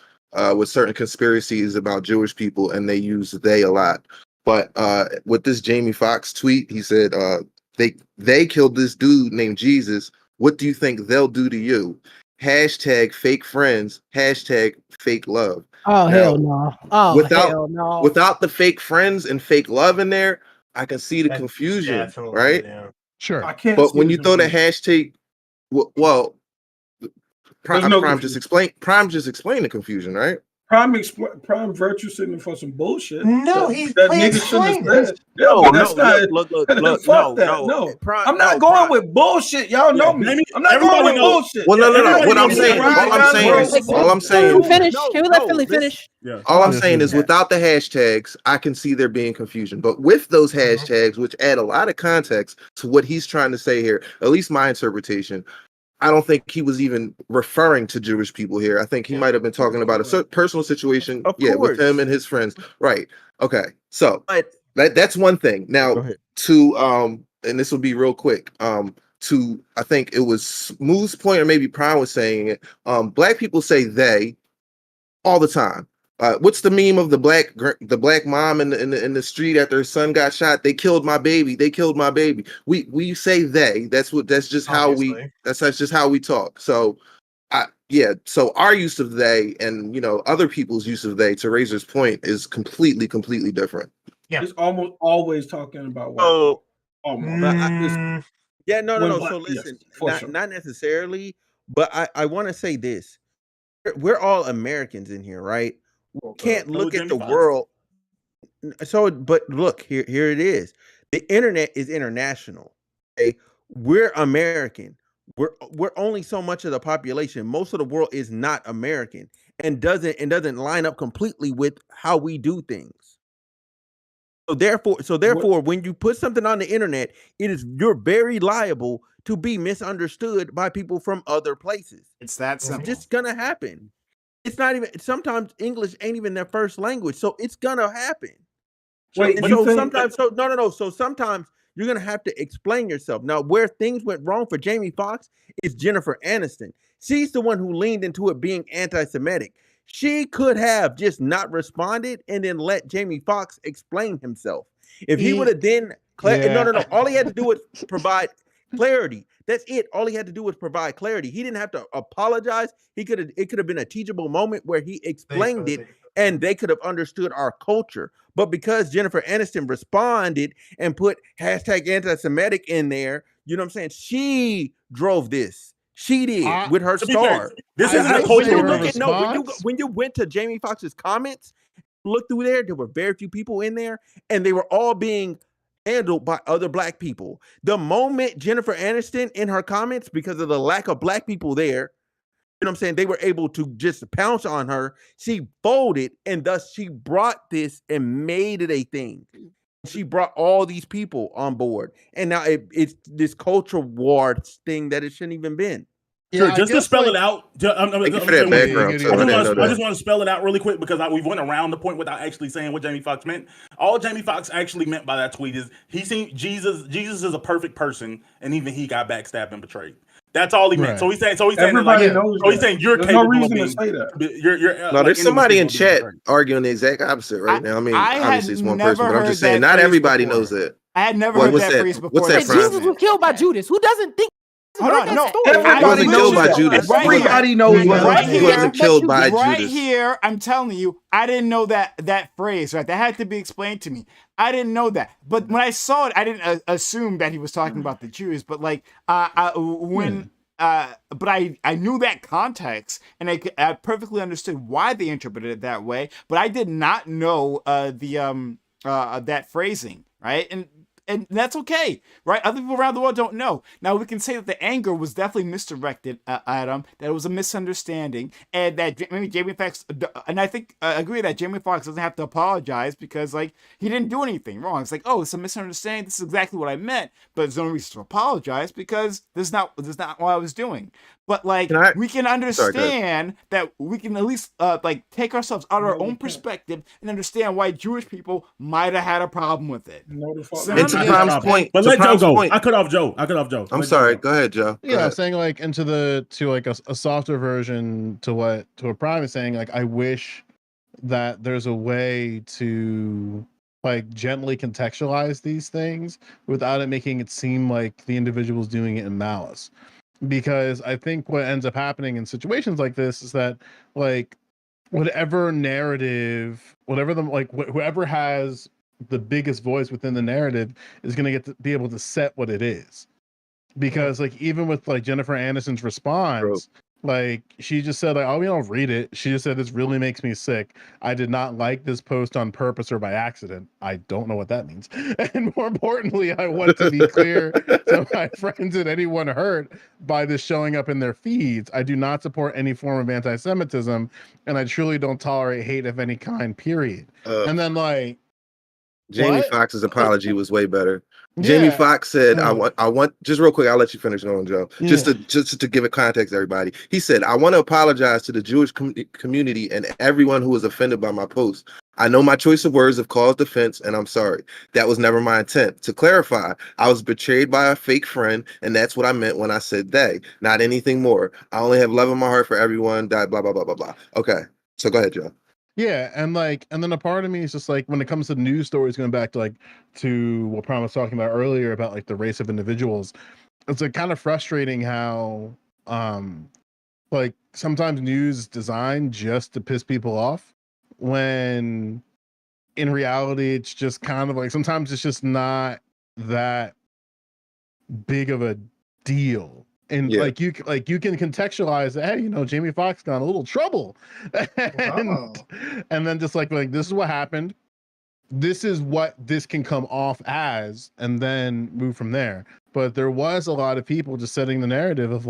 with certain conspiracies about Jewish people, and they use they a lot. But with this Jamie Foxx tweet, he said they killed this dude named Jesus. What do you think they'll do to you? Hashtag fake friends, hashtag fake love. Oh, now, hell no. Oh, hell no. Without the fake friends and fake love in there, I can see the confusion, right? Yeah. Sure. I can't. But when you throw the hashtag, well, Prime just explained the confusion, right? Prime virtue signaling for some bullshit. No, that nigga shouldn't have said. No. I'm not going with bullshit. Y'all know me. I'm not going with bullshit. Well, no. What I'm saying, all I'm saying. Finish. Can we let Philly finish? All I'm saying is, without the hashtags, I can see there being confusion. But with those hashtags, which add a lot of context to what he's trying to say here, at least my interpretation, I don't think he was even referring to Jewish people here. I think he might have been talking about a personal situation, with him and his friends. Right. Okay. So that's one thing. Now to and this will be real quick. To I think it was Smooth's point, or maybe Prime was saying it. Black people say they all the time. What's the meme of the black mom in the street after her son got shot? They killed my baby. They killed my baby. We say they. That's just how we talk. So, So our use of they and other people's use of they, to Razor's point, is completely different. Yeah, it's almost always talking about what. So almost. No. So listen, not necessarily, but I want to say this: we're all Americans in here, right? We can't look at the world. So, but look, here it is. The internet is international. Okay? We're American. We're only so much of the population. Most of the world is not American and doesn't line up completely with how we do things. So therefore, when you put something on the internet, you're very liable to be misunderstood by people from other places. It's that simple. It's just gonna happen. It's not even, sometimes English ain't even their first language, so it's gonna happen. Sometimes you're gonna have to explain yourself. Now, where things went wrong for Jamie Foxx is Jennifer Aniston. She's the one who leaned into it being anti-Semitic. She could have just not responded and then let Jamie Foxx explain himself. If he would have then no. All he had to do was provide clarity. That's it. All he had to do was provide clarity. He didn't have to apologize. It could have been a teachable moment where he explained it and they could have understood our culture. But because Jennifer Aniston responded and put hashtag anti-Semitic in there, you know what I'm saying? She drove this. She did with her star. This isn't a cultural response. When you went to Jamie Foxx's comments, look through there were very few people in there, and they were all being handled by other black people. The moment Jennifer Aniston in her comments, because of the lack of black people there, you know what I'm saying, they were able to just pounce on her. She folded, and thus she brought this and made it a thing. She brought all these people on board, and now it's this culture war thing that it shouldn't even been. Sure, just to spell it out. I just want to spell it out really quick because we went around the point without actually saying what Jamie Foxx meant. All Jamie Foxx actually meant by that tweet is he seen Jesus is a perfect person, and even he got backstabbed and betrayed. That's all he meant. Right. So he's saying that, Everybody like, knows so he's that. saying you're There's capable no reason of to being. say that. You're No, like, there's enemies somebody in capable of being chat great. arguing the exact opposite right now. I mean, I had obviously it's one person, never but I'm heard just saying that not phrase everybody before. knows that. I had never What- heard what's that that- phrase before. what's that, That's Jesus Franz? was killed by Judas. Who doesn't think? Hold on, no. Everybody He wasn't killed by knows Judas. that. Everybody knows He that. wasn't, he wasn't killed by right Judas. here, I'm telling you, I didn't know that phrase, right? That had to be explained to me. I didn't know that. But when I saw it, I didn't assume that he was talking about the Jews. But like, but I knew that context, and I perfectly understood why they interpreted it that way. But I did not know that phrasing, right? And that's okay, right? Other people around the world don't know. Now, we can say that the anger was definitely misdirected at him, that it was a misunderstanding, and that maybe Jamie Foxx, and I think I agree that Jamie Foxx doesn't have to apologize because, like, he didn't do anything wrong. It's like, oh, it's a misunderstanding. This is exactly what I meant, but there's no reason to apologize because this is not what I was doing. But, like, we can understand that we can at least, like, take ourselves out of our own perspective and understand why Jewish people might have had a problem with it. And to Tom's point, but to let Joe Tom's go. point- I cut off Joe. I'm sorry. Go ahead, Joe. Go Yeah, I'm ahead. saying like to like a softer version to what Prime is saying. Like, I wish that there's a way to like gently contextualize these things without it making it seem like the individual's doing it in malice. Because I think what ends up happening in situations like this is that like whatever narrative, whoever has the biggest voice within the narrative is going to get to be able to set what it is. Because like even with like Jennifer Aniston's response, like she just said like, oh, we don't read it. She just said this really makes me sick. I did not like this post on purpose or by accident. I don't know what that means. And more importantly, I want to be clear to my friends and anyone hurt by this showing up in their feeds. I do not support any form of anti-Semitism, and I truly don't tolerate hate of any kind, period. And then like Jamie Foxx's apology was way better. Jamie Foxx said, I want just real quick, I'll let you finish going, Joe. Just to give it context to everybody. He said, I want to apologize to the Jewish community and everyone who was offended by my post. I know my choice of words have caused offense, and I'm sorry. That was never my intent. To clarify, I was betrayed by a fake friend, and that's what I meant when I said they, not anything more. I only have love in my heart for everyone, blah, blah, blah, blah, blah. Okay, so go ahead, Joe. Yeah, and then a part of me is just like when it comes to news stories, going back to what Pram was talking about earlier about like the race of individuals, it's like kind of frustrating how like sometimes news is designed just to piss people off when in reality it's just kind of like sometimes it's just not that big of a deal. And like you can contextualize that, hey, you know, Jamie Foxx got in a little trouble, and then just like this is what happened, this is what this can come off as, and then move from there. But there was a lot of people just setting the narrative of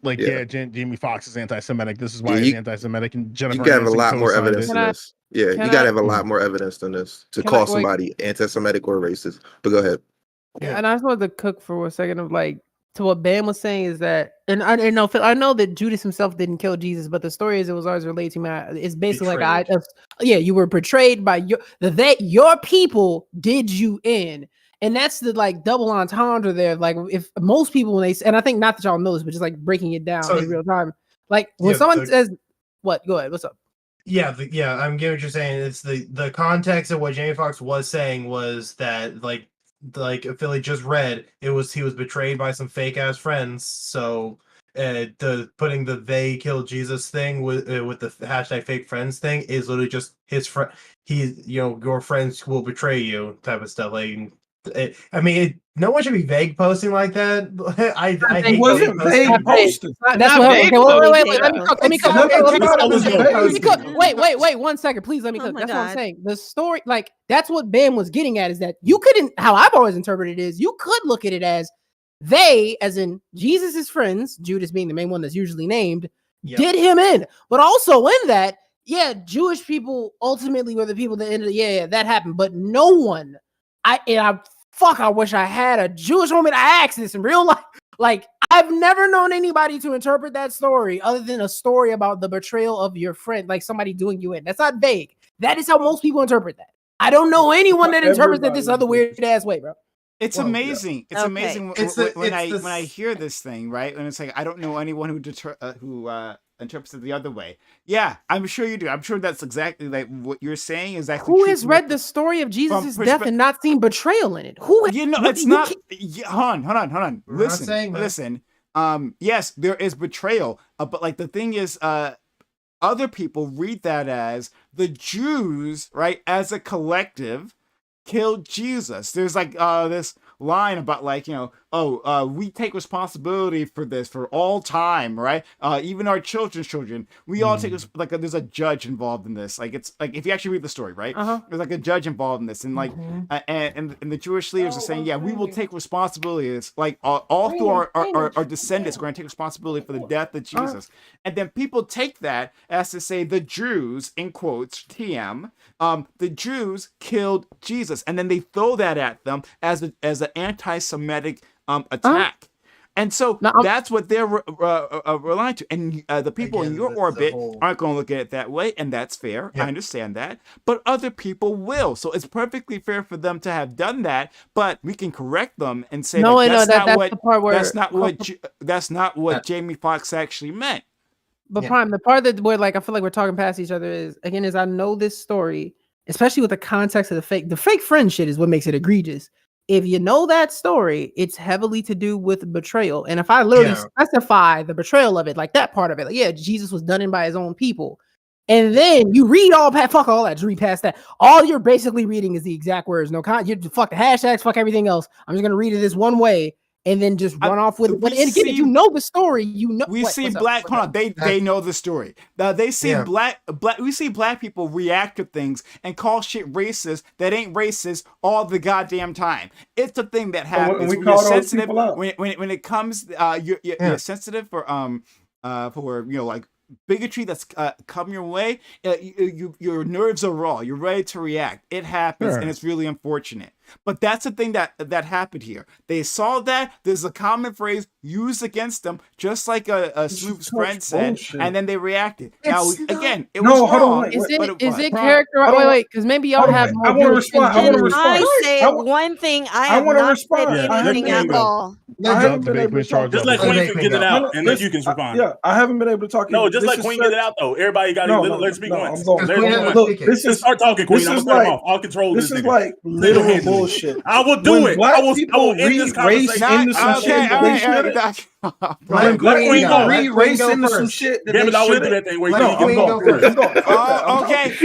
Jamie Foxx is anti-Semitic. This is why he's anti-Semitic, and Jennifer. You gotta have a lot more evidence than this. Yeah, you gotta have a lot more evidence than this to call somebody anti-Semitic or racist. But go ahead. Yeah, and I just wanted to cook for a second of like to what Bam was saying is that, and I know that Judas himself didn't kill Jesus, but the story is it was always related to me. It's basically betrayed. You were betrayed by your people did you in, and that's the like double entendre there. Like if most people when and I think not that y'all know this, but just like breaking it down in real time. Like when someone says, "What? Go ahead. What's up?" Yeah, I'm getting what you're saying. It's the context of what Jamie Foxx was saying was that like Philly just read, he was betrayed by some fake ass friends. So putting the they killed Jesus thing with the hashtag fake friends thing is literally just his friend. Your friends will betray you type of stuff. Like, no one should be vague posting like that. I hate wasn't vague posting. That's what. Okay, wait. Let me cook. Wait. 1 second, please. Let me cook. That's what I'm saying. The story, like, that's what Bam was getting at. Is that you couldn't? How I've always interpreted it is you could look at it as they, as in Jesus's friends, Judas being the main one that's usually named, did him in. But also in that, Jewish people ultimately were the people that ended. That happened. But no one. I wish I had a Jewish woman to ask this in real life. Like, I've never known anybody to interpret that story other than a story about the betrayal of your friend, like somebody doing you in. That's not vague. That is how most people interpret that. I don't know anyone that interprets that this other weird ass way, bro. It's amazing. It's Okay. amazing when I hear this thing, right? And it's like I don't know anyone who interprets it the other way. Yeah, I'm sure you do. I'm sure that's exactly like what you're saying is actually Who true has from read the story of Jesus' death and not seen betrayal in it? Who? You know, what- it's you not. can't- Hold on. We're not Listen, saying that. listen. Yes, there is betrayal, but like the thing is, other people read that as the Jews, right, as a collective, killed Jesus. There's like this line about like, you know, we take responsibility for this for all time, right? Even our children's children, we all take like there's a judge involved in this. Like it's like if you actually read the story, right? There's like a judge involved in this, and like and the Jewish leaders are saying, yeah, we will take responsibility. It's like all through our descendants, we're going to take responsibility for the death of Jesus. And then people take that as to say the Jews, in quotes, TM, the Jews killed Jesus, and then they throw that at them as an anti-Semitic attack. And so that's what they're relying to. And the people in your orbit aren't going to look at it that way, and that's fair. I understand that. But other people will. So it's perfectly fair for them to have done that, but we can correct them and say that's not what Jamie Foxx actually meant. But Prime, the part that where like I feel like we're talking past each other is I know this story, especially with the context of the fake friend shit is what makes it egregious. If you know that story, it's heavily to do with betrayal. And if I literally specify the betrayal of it, like that part of it, like, yeah, Jesus was done in by his own people. And then you read fuck all that, just read past that. All you're basically reading is the exact words. No, you fuck the hashtags, fuck everything else. I'm just going to read it this one way. And then just run off with it. And again, if you know the story, you know. We see black. Hold on, they know the story. They see black. We see black people react to things and call shit racist that ain't racist all the goddamn time. It's a thing that happens. We when call you're those sensitive. people out. When it comes, you're sensitive for you know, like bigotry that's come your way. Your nerves are raw. You're ready to react. It happens, and it's really unfortunate. But that's the thing that happened here. They saw that there's a common phrase used against them, just like a Snoop's friend said, and then they reacted. Now, again, it was wrong. Is it character? Wait, because maybe y'all have more. I want to respond. I say one thing. I have not said anything at all. Just let Queen get it out, and then you can respond. Yeah, I haven't been able to talk. No, just let Queen get it out, though. Everybody got to let's speak once. Just start talking, Queen. I'm gonna off. I'll control this. This is like literal bullshit. I will do it. I will end this conversation. When black people read race into some shit that they shouldn't.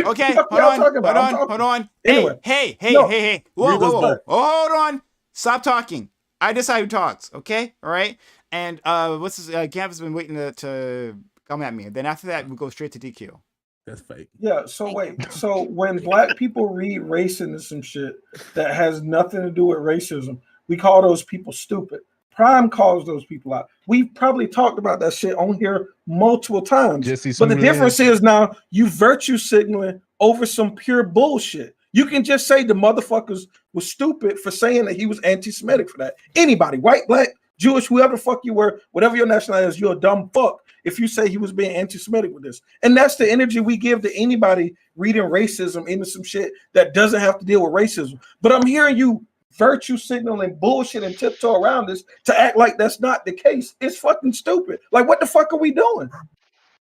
Okay. Hold on. Anyway, hey. Whoa. Hold on. Stop talking. I decide who talks. Okay. All right. And what's this? Gab has been waiting to come at me. Then after that, we go straight to DQ. That's fake. Yeah. So wait. So when black people read race into some shit that has nothing to do with racism, we call those people stupid. Prime calls those people out. We've probably talked about that shit on here multiple times. But the difference is now you virtue signaling over some pure bullshit. You can just say the motherfuckers was stupid for saying that he was anti-Semitic for that. Anybody, white, black, Jewish, whoever the fuck you were, whatever your nationality is, you're a dumb fuck if you say he was being anti-Semitic with this. And that's the energy we give to anybody reading racism into some shit that doesn't have to deal with racism. But I'm hearing you virtue signaling bullshit and tiptoe around this to act like that's not the case. It's fucking stupid. Like, what the fuck are we doing?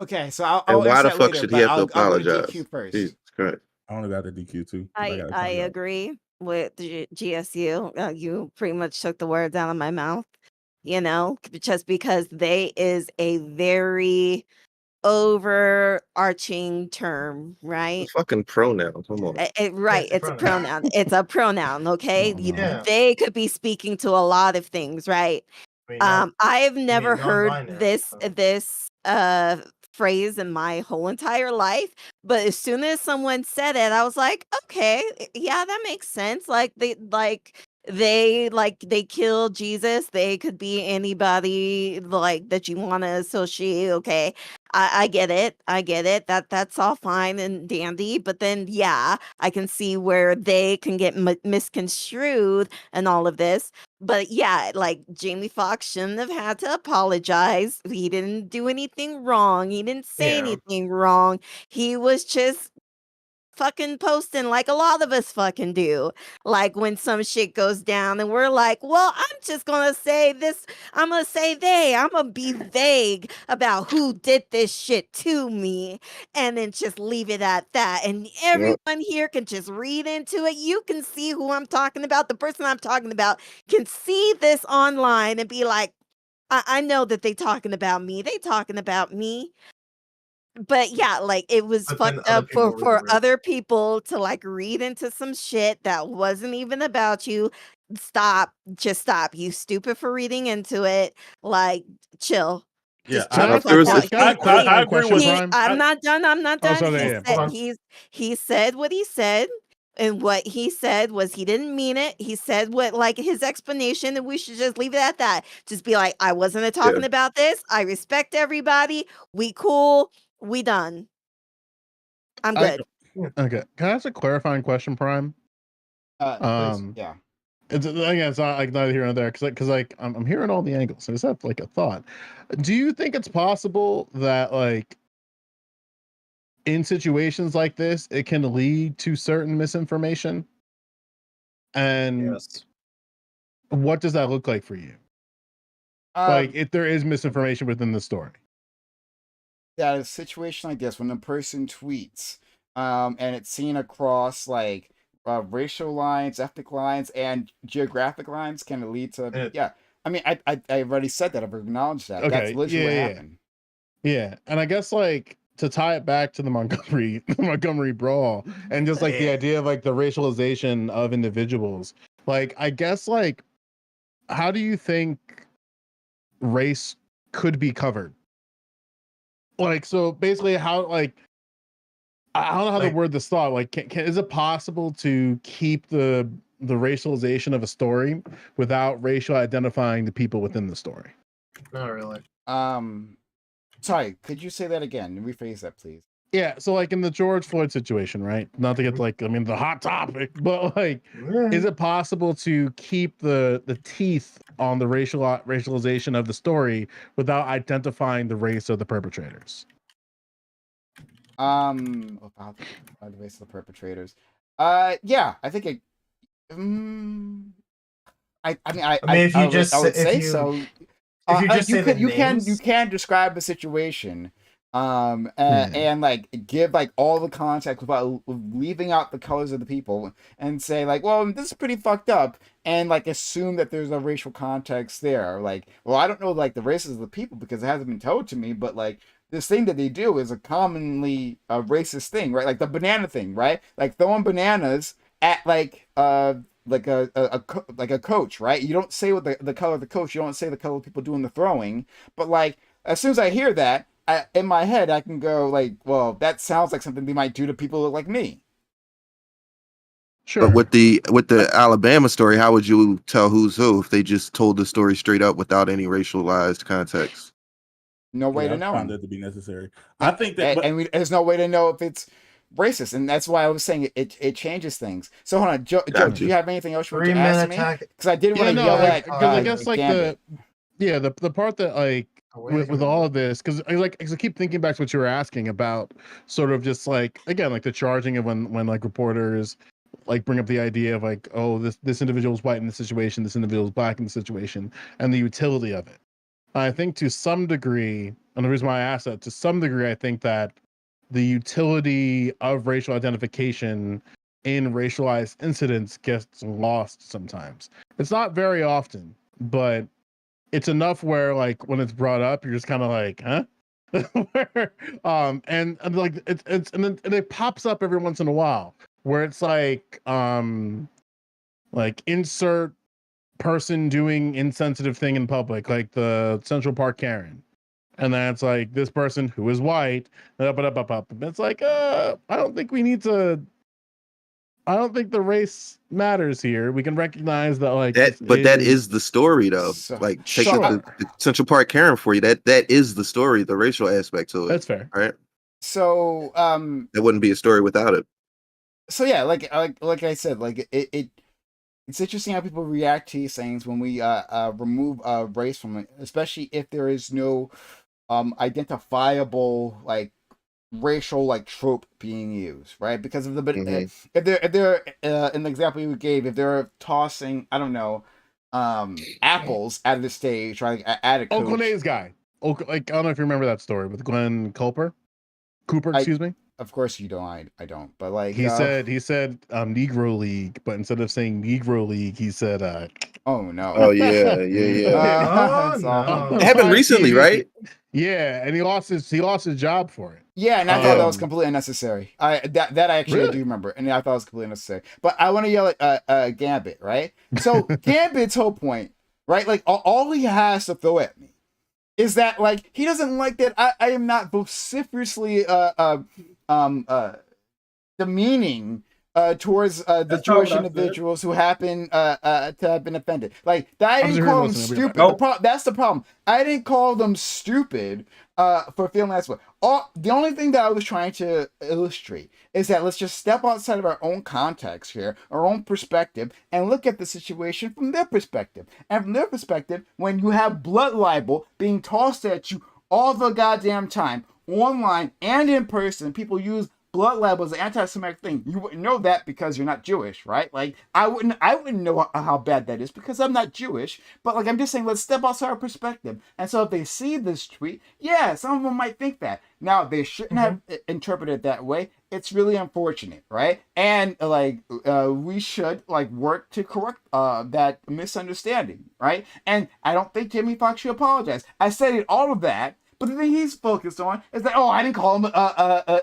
Okay, so I'll why the fuck later, should he have to apologize? DQ first. Jesus Christ. I only got the DQ too. I agree with the GSU. You pretty much took the words out of my mouth. You know, just because they is a very overarching term, right? It's fucking pronoun. Come on. Right, it's a pronoun. It's a pronoun. Okay, they could be speaking to a lot of things, right? I've never heard this phrase in my whole entire life, but as soon as someone said it, I was like, okay, yeah, that makes sense. They killed Jesus. They could be anybody like that you want to associate. Okay, I get it. That's all fine and dandy. But then, yeah, I can see where they can get misconstrued and all of this. But yeah, like Jamie Foxx shouldn't have had to apologize. He didn't do anything wrong. He didn't say anything wrong. He was just fucking posting like a lot of us fucking do. Like when some shit goes down and we're like, well, I'm just gonna say this. I'm gonna say they. I'm gonna be vague about who did this shit to me and then just leave it at that. And everyone here can just read into it. You can see who I'm talking about. The person I'm talking about can see this online and be like, I know that they talking about me. They talking about me. But yeah, like it was But then fucked other up people for read it. other people to like read into some shit that wasn't even about you. Stop. Just stop. You stupid for reading into it. Like, chill. Yeah, Just chill the fuck out. I agree with I'm not done. I'm not done. sorry, yeah. He said what he said. And what he said was he didn't mean it. He said what like his explanation, and we should just leave it at that. Just be like, I wasn't talking about this. I respect everybody. We cool. We done. I'm good. Okay. Can I ask a clarifying question, Prime? Please. Yeah. It's again, it's not like neither here nor there because like I'm hearing all the angles. So I just have like a thought. Do you think it's possible that like in situations like this, it can lead to certain misinformation? And what does that look like for you? Like if there is misinformation within the story. Yeah, a situation like this when a person tweets, and it's seen across like racial lines, ethnic lines, and geographic lines, can it lead to? Yeah, I mean, I've already said that. I've acknowledged that. Okay, That's literally what happened. Yeah, and I guess like to tie it back to the Montgomery brawl, and just like the idea of like the racialization of individuals. Like, I guess like, how do you think race could be covered? Like, so basically, how like I don't know how to word this thought. Like, is it possible to keep the racialization of a story without racial identifying the people within the story? Not really. Sorry, could you say that again? Rephrase that, please. Yeah, so like in the George Floyd situation, right? Not to get like, I mean, the hot topic, but like, is it possible to keep the teeth on the racialization of the story without identifying the race of the perpetrators? About the race of the perpetrators. Yeah, I think it. I mean, if you just I would if say you, so. If you just say the names, you can describe the situation, and like give like all the context without leaving out the colors of the people, and say like, well, this is pretty fucked up, and like assume that there's a racial context there. Like, well, I don't know like the races of the people because it hasn't been told to me, but like this thing that they do is a commonly racist thing, right? Like the banana thing, right? Like throwing bananas at like a coach, right? You don't say what the color of the coach. You don't say the color of people doing the throwing. But like as soon as I hear that, in my head I can go like, well, that sounds like something they might do to people who look like me. Sure. But with the Alabama story, how would you tell who's who if they just told the story straight up without any racialized context? No way to know. I found that to be necessary. I think that, there's no way to know if it's racist, and that's why I was saying it changes things. So hold on, Joe, do you have anything else you want to ask me? Because I didn't want to yell at. Because I guess like the part that like with all of this, because I keep thinking back to what you were asking about, sort of just like again like the charging of when like reporters like bring up the idea of like, oh, this individual is white in this situation, this individual is black in the situation, and the utility of it. I think to some degree, and the reason why I asked that, to some degree, I think that the utility of racial identification in racialized incidents gets lost sometimes. It's not very often, but it's enough where like when it's brought up, you're just kind of like, huh? and like it's and then it pops up every once in a while where it's like insert person doing insensitive thing in public, like the Central Park Karen, and then it's like this person who is white, it's like I don't think the race matters here. We can recognize that like that, but that is the story though. Like take the Central Park Karen for you. That is the story, the racial aspect to it. That's fair, right? So it wouldn't be a story without it. So yeah, like I said, like it's interesting how people react to these things when we remove race from it, especially if there is no identifiable like racial like trope being used, right? Because of the if they're in the example you gave, if they're tossing, I don't know, apples at the stage, right? At a coach. Oakland A's guy. Like, I don't know if you remember that story with Glenn Cooper, excuse me. Of course you don't. I don't. But like he said Negro League, but instead of saying Negro League, he said oh no. Oh yeah. No. It happened recently, right? Yeah, and he lost his job for it. Yeah, and I thought that was completely unnecessary. That I actually do remember, and I thought it was completely unnecessary. But I want to yell at Gambit, right? So Gambit's whole point, right? Like all he has to throw at me is that like he doesn't like that I am not vociferously demeaning towards the Jewish individuals who happen to have been offended. Like that, I didn't call them stupid. That's the problem. I didn't call them stupid for feeling that way. The only thing that I was trying to illustrate is that let's just step outside of our own context here, our own perspective, and look at the situation from their perspective. And from their perspective, when you have blood libel being tossed at you all the goddamn time, online and in person, people use blood libel is an anti-Semitic thing. You wouldn't know that because you're not Jewish, right? Like I wouldn't know how bad that is because I'm not Jewish. But like I'm just saying, let's step outside our perspective. And so if they see this tweet, yeah, some of them might think that. Now they shouldn't have interpreted it that way. It's really unfortunate, right? And like we should like work to correct that misunderstanding, right? And I don't think Jamie Foxx should apologize. I said all of that. But the thing he's focused on is that, I didn't call them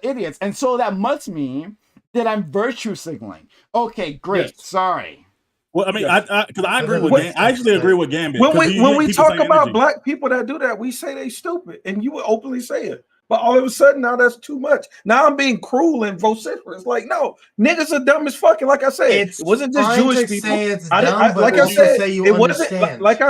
idiots. And so that must mean that I'm virtue signaling. Okay, great. Yes. Sorry. Well, I mean, because I agree with I actually agree with Gambit. When we talk about black people that do that, we say they stupid. And you would openly say it. But all of a sudden, now that's too much. Now I'm being cruel and vociferous. Like, no, niggas are dumb as fucking. Like I said, it wasn't just Jewish people. Like I said, it wasn't like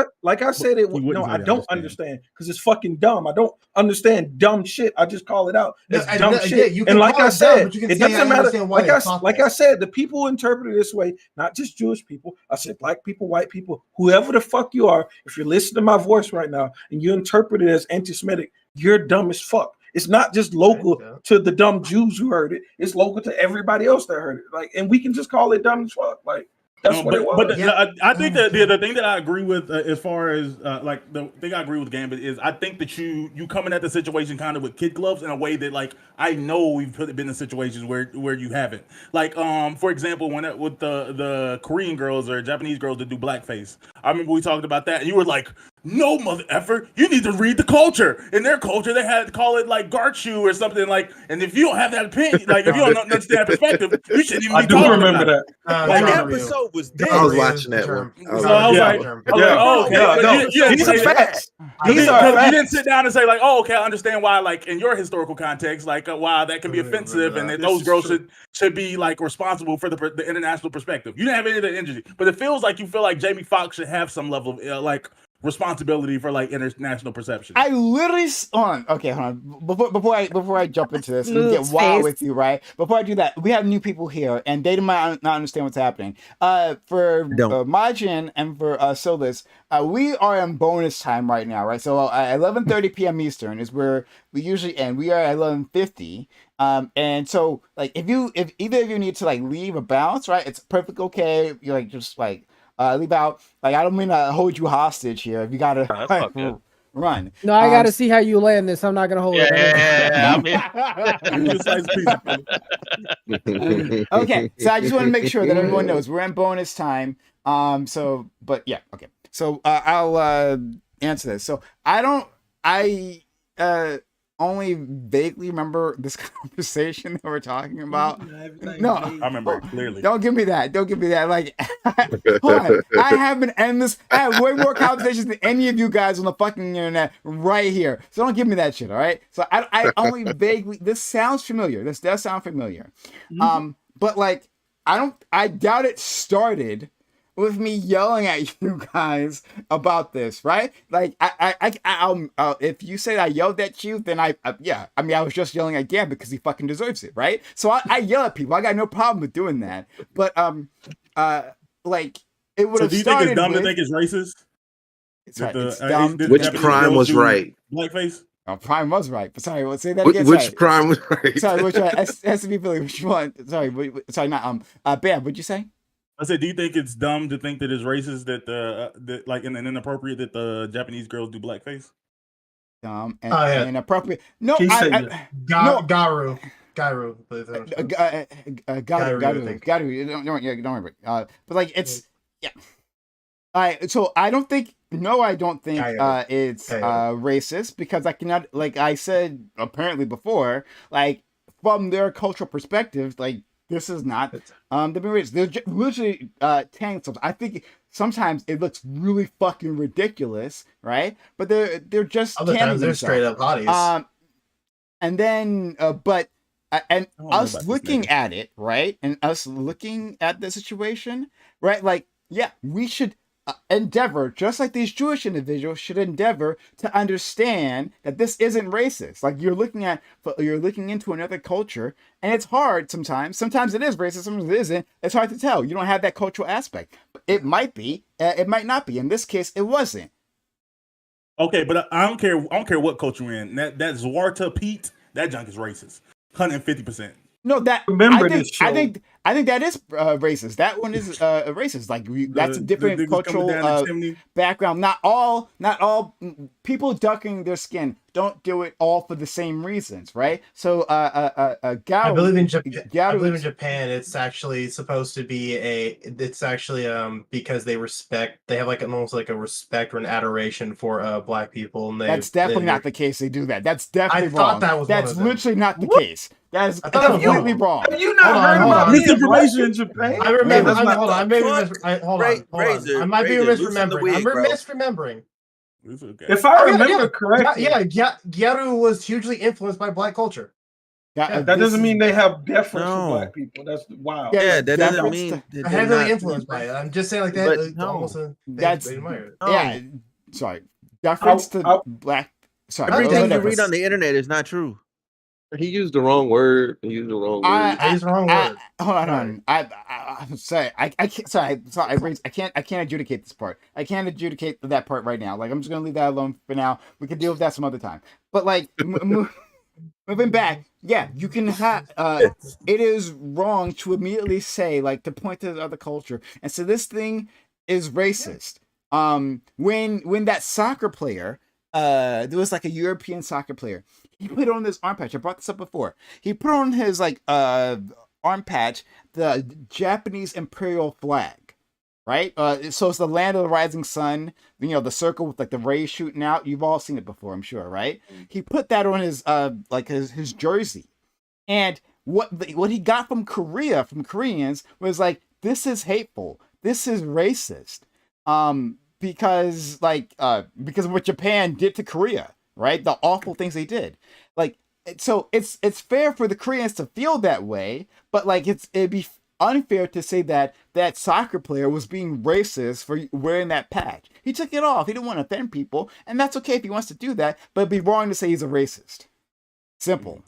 I said. No, I don't understand because it's fucking dumb. I don't understand dumb shit. I just call it out. It's dumb shit. And like I said, it doesn't matter. Like I said, the people who interpret it this way, not just Jewish people. I said black people, white people, whoever the fuck you are. If you're listening to my voice right now and you interpret it as anti-Semitic, you're dumb as fuck. It's not just local to the dumb Jews who heard it. It's local to everybody else that heard it. Like, and we can just call it dumb as fuck. Like, that's what it was. But I think that the thing that I agree with, as far as like the thing I agree with Gambit is, I think that you coming at the situation kind of with kid gloves in a way that like I know we've been in situations where you haven't. Like for example, when with the Korean girls or Japanese girls that do blackface, I remember we talked about that, and you were like, no, mother effer, you need to read the culture. In their culture, they had to call it like Garchu or something like. And if you don't have that opinion, like if you don't understand that perspective, you shouldn't even be talking about it. That episode was dead. I was watching that one. I was like, oh, okay. These are facts. You didn't sit down and say like, oh, okay, I understand why, like in your historical context, like why that can be offensive, and that those girls should be like responsible for the international perspective. You didn't have any of that energy, but it feels like you feel like Jamie Foxx should have some level of like responsibility for like international perception. I literally hold on. Before I jump into this and get wild with you, right? Before I do that, we have new people here, and they might not understand what's happening. For Majin and for Solis, we are in bonus time right now, right? So at 11:30 p.m. Eastern is where we usually end. We are at 11:50. And so like if either of you need to like leave or bounce, right? It's perfectly okay. You like just like leave out. Like I don't mean to hold you hostage here. If you gotta run. No, I gotta see how you land this. I'm not gonna hold it. Okay, so I just want to make sure that everyone knows we're in bonus time. So I'll answer this. So I only vaguely remember this conversation that we're talking about. No, I remember it clearly. Don't give me that. Like, hold on. I have way more conversations than any of you guys on the fucking internet right here. So don't give me that shit, all right? So I only vaguely. This sounds familiar. This does sound familiar. But like, I doubt it started with me yelling at you guys about this, right? Like, I'll if you say I yelled at you, then I was just yelling at Gam because he fucking deserves it, right? So I yell at people. I got no problem with doing that. But like it would have started. So do you think it's dumb to think it's racist? It's right. It's dumb. Which crime was right? Blackface. Prime was right. But sorry, say that again. Which Sorry. Prime was right? Sorry, which has to be Philly. Which one? Sorry, sorry, not Bam. What'd you say? I said, do you think it's dumb to think that it's racist that like and inappropriate that the Japanese girls do blackface? And inappropriate. No, He said no. Garu. Garu. Don't worry. But like it's so I don't think it's racist because I cannot, like I said apparently before, like from their cultural perspective, like this is not the racist. They're literally tank subs. I think sometimes it looks really fucking ridiculous, right? But they're just other times they're straight up hotties. And then and us looking at it, right? And us looking at the situation, right? Like, yeah, we should endeavor, just like these Jewish individuals should endeavor to understand that this isn't racist. Like you're looking into another culture, and it's hard sometimes. Sometimes it is racist, sometimes it isn't. It's hard to tell. You don't have that cultural aspect. It might be, it might not be. In this case, it wasn't. Okay, but I don't care. I don't care what culture you're in. That Zwarta Pete, that junk is racist, 150%. No, that remember this show. I think that is racist. That one is racist. Like that's a different cultural background. Not all people ducking their skin don't do it all for the same reasons, right? So I believe in Japan. It's actually supposed to be it's actually because they have like almost like a respect or an adoration for black people, and that's definitely not the case. They do that. That's definitely wrong. I thought that was that's literally not the case. That is completely wrong. Have you not heard about misinformation in Japan? I remember. Hold on. I might be misremembering. I'm misremembering. Okay. If I remember correctly, Gyaru was hugely influenced by black culture. That doesn't mean they have deference for black people. That's wild. Yeah, that doesn't mean heavily influenced by it. I'm just saying like that. Sorry. Deference to black. Sorry. Everything you read on the internet is not true. He used the wrong word. I used the wrong word. Hold on. I'm sorry. I can't. Sorry. I can't adjudicate this part. I can't adjudicate that part right now. Like I'm just gonna leave that alone for now. We can deal with that some other time. But like moving back, yeah, you can have. It is wrong to immediately say like to point to the other culture and say this thing is racist. When that soccer player, there was like a European soccer player. He put on this arm patch. I brought this up before. He put on his like arm patch the Japanese imperial flag, right? So it's the land of the rising sun. You know, the circle with like the rays shooting out. You've all seen it before, I'm sure, right? He put that on his like his jersey, and what he got from Koreans was like, this is hateful. This is racist. Because of what Japan did to Korea. Right, the awful things they did, like so. It's fair for the Koreans to feel that way, but like it'd be unfair to say that that soccer player was being racist for wearing that patch. He took it off. He didn't want to offend people, and that's okay if he wants to do that. But it'd be wrong to say he's a racist. Simple.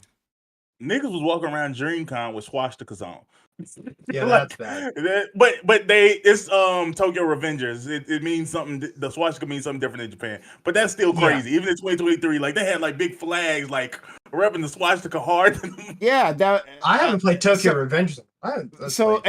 Niggas was walking around DreamCon with swastikas on. Yeah, that's bad. But it's Tokyo Revengers. It means something. The swastika means something different in Japan. But that's still crazy. Even in 2023, like they had like big flags, like repping the swastika hard. Yeah, that I haven't played Tokyo Revengers. So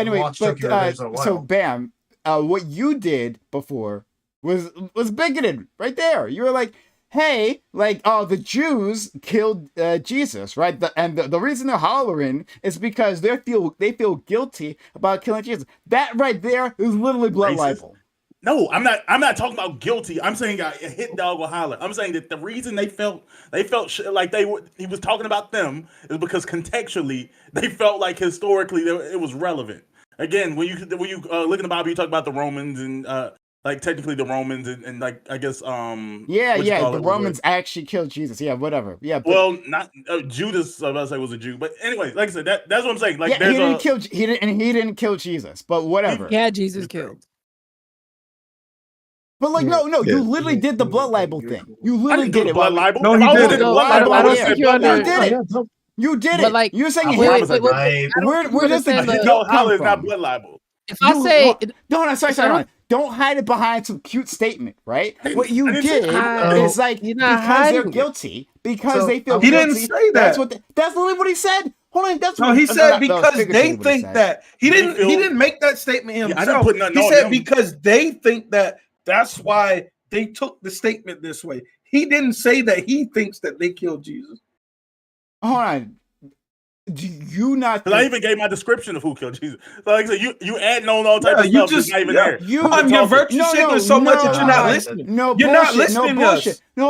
Bam, what you did before was bigoted right there. You were like, hey, like, oh, the Jews killed Jesus, right? The reason they're hollering is because they feel guilty about killing Jesus. That right there is literally blood libel. No, I'm not talking about guilty. I'm saying a hit dog will holler. I'm saying that the reason they felt like he was talking about them is because contextually they felt like historically it was relevant. Again, when you look in the Bible, you talk about the Romans and like technically the Romans and like I guess the Romans actually killed Jesus. Yeah, whatever. Yeah. But, well, not Judas. I was about to say was a Jew, but anyway, like I said, that's what I'm saying. Like he didn't kill Jesus, but whatever. Yeah, Jesus killed. But like no, you literally did the blood libel thing. You literally did it. Blood libel. No, he did it. I don't think you did it. You did it. But like you're saying we're just no, holler is not blood libel. If I say no, sorry. don't hide it behind some cute statement, right? What you did is like because they're guilty, because they feel he guilty. didn't say that. That's literally what he said. Hold on, that's no, what he said because they think that. He didn't make that statement himself. I didn't put nothing he on said him. because they think that. That's why they took the statement this way. He didn't say that he thinks that they killed Jesus. Hold on. Do you not? Because I even gave my description of who killed Jesus. So like I said, you adding on all type of stuff that's not even there. You're virtue signaling so much that you're not listening. No, you're bullshit, not listening no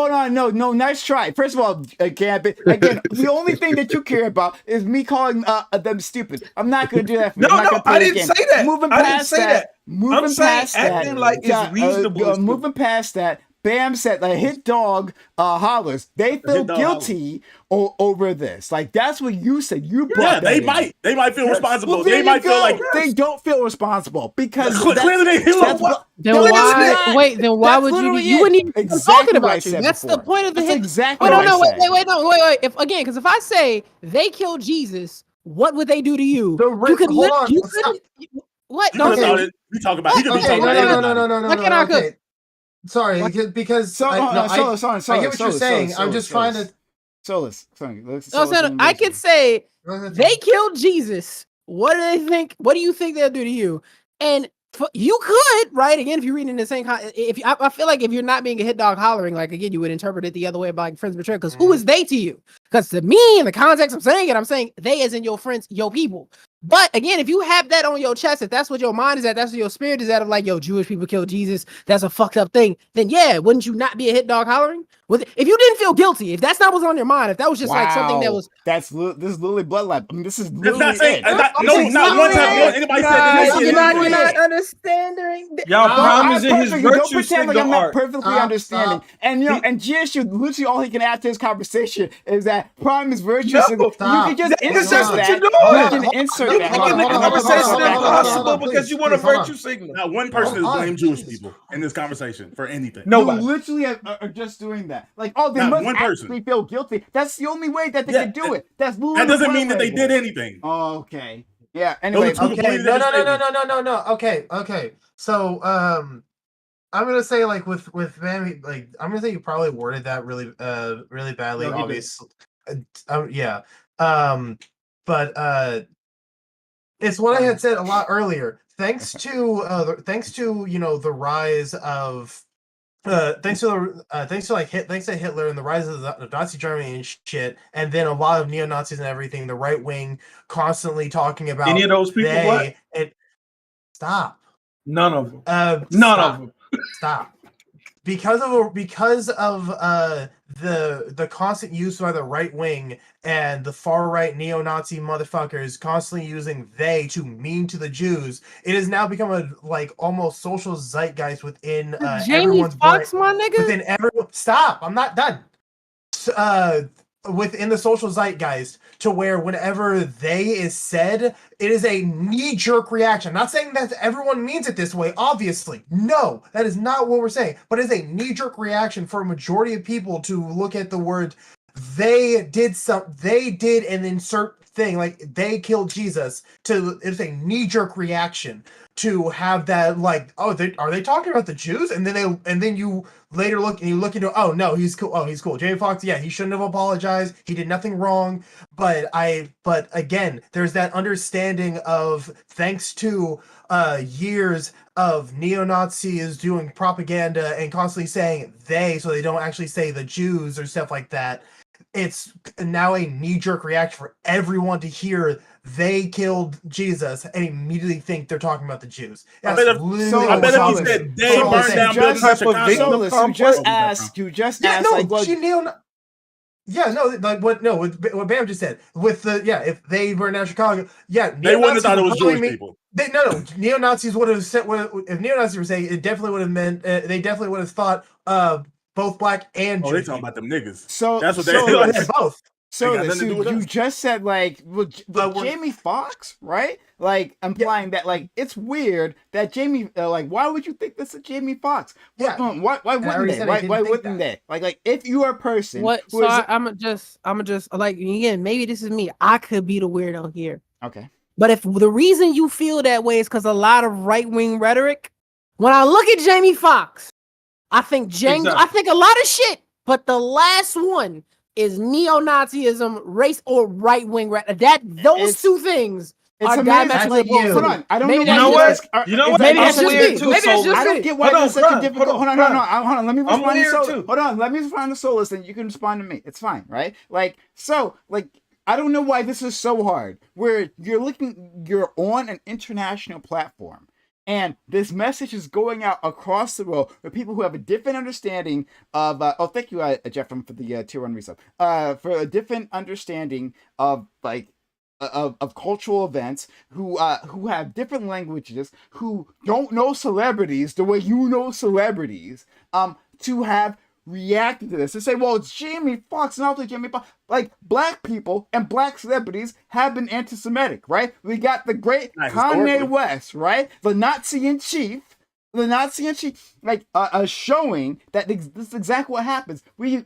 to us. No, nice try. First of all, again, the only thing that you care about is me calling them stupid. I'm not going to do that for you. I didn't say that. Moving past that. Moving past that. Acting like it's reasonable. Moving past that. Bam said, like, hit dog hollers. They feel guilty over this. Like, that's what you said. You brought they might feel responsible. Well, they might feel like they don't feel responsible because clearly they feel. Then why would you wouldn't even be talking about you? That's the point of the hit. Exactly. Wait. Because if I say they killed Jesus, what would they do to you? You could what? We talk about. No. Sorry, because I get what you're saying. I'm just trying to. Solus. I could say they killed Jesus. What do they think? What do you think they'll do to you? And you could, right? Again, if you're reading the same, I feel like if you're not being a hit dog hollering, like again, you would interpret it the other way about like friends betrayal. Because who is they to you? Because to me, in the context I'm saying they as in your friends, your people. But again, if you have that on your chest, if that's what your mind is at, that's what your spirit is at, of like, yo, Jewish people killed Jesus, that's a fucked up thing, then yeah, wouldn't you not be a hit dog hollering? If you didn't feel guilty, if that's not what's on your mind, if that was just like something that was... this is literally bloodline. I mean, this is literally not saying, not one time anybody said that. You're not understanding. Y'all promise in his virtue don't pretend like I'm not signal perfectly understanding. And you know, and GSU, literally all he can add to this conversation is that Prime is virtue signal. You can just insert that. You can insert that. Making the conversation impossible because you want a virtue signal. Not one person has blamed Jewish people in this conversation for anything. Nobody. You literally are just doing that. Like, oh, they must actually feel guilty. That's the only way that they can do it. That's that doesn't mean that they did anything. Okay. Yeah. Anyway. Okay. No. Okay. So, I'm gonna say like with Mammy, like I'm gonna say you probably worded that really badly. No, obviously. Yeah. But it's what I had said a lot earlier. Thanks to the rise of thanks to Hitler and the rise of Nazi Germany and shit, and then a lot of neo Nazis and everything. The right wing constantly talking about any of those people. Stop. None of them. Of them. Stop. Because of the constant use by the right wing and the far right neo-Nazi motherfuckers constantly using they to mean to the Jews, it has now become a like almost social zeitgeist within everyone's Foxx, my nigga. Within everyone. Stop. I'm not done. Within the social zeitgeist, to where whenever they is said, it is a knee-jerk reaction. I'm not saying that everyone means it this way, obviously. No, that is not what we're saying. But it's a knee-jerk reaction for a majority of people to look at the word they did and insert thing, like they killed Jesus, it's a knee-jerk reaction to have that, like, oh, are they talking about the Jews? And then you later look into, oh no, he's cool. Jamie Foxx, yeah, he shouldn't have apologized. He did nothing wrong. But again, there's that understanding of, thanks to years of neo-Nazis doing propaganda and constantly saying they, so they don't actually say the Jews or stuff like that. It's now a knee-jerk reaction for everyone to hear they killed Jesus and immediately think they're talking about the Jews. I bet if he said they burned down buildings in Chicago. You just asked. What Bam just said. If they burned down Chicago, they wouldn't have thought it was Jewish people. Neo-Nazis would have said, if neo-Nazis were saying, it definitely would have meant, they definitely would have thought both black and Jewish. They talking about them niggas. So that's what they both. So you just said like Jamie Foxx, right? Like implying that like it's weird that Jamie like why would you think this is Jamie Foxx? Yeah. Why wouldn't they? Why wouldn't they? Like if you are a person, I'm just like, again, maybe this is me. I could be the weirdo here. Okay. But if the reason you feel that way is because a lot of right wing rhetoric When I look at Jamie Foxx, I think Exactly. I think a lot of shit, but the last one is neo-Nazism, race, or right-wing. Those two things are diametrically opposed. Hold on, I don't maybe know that's why You know what? Maybe I'm that's just weird me. too, Maybe that's Soulless. just I don't me. get why this is such a difficult. Hold on. Let me I'm respond to weird Soulless. too. Hold on, let me respond to Soulless, and you can respond to me. It's fine, right? Like, I don't know why this is so hard. Where you're on an international platform, and this message is going out across the world for people who have a different understanding of. Thank you, Jeff, for the tier 1 resub. For a different understanding of of cultural events, who have different languages, who don't know celebrities the way you know celebrities, to have reacted to this and say, well, it's Jamie Foxx, not only Jamie Foxx. Like, black people and black celebrities have been anti-Semitic, right? We got the great Kanye West, right? The Nazi in chief, like showing that this is exactly what happens. We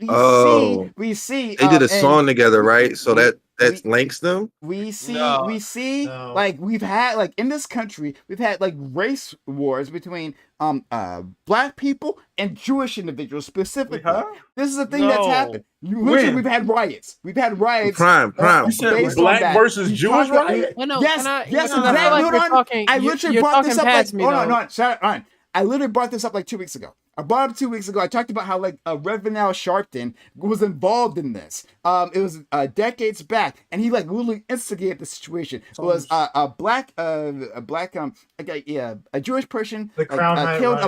see. They did a song together, right? So that links them. We see, like, we've had, like, in this country, we've had, like, race wars between black people and Jewish individuals specifically. This is a thing that's happened. We've had riots. Prime. Based black on that. versus Jewish riot. Yes, exactly. I literally brought this up. Hold on. I literally brought this up like 2 weeks ago. I talked about how, like, Reverend Al Sharpton was involved in this. It was decades back, and he, like, literally instigated the situation. It was a Jewish person killed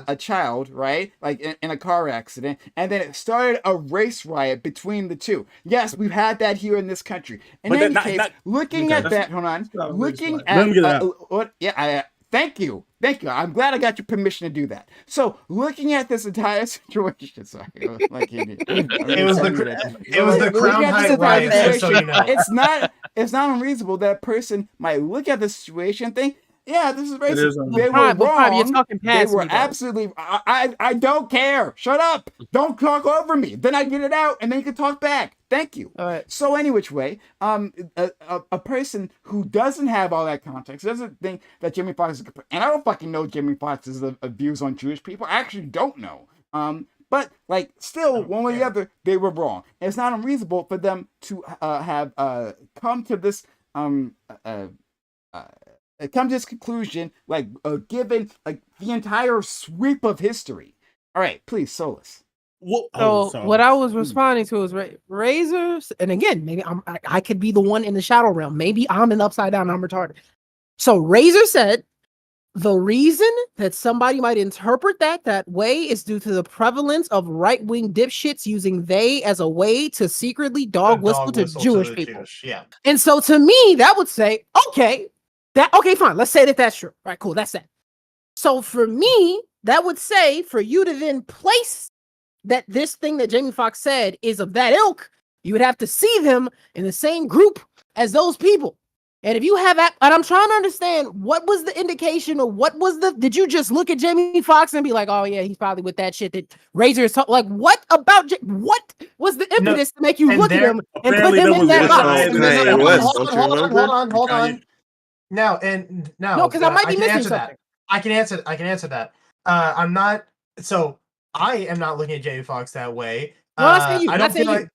a child, right? Like in a car accident, and then it started a race riot between the two. Yes, we've had that here in this country. In any case, looking at that, hold on, looking at Thank you. I'm glad I got your permission to do that. So, looking at this entire situation, sorry, like it was the Crown Heights riot. Just so you know, it's not unreasonable that a person might look at the situation and think, yeah, this is racist. They were wrong. You're talking past they were me, absolutely. I don't care. Shut up. Don't talk over me. Then I get it out, and then you can talk back. Thank you. All right. So any which way, a person who doesn't have all that context, doesn't think that Jamie Foxx is, and I don't fucking know Jamie Foxx's views on Jewish people. I actually don't know. But, like, still, one way or the other, they were wrong. And it's not unreasonable for them to have come to this conclusion, like, given, like, the entire sweep of history. All right, please, Solus. What I was responding to is razors, and again, maybe I could be the one in the shadow realm. Maybe I'm an upside down. I'm retarded. So Razor said the reason that somebody might interpret that way is due to the prevalence of right-wing dipshits using they as a way to secretly dog whistle to Jewish people. Yeah. And so to me, that would say, okay, fine. Let's say that's true. All right, cool. That's that. So for me, that would say for you to then place that this thing that Jamie Foxx said is of that ilk, you would have to see them in the same group as those people. And if you have that, and I'm trying to understand what was the indication or did you just look at Jamie Foxx and be like, oh yeah, he's probably with that shit that Razor is like, what about, what was the impetus to make you look at him and put him in that box? Hold on. No, because I might be missing something. I can answer that. I am not looking at Jamie Foxx that way. I don't feel like,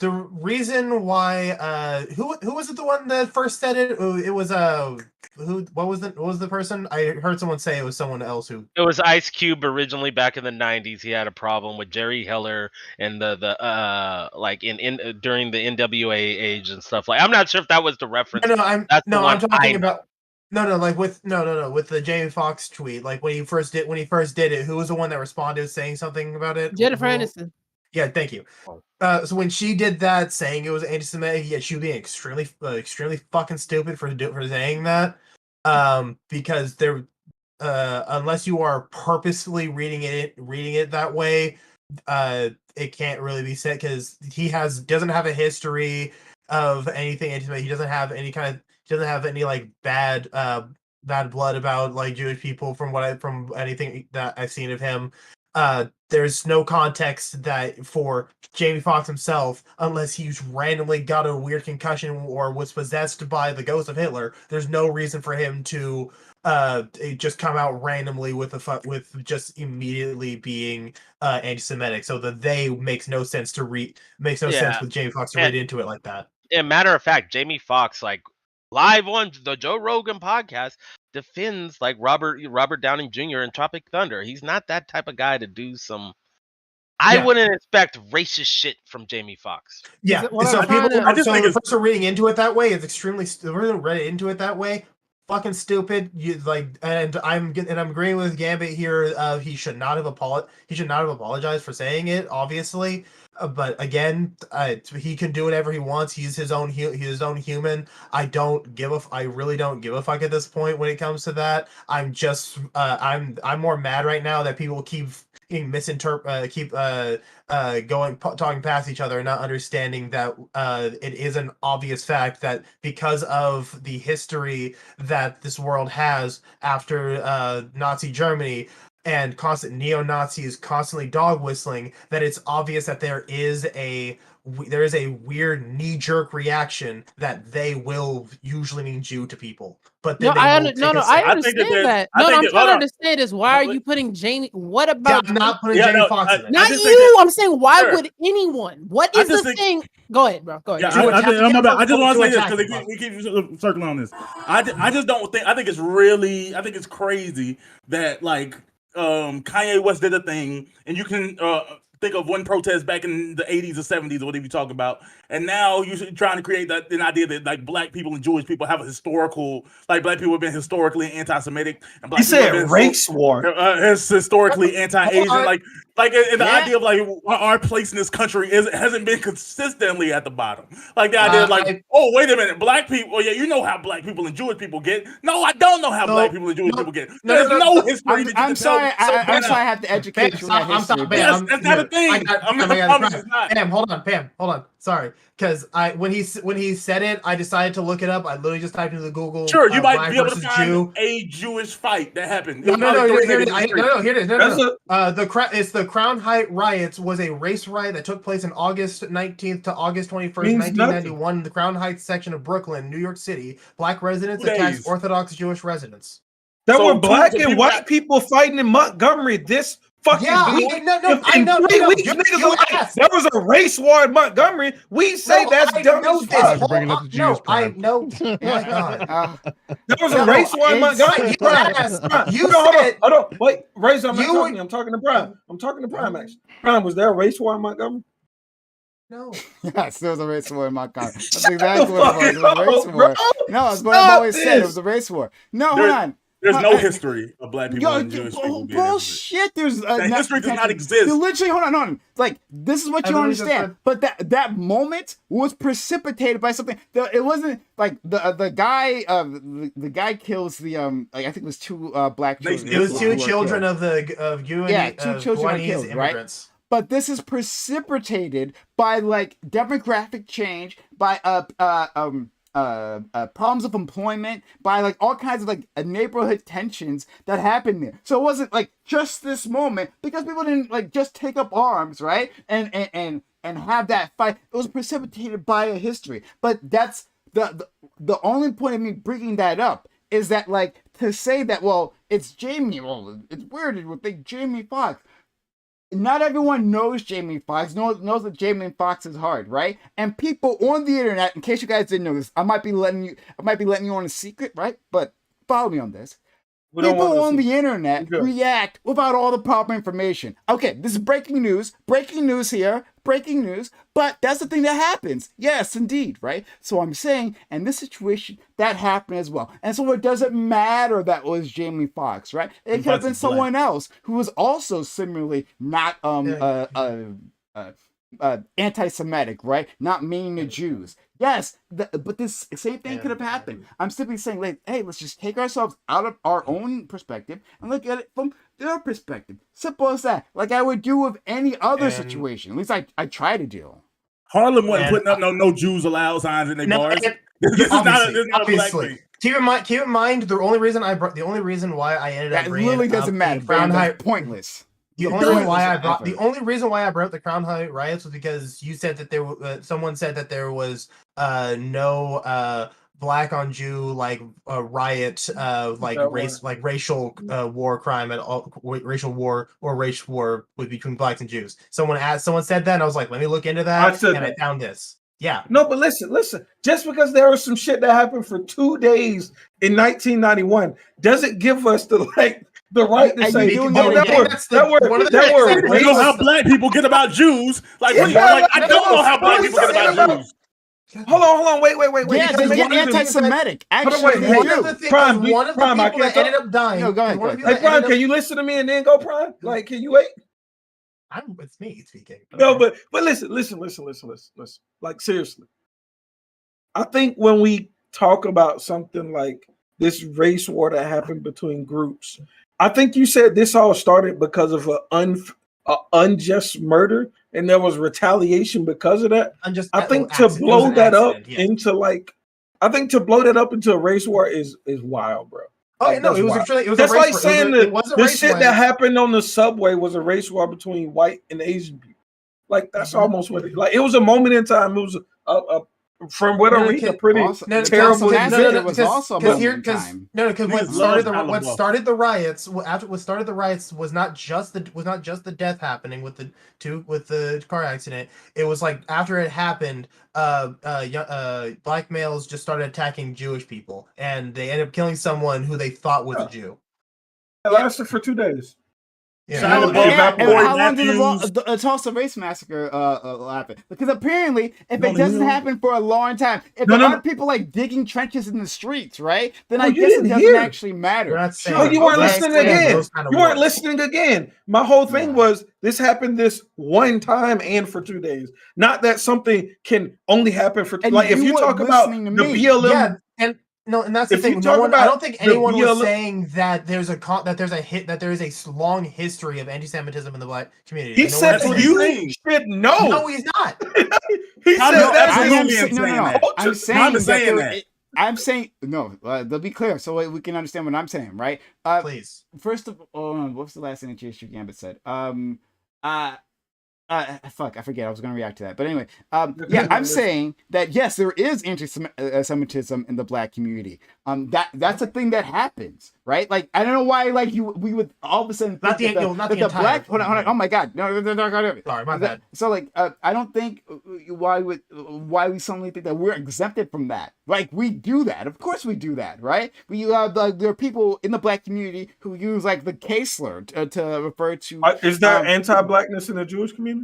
the reason why who was it the one that first said it? It was what was the person? I heard someone say it was someone else who. It was Ice Cube originally back in the 90s. He had a problem with Jerry Heller and the like in during the NWA age and stuff. Like, I'm not sure if that was the reference. I'm talking about with the Jamie Foxx tweet, like when he first did it, who was the one that responded saying something about it? Jennifer Aniston. Yeah, thank you. So when she did that, saying it was anti-Semitic, she was being extremely fucking stupid for saying that. Because there, unless you are purposefully reading it that way, it can't really be said, because he doesn't have a history of anything anti-Semitic. He doesn't have any like bad blood about like Jewish people from anything that I've seen of him. there's no context that for Jamie Foxx himself, unless he's randomly got a weird concussion or was possessed by the ghost of Hitler. There's no reason for him to just come out randomly with just immediately being anti-Semitic. So the they makes no sense sense with Jamie Foxx to read into it like that. And matter of fact, Jamie Foxx, like live on the Joe Rogan podcast, defends like Robert Downey Jr. in Tropic Thunder. He's not that type of guy to do some. I wouldn't expect racist shit from Jamie Foxx. Yeah, so the person reading into it that way is extremely. The person read into it that way, fucking stupid. And I'm agreeing with Gambit here. He should not have apologized for saying it, obviously. But again, he can do whatever he wants. He's his own human. I really don't give a fuck at this point when it comes to that. I'm just I'm more mad right now that people keep talking past each other and not understanding that it is an obvious fact that because of the history that this world has after Nazi Germany and constant neo-Nazis constantly dog whistling, that it's obvious that there is a weird knee-jerk reaction that they will usually mean Jew to people. But then I understand that. I'm trying to understand is why are you putting Jamie? What about? I'm not putting Jamie Foxx in it. Not you. I'm saying why would anyone? What is the thing? Go ahead, bro. Go ahead. Yeah, I just want to say this because we keep circling on this. I just don't think. I think it's crazy that like Kanye West did a thing, and you can think of one protest back in the 80s or 70s or whatever you talk about, and now you're trying to create an idea that like black people and Jewish people have a historical, like black people have been historically anti-Semitic, and black you said race war. It's historically anti-Asian, like and the idea of like our place in this country hasn't been consistently at the bottom. Like the idea of like, oh wait a minute, black people. Oh yeah, you know how black people and Jewish people get. No, I don't know how black people and Jewish people get. There's no history. I'm sorry. I have to educate you on history. That's not a thing. Pam, hold on. Sorry, because when he said it, I decided to look it up. I literally just typed into Google. Sure, you might be able to find a Jewish fight that happened. Here it is. It's the Crown Heights riots was a race riot that took place in August 19th to August 21st, 1991, in the Crown Heights section of Brooklyn, New York City. Black residents attacked Orthodox Jewish residents. There were black and white people fighting in Montgomery. This fucking I know. 3 weeks, there was a race war in Montgomery. We say that's dumb as fuck. I know. My God. There was a race war in Montgomery. Hold on. Wait, Razor, I'm talking to Prime. I'm talking to Prime, actually. Prime, was there a race war in Montgomery? No. Yes, there was a race war in Montgomery. That's exactly what it was. It was a race war. No, it's what I've always said. It was a race war. No, hold on. There's no history of black people and Jewish people. Bullshit. There's history does not exist. Literally, hold on. Like, this is what you understand. But that moment was precipitated by something. It wasn't like the guy kills the like I think it was two black children. It was two children of two children killed, right? immigrants. But this is precipitated by like demographic change, by problems of employment, by like all kinds of like neighborhood tensions that happened there. So it wasn't like just this moment because people didn't like just take up arms, right? And have that fight. It was precipitated by a history. But that's the only point of me bringing that up is that like to say that it's Jamie. Well, it's weird. It would think Jamie Foxx. Not everyone knows Jamie Foxx, knows that Jamie Foxx is hard, right? And people on the internet, in case you guys didn't know this, I might be letting you on a secret, right? But follow me on this. People on the internet react without all the proper information. Okay, this is breaking news. Breaking news here. Breaking news. But that's the thing that happens. Yes, indeed, right? So I'm saying, in this situation, that happened as well. And so it doesn't matter that was Jamie Foxx, right? It could have been someone else who was also similarly not anti-Semitic, right? Not mean to Jews. Yes, but this same thing could have happened. I'm simply saying, like, hey, let's just take ourselves out of our own perspective and look at it from their perspective. Simple as that. Like I would do with any other situation. At least I try to do. Harlem wasn't putting up no Jews allowed signs in their bars. This is not a black thing. Keep in mind the only reason why I ended up bringing really doesn't matter. Crown Heights pointless. The only reason why I brought up the Crown Heights riots was because you said that someone said that there was no black on Jew riot racial war crime at all, racial war or race war between blacks and Jews. Someone said that, and I was like, let me look into that, I found this. Yeah. No, but listen. Just because there was some shit that happened for 2 days in 1991 doesn't give us the right to say, you know how black people get about Jews. I don't know how black people get about Jews. Hold on, wait. Yeah, they're anti-Semitic. Actually, Prime, I can't ended up dying. No, go ahead. Hey, Prime, can you listen to me and then go, Prime? Can you wait? It's me speaking. No, but listen. Seriously, I think when we talk about something like this race war that happened between groups, I think you said this all started because of an unjust murder, and there was retaliation because of that. I think to blow that up into a race war is wild, bro. Oh no, it was that's like saying the shit that happened on the subway was a race war between white and Asian people. That's almost what it was a moment in time. It was from what I read, a pretty terrible event. It was also because what started the riots was not just the death happening with the car accident. It was like after it happened, black males just started attacking Jewish people, and they ended up killing someone who they thought was a Jew. It lasted for 2 days. Yeah. How long did the Tulsa Race Massacre happen? Because apparently, if it doesn't happen for a long time, if there aren't people digging trenches in the streets, right? Then I guess it doesn't actually matter. You weren't listening again. You weren't listening again. My whole thing was this happened this one time and for 2 days. Not that something can only happen for if you talk about the BLM. No, and that's the thing. I don't think anyone was saying that there is a long history of anti-Semitism in the black community. He said you should know. No, he's not. He said that. I'm saying no. They'll be clear so we can understand what I'm saying, right? Please. First of all, what's the last thing that J.Sh. Gambit said? Fuck, I forget. I was going to react to that. But anyway, I'm saying that, yes, there is anti-Semitism in the black community. That's a thing that happens, right? I don't know why, we would all of a sudden think the black... Hold on. Oh, my God. No. Sorry, my bad. So, I don't think why we suddenly think that we're exempted from that. We do that. Of course we do that, right? There are people in the black community who use, the K-slur to refer to... Is there anti-blackness in the Jewish community?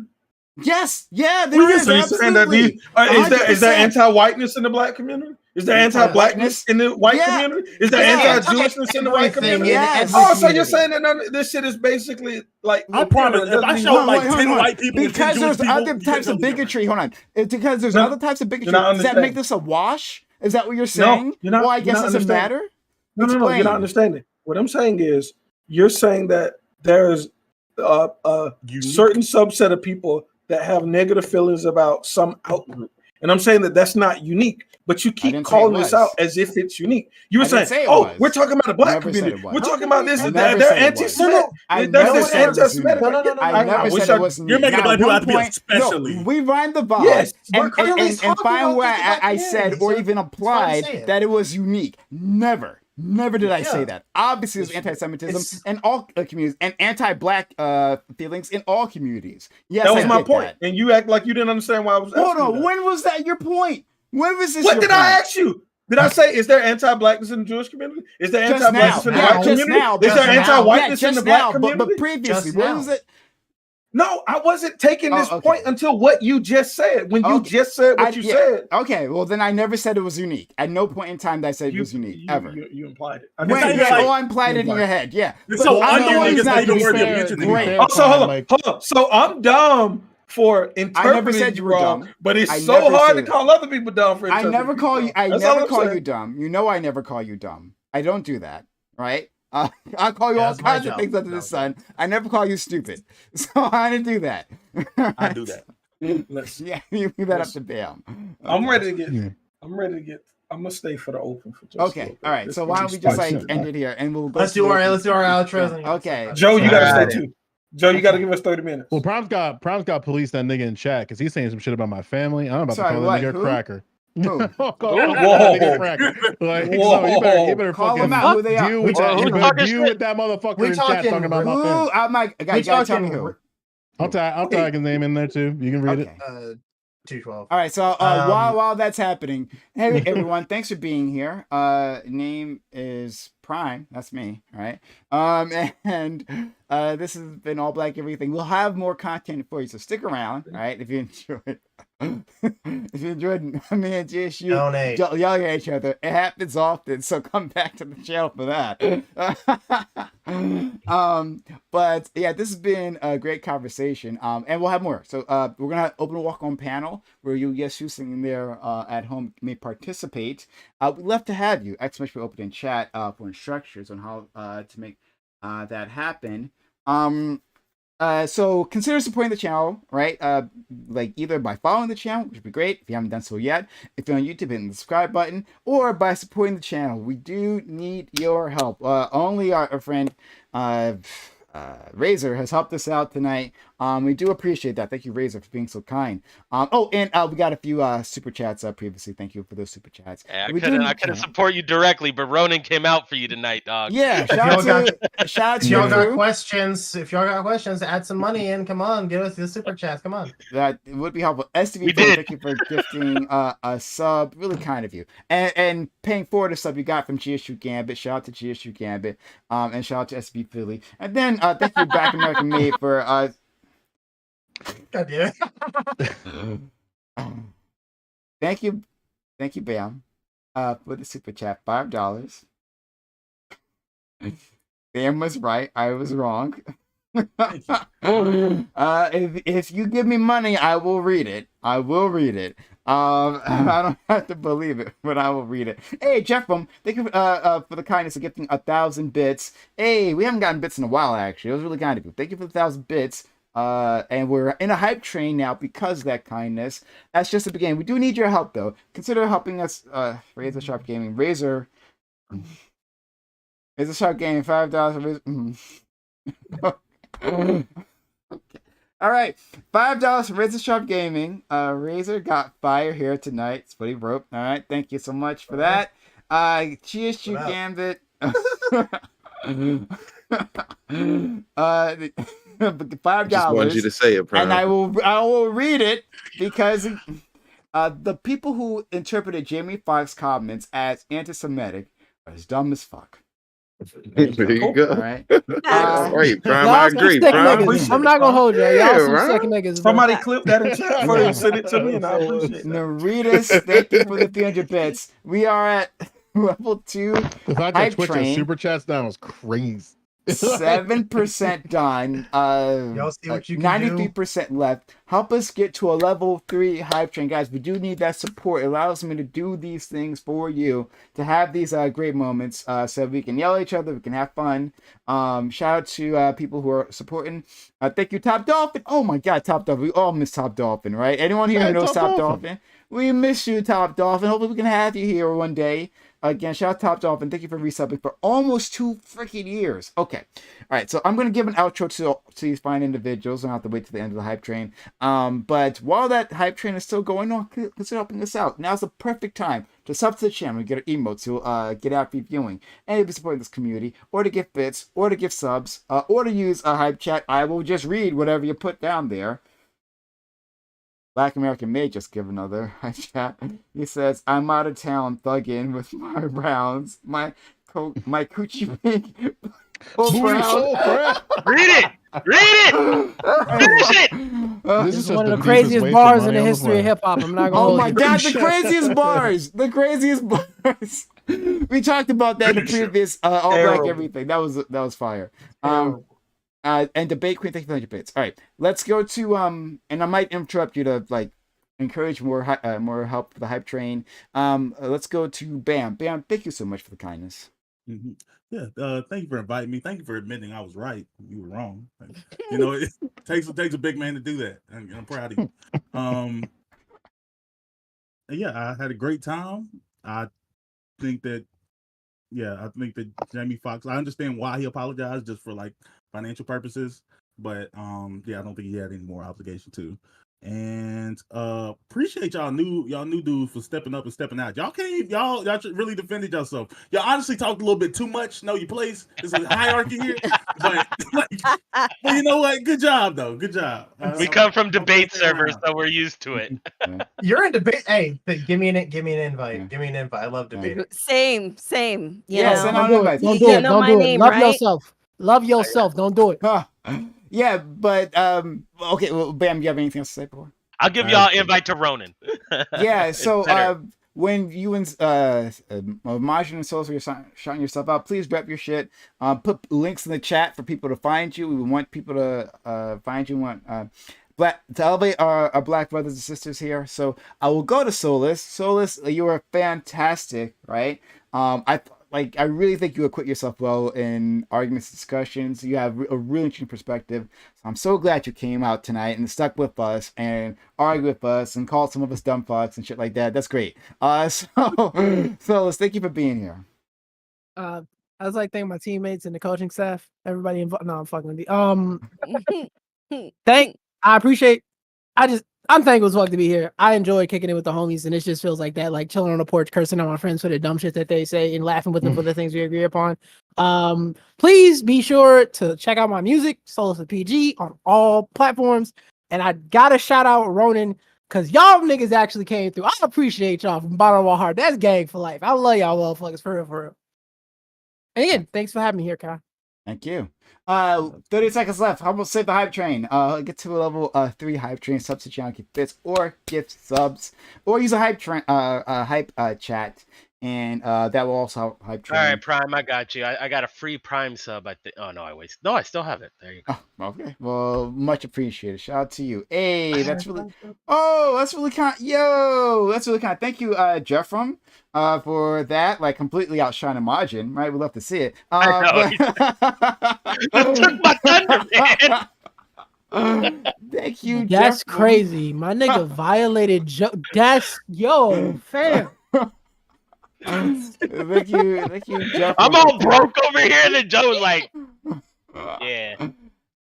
Yes, there is. Absolutely. Is there anti-whiteness in the black community? Is there anti-blackness in the white community? Is there anti-Jewishness in the white community? Yes. So you're saying that this shit is basically I promise. If I show 10 white people because there's other types of bigotry. Hold on. It's because there's other types of bigotry. Does that make this a wash? Is that what you're saying? No, well, I guess it doesn't matter. No, you're not understanding. What I'm saying is you're saying that there's a certain subset of people that have negative feelings about some outgroup. And I'm saying that that's not unique, but you keep calling this out as if it's unique. You were saying, we're talking about the black community. We're talking about this. They're anti-Semitic. There's this anti-Semitic. I never said it was unique. You're making black people out to be especially. We rhymed the vibe and find where I said or even applied that it was unique. Never did I say that. Obviously, there's anti-Semitism in all communities and anti-black feelings in all communities. Yes, that was my point. And you act like you didn't understand why I was asking. Hold on. When was that your point? When was this? What did I ask you? Did I say, is there anti-blackness in the Jewish community? Is there anti-blackness in the white community? Is there anti-whiteness in the black community? But previously, when was it? No, I wasn't taking this point until what you just said. When you just said what you said. Okay, well then I never said it was unique. At no point in time did I say it was unique ever. You implied it. I implied it in your head. Yeah. So hold on. So I'm dumb for interpreting. I never said you were dumb, but it's so hard to call other people dumb for interpreting. I never call you dumb. You know I never call you dumb. I don't do that, right? I'll call you all kinds of things under the sun. I never call you stupid. So I didn't do that. I do that. You leave that up to Bam. I'm ready to get. I'm gonna stay for the open for just okay. All right. So why don't we just end it here and we'll go let's do our outros. Okay. Joe, you gotta stay too. Joe, you got to give us 30 minutes. Well, Prom's got police that nigga in chat because he's saying some shit about my family. I'm about Sorry, to call what? that nigga Who? a cracker. Who? Call Whoa. that nigga a cracker. Like, so you better Call fucking them out. Who they are? deal with Well, that. You who's better talking deal shit? with that motherfucker We in chat talking talking about my Who? family. I gotta tell me who. I'll tag his name in there too. You can read it. 212. All right, so while that's happening, hey everyone, thanks for being here. Name is Prime, that's me, all right? And this has been All Black Everything. We'll have more content for you, so stick around, all right? If you enjoyed, if you enjoyed me and GSU yelling at each other, it happens often, so come back to the channel for that. But yeah, this has been a great conversation, and we'll have more. So we're gonna open a walk-on panel where you, yes, you sitting there at home may participate. We'd love to have you. Exclamation open in chat for instructions on how to make that happen. So consider supporting the channel, right? Like either by following the channel, which would be great if you haven't done so yet. If you're on YouTube, hitting the subscribe button, or by supporting the channel. We do need your help. Only our friend Razor has helped us out tonight. We do appreciate that. Thank you, Razor, for being so kind. Oh, and we got a few super chats previously. Thank you for those super chats. Yeah, I couldn't support you directly, but Ronan came out for you tonight, dog. Yeah, shout out to y'all got questions. If y'all got questions, add some money in. Come on, give us the super chats. Come on. That would be helpful. STV, We did. thank you for gifting a sub. Really kind of you. And paying forward a sub you got from GSU Gambit. Shout out to GSU Gambit. And shout out to SB Philly. And then thank you, Back American Made, for God damn it. Thank you, Bam, for the super chat, $5. Bam was right, I was wrong. If you give me money, I will read it. I don't have to believe it, but I will read it. Hey, Jeffum, thank you for the kindness of gifting 1,000 bits. Hey, we haven't gotten bits in a while, actually. It was really kind of you. Thank you for the 1,000 bits. And we're in a hype train now because of that kindness. That's just the beginning. We do need your help, though. Consider helping us. Razor Sharp Gaming, Razor Sharp Gaming, $5. Okay. All right, $5 for Razor Sharp Gaming. Razor got fire here tonight. That's what he wrote. All right, thank you so much for that. GSU Gambit. $5. Just wanted you to say it, Prime. And I will read it because the people who interpreted Jamie Foxx comments as anti-Semitic are as dumb as fuck. There you go. All right. Right, Prime. I agree, Prime. I'm not gonna hold you. Y'all some right? second niggas. Somebody clip that in chat for you and send it to me, and I appreciate that. Naritas, thank you for the 300 bits. We are at level 2. The fact that Twitch has super chats down is crazy. 7% done. Y'all see what you can 93% left. Help us get to a level 3 hype train, guys. We do need that support. It allows me to do these things for you, to have these great moments, so we can yell at each other, we can have fun. Shout out to people who are supporting. Thank you, Top Dolphin. Oh my God, Top Dolphin. We all miss Top Dolphin, right? Anyone here who knows Top Dolphin? We miss you, Top Dolphin. Hopefully we can have you here one day. Again, shout out Top Dolphin. Thank you for resubbing for almost 2 freaking years. Okay. All right. So I'm going to give an outro to these fine individuals. I don't have to wait to the end of the hype train. But while that hype train is still going on, consider helping us out. Now's the perfect time to sub to the channel and get an emote to get out reviewing and be supporting this community, or to give bits, or to give subs, or to use a hype chat. I will just read whatever you put down there. Black American may just give another chat. He says, "I'm out of town thugging with my Browns, my coochie pink." Read it. Finish it. This is one of the craziest bars in the history of hip hop. I'm not gonna. Oh my God, the craziest bars! The craziest bars. We talked about that in the previous All Black Everything. That was fire. And Debate Queen, thank you for your bits. All right, let's go to and I might interrupt you to like encourage more help for the hype train. Let's go to Bam. Bam, thank you so much for the kindness. Mm-hmm. Yeah, thank you for inviting me. Thank you for admitting I was right. You were wrong. You know, it takes a big man to do that, and I'm proud of you. Yeah, I had a great time. I think that Jamie Foxx, I understand why he apologized, just for like financial purposes. But yeah, I don't think he had any more obligation to. And appreciate y'all new dudes for stepping up and stepping out. Y'all really defended yourself. Y'all honestly talked a little bit too much. Know your place. There's a hierarchy here, but you know what? Good job though. Good job. We come from debate servers, so we're used to it. You're in debate. Hey, give me an invite. Yeah. Give me an invite. I love debating. Same. Yeah, send out invites. Don't do it. Don't do it. Love yourself. Love yourself. Don't do it. Yeah, but okay. Well, Bam, do you have anything else to say before? I'll give y'all an invite to Ronan. Yeah. So when you and Majin and Souls are shouting yourself out, please rep your shit. Put links in the chat for people to find you. We want people to find you. We want to elevate our black brothers and sisters here. So I will go to Solus. Solus, you are fantastic, right? I really think you acquit yourself well in arguments, discussions. You have a really interesting perspective. So I'm so glad you came out tonight and stuck with us and argued with us and called some of us dumb fucks and shit like that. That's great. So let's thank you for being here. I was like thanking my teammates and the coaching staff, everybody involved. No, I'm fucking with you. I appreciate. I'm thankful as fuck to be here. I enjoy kicking it with the homies, and it just feels like that, like chilling on the porch, cursing at my friends for the dumb shit that they say and laughing with them for the things we agree upon. Please be sure to check out my music, Solus with PG, on all platforms. And I gotta shout out Ronan, because y'all niggas actually came through. I appreciate y'all from the bottom of my heart. That's gang for life. I love y'all motherfuckers, for real. And again, thanks for having me here, Kai. Thank you. 30 seconds left. How about save the hype train? Get to a level 3 hype train, substitute on bits or gift subs, or use a hype train hype chat, and that will also help hype train. All right, Prime, I got you. I got a free Prime sub. I think. Oh no, I still have it. There you go. Oh, okay. Well, much appreciated. Shout out to you. Hey, that's really. Oh, that's really kind. Yo, that's really kind. Thank you, Jeffram, for that. Like completely outshining Majin, right? We'd love to see it. That took my thunder, man. Thank you. That's crazy. My nigga violated Joe. That's fam. Thank you, Jeff. I'm all broke over here, and then Joe was like, "Yeah."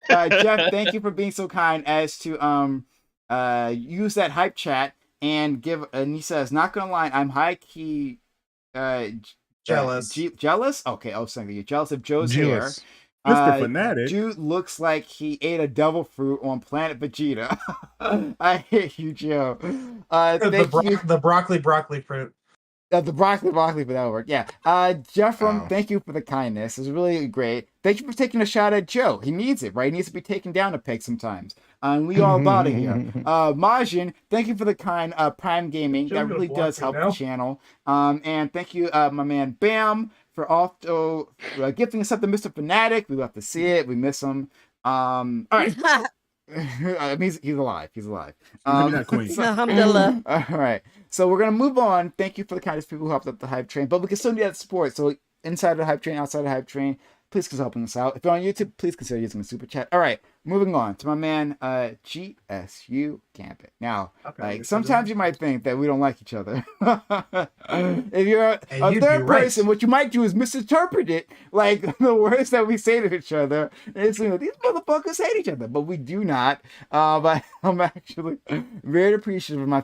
Jeff, thank you for being so kind as to use that hype chat and give. And he says, "Not gonna lie, I'm high key jealous. Jealous? Okay, I was saying you're jealous of Joe's hair. Mr. Fanatic. Dude looks like he ate a devil fruit on Planet Vegeta. I hate you, Joe. The broccoli fruit. The broccoli, but that'll work. Yeah. Jeffram, thank you for the kindness. It was really great. Thank you for taking a shot at Joe. He needs it, right? He needs to be taken down a peg sometimes. We all about it here. Majin, thank you for the kind Prime Gaming. That really does help the channel. And thank you, my man Bam, for also gifting us something, Mr. Fanatic. We love to see it. We miss him. All right. I mean, he's alive. Alhamdulillah. All right. So we're gonna move on. Thank you for the kindest people who helped up the hype train, but we can still need that support. So inside the hype train, outside the hype train, please consider helping us out. If you're on YouTube, please consider using the super chat. All right, moving on to my man GSU Gambit. Now, sometimes you might think that we don't like each other. If you're a third person, what you might do is misinterpret it, like the words that we say to each other. And it's these motherfuckers hate each other, but we do not. But I'm actually very appreciative of my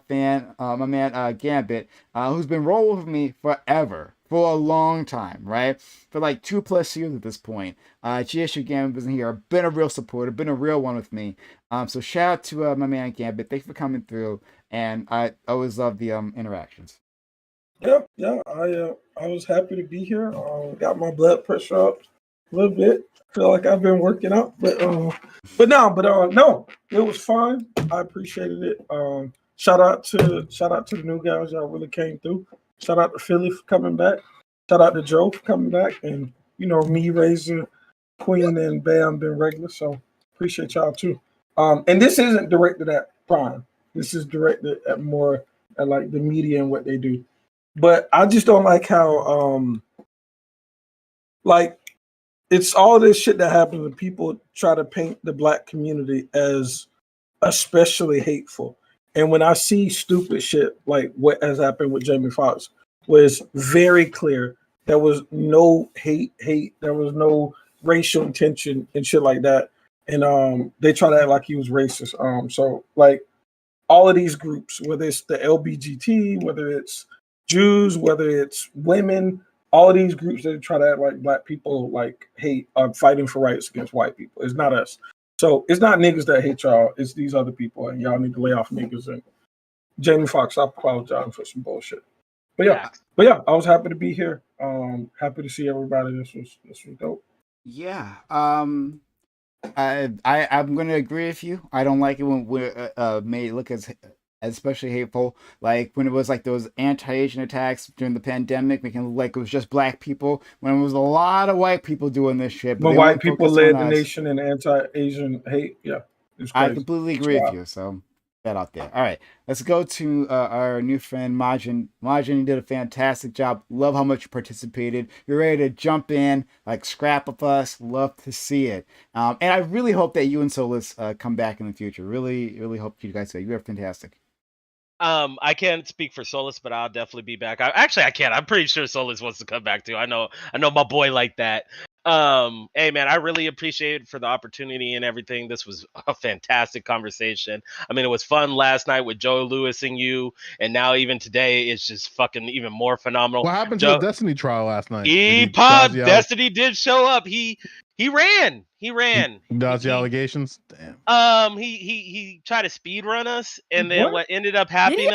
man Gambit, who's been rolling with me forever. For a long time, right? For like 2+ years at this point. GSU Gambit was in here, been a real supporter, been a real one with me. So shout out to my man Gambit. Thanks for coming through. And I always love the interactions. Yeah. I was happy to be here. Got my blood pressure up a little bit. Feel like I've been working out, but no, it was fun. I appreciated it. Shout out to the new guys. Y'all really came through. Shout out to Philly for coming back. Shout out to Joe for coming back. And, me, Razor, Queen, and Bam been regular. So appreciate y'all too. And this isn't directed at Prime. This is directed at more at like the media and what they do. But I just don't like how it's all this shit that happens when people try to paint the black community as especially hateful. And when I see stupid shit like what has happened with Jamie Foxx, was very clear. There was no hate. There was no racial tension and shit like that. and they try to act like he was racist. So like all of these groups, whether it's the LBGT, whether it's Jews, whether it's women, all of these groups that try to act like black people like hate are fighting for rights against white people. It's not us. So it's not niggas that hate y'all. It's these other people, and y'all need to lay off niggas. And Jamie Foxx, I apologize for some bullshit. But yeah, I was happy to be here. Happy to see everybody. This was dope. Yeah. I'm gonna agree with you. I don't like it when we're made it look as especially hateful. Like when it was like those anti-Asian attacks during the pandemic, making it look like it was just black people, when it was a lot of white people doing this shit. But white people led the nation in anti-Asian hate. Yeah, I completely agree with you. So that out there. All right, let's go to our new friend Majin. Majin, you did a fantastic job. Love how much you participated. You're ready to jump in, like scrap with us. Love to see it. And I really hope that you and Solus come back in the future. Really, really hope you guys do. You are fantastic. I can't speak for Solus, but I'll definitely be back. I can't. I'm pretty sure Solus wants to come back too. I know my boy like that. Hey man, I really appreciate it for the opportunity and everything. This was a fantastic conversation. I mean, it was fun last night with Joe Lewis and you, and now even today it's just fucking even more phenomenal. What happened to the Destiny trial last night? Destiny did show up. He ran. Dodged the allegations. Damn. He tried to speed run us, and then what ended up happening?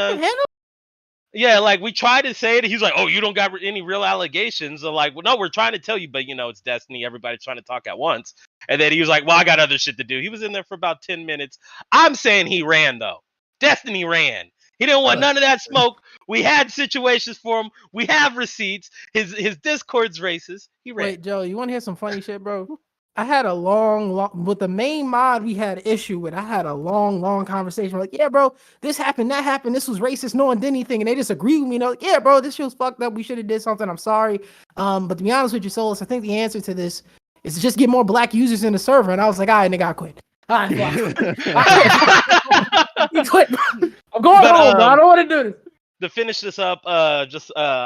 Yeah, like we tried to say it. He's like, "Oh, you don't got any real allegations." I'm like, "Well, no, we're trying to tell you, but it's Destiny. Everybody's trying to talk at once." And then he was like, "Well, I got other shit to do." He was in there for about 10 minutes. I'm saying he ran though. Destiny ran. He didn't want none of that smoke. We had situations for him. We have receipts. His Discord's racist. He ran. Wait, Joe, you want to hear some funny shit, bro? I had a long with the main mod we had issue with. I had a long conversation. Like, yeah, bro, this happened, that happened. This was racist. No one did anything, and they disagreed with me. Like, yeah, bro, this shit was fucked up. We should have did something. I'm sorry. But to be honest with you, Solus, I think the answer to this is to just get more black users in the server. And I was like, all right, nigga, I quit. All right, I quit. I'm going home, bro. I don't want to do this. To finish this up, I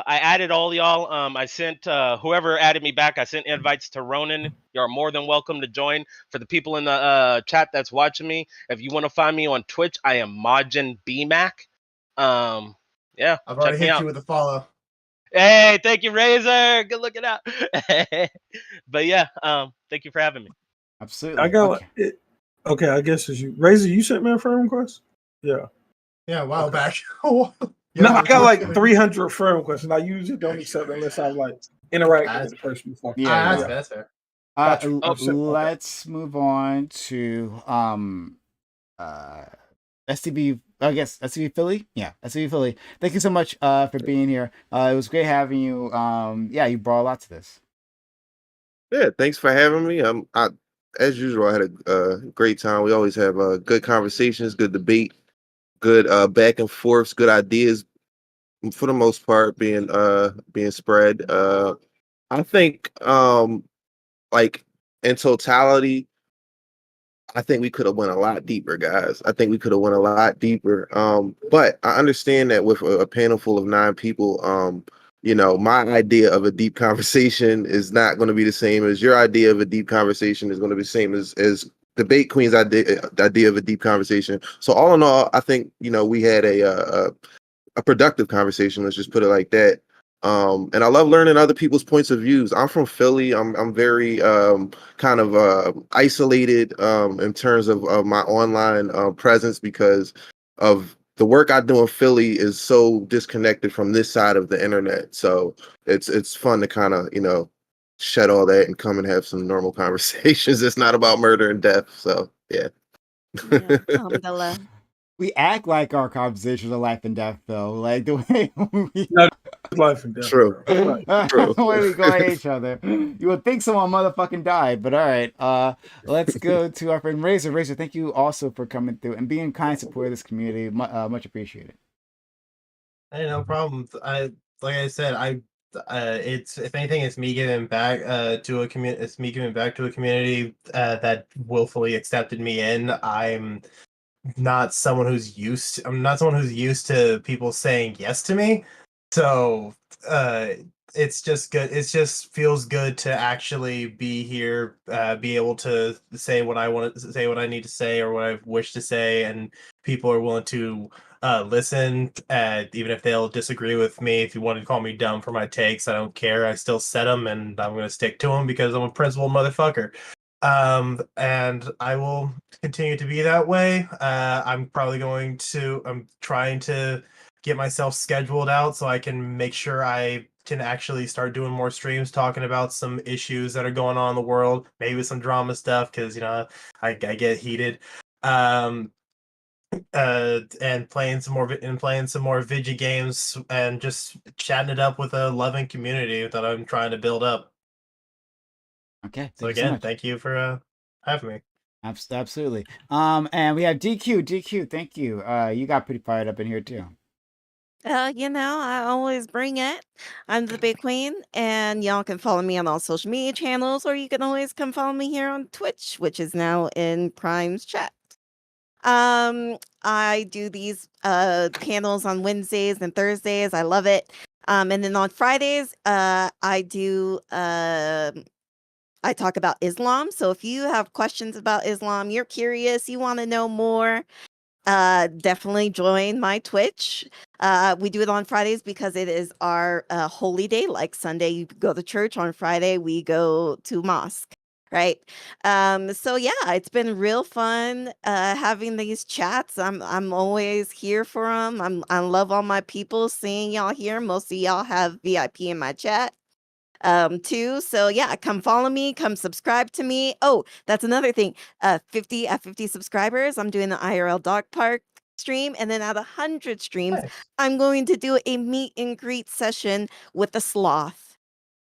added all y'all. I sent whoever added me back. I sent invites to Ronan. You're more than welcome to join. For the people in the chat that's watching me, if you want to find me on Twitch, I am Majin BMac. Yeah, I've already hit you with a follow. Hey, thank you, Razor. Good looking out. But yeah, thank you for having me. Absolutely. I got okay. I guess it's you, Razor. You sent me a friend request. Yeah, a while back. No, I got like 300 friend requests, and I usually don't accept unless I like interact with the person before. That's fair. Let's move on to STB. I guess STB Philly. Yeah, STB Philly. Thank you so much for being here. It was great having you. You brought a lot to this. Yeah, thanks for having me. As usual, I had a great time. We always have good conversations, good debate, good back and forths, good ideas for the most part being spread. I think like in totality, I think we could have went a lot deeper, guys. I think we could have went a lot deeper. But I understand that with a panel full of 9 people, my idea of a deep conversation is not going to be the same as your idea of a deep conversation is going to be the same as Debate Queen's idea of a deep conversation. So all in all, I think we had a productive conversation. Let's just put it like that. And I love learning other people's points of views. I'm from Philly. I'm very kind of isolated in terms of my online presence because of the work I do in Philly is so disconnected from this side of the internet. So it's fun to kind of shed all that and come and have some normal conversations. It's not about murder and death. So yeah. We act like our conversations are life and death, though. Like the way we life and death. True. The way we go at each other. You would think someone motherfucking died, but all right. Let's go to our friend Razor. Razor, thank you also for coming through and being kind support of this community. Much appreciated. Hey, no problem. Like I said, it's if anything, it's me giving back to a community. It's me giving back to a community that willfully accepted me in. I'm not someone who's used to people saying yes to me. So it's just good. It just feels good to actually be here, be able to say what I want to say, what I need to say, or what I wish to say, and people are willing to listen, even if they'll disagree with me. If you want to call me dumb for my takes, I don't care. I still said them, and I'm going to stick to them because I'm a principled motherfucker. And I will continue to be that way. I'm trying to get myself scheduled out so I can make sure I can actually start doing more streams talking about some issues that are going on in the world, maybe some drama stuff, because I get heated. And playing some more Vigi games and just chatting it up with a loving community that I'm trying to build up. Okay. So again, thank you for having me. Absolutely. And we have DQ. DQ, thank you. You got pretty fired up in here too. I always bring it. I'm the Big Queen, and y'all can follow me on all social media channels, or you can always come follow me here on Twitch, which is now in Prime's chat. I do these panels on Wednesdays and Thursdays. I love it. And then on Fridays, I do I talk about Islam. So if you have questions about Islam, you're curious, you want to know more, definitely join my Twitch. We do it on Fridays because it is our holy day. Like Sunday, you go to church. On Friday, we go to mosque. Right. So yeah, it's been real fun having these chats. I'm always here for them. I love all my people seeing y'all here. Most of y'all have VIP in my chat too. So yeah, come follow me, come subscribe to me. Oh, that's another thing. 50 subscribers, I'm doing the IRL dog park stream, and then at 100 streams, Nice. I'm going to do a meet and greet session with the sloth.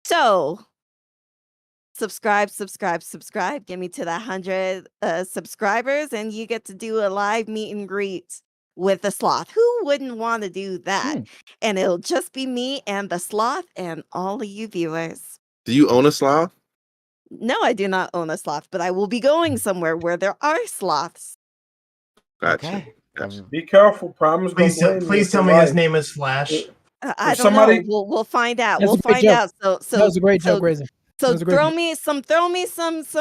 So subscribe. Get me to the 100 subscribers, and you get to do a live meet and greet with the sloth. Who wouldn't want to do that? And it'll just be me and the sloth and all of you viewers. Do you own a sloth? No, I do not own a sloth, but I will be going somewhere where there are sloths. Gotcha. Okay. Gotcha. Be careful. Promise. Please tell me his name is Flash. I don't somebody- know. We'll find out. That's We'll a great find joke. out. So That was a great joke, Raisin. So That was a great throw joke. me some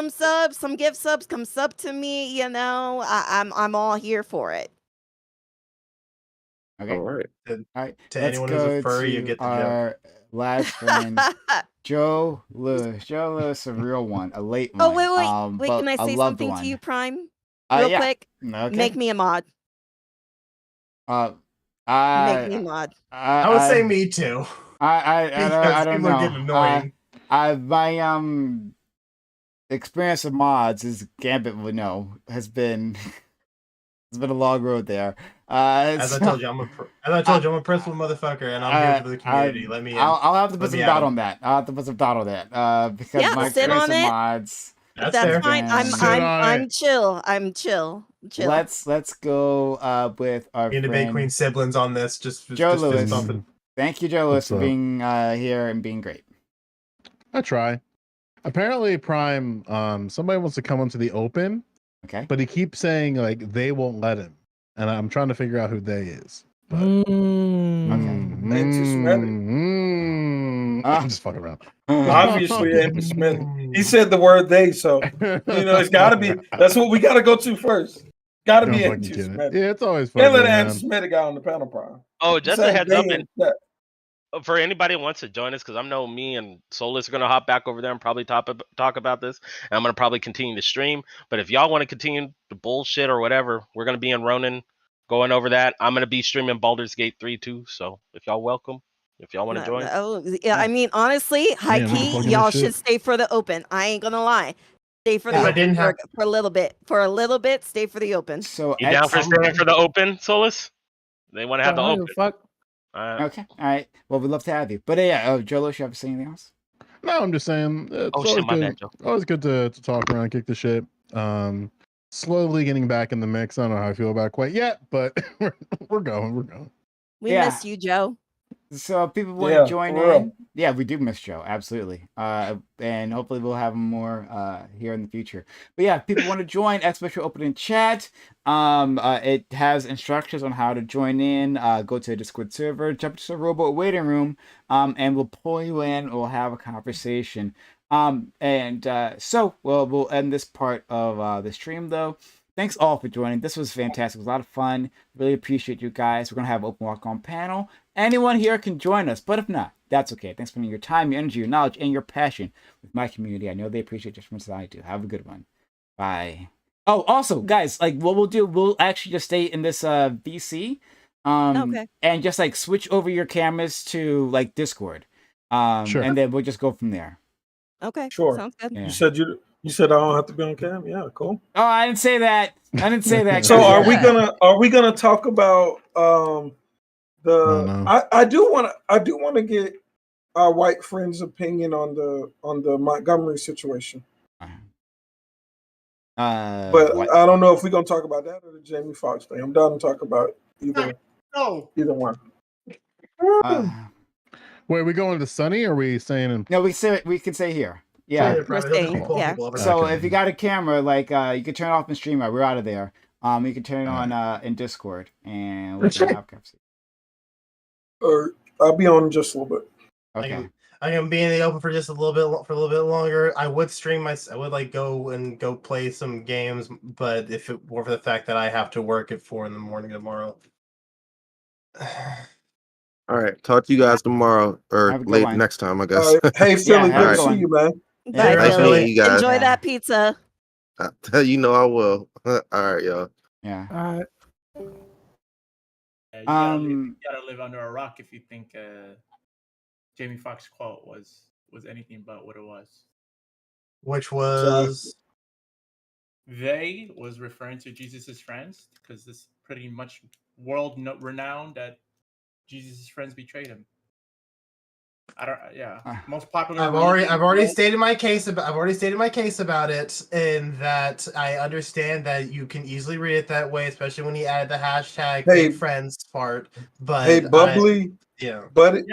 subs, some gift subs. Come sub to me. I'm all here for it. Okay. All right. All right. To Let's anyone who's go a furry, you to get the joke. our last friend, Joe Lewis. Joe Lewis, a real one, a late one. Oh wait. But Can I a say loved something one. to you, Prime? Real Yeah. quick. Okay. Make me a mod. Make me a mod. I would say me too. I don't people are getting know. annoying. My experience with mods, as Gambit would know, has been it's been a long road there. As I told you, I'm a principled motherfucker, and I'm here for the community. Let me in. I'll have to put Let some me dot out. on that. I'll have to put some dot on that. Because Yeah, my sit experience on with it. mods. That's fair. fine. I'm chill. I'm chill. Let's go with our Me and the Bay friend Queen siblings on this. Just Joe fist Lewis. bumping. Thank you, Joe Lewis, What's for up? being here and being great. I try. Apparently, Prime, somebody wants to come onto the open, Okay. but he keeps saying like they won't let him, and I'm trying to figure out who they is. But, Anti-Semitic. I'm just fucking around. Obviously, anti-Semitic. He said the word "they," so it's got to be. That's what we got to go to first. Got to I'm be fucking kidding. anti-Semitic. Yeah, it's always fun. Can't let an man. anti-Semitic out on the panel, Prime. Oh, just a heads up, and That. for anybody who wants to join us, because I know me and Solus are going to hop back over there and probably talk about this, and I'm going to probably continue to stream. But if y'all want to continue the bullshit or whatever, we're going to be in Ronin going over that. I'm going to be streaming Baldur's Gate 3 too, so if y'all welcome, if y'all want to join. Oh, yeah. I mean, honestly, high Man, key, plugging y'all this should shit. stay for the open. I ain't gonna lie. Stay for the I open didn't have- for a little bit. For a little bit, stay for the open. So You down for staying for the open, Solus? They want to have the open. Fuck. Okay. All right. Well, we'd love to have you. But yeah, Joe Lewis, you have to say anything else? No, I'm just saying it's Oh, shit, always my good. bad, Joe. Always good to talk around, kick the shit. Slowly getting back in the mix. I don't know how I feel about it quite yet, but we're going. We missed you, Joe. So if people want to join in, yeah, we do miss Joe, absolutely. And hopefully we'll have more here in the future. But yeah, if people want to join, Expo opening chat. It has instructions on how to join in. Go to the Discord server, jump to the robot waiting room, and we'll pull you in. We'll have a conversation. So we'll end this part of the stream though. Thanks all for joining. This was fantastic. It was a lot of fun. Really appreciate you guys. We're gonna have an open walk on panel. Anyone here can join us, but if not, that's okay. Thanks for spending your time, your energy, your knowledge, and your passion with my community. I know they appreciate just as much as I do. Have a good one. Bye. Oh, also, guys, like what we'll do, we'll actually just stay in this VC, and just like switch over your cameras to like Discord, Sure. and then we'll just go from there. Okay. Sure. Sounds good. Yeah. You said I don't have to be on cam. Yeah, cool. Oh, I didn't say that. So are we gonna talk about I do want to get our white friend's opinion on the Montgomery situation. But what? I don't know if we're gonna talk about that or the Jamie Foxx thing. I'm down to talk about either one. Wait, are we going to Sunny or are we staying in? No, we can say here. Yeah. So if you got a camera, like you can turn it off in streamer. We're out of there. You can turn it on in Discord, and we'll have conversation. Or I'll be on just a little bit. Okay. I can be in the open for just a little bit longer. I would stream I would like go play some games, but if it were for the fact that I have to work at 4 a.m. tomorrow. All right, talk to you guys tomorrow or late next time, I guess. Hey, Philly, good to see you, man. Bye, Nice Philly. meeting you guys. Enjoy that pizza. You know I will. All right, y'all. Yeah. All right. You gotta live under a rock if you think Jamie Foxx quote was anything but what it was. Which was they was referring to Jesus' friends because this pretty much world renowned that Jesus' friends betrayed him. Most popular. I've already stated my case about it, in that I understand that you can easily read it that way, especially when he added the hashtag fake friends part. But hey, Bubbly, Bubbly,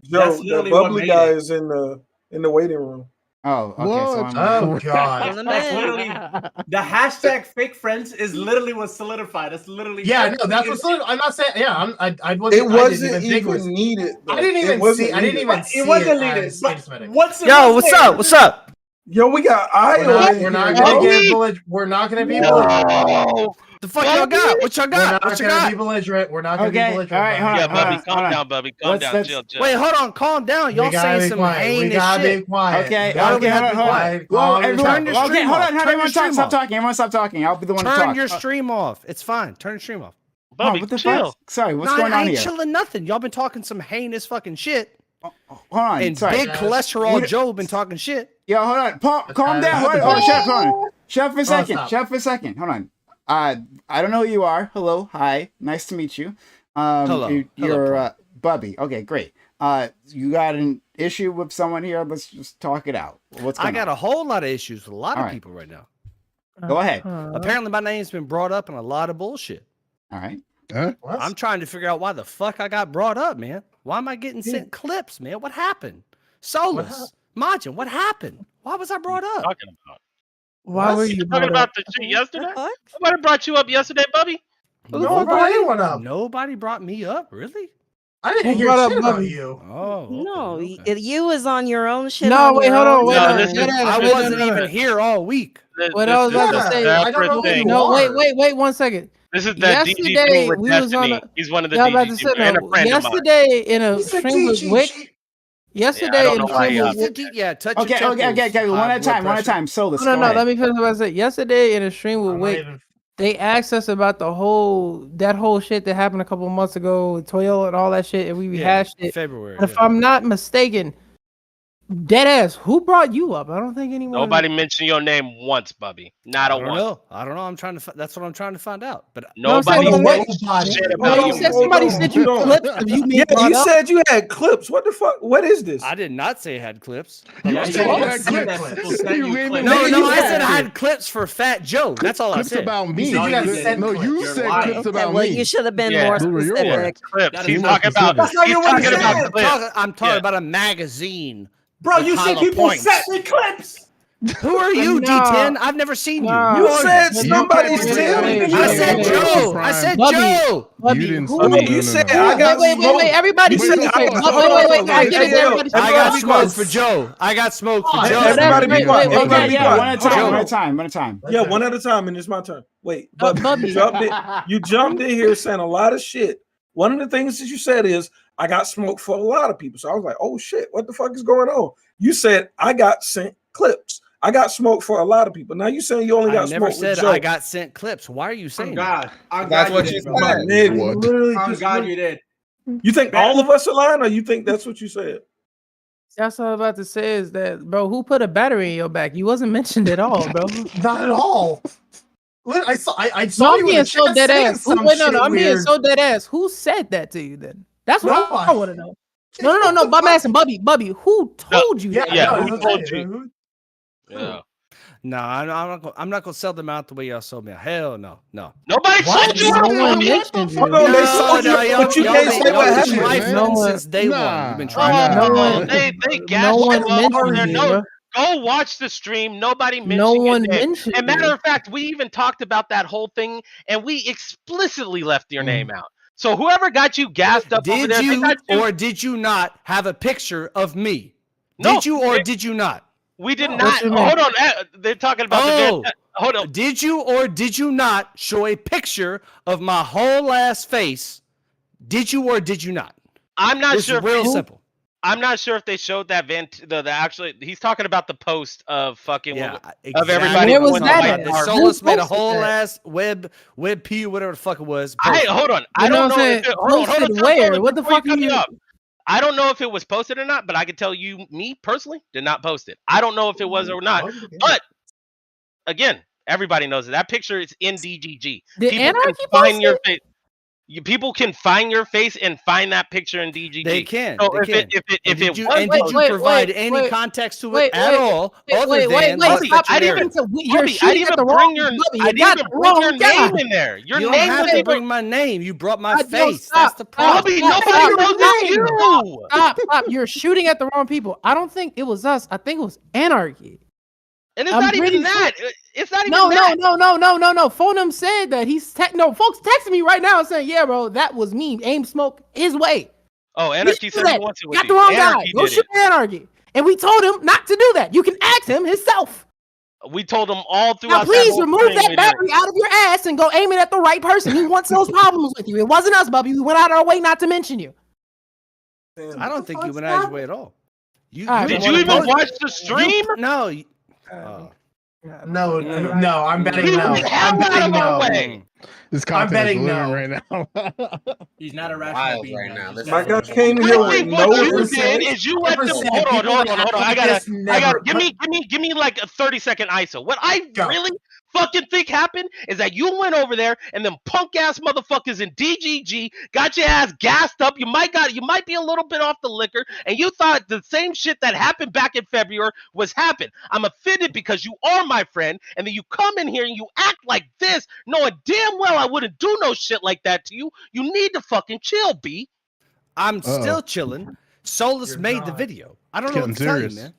Joe, the Bubbly guy is in the waiting room. Oh, okay. What? Oh God! That's literally the hashtag fake friends is literally what solidified. That's literally that's what's. I'm not saying I wasn't. It wasn't even needed. Though. I didn't even see. It wasn't needed. But What's up? Yo, we got we're not gonna get bullet. We're not gonna be belligerent. The fuck y'all got? What y'all got? We're not gonna be belligerent. We're not gonna be belligerent. All right, hold on. Bubby, calm down, Bubby. Calm down. Chill. Wait, hold on. Calm down. Y'all saying some heinous shit. Okay, hold on. Well, everyone, okay, hold on. Everyone stop talking. Everyone stop talking. I'll be the one to talk. Turn your stream off. It's fine. Turn your stream off. Bubby, what the chill. fuck? Sorry, what's going on I ain't here? chilling nothing. Y'all been talking some heinous fucking shit. Hold on. And big cholesterol Joe been talking shit. Yo, hold on. Paul, calm down. Hold on. Shut up for a second. Shut up for a second. Hold on. I don't know who you are. Hello. Hi. Nice to meet you. Hello. You're Bubby. Okay, great. You got an issue with someone here? Let's just talk it out. What's going on? I got a whole lot of issues with a lot of people right now. Go ahead. Apparently my name's been brought up in a lot of bullshit. All right. I'm trying to figure out why the fuck I got brought up, man. Why am I getting sent clips, man? What happened? Solus, Majin, what happened? Why was I brought up? Talking about? Why were you talking about the shit yesterday? Somebody brought you up yesterday, Bubby? Nobody brought me up, really? I didn't hear shit about you. Oh, no, you was on your own shit. No, wait, hold on. I wasn't even here all week. What I was about to say, I don't know. No, wait, 1 second. This is that yesterday DG we was on. He's one of the DGs and a friend yesterday in a stream with Wick. Yesterday in a stream with Wick. Okay. One at a time. Solus. No. Let me finish what I said. Yesterday in a stream with Wick, they asked us about that whole shit that happened a couple of months ago with Toyota and all that shit, and we rehashed it. February. But if I'm not mistaken, Dead ass. Who brought you up? I don't think anyone. Nobody mentioned your name once, Bubby. Not a one. I don't know. I'm trying to. That's what I'm trying to find out. But nobody No, shit about you said somebody sent you clips of you being brought you up. said you had clips. What the fuck? What is this? I did not say I had clips. You said you had clips. No, I said I had clips for Fat Joe. That's all I said. Clips about me. No, you said clips about Well, me. you should have been more specific. Clips. He's talking about. That's not even what he said. I'm talking about a magazine. Bro, with you said Tyler people Points. sent me clips. Who are you, No. D10? I've never seen you. No. Who You are said you? somebody's Wait, telling wait, I said wait, Joe. wait. I said Bubby. Joe. Bubby, You didn't who- say You said I got wait, everybody. You Wait, said- wait, hold on, wait, hold on, wait, I get it. hey, yo, Everybody. I got Everybody smoked quiet. for Joe. I got smoked for Oh, Joe. Everybody be wait, quiet. wait, Everybody be yeah, quiet. One at a time. Hold One on. at a time. One at a time. Yeah, one at a time, and it's my turn. Wait, Bubby, Bubby. you jumped in here saying a lot of shit. One of the things that you said is, I got smoked for a lot of people. So I was like, oh shit, what the fuck is going on? You said, I got sent clips. I got smoked for a lot of people. Now you saying you only got I never smoked with said Joe. I got sent clips. Why are you saying that? That's what you said, nigga. Literally, on God, you did. You think all of us are lying, or you think that's what you said? That's all I'm about to say is that, bro, who put a battery in your back? You wasn't mentioned at all, bro. Not at all. I saw No, I'm you in being the so chat dead saying ass. some Wait, no, shit I'm being weird. so dead ass. Who said that to you then? That's what No, I want to know. No. But I'm asking Bubby, who told you that? Yeah, no, who that's told right. you? Yeah. No, I'm not gonna sell them out the way y'all sold me out. Hell no. Nobody What? sold you No out, one Bubby. mentioned you. Hold on, they sold you, y'all, but you y'all can't been, say y'all what been happened. trifling No one- since day one. You've been trying. No one- They no gassed one you up over there. mentioned you, No, bro. go watch the stream. Nobody mentioned No your one name. mentioned And matter you. of fact, we even talked about that whole thing, and we explicitly left your name out. So whoever got you gassed up over Did there, they you got you. or did you not have a picture of me? No, Did you or did you not? We did No. not. What you mean? Hold on. They're talking about the. Hold on. Did you or did you not show a picture of my whole ass face? Did you or did you not? I'm not This sure. is real if, simple. I'm not sure if they showed that the actually. He's talking about the post of fucking. Yeah, of exactly. everybody. Where was going that to at? like The our- Solus made a posted whole that? ass web P whatever the fuck it was. Hold on. I You know don't what know. I'm If saying? hold on. Posted where? What the before fuck cut are me you? off. I don't know if it was posted or not, but I can tell you, me personally, did not post it. I don't know if it was or not. But again, everybody knows that picture is in DGG. Did People Anarchy can find post your it? face. People can find your face and find that picture in DGG. They can. So They if can. it Did you was did you Wait, provide wait, any wait, context to it wait, at wait, all, wait, other wait, than wait, what's stop the generic? shooting you're Bubby, shooting at the wrong Bubby. I You didn't got even the bring wrong your guy. name in there. Your You don't name have was to even. bring my name. You brought my Yo, face. stop, That's the problem. Bubby, Stop, nobody stop, knows it's you. Stop. You're shooting at the wrong people. I don't think it was us. I think it was Anarchy. And it's I'm not even pretty that. It's not even No. that. Phonum said that folks texting me right now saying, yeah, bro, that was me. Aim smoke his way. Oh, He Anarchy did said that. he wants it with Got you. the wrong Anarchy guy. Go did shoot it. Anarchy. And we told him not to do that. You can ask him himself. We told him all Now throughout. please whole remove stream that we did. battery out of your ass and go aim it at the right person. He wants those problems with you. It wasn't us, Bubby. We went out our way not to mention you. I don't think you went out of your way at all. Did you even watch the stream? No. No, I'm betting He no. was hell I'm out betting of our no. way. This I'm content betting is no. living right now. He's not a rational being right now. My guy came here I with think no what you percent. did is you let them. Percent Hold on. people I gotta. never- Give me like a 30-second ISO. What I really fucking think happened is that you went over there and them punk ass motherfuckers in DGG got your ass gassed up. You might be a little bit off the liquor, and you thought the same shit that happened back in February was happened. I'm offended because you are my friend, and then you come in here and you act like this, knowing damn well I wouldn't do no shit like that to you. You need to fucking chill, B. I'm still chilling. Solus made the video. I don't know what to tell you, man.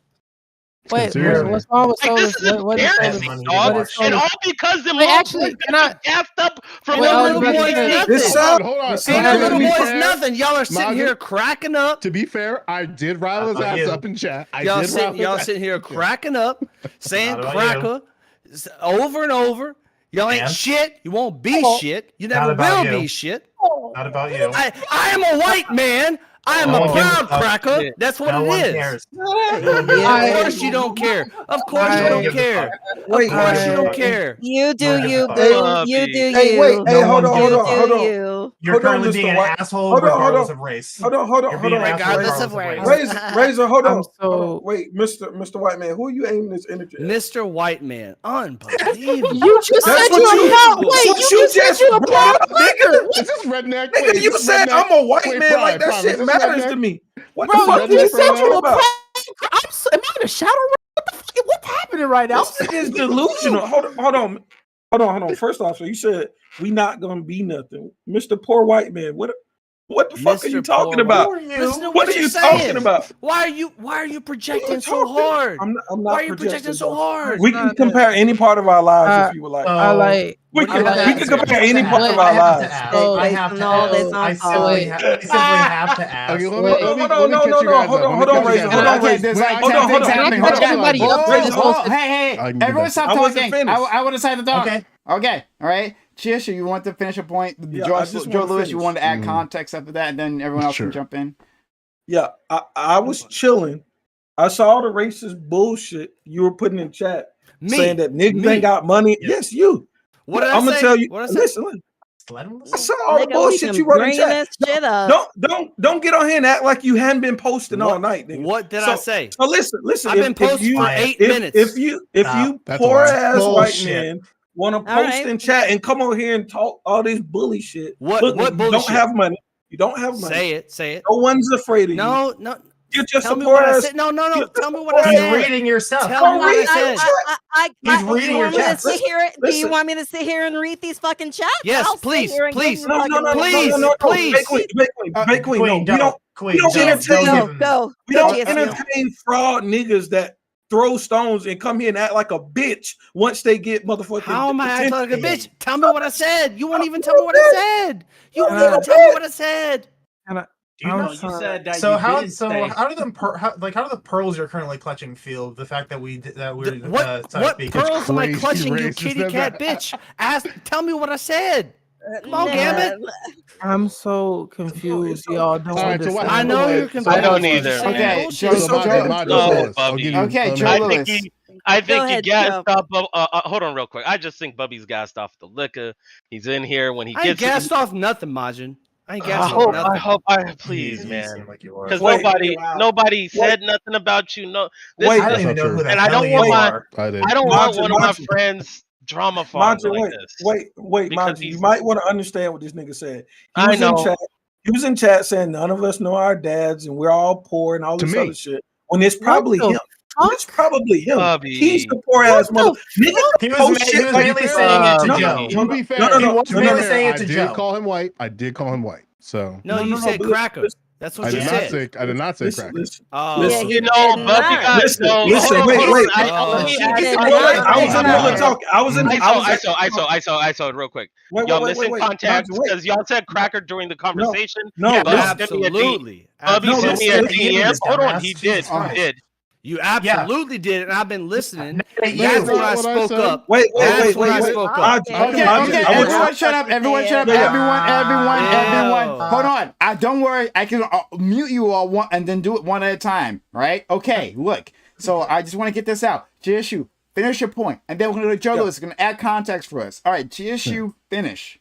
Wait, what's wrong with Like, Solus? this is embarrassing, dog. And all because them Wait, little actually, boys can got I? gassed up from Wait, the little little boys boys. nothing. This Hold on. Ain't no little boys nothing. Y'all are sitting here cracking up. To be fair, I did rile his ass up in chat. Y'all sitting here cracking up, saying cracker over and over. Y'all ain't shit. You won't be shit. You never will be shit. Not about you. I am a white man. I am a proud cracker. That's what it is. Of course you don't care. Of course you don't care. Of course you don't care. You do you, boo. You do you. Hey, wait. Hey, hold on. You do you. You're currently being an asshole regardless of race. Hold on. Regardless of race. Razor, hold on. So wait, Mr. White Man, who are you aiming this energy at? Mr. White Man, unbelievable. You just said you about. Wait, you just said you about, nigga. Is this redneck? Nigga, you said I'm a white man. Like that shit matters to me. What Bro, the fuck you you just said you about? am I in a shadow? What the fuck? What's happening right now? This is delusional. Hold on. First off, so you said we not gonna be nothing, Mr. Poor White Man. What the fuck are you talking about? Listen to What are you talking about? Why are you projecting so hard? I'm not Why are you projecting so hard? We can compare any part of our lives if you would like. We can compare any part of our lives. I simply have to ask. Okay, Hold on, Razor. Hey, everyone stop talking. I want to say the talk. Okay, all right. Chish, you want to finish a point? Yeah, Joe Lewis, you want to add context after that, and then everyone else can jump in? Yeah, I was chilling. I saw the racist bullshit you were putting in chat, saying that niggas ain't got money. Yes, you. What did I'm gonna tell you. Listen. I saw all the bullshit you wrote in chat. Don't get on here and act like you hadn't been posting all night, nigga. What did I say? So listen. I've been posting for 8 minutes. If you poor ass white man want to post in chat and come on here and talk all this bully shit. What you bullshit? Don't have money. You don't have money. Say it. No one's afraid of you. No. You're just Tell a me poor what I ass. said. No. Tell me what I said. He's reading your stuff. Tell me what I said. He's reading your chat. Do you want me to sit here and read these fucking chats? Yes, I'll sit please. here and give you No. fucking- Make Queen. We don't entertain fraud niggas that throw stones and come here and act like a bitch once they get motherfucking. How am I acting like a bitch? Tell me what I said. You won't even tell me what I said. You won't even tell me what I said. You said that. So how do the pearls you're currently clutching feel? The fact that we're what pearls am I clutching? You kitty cat bitch. Tell me what I said. Come on, Gambit. I'm so confused, y'all. Don't understand. I know you're confused. I don't either. Okay, Joe Lewis. I think he gassed off. Hold on, real quick. I just think Bubby's gassed off the liquor. He's in here when he gets. I ain't gassed off nothing, Majin. I ain't gassed off nothing. I hope. Please, man. Because nobody said nothing about you. No, I don't even know who that. And I don't want one of my friends drama farms like this. Wait, Majin. You might want to understand what this nigga said. I know. He was in chat saying none of us know our dads and we're all poor and all this other shit. When it's probably him. It's probably him. Bubby. He's the poor ass mother. He was mainly saying it to Joe. To be fair, I did call him white. So no, you said cracker. That's what you said. I did not say cracker. Listen, you know, Bubby got listen, wait. I was in the middle of talking. I saw it real quick. Y'all missing context because y'all said cracker during the conversation. No, absolutely. Bubby sent me a DM. Hold on, he did. You absolutely did, and I've been listening. That's when I spoke up. Wait. Okay, everyone shut up. Everyone. Hold on. Don't worry. I can mute you all and then do it one at a time. Right? Okay, look. So I just want to get this out. GSU, finish your point. And then we're going to go to Joe Lewis. It's going to add context for us. All right, GSU, finish.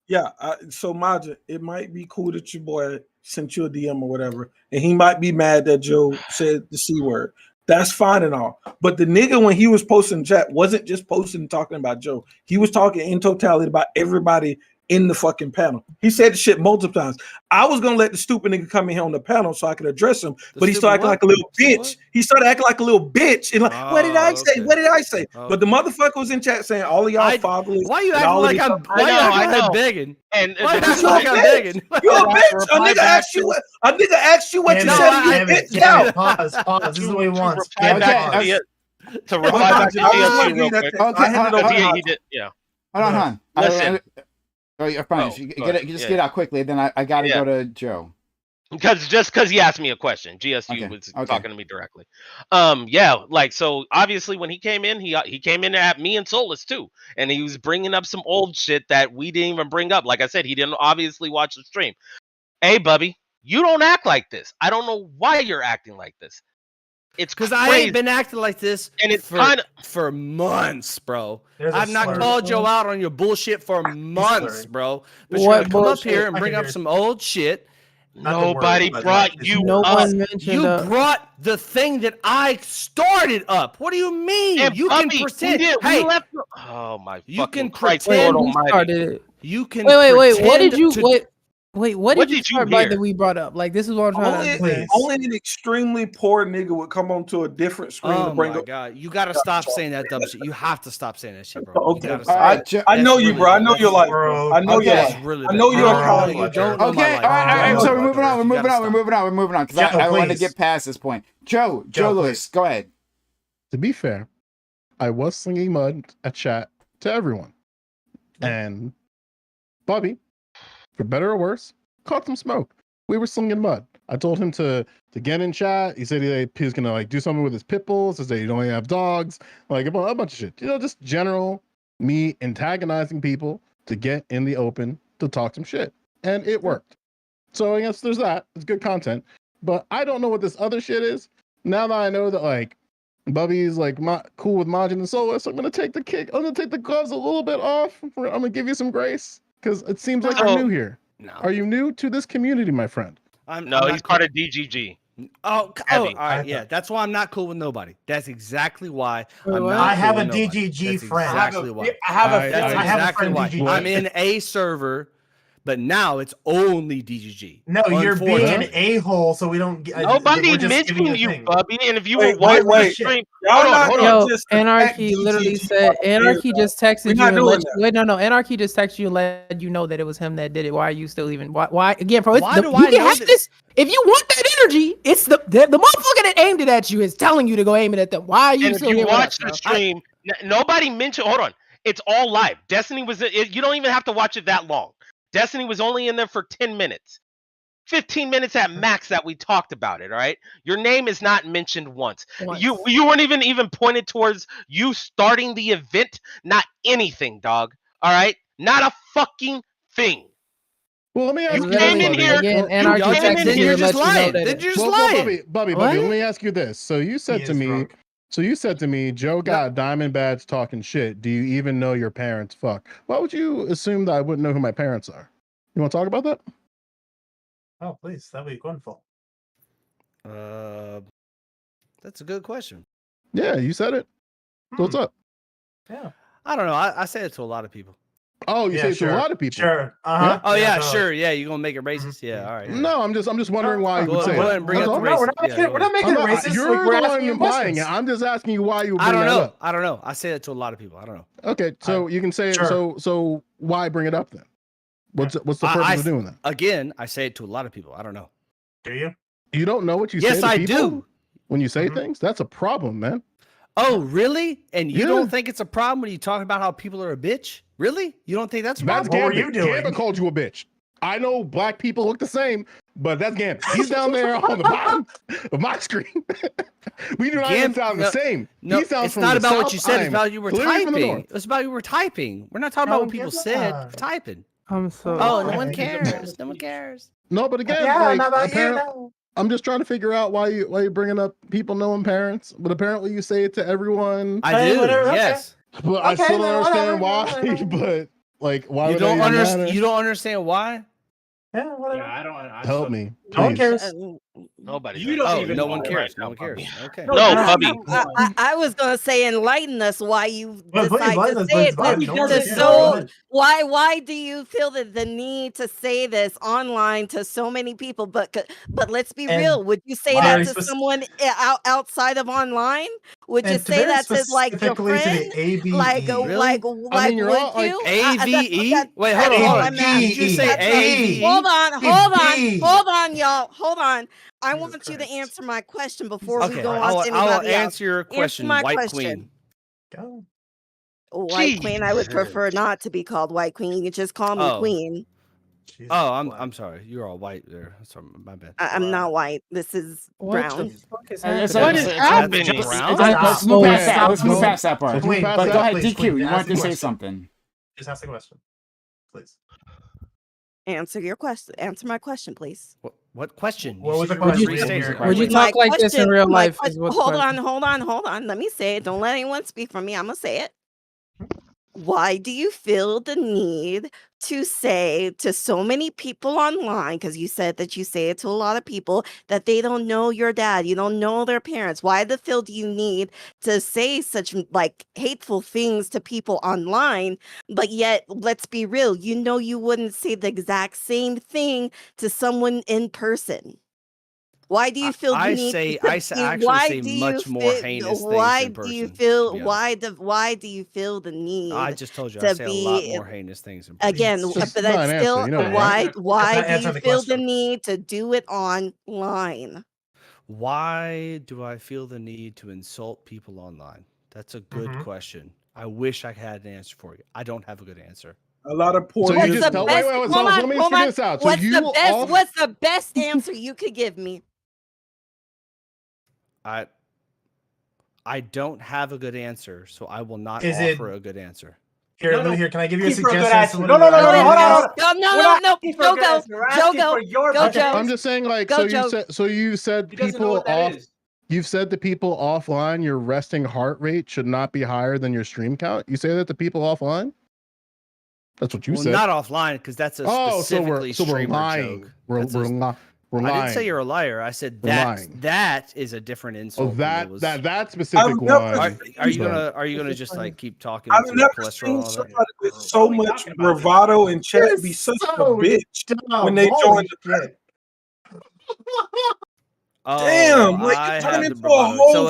Yeah, so Maja, it might be cool that your boy sent you a DM or whatever, and he might be mad that Joe said the C word. That's fine and all. But the nigga, when he was posting chat, wasn't just posting and talking about Joe. He was talking in totality about everybody in the fucking panel. He said the shit multiple times. I was gonna let the stupid nigga come in here on the panel so I could address him, but he started acting like a little bitch. He started acting like a little bitch and like, what did I say? What did I say? But the motherfucker was in chat saying all of y'all fathers. Why you acting like I'm? Why you acting like I'm begging? And why you acting like I'm begging? You're a bitch. A nigga asked you what. A nigga asked you what you said. You bitch out. Pause. This is what he wants. To reply back to GSU real quick. Okay. Yeah. Hold on. Listen. Oh, you're fine. Get out quickly. Then I gotta go to Joe. Because he asked me a question. GSU was talking to me directly. So obviously when he came in, he came in at me and Solus too, and he was bringing up some old shit that we didn't even bring up. Like I said, he didn't obviously watch the stream. Hey, Bubby, you don't act like this. I don't know why you're acting like this. It's because I ain't been acting like this and it's for months, bro. There's a I've not slur. called Joe out on your bullshit for months, slurring. bro. But What you're gonna come up bullshit? here and I bring can up hear some old shit. Not the Nobody word, but, brought like, you No up. one mentioned You brought the thing that I started up. What do you mean? And You Bubby, can pretend. we Hey, left. Oh my you fucking can Christ, pretend Lord Who Almighty! started it? you can Wait. What pretend did you to- wait? What What did you did you start by hear? that we brought up? Like this is what I'm trying to understand. Only an extremely poor nigga would come onto a different screen to Oh bring my up. god! You gotta stop saying that dumb shit. You have to stop saying that shit, bro. You Okay, gotta All stop. right, I know That's you, really bro. I bad. know your life, Bro, bro. I know your okay. life. That's really I know bad. you're a No, college you graduate. don't know my Okay, life. all right, You don't so know we're my moving life. on, we're You moving gotta on, we're stop. moving on, we're moving on, because Joe, I want to please. get past this point. Joe Joe, Lewis, go ahead. To be fair, I was slinging mud at chat to everyone, and Bobby, for better or worse, caught some smoke. We were slinging mud. I told him to get in chat. He said he was gonna like do something with his pit bulls. To say you don't have dogs, like a bunch of shit. You know, just general me antagonizing people to get in the open to talk some shit, and it worked. So I guess there's that. It's good content, but I don't know what this other shit is. Now that I know that like Bubby's like cool with Majin and Solus, I'm gonna take the kick. I'm gonna take the gloves a little bit off. I'm gonna give you some grace because it seems like you're new here. No. Are you new to this community, my friend? No, he's part of DGG. Oh, Heavy. all right, yeah. That's why I'm not cool with nobody. That's exactly why Wait, I'm what? not I cool have with a nobody. DGG That's friend. exactly why. I have a That's I have a exactly friend why. DGG. I'm in a server, but now it's only DGG. No, you're being an Unfortunately. a-hole, so we don't. Nobody we're just giving mentioned you, thing. Bubby. And if you Wait, were watching wait. the stream, Y'all hold not on. gonna Yo, just attack Anarchy literally DGG said. while I'm here, Anarchy bro. just texted We're you not and doing let you. that. Wait, no. Anarchy just texted you and let you know that it was him that did it. Why are you still even? Why again, bro? Why do you I can know have that- this if you want that energy. It's the motherfucker that aimed it at you is telling you to go aim it at them. Why are you And if still you here with us, watch bro? the stream, nobody mentioned. Hold on, it's all live. Destiny was. You don't even have to watch it that long. Destiny was only in there for 10 minutes, 15 minutes at max that we talked about it. All right, your name is not mentioned once. You weren't even pointed towards you starting the event. Not anything, dog. All right, not a fucking thing. Well, let me ask You you came this, in Bubby. here. Again, Well, Anarchy you came in texted Then you you're and let just you know lying. that. Then you're just well, lying. Bubby, What? let me ask you this. So you said He to is me, drunk. Joe got a diamond badge talking shit. Do you even know your parents? Fuck. Why would you assume that I wouldn't know who my parents are? You want to talk about that? Oh, please, that'd be wonderful. That's a good question. Yeah, you said it. So what's up? Yeah. I don't know. I say it to a lot of people. Oh, you say it to a lot of people. Sure. Uh-huh. Oh yeah, totally. sure. Yeah, you gonna make it racist? Yeah, all right. Yeah. No, I'm just wondering why you Go would say ahead it. and bring That's up all. the No, we're racist. not making Yeah, it. We're not making it racist. You're Like, we're the one asking you implying questions. it. I'm just asking you why you would I bring don't that know. up. I don't know. I say it to a lot of people. I don't know. Okay, so you can say it. Sure. So why bring it up then? What's the purpose of doing that? Again, I say it to a lot of people. I don't know. Do you? You don't know what you Yes, say to I people do. when you say things? That's a problem, man. Oh, really? And you Yeah. don't think it's a problem when you talk about how people are a bitch? Really? You don't think that's a That's problem? What were Gambit. you doing? Gambit called you a bitch. I know black people look the same, but that's Gambit. He's down there on the bottom of my screen. We do not even sound the same. No, He sounds it's from not the about what South. you said. It's I'm about you were clearly from the typing. North. It's about you were typing. We're not talking about what people said. yeah. We're typing. I'm so. Oh, no Okay. one cares. No one cares. No, but again, Yeah, like, not about you. apparently, No. I'm just trying to figure out why you're bringing up people knowing parents, but apparently you say it to everyone. I Hey, do. whatever, okay. Yes. But I Okay, still don't then understand whatever, why. whatever. But like, why You would don't that even understand. matter? You don't understand why? Yeah, whatever. Yeah, I don't. I Help still- me, No one please. cares. Nobody. You does. don't Oh, even no know one it cares. right No now, one cares. Bubby. Okay. No, I Bubby. I was gonna say enlighten us why you Well, please, decide enlighten to us, say it. please, Bobby. To, No one to cares. Go so ahead. why do you feel the need to say this online to so many people? But let's be And real. Would you say very that to spec- someone outside of online? Would you And to say very that to like your specifically to friend? the ABE. Like Really? like you're would all, like, you? AVE? Wait, hold on. all Hold I'm on. asking. Did you say That's all. AVE? Hold on, y'all. Hold on. I Jesus want you to Christ. answer my question before we Okay, go I on will, to I will anybody else. answer your question, my White question. Queen. Go. White Queen, I would prefer not to be called White Queen. You can just call me Oh. Queen. Jesus Oh, I'm Christ. sorry. You're all white there. Sorry, my bad. I'm not white. This is What brown. the fuck is It's- happening? What is happening, it's- Brown? it's- Let's move so past that. Let's move sad. past that part. Let's move past But that. go ahead, Please, DQ. please, You ask wanted the to say question. something. Just ask the question, please. Answer your question. Answer my question, please. What question? What was the Would you, question? would you My talk like this in question- real my life? que- Is what the hold question- on. Let me say it. Don't let anyone speak for me. I'm gonna say it. Why do you feel the need to say to so many people online, because you said that you say it to a lot of people, that they don't know your dad, you don't know their parents? Why the hell do you need to say such like hateful things to people online? But yet, let's be real, you wouldn't say the exact same thing to someone in person. Why do you feel the need? I actually say much more heinous things in person. Do you feel to be why do you feel the need? I just told you I say a lot more heinous things in person. Again, It's but not an that's answer, still you know that, why right? why That's not do you answering the feel the question. need to do it online? Why do I feel the need to insult people online? That's a good question. I wish I had an answer for you. I don't have a good answer. A lot of poor. So you just What's the tell. best? Wait, Hold so on, let me just hold figure on. this out. So What's the best answer you could give me? I don't have a good answer, so I will not Is it- offer a good answer. Here, here. Can I give you a Looking for a good suggestion? answer. Someone No, who- hold on. No. Looking for a good Joe, answer. We're asking for your Go, perspective. Joe. I'm just saying, like, Go, so Joe. you said He doesn't know people what that off. is. You've said to people offline, your resting heart rate should not be higher than your stream count. You say that to people offline. That's what you Well, said. not offline, because that's a Oh, specifically so we're streamer lying. joke. We're That's a- lying. I didn't say you're a liar. I said We're lying. that is a different insult. Oh, than that it was- that specific I've never one. Are you but- gonna just like keep talking I've to never cholesterol seen and all that? somebody with so much bravado in chat be such a bitch when they join the shit. Oh, Damn, like, I you turn have the into a bravado. whole So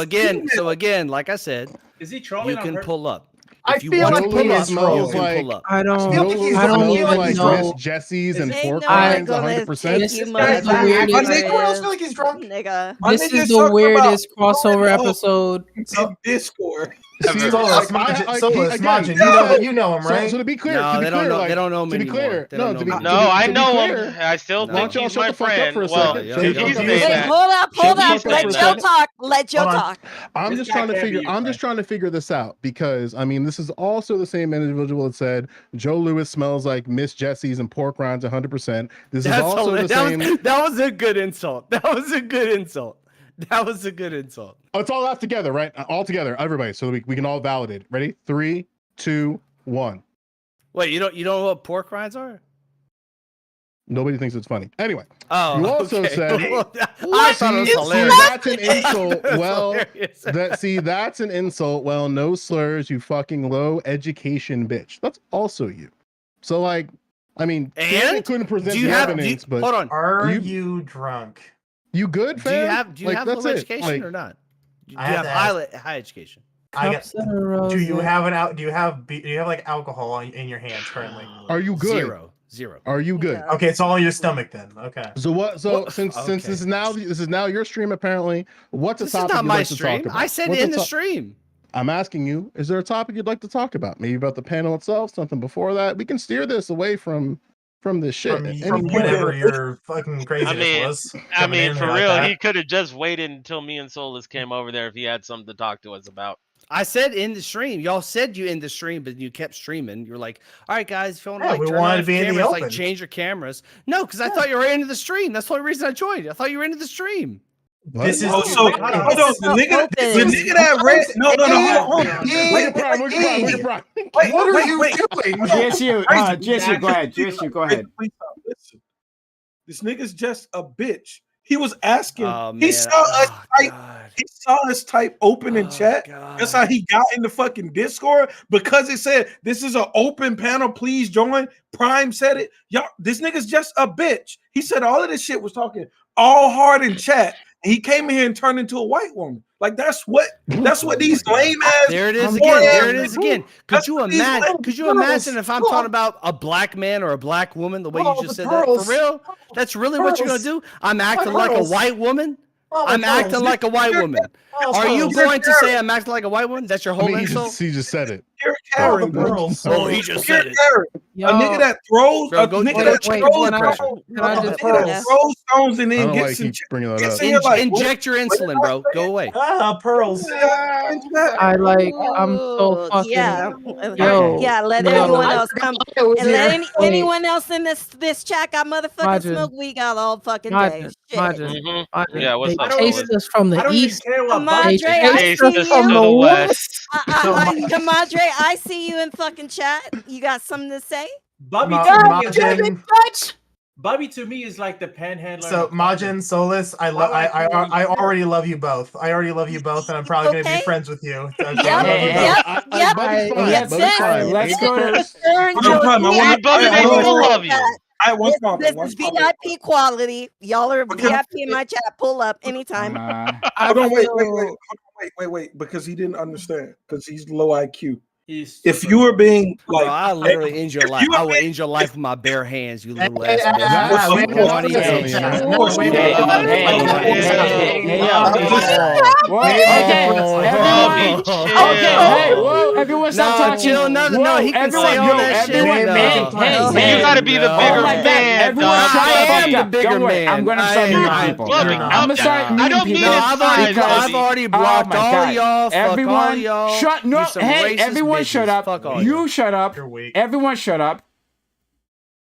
again, like I said, Is he trolling you on can purpose? pull up. I If you feel want like to he pull up, is you trolling. can Like- pull up. I don't. feel like he's I don't trolling. even like know. Miss Jessie's and Ain't pork no one rinds, gonna 100%. take you This much is the weirdest- Everyone else feel like he's drunk. nigga. My This nigga's is the talking weirdest about crossover throwing up episode. in Discord. See, Solas, Majin, you know him, right? So to be clear, No, they don't know. like, they don't know to me be anymore. clear, They don't know me No, anymore. I to be know clear, him. I still why think don't y'all he's shut my the fuck up friend. for a Well, second? yeah, Shut yeah, the fuck he's up for a saying Wait, second. hold up. Shut the fuck up Let for a Joe second. talk. Let Joe Hold on. talk. I'm This just guy trying to can't be figure. your I'm friend. just trying to figure this out because I mean, this is also the same individual that said Joe Lewis smells like Miss Jessie's and pork rinds 100%. This is also the same. That was a good insult. That was a good insult. That was a good insult. Oh, it's all that together, right? All together, everybody, so we can all validate it. Ready? 3, 2, 1. Wait, you don't know what pork rinds are? Nobody thinks it's funny. Anyway, Oh, you also okay. said I thought it was hilarious. that's an insult. That's Well, hilarious. that's an insult. Well, no slurs, you fucking low education bitch. That's also you. So like, I mean, Daniel couldn't present do you the have, evidence, but hold on. Are you drunk? You good, fam? Do you have low education or not? Do you I have have to high education? I got, do you have do you have like alcohol in your hands currently? Are you good? Zero. Are you good? Okay, it's all in your stomach then. Okay. So what? So since this is now your stream apparently. What's a This is topic not you'd my like to talk stream. about? I said What's in a the to- stream. I'm asking you, is there a topic you'd like to talk about? Maybe about the panel itself, something before that. We can steer this away from this shit. From whatever your fucking craziness was. I coming mean, in for like real, that. he could have just waited until me and Solus came over there if he had something to talk to us about. I said in the stream. Y'all said you in the stream, but you kept streaming. You're like, all right, guys, if you want to Yeah, like we turn wanted on to be in the cameras, like open. change your cameras. No, because I thought you were into the stream. That's the only reason I joined. I thought you were into the stream. This is Oh, so hold on, the nigga that read. No, hold on. What are you doing? GSU, go ahead. GSU, go ahead. Listen, this nigga's just a bitch. He was asking. Oh, he man. saw us type. He saw us type open in chat. That's how he got in the fucking Discord because it said this is an open panel. Please join. Prime said it. Y'all, this nigga's just a bitch. He said all of this shit was talking all hard in chat. And he came in here and turned into a white woman. Like that's what these lame ass. There it is again. There it is again. Could you imagine? Could you imagine if I'm talking about a black man or a black woman the way you just said that? For real? That's really what you're gonna do? I'm acting like a white woman. I'm acting like a white woman. Are you going to say I'm acting like a white woman? That's your whole insult? He just said it. pure Karen, bro. Oh, he just Pure said it. Karen. Yo, A nigga that throws, Bro, a go- nigga wait, that wait, throws, blood pressure. Can I a just nigga that throws stones and I then don't know why gets you in, keep bringing that gets up. in here like, Inject your insulin, bro. Go away. Pearls. I like. I'm so Ooh, fucking. yeah. Yo, Yeah, let yo. everyone else come. And let anyone Wait. else in this chat got motherfucking Majin. smoke. We got all fucking day. Majin, Shit. Majin, Majin. Yeah, what's They up, chased Solid? us from I the don't even east. care what Madre, They I chased see us from you. the west. Madre, I see you in fucking chat. You got something to say? Bobby Ma- to me is Majin. Bobby to me is like the panhandler. So of the climate. Majin, Solus, I already love you both. I already love you both, and I'm probably gonna be friends with you. Okay, I love you both. Bubby's fine. Bubby's fine. Let's go to. This is VIP quality. Y'all are VIP in my chat. Pull up anytime. Hold on, wait, because he didn't understand, because he's low IQ. If you were being like, Bro, I literally end your life. I will end your life with my bare hands, you little ass Everyone stop talking. Chill, no, he can say all that shit. You gotta be the bigger man. Everyone shut the fuck up. Bigger man. I'm gonna start muting people. I'm gonna start muting people. I've already blocked all y'all. Everyone, shut. No, some hey, racist everyone, bitches. shut up. Fuck all You y'all. shut up. Everyone, shut up.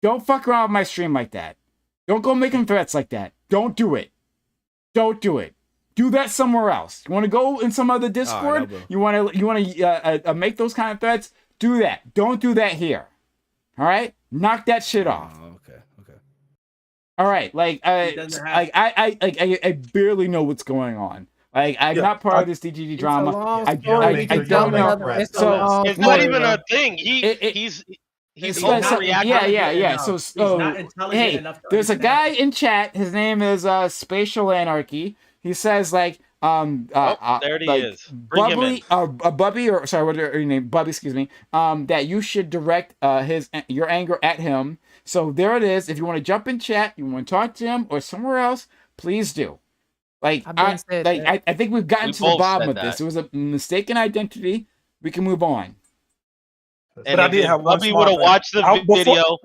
Don't fuck around with my stream like that. Don't go making threats like that. Don't do it. Don't do it. Do that somewhere else. You want to go in some other Discord? You want to make those kind of threats? Do that. Don't do that here. All right? Knock that shit off. Okay. All right. I barely know what's going on. Like, I'm not part of this DGD drama. I don't know. So it's not even a thing. He's overreacting. Yeah. So not intelligent hey, enough to there's a understand. guy in chat. His name is Spatial Anarchy. He says like there he is. Bring him in. Bubby, or sorry, what are your name? Bubby, excuse me. That you should direct your anger at him. So there it is. If you want to jump in chat, you want to talk to him or somewhere else, please do. Like I think we've gotten to the bottom of this. It was a mistaken identity. We can move on. And if Bubby would have watched the video,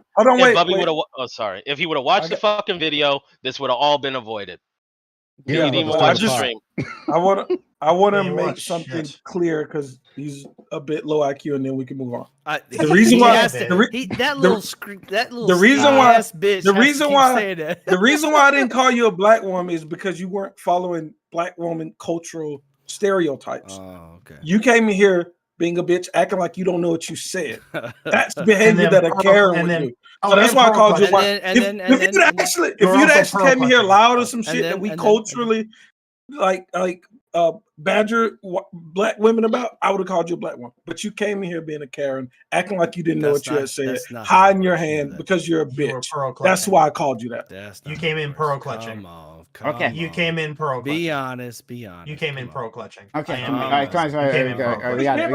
if he would have watched the fucking video, this would have all been avoided. Yeah, he didn't even watch the stream. I want to make something clear because he's a bit low IQ, and then we can move on. The reason why I didn't call you a black woman is because you weren't following black woman cultural stereotypes. Oh, okay. You came in here being a bitch, acting like you don't know what you said. That's behavior that a Karen would do. So that's why I called you white. If you'd actually came in here loud or some shit that we culturally like badger black women about, I would have called you a black woman. But you came in here being a Karen, acting like you didn't know what you had said, hiding your hand because you're a bitch. That's why I called you that. You came in pearl clutching. Okay. You came in pearl clutching. Be honest. You came in pearl clutching. Okay. All right. Come on. We got it.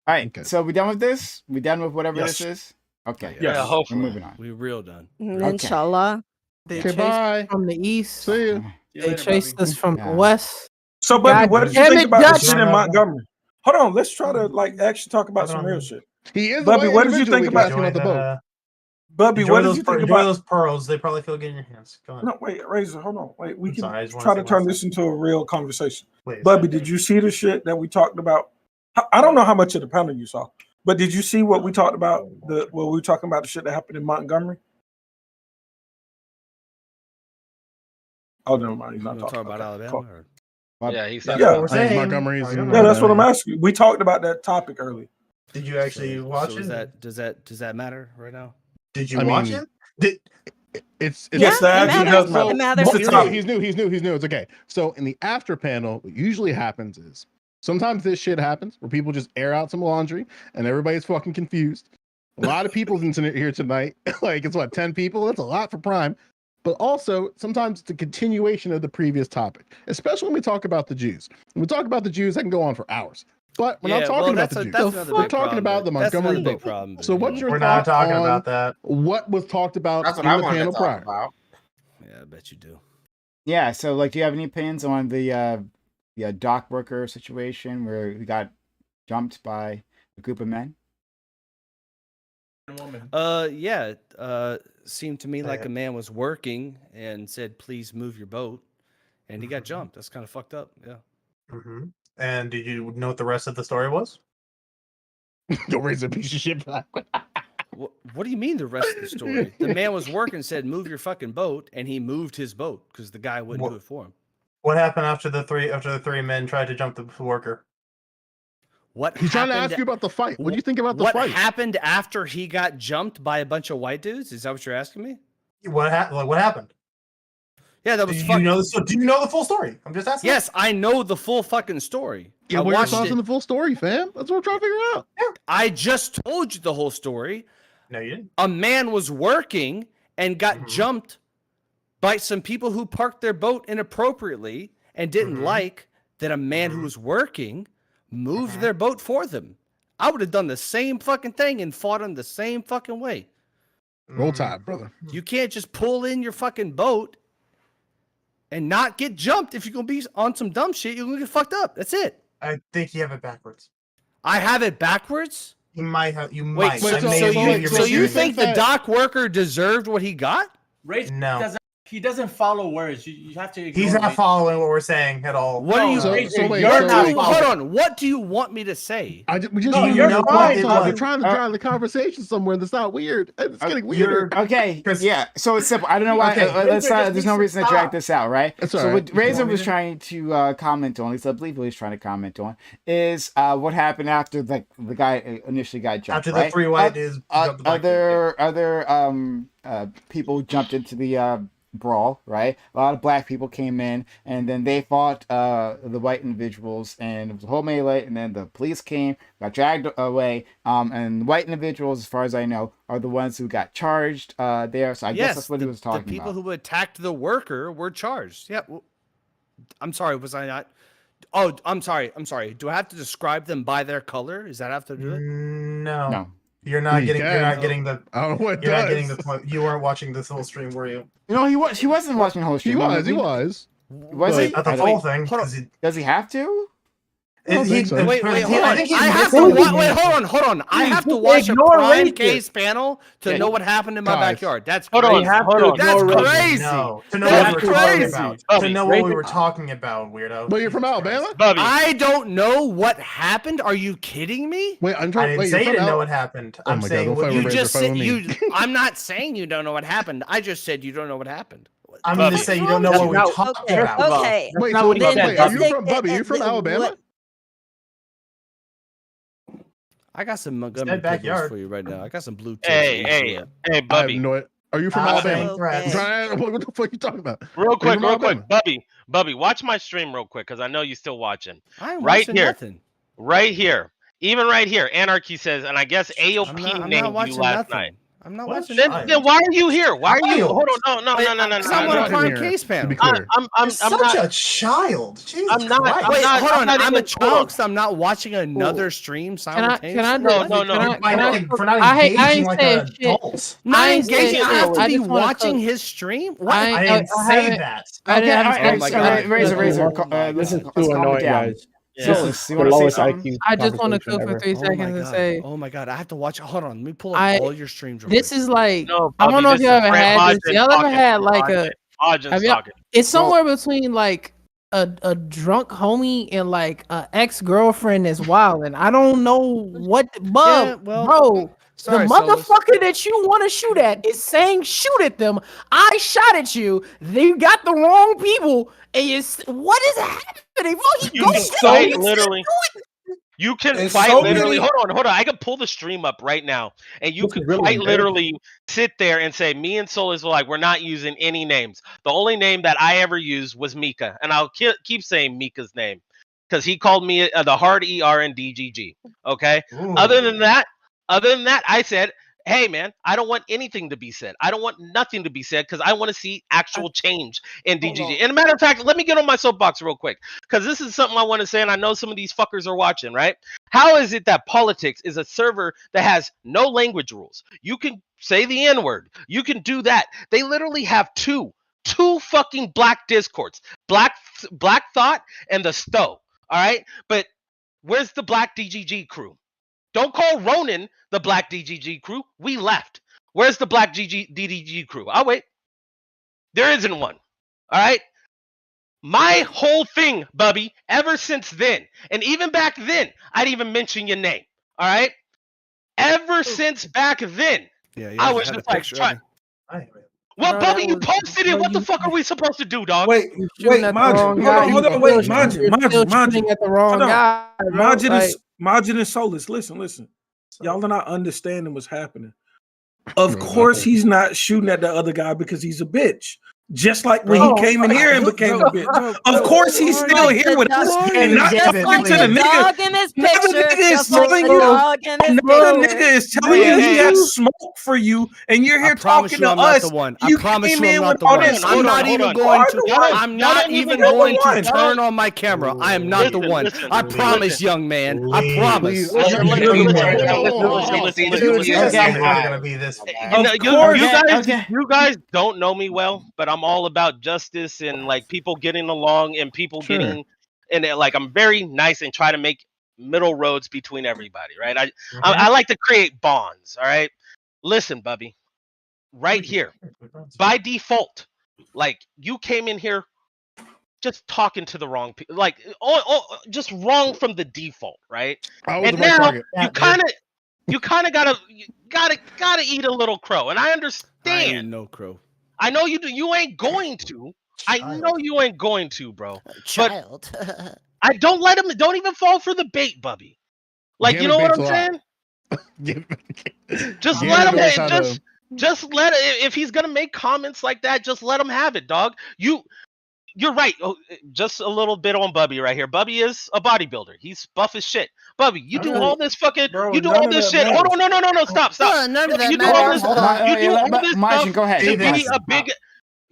All right. So we done with this? We done with whatever this is? Okay. Yeah. Hopefully. We're moving on. We're real done. Inshallah. They chased us from the east. See you. They chased us from the west. So, Bubby, what did you think about the shit in Montgomery? Hold on, let's try to actually talk about some real shit. He is Bubby. What did you think about the boat? Bubby, what did you think about those pearls? They probably feel good in your hands. Go on. No, wait, Razor, hold on. Wait, we can try try to turn this into a real conversation. Please. Bubby, did you see the shit that we talked about? I don't know how much of the panel you saw, but did you see what we talked about? We were talking about the shit that happened in Montgomery. Oh, never mind. He's not talking about Alabama. Cool. Yeah, he said. Yeah, Montgomery's. Yeah, that's what I'm asking. We talked about that topic earlier. Did you actually watch it? Does that matter right now? Did you watch it? It's yes, it matters. He's new. It's okay. So in the after panel, what usually happens is sometimes this shit happens where people just air out some laundry and everybody's fucking confused. A lot of people's in here tonight. Like it's 10 people. That's a lot for Prime. But also, sometimes it's a continuation of the previous topic, especially when we talk about the Jews. When we talk about the Jews, I can go on for hours. But we're not talking about the Jews. We're talking about the Montgomery boat. So what's your thought on that? What was talked about That's what in I the wanted panel to talk prior? about. Yeah, I bet you do. Yeah, so do you have any opinions on the dock worker situation where we got jumped by a group of men? Yeah. Seemed to me like a man was working and said, "Please move your boat," and he got jumped. That's kind of fucked up. Yeah. Mm-hmm. And did you know what the rest of the story was? Don't raise a piece of shit. What do you mean the rest of the story? The man was working and said, "Move your fucking boat," and he moved his boat because the guy wouldn't do it for him. What happened after the three men tried to jump the worker? What He's trying to ask you about the fight. What do you think about the fight? What happened after he got jumped by a bunch of white dudes? Is that what you're asking me? What happened? Yeah, that was do fucking. You know, so do you know the full story? I'm just asking. Yes, I know the full fucking story. Yeah, what are your thoughts on the full story, fam? That's what I'm trying to figure out. Yeah. I just told you the whole story. No, you didn't. A man was working and got jumped by some people who parked their boat inappropriately and didn't like that a man who was working moved their boat for them. I would have done the same fucking thing and fought him the same fucking way. Roll Tide, brother. You can't just pull in your fucking boat and not get jumped. If you're going to be on some dumb shit, you're going to get fucked up. That's it. I think you have it backwards. I have it backwards? You might have. You Wait, might. so you think the dock worker deserved what he got? No. He doesn't follow words. You have to. He's not following what we're saying at all. What are you? Hold on. What do you want me to say? We're trying to drive the conversation somewhere that's not weird. It's getting weirder. Okay. Yeah. So it's simple. I don't know why. There's no reason to drag this out, right? So what Razor was trying to comment on, at least I believe he was trying to comment on, is what happened after the guy initially got jumped. After the three white dudes. Other people jumped into the brawl, right? A lot of black people came in, and then they fought the white individuals, and it was a whole melee, and then the police came, got dragged away, and the white individuals, as far as I know, are the ones who got charged there. So I guess that's what he was talking about. The people who attacked the worker were charged. Yeah. Well, I'm sorry, was I not? Oh, I'm sorry. Do I have to describe them by their color? Is that have to do it? No. You're not getting the. I don't know what you're not getting the point. You weren't watching this whole stream, were you? No, he wasn't watching the whole stream. He was. Was he? Not the whole thing. Does he have to? Wait, hold on. I have to watch a prime case panel to know what happened in my backyard. That's crazy. That's crazy. That's crazy. To know what we were talking about, weirdo. But you're from Alabama? I don't know what happened. Are you kidding me? Wait, I didn't say you didn't know what happened. I'm saying what you just said. I'm not saying you don't know what happened. I just said you don't know what happened. I'm going to say you don't know what we're talking about. Okay. Wait, are you from Alabama? I got some Montgomery pickles for you right now. I got some blue. Hey, Bubby. Are you from Alabama? Okay. What the fuck are you talking about? Real quick, Bubby, watch my stream real quick because I know you're still watching. I'm right watching here, nothing. right here, even right here. Anarchy says, and I guess AOP named you last night. I'm not watching. Then why are you here? Why are you? Hold on, no. I'm on a prime case panel. I'm such a child. Jesus I'm not. Christ. Wait, hold on. I'm a child because child. I'm not watching another stream simultaneously. For not engaging like an adult. Not engaging. I have to be watching his stream. What? I didn't say that. Okay, all right. Razor. This is too annoying, guys. Solis, you want to say something? I just want to cook for 3 seconds and say. Oh my god, I have to watch. Hold on, let me pull up all your streams. This is like I don't know if you ever had this. Y'all ever had like a? It's somewhere between like a drunk homie and like a ex-girlfriend that's wild, and I don't know what. Bro. Sorry, the motherfucker that you want to shoot at is saying shoot at them. I shot at you. They got the wrong people. And what is happening? You can fight literally. You can fight literally. Hold on. I can pull the stream up right now, and you can quite literally sit there and say, "Me and Solis were like, we're not using any names. The only name that I ever used was Mika, and I'll keep saying Mika's name because he called me the hard ERNDGG. Okay. Ooh. Other than that, I said, hey, man, I don't want anything to be said. I don't want nothing to be said because I want to see actual change in DGG. And a matter of fact, let me get on my soapbox real quick because this is something I want to say, and I know some of these fuckers are watching, right? How is it that politics is a server that has no language rules? You can say the N-word. You can do that. They literally have two fucking black discords, Black Thought and the Stowe, all right? But Where's the black DGG crew? Don't call Ronan the black DGG crew. We left. Where's the black DGG crew? I'll wait. There isn't one. All right? My whole thing, Bubby, ever since then, and even back then, I didn't even mention your name. All right? Ever since back then, I was just like, well, Bubby, you posted it. What the fuck are we supposed to do, dog? Wait, Majin. Hold on, wait, Majin. At the wrong guy. Majin and Solus, listen. Y'all are not understanding what's happening. Of course, he's not shooting at the other guy because he's a bitch. Just like when he came in here and became a bitch. Of course, he's still here with us. And not to the nigga. Another nigga is telling you. Another nigga is telling you he has smoke for you, and you're here talking to us. I promise you, I'm not the one. I'm not even going to. I'm not even going to turn on my camera. I am not the one. I promise, young man. I promise. You guys don't know me well, but I'm all about justice and like people getting along and people getting, and like I'm very nice and try to make middle roads between everybody, right? I like to create bonds. All right, listen, Bubby, right here, by default, like you came in here just talking to the wrong people, like just wrong from the default, right? And now you kind of gotta eat a little crow, and I understand. I ain't no crow. I know you do. You ain't going to. I know you ain't going to, bro. Child. But I don't let him. Don't even fall for the bait, Bubby. Like, you know what I'm saying? Just let him. Just let. If he's gonna make comments like that, just let him have it, dog. You're right. Oh, just a little bit on Bubby right here. Bubby is a bodybuilder. He's buff as shit. Bubby, you do all this fucking. You do all this shit. Hold on, no. Stop. None of that You do all this. matters. You do all this stuff go ahead. to be a big.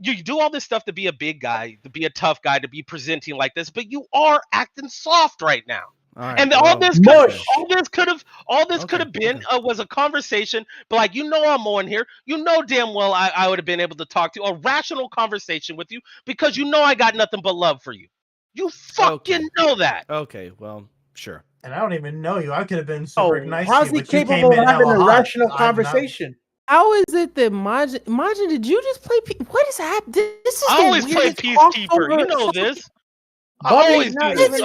You do all this stuff to be a big guy, to be a tough guy, to be presenting like this, but you are acting soft right now. And all this could have been was a conversation, but like I'm on here. You know damn well I would have been able to talk to you, a rational conversation with you, because you know I got nothing but love for you. You fucking know that. Okay, well, sure. And I don't even know you. I could have been super nice. How's he capable of having a rational conversation? How is it that Majin, did you just play? What is happening? This is I always play Peacekeeper. You know this. I always do this.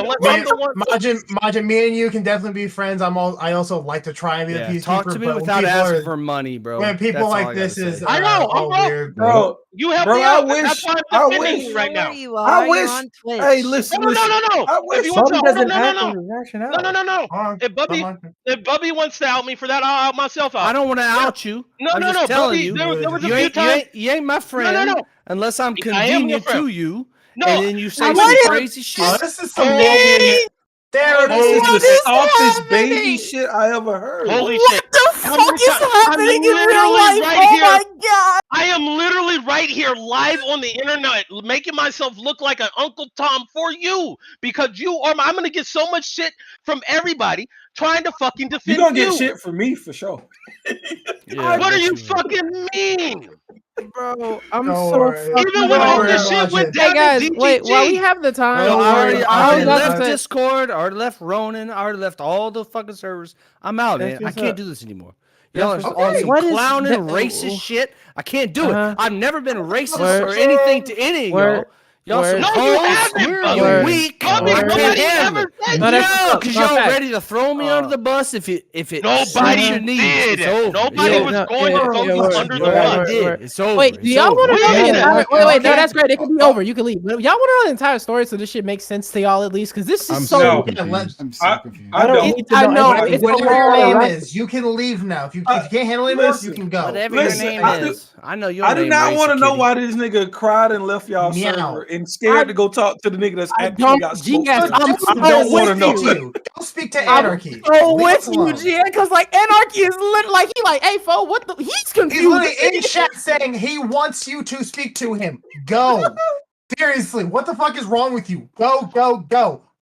Majin, me and you can definitely be friends. I also like to try and be the peacekeeper. Talk to me without asking for money, bro. When people like this is, I know, I'm weird, bro. You help me out. That's why I'm defending you right now. I wish. Hey, listen. No. If you want to, no. If Bubby wants to out me for that, I'll out myself out. I don't want to out you. No. Telling Bubby, you, there was a few times. you ain't my friend. No. Unless I'm convenient to you. No, and then you say some crazy shit. Oh, this is some this is the softest baby shit I ever heard. Holy shit. What the fuck is happening in real life? My god. I am literally right here live on the internet making myself look like an Uncle Tom for you, because I'm going to get so much shit from everybody trying to fucking defend you. You're going to get shit from me for sure. What do you fucking mean? Bro, I'm so even when all this shit went down. Hey guys, wait, while we have the time, I already left Discord, I already left Ronan, I already left all the fucking servers. I'm out, man. I can't do this anymore. Y'all are on some clowning, racist shit. I can't do it. I've never been racist or anything to any of y'all. Y'all some hoes, weak. I can't handle it. No, because y'all ready to throw me under the bus if it nobody did. Nobody was going to throw you under the bus. It's over. Wait, do y'all want to know the entire? Wait, no, that's great. It can be over. You can leave. Y'all want to know the entire story so this shit makes sense to y'all at least? Because this is so confused. I don't. I know. Whatever your name is, you can leave now. If you can't handle it anymore, you can go. Whatever your name is. I know your name. I do not want to know why this nigga cried and left y'all server and scared to go talk to the nigga that's actually got smoked. I don't want to know. Don't speak to Anarchy. I'm with you, GN, because like Anarchy is literally like, hey, fo, what the? He's confused. He's literally in chat saying he wants you to speak to him. Go. Seriously, what the fuck is wrong with you? Go.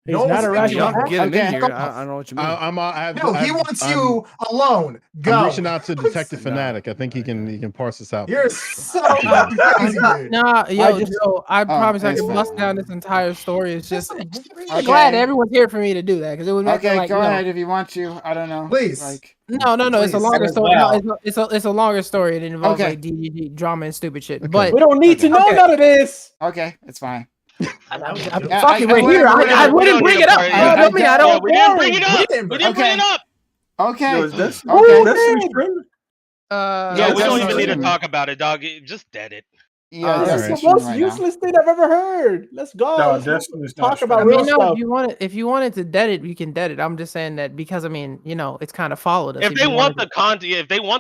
He's not a rational Y'all can get him Okay. in here. I don't know what you mean. He wants you alone. Go. I'm reaching out to Detective Fanatic. I think he can parse this out. You're so crazy, dude. Nah, I I promise I it's can fine. bust down this entire story. It's just Okay. glad everyone's here for me to do that because it would make Okay, like, go yo, ahead if you want to. I don't know. Please. Like, No, it's a Please. longer As story. well. No, it's a longer story. It involves Okay. like DGG drama and stupid shit. Okay. But We don't need to know Okay. none of this. okay, it's fine. fuck it, we're here. I wouldn't bring it up. I mean, I don't. We didn't bring it up. didn't We bring didn't bring it up. Okay. Yo, is this Okay. Destiny streaming? No, Yeah, we don't that's even need to true. talk about it, dog. Just dead it. Yeah, This This is is the the most useless thing I've ever heard. Let's go. No, Let's Destiny's not talk about I streaming. real mean, no. stuff. If you wanted to dead it, you can dead it. I'm just saying that because I mean, it's kind of followed us. If they you want wanted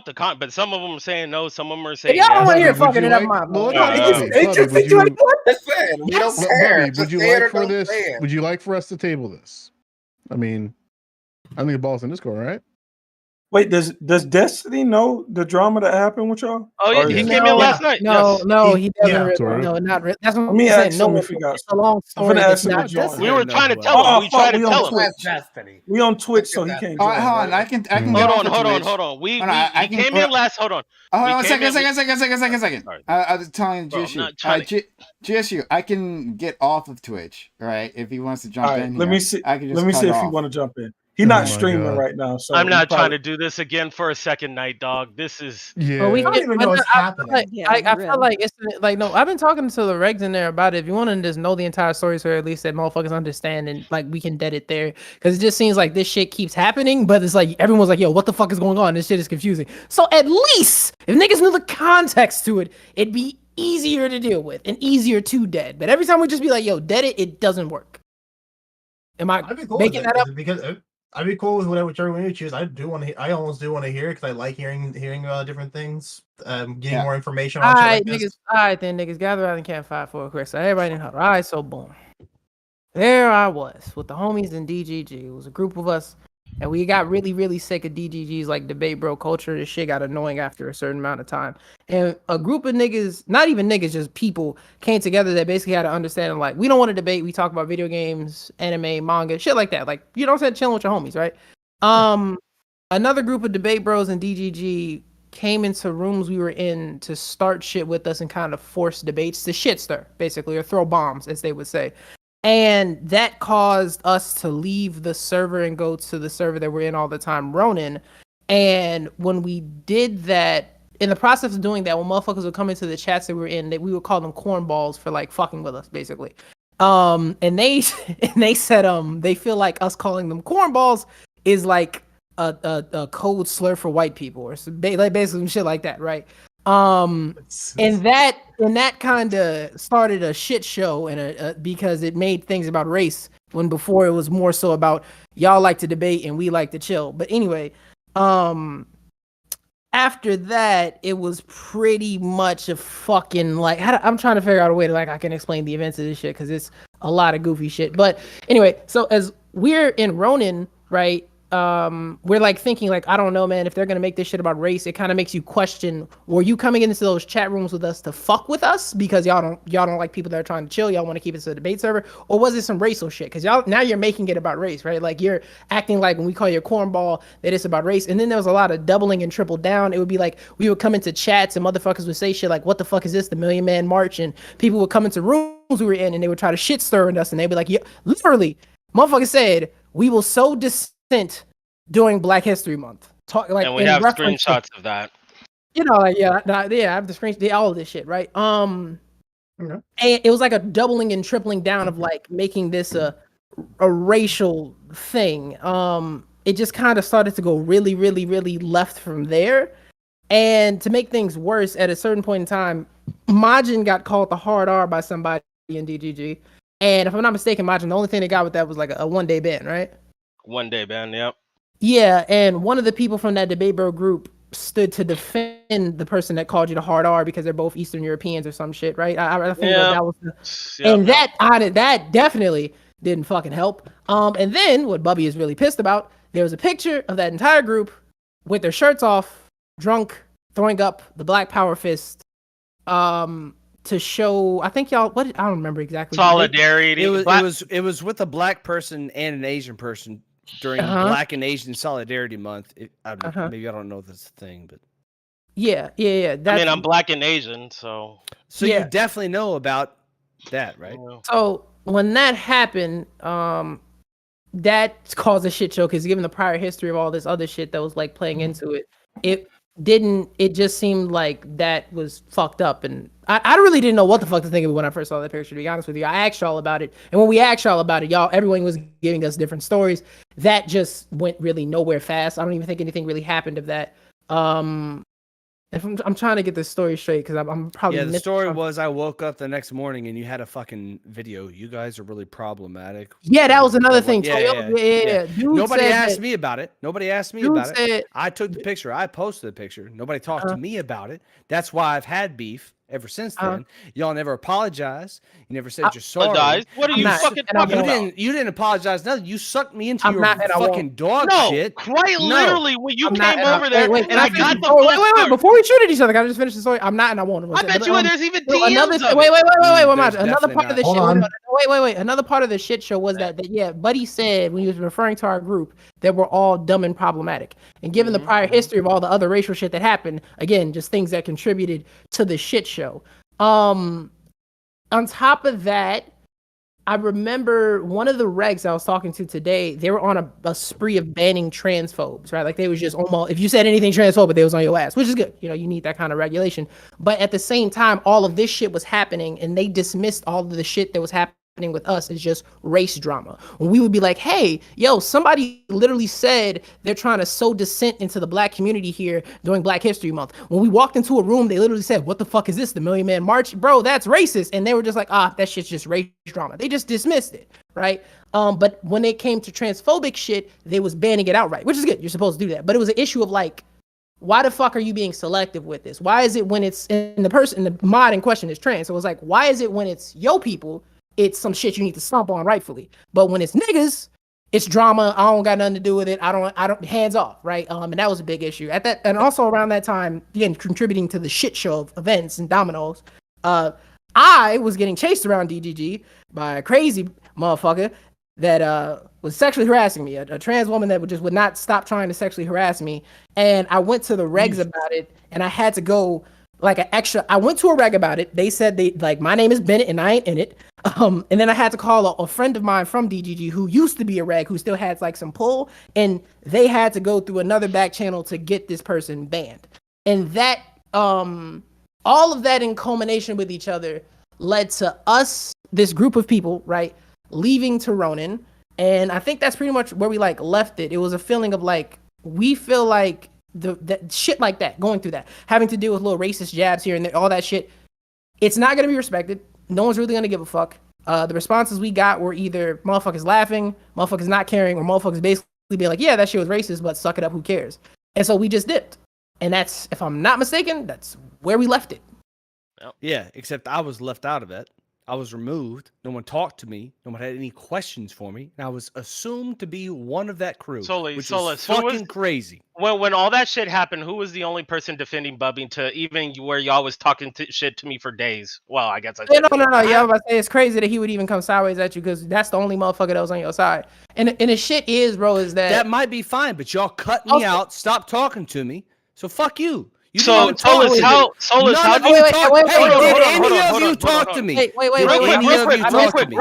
the content, but some of them are saying no, some of them are If saying y'all don't yes. want to hear Would you fucking it up, like- my well, Uh, Bubby, would you- Just saying, we don't Bubby, care. would you Just say it like or for don't this? say it. Would you like for us to table this? I mean, I think the ball's in this corner, right? Wait, does Destiny know the drama that happened with y'all? Oh yeah, Or he is- came in last night. No, Yes. no, he doesn't. Yeah. Really, Sort of. no, not really. That's what Let I'm me saying. ask No, him if he got. it's a long I'm story. finna ask It's him not to join. just. We were trying to Oh, tell him. We fuck, tried to we on tell him. Twitch. Destiny. We on Twitch, so he can't All join. right, hold on. right? I can get Hold off on, of hold on, Twitch. hold on. We Hold on, I he can- came in last. Hold on. Oh, We hold on, came in- second. Sorry. I was telling Bro, I'm GSU. not trying to- GSU, I can get off of Twitch, right? If he wants to jump All right, in let here, me see. I can just Let me cut see if off. he want to jump in. He's Oh not my streaming God. right now, so I'm not he trying probably- to do this again for a second night, dog. This is. Yeah. But we I don't get, even but know I what's feel happening. like, Yeah, I real. feel like it's like no. I've been talking to the regs in there about it. If you want to just know the entire story, so at least that motherfuckers understand and like we can dead it there, because it just seems like this shit keeps happening. But it's like everyone's like, "Yo, what the fuck is going on? This shit is confusing." So at least if niggas knew the context to it, it'd be easier to deal with and easier to dead. But every time we just be like, "Yo, dead it," it doesn't work. Am I I'd be cool making with that up? it because I'd be cool with whichever one you choose. I do want to. I almost do want to hear it because I like hearing different things. Getting Yeah. more information All on shit right, like niggas. this. All right, then, niggas. Gather around the campfire for a quick. So everybody in huddle. All right, so boom. There I was with the homies in DGG. It was a group of us, and we got really, really sick of DGG's like debate bro culture. This shit got annoying after a certain amount of time. And a group of niggas, not even niggas, just people came together that basically had to understand like we don't want to debate. We talk about video games, anime, manga, shit like that. Like you know what I'm saying, chilling with your homies, right? Another group of debate bros in DGG came into rooms we were in to start shit with us and kind of force debates to shit stir, basically, or throw bombs, as they would say. And that caused us to leave the server and go to the server that we're in all the time, Ronin. And when we did that, in the process of doing that, when motherfuckers would come into the chats that we were in, that we would call them cornballs for like fucking with us, basically. And they said they feel like us calling them cornballs is like a code slur for white people or like basically some shit like that, right? And that kind of started a shit show and because it made things about race when before it was more so about y'all like to debate and we like to chill. But anyway, after that, it was pretty much a fucking like I'm trying to figure out a way to like I can explain the events of this shit because it's a lot of goofy shit. But anyway, so as we're in Ronin, right? We're like thinking like, I don't know, man, if they're gonna make this shit about race, it kind of makes you question, were you coming into those chat rooms with us to fuck with us because y'all don't like people that are trying to chill, y'all want to keep it to a debate server, or was it some racial shit? Because y'all now you're making it about race, right? Like you're acting like when we call you a cornball that it's about race. And then there was a lot of doubling and triple down. It would be like we would come into chats and motherfuckers would say shit like, what the fuck is this, the Million Man March? And people would come into rooms we were in and they would try to shit stir in us and they'd be like, yeah, literally, motherfucker said, we will sow dissent during Black History Month. And we have screenshots of that. You know, like I have the screenshots, all of this shit, right? And it was like a doubling and tripling down of like making this a racial thing. It just kind of started to go really, really, really left from there. And to make things worse, at a certain point in time, Majin got called the hard R by somebody in DGG. And if I'm not mistaken, Majin, the only thing they got with that was like a 1-day ban, right? 1-day ban, yep. Yeah, and one of the people from that debate bro group stood to defend the person that called you the hard R because they're both Eastern Europeans or some shit, right? I think that was and that definitely didn't fucking help. And then what Bubby is really pissed about, there was a picture of that entire group with their shirts off, drunk, throwing up the Black Power fist, to show. I think y'all. What I don't remember exactly. Solidarity. It was with a black person and an Asian person during Black and Asian Solidarity Month. Maybe I don't know if that's a thing, but yeah. I mean, I'm black and Asian, so you definitely know about that, right? So when that happened, that caused a shit show because given the prior history of all this other shit that was like playing into it, it just seemed like that was fucked up. And I really didn't know what the fuck to think of it when I first saw that picture, to be honest with you. I asked y'all about it. And when we asked y'all about it, everyone was giving us different stories. That just went really nowhere fast. I don't even think anything really happened of that. If I'm trying to get this story straight because I'm probably the story was I woke up the next morning and you had a fucking video. You guys are really problematic. Yeah, that was another thing. Yeah. Dude Nobody said asked that, me about it. Nobody asked me dude about said, it. I took the picture. I posted the picture. Nobody talked to me about it. That's why I've had beef ever since then. Y'all never apologized. You never said you're sorry. What are you fucking talking about? You didn't apologize. Nothing. You sucked me into your fucking dog shit. Quite literally, when you came over there, wait, and I got the wait. Before we shoot at each other, can I just finish the story? I'm not, and I won't. I bet you there's even DMs another. of it. Wait. Another part of the shit. Wait. Another part of the shit show was that Buddy said when he was referring to our group that we're all dumb and problematic. And given the prior history of all the other racial shit that happened, again, just things that contributed to the shit show. On top of that, I remember one of the regs I was talking to today, they were on a spree of banning transphobes, right? Like they was just almost, if you said anything transphobic, they was on your ass, which is good. You know, you need that kind of regulation. But at the same time, all of this shit was happening and they dismissed all of the shit that was happening with us as just race drama. When we would be like, hey, yo, somebody literally said they're trying to sow dissent into the black community here during Black History Month. When we walked into a room, they literally said, what the fuck is this? The Million Man March? Bro, that's racist. And they were just like, that shit's just race drama. They just dismissed it, right? But when it came to transphobic shit, they was banning it outright, which is good. You're supposed to do that. But it was an issue of like, why the fuck are you being selective with this? Why is it when it's in the mod in question is trans? So it was like, why is it when it's yo people, it's some shit you need to stomp on rightfully. But when it's niggas, it's drama. I don't got nothing to do with it. I don't hands off, right? And that was a big issue at that. And also around that time, again, contributing to the shit show of events and dominoes, I was getting chased around DGG by a crazy motherfucker that was sexually harassing me, a trans woman that would not stop trying to sexually harass me. And I went to the regs about it and I had to go I went to a reg about it. They said my name is Bennett and I ain't in it. And then I had to call a friend of mine from DGG who used to be a reg who still had like some pull, and they had to go through another back channel to get this person banned. And that, all of that in culmination with each other led to us, this group of people, right, leaving to Ronin. And I think that's pretty much where we left it. It was a feeling of we feel like that shit like that, going through that, having to deal with little racist jabs here and there, all that shit, it's not going to be respected. No one's really going to give a fuck. The responses we got were either motherfuckers laughing, motherfuckers not caring, or motherfuckers basically being like, yeah, that shit was racist, but suck it up, who cares? And so we just dipped. And that's, if I'm not mistaken, that's where we left it. Yeah, except I was left out of it. I was removed. No one talked to me. No one had any questions for me. And I was assumed to be one of that crew, which was fucking crazy. When all that shit happened, who was the only person defending Bubby to even where y'all was talking shit to me for days? Well, I guess I said no. Yeah, I was about to say, it's crazy that he would even come sideways at you because that's the only motherfucker that was on your side. And the shit is, bro, is that might be fine, but y'all cut me out, stop talking to me. So fuck you. Solus, how do you talk? Did any of you talk to me? Wait, real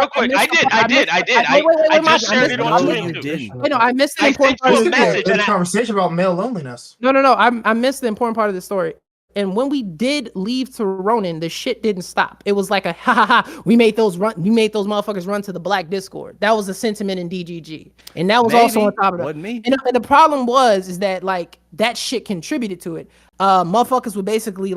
quick. I did. I just shared it on YouTube. No, I missed the important part of the message. There's a conversation about male loneliness. No, I missed the important part of the story. And when we did leave to Ronin, the shit didn't stop. It was like a we made those motherfuckers run to the Black Discord. That was the sentiment in DGG. And that was also on top of it. Wasn't me. And the problem is that that shit contributed to it. Motherfuckers were basically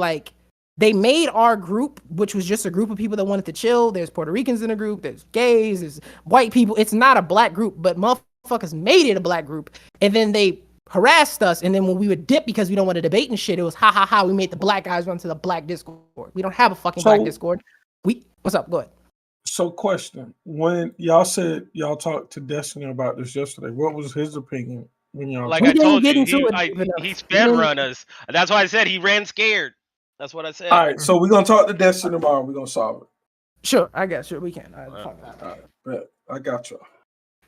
they made our group, which was just a group of people that wanted to chill. There's Puerto Ricans in the group, there's gays, there's white people. It's not a black group, but motherfuckers made it a black group. And then they harassed us, and then when we would dip because we don't want to debate and shit, it was we made the black guys run to the Black Discord. We don't have a fucking Black Discord. What's up? Go ahead. So question, when y'all said y'all talked to Destiny about this yesterday, what was his opinion when y'all I told you, he sped run us. That's why I said he ran scared. That's what I said. All right, so we're gonna talk to Destiny tomorrow. We're gonna solve it. Sure, I guess. Sure, we can. I got you.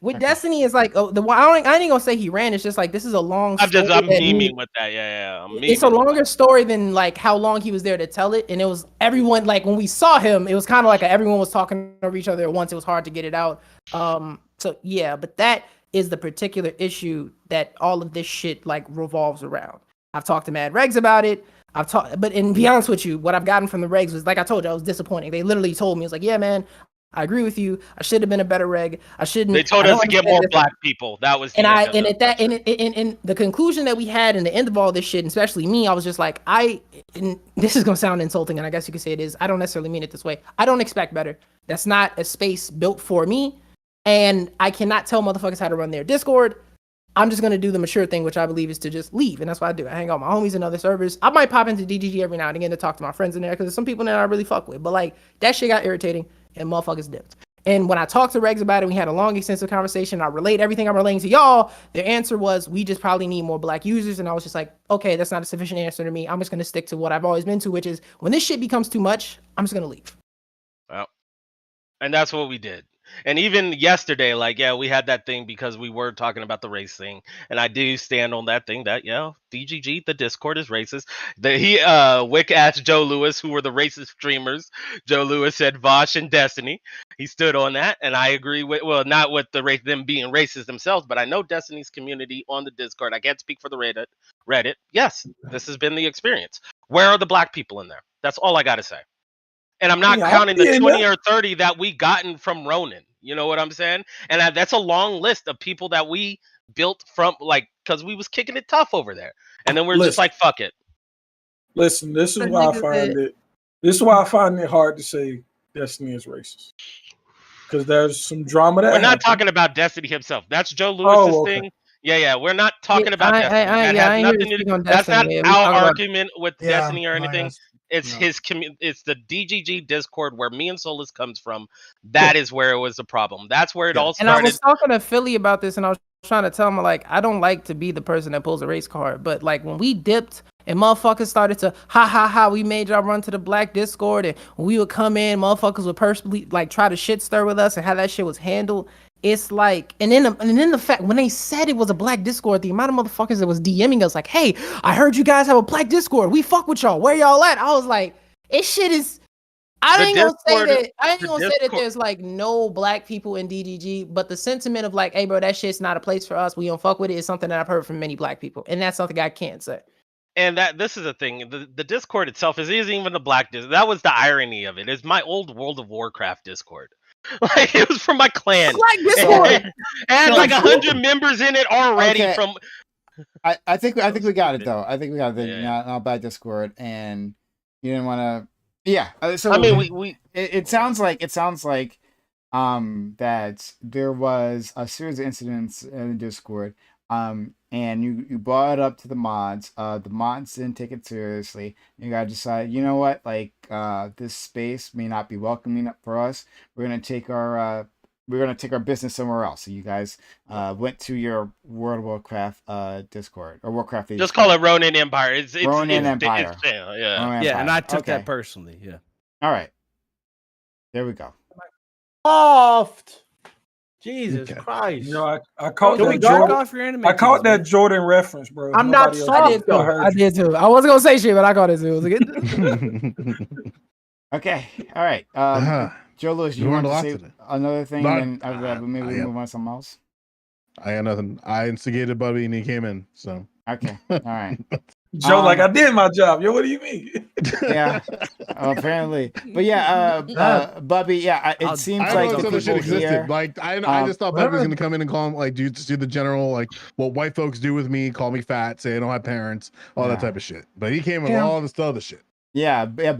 With Destiny is like I ain't gonna say he ran. It's just like this is a long. I'm story that memeing with that. Yeah. It's a longer story than like how long he was there to tell it, and it was everyone like when we saw him, it was kind of like everyone was talking over each other at once. It was hard to get it out. So yeah, but that is the particular issue that all of this shit like revolves around. I've talked to Mad Regs about it. But to be honest with you, what I've gotten from the Regs was like I told you, I was disappointing. They literally told me, it's like, yeah, man, I agree with you. I should have been a better reg. I shouldn't. They told us to get more black people. That was and the conclusion that we had in the end of all this shit, and especially me, I was just like, this is gonna sound insulting, and I guess you could say it is. I don't necessarily mean it this way. I don't expect better. That's not a space built for me, and I cannot tell motherfuckers how to run their Discord. I'm just gonna do the mature thing, which I believe is to just leave, and that's what I do. I hang out with my homies in other servers. I might pop into DGG every now and again to talk to my friends in there because there's some people in there I really fuck with. But like that shit got irritating, and motherfuckers dipped. And when I talked to Regs about it, we had a long, extensive conversation. I relayed everything I'm relaying to y'all. Their answer was, we just probably need more black users. And I was just like, okay, that's not a sufficient answer to me. I'm just gonna stick to what I've always been to, which is when this shit becomes too much, I'm just gonna leave. Well, and that's what we did. And even yesterday, like, yeah, we had that thing because we were talking about the race thing. And I do stand on that thing that, yeah, DGG, the Discord is racist. Wick asked Joe Lewis, who were the racist streamers. Joe Lewis said Vosh and Destiny. He stood on that. And I agree with, well, not with them being racist themselves, but I know Destiny's community on the Discord. I can't speak for the Reddit. Yes, this has been the experience. Where are the black people in there? That's all I got to say. And I'm not counting the 20 or 30 that we gotten from Ronan. You know what I'm saying? And that's a long list of people that we built from, like, because we was kicking it tough over there. And then we're just like, fuck it. Listen, this is why I find it. This is why I find it hard to say Destiny is racist. Because there's some drama that we're not talking about Destiny himself. That's Joe Lewis's thing. Yeah. We're not talking about Destiny. That has nothing to do. That's not our argument with Destiny or anything. It's his it's the DGG Discord where me and Solus comes from. That is where it was the problem. That's where it all started. And I was talking to Philly about this, and I was trying to tell him, like, I don't like to be the person that pulls a race card, but like when we dipped and motherfuckers started to we made y'all run to the black Discord, and when we would come in, motherfuckers would personally like try to shit stir with us and how that shit was handled. It's like, and then the fact when they said it was a black Discord, the amount of motherfuckers that was DMing us like, hey, I heard you guys have a black Discord. We fuck with y'all. Where y'all at? I was like, this shit is. I ain't gonna say that there's like no black people in DGG, but the sentiment of like, hey bro, that shit's not a place for us. We don't fuck with it. Is something that I've heard from many black people, and that's something I can't say. And this is a thing. The Discord itself isn't even the black Discord. That was the irony of it. It's my old World of Warcraft Discord. Like it was from my clan. Like Discord. And like 100 members in it already. Okay. From. I think we got it though. I think we got it. Not bad Discord, and you didn't want to. Yeah. So I mean, it sounds like that there was a series of incidents in the Discord. And you brought it up to the mods. The mods didn't take it seriously. You gotta decide, you know what, like this space may not be welcoming for us. We're gonna take our business somewhere else. So you guys went to your World of Warcraft Discord or Warcraft. Just call it Ronin Empire. It's Ronin Empire. Yeah, and I took that personally. Yeah. All right. There we go. Soft. Jesus Christ! You know, I caught Can that we dark Jordan. off your anime? I caught that Jordan reference, bro. I'm not soft. I did too. I wasn't gonna say shit, but I caught it too. It was a good. Okay. All right. Joe Lewis, you want to say another thing, and maybe we move on to something else? I got nothing. I instigated Bubby, and he came in. So okay. All right. Joe, like I did my job. Yo, what do you mean? Yeah, apparently, but yeah, Bubby. Yeah, it seems like the people shit existed. here. Like I just thought Bubby was gonna come in and call him, like, just do the general, like, what white folks do with me, call me fat, say I don't have parents, all that type of shit. But he came with all this other shit. Yeah. Well,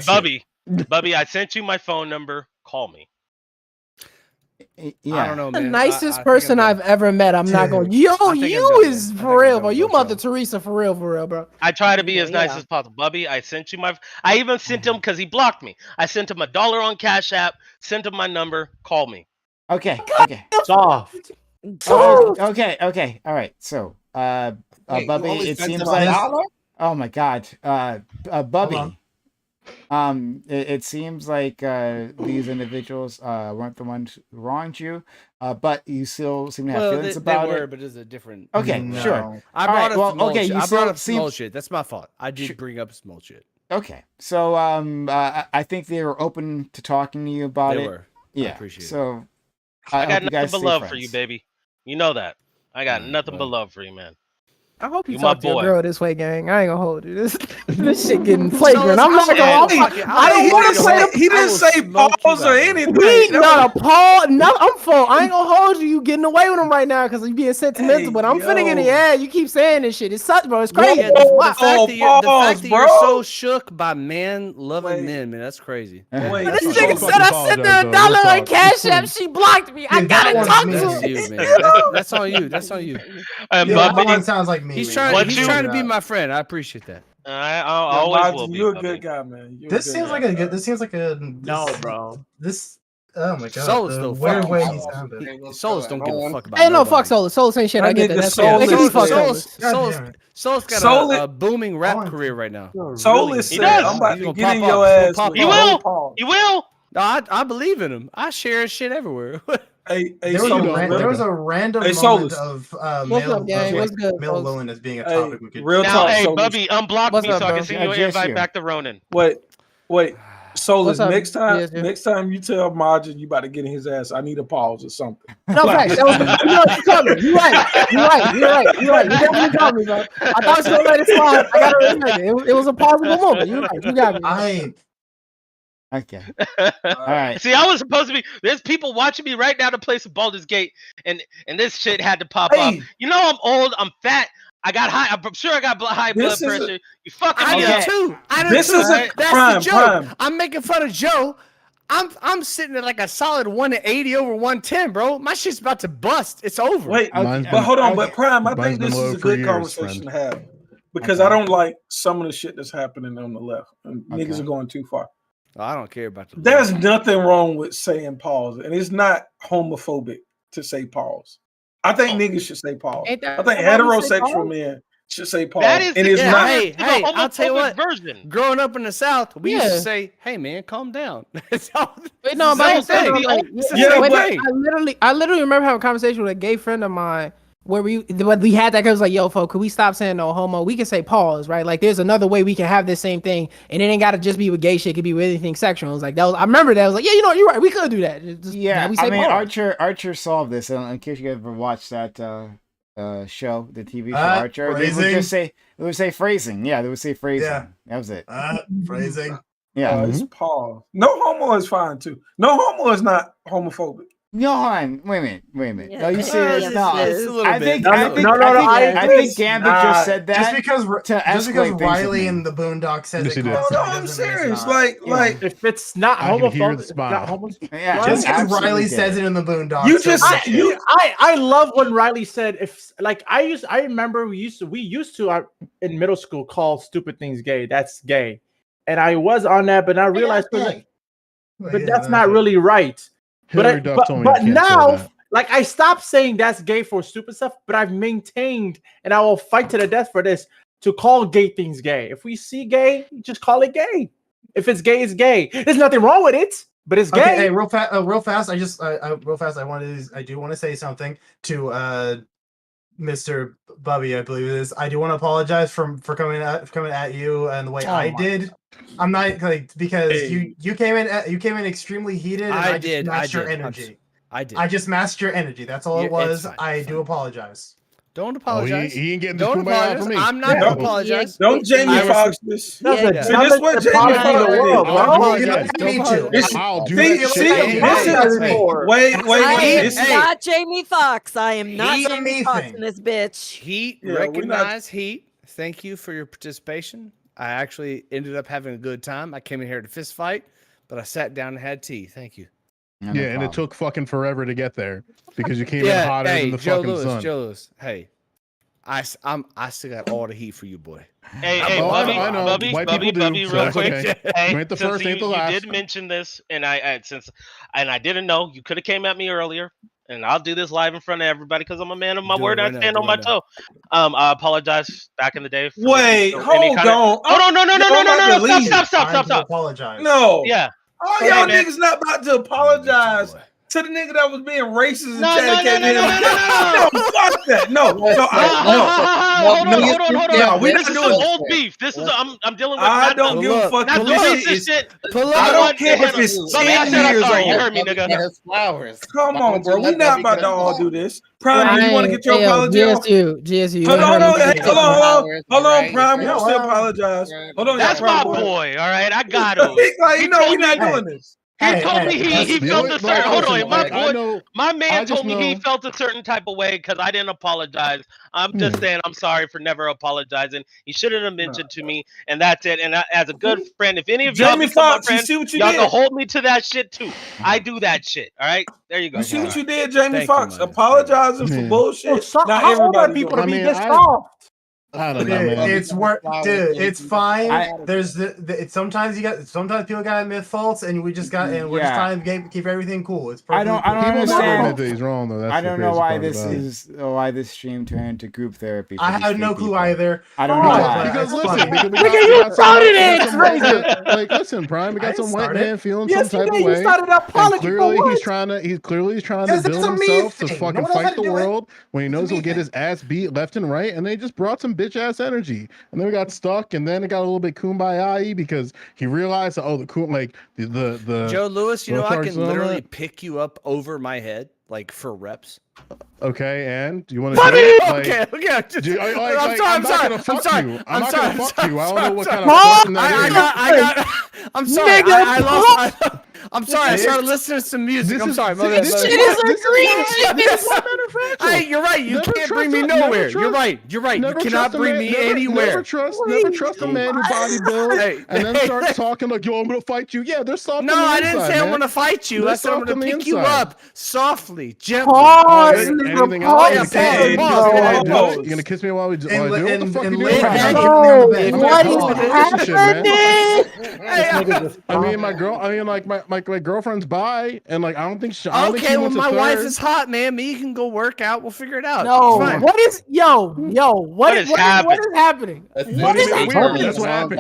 Bubby, Bubby, I sent you my phone number. Call me. Yeah. I don't know, man. The nicest person I've ever met. I'm not going. Yo, you is for real, bro. You Mother Teresa for real, bro. I try to be as nice as possible. Bubby, I sent you I even sent him because he blocked me. I sent him $1 on Cash App. Sent him my number. Call me. Okay. Soft. Okay. All right. So, Bubby, it seems like. Oh my God, Bubby. It seems like these individuals weren't the ones who wronged you, but you still seem to have feelings about they were, it. but it's a different. Okay, sure. I brought up some okay, shit. you I brought up seem some shit. That's my fault. I did bring up some shit. okay. So I think they were open to talking to you about They it. were. Yeah. I appreciate it. So I got hope you nothing guys but stay love for friends. you, baby. You know that. I got nothing but well. love for you, man. I hope you You my talk to your boy. girl this way, gang. I ain't gonna hold you. This shit getting flagrant. I'm not I don't want to play. He didn't say pause or anything. He not a Paul. No, I'm full. I ain't gonna hold you. You getting away with him right now because you being sentimental. But I'm finna get in the air. You keep saying this shit. It sucks, bro. It's crazy. Yeah, the fact that you're so shook by men loving men, man, that's crazy. But this nigga said I sent her $1 on Cash App. She blocked me. I gotta talk to That's her. you, man. That's on you. That's on you. Mine sounds like me. He's trying to be my friend. I appreciate that. I always will be. You're a good guy, man. This seems like a good. This seems like a No, bro. This. Oh my god. Solus the don't weird fuck. way he sounded. Solus don't give a fuck about. Hey, no, fuck Solus. Solus ain't shit. I get that. That's Solus got a booming rap career right now. Solus said, "I'm about to get in your ass." He will. He will. No, I believe in him. I share his shit everywhere. There was a random moment of male loneliness being a topic. Real now, talk. hey, Solus. Bubby, unblock What's me up, so I bro? can send you an invite back to Ronan. Wait. Solus, What's up? next time, Yes, yes. next time you tell Margin you about to get in his ass, I need a pause or something. No, facts. You right. You definitely called me, bro. I thought you was gonna let it slide. I gotta respect it. It was a possible moment. You're right. You got me. Okay. All right. See, I was supposed to be. There's people watching me right now to play some Baldur's Gate, and this shit had to pop up. You know, I'm old. I'm fat. I got high. I'm sure I got high blood pressure. You fucking I me do up. too. I do This too. is a That's prime, the joke. prime. I'm making fun of Joe. I'm sitting at like a solid 180 over 110, bro. My shit's about to bust. It's over. Wait, but hold on. But Prime, I think this is a good conversation to have because I don't like some of the shit that's happening on the left. And niggas are going too far. I don't care about the. There's nothing wrong with saying pause, and it's not homophobic to say pause. I think niggas should say pause. I think heterosexual men should say pause. That is and it's not. Hey, I'll tell you what. Version. Growing up in the South, we used to say, "Hey, man, calm down." Wait, no, but I'm saying, I literally remember having a conversation with a gay friend of mine where we had that. Cause it was like, "Yo, folks, could we stop saying no homo? We can say pause, right? Like, there's another way we can have this same thing, and it ain't got to just be with gay shit. It could be with anything sexual." It was like that. I remember that. I was like, "Yeah, you know, you're right. We could do that." We say pause. Archer solved this. In case you ever watched that show, the TV show Archer, they would say phrasing. Yeah, they would say phrasing. Yeah. That was it. Phrasing. Yeah, It's pause. No homo is fine too. No homo is not homophobic. Johan, wait a minute. Yeah, Are you serious? No, I think Gambit just said that just because Riley in in the Boondocks says it. No, I'm serious. Like if it's not homophobic, yeah, just because Riley says it in the Boondocks. I love when Riley said I remember we used to in middle school call stupid things gay. That's gay, and I was on that, but I realized, but that's not really right. But now, like, I stopped saying that's gay for stupid stuff, but I've maintained, and I will fight to the death for this, to call gay things gay. If we see gay, just call it gay. If it's gay, it's gay. There's nothing wrong with it, but it's gay. Okay, hey, real fast. I do want to say something to Mr. Bubby, I believe it is. I do want to apologize for coming at you and the way I did. I'm not because you came in extremely heated and I just matched your energy. I just matched your energy. That's all it was. I do apologize. Don't apologize. He ain't getting Don't apologize. I'm not gonna apologize. Don't Jamie Foxx this. See, this is what Jamie Foxx is not Jamie Foxx. I am not Jamie Foxx in this bitch. Heat, recognize heat. Thank you for your participation. I actually ended up having a good time. I came in here to fist fight, but I sat down and had tea. Thank you. And it took fucking forever to get there because you came in hotter than the fucking sun. Joe Lewis, hey, I still got all the heat for you, boy. Hey, Bubby, real quick. Okay. Hey, ain't the first, ain't the last. You did mention this, and I didn't know. You could have came at me earlier, and I'll do this live in front of everybody because I'm a man of my Do word. it I right now, stand do on it my right toe. I apologize back in the day. For Wait, making any hold kind of- on. Hold on, no. I'm about to leave. Stop. Apologize. No. Yeah. All Hey, y'all man. niggas not about to apologize to the nigga that was being racist and No. came in. No, fuck that. No. Hold on. No, we This not is doing some this. old beef. This is I'm dealing with. I not don't the- give a fuck. Not if the this racist is- shit. I don't care if it's Bubby, I 10 said I'm years sorry. old. You heard me, nigga. Flowers. Come on, bro. We not about to all do this. Prime, you want to get your Hey, apology off? GSU. Hold on, hold on, Prime. We Yeah, don't still apologize. Hold on, That's my Prime. boy. All right, I got him. Like, He no, told we're not me- doing this. He told me he felt a certain. Hold on, my man told me he felt a certain type of way because I didn't apologize. I'm just saying I'm sorry for never apologizing. He shouldn't have mentioned to me, and that's it. And as a good friend, if any of y'all Jamie become my Foxx, you friend, see what you y'all did? can hold me to that shit too. I do that shit. All right, there you go. You see what you did, Jamie Foxx? Apologizing for bullshit. Not Not everybody people doing to it. be this soft. I don't know, Dude, man. it's Dude, it's fine. There's sometimes people gotta admit faults, and we just got and we're just trying to keep everything cool. It's I perfectly don't cool. People never understand. admit that he's wrong though. That's I the don't know crazy why part this about it. is why this stream turned into group therapy. For I these have no three clue people. either. I don't know why. Because It's listen, funny. because we Nigga, got you started it, some white Razor. man, like listen, Prime, we I got some didn't white start man it. feeling Yes, some you type did. of You way. started an apology And clearly for he's what? trying to Because build it's a me himself to thing. fucking No one else had fight to the do it. world when he It's a knows me he'll get thing. his ass beat left and right, and they just brought some bitch ass energy. And then we got stuck, and then it got a little bit kumbaya because he realized that, the Joe Lewis, you know, I charges can and all literally that. pick you up over my head, like for reps. Okay, and do you want to do it? Okay. I'm I'm not sorry. gonna fuck you. I'm not sorry, gonna fuck I'm you. I don't sorry, know what I'm kind of sorry. fucking that is. I'm sorry. I lost. I'm sorry. I started listening to some music. I'm sorry. This Shit is is a green shit. Hey, you're right. You can't bring me nowhere. You're right. You're right. You cannot bring me anywhere. Never trust a man who body builds and then starts talking like, yo, I'm gonna fight you. Yeah, they're soft. No, on the I didn't inside, say I'm man. gonna fight you. They're I said I'm soft gonna on the pick you inside. up softly, gently. Pause, Anything pause. else? Hey, You're gonna kiss me while we do it? What the fuck you doing? Yo, what is happening? I mean, my girl. I mean, like my girlfriend's bi, and like I don't think she. I don't think Okay, she well, wants a my wife third. is hot, man. Me can go work out. We'll figure it out. No, It's fine. what is what is happening? What is happening? That's what happened.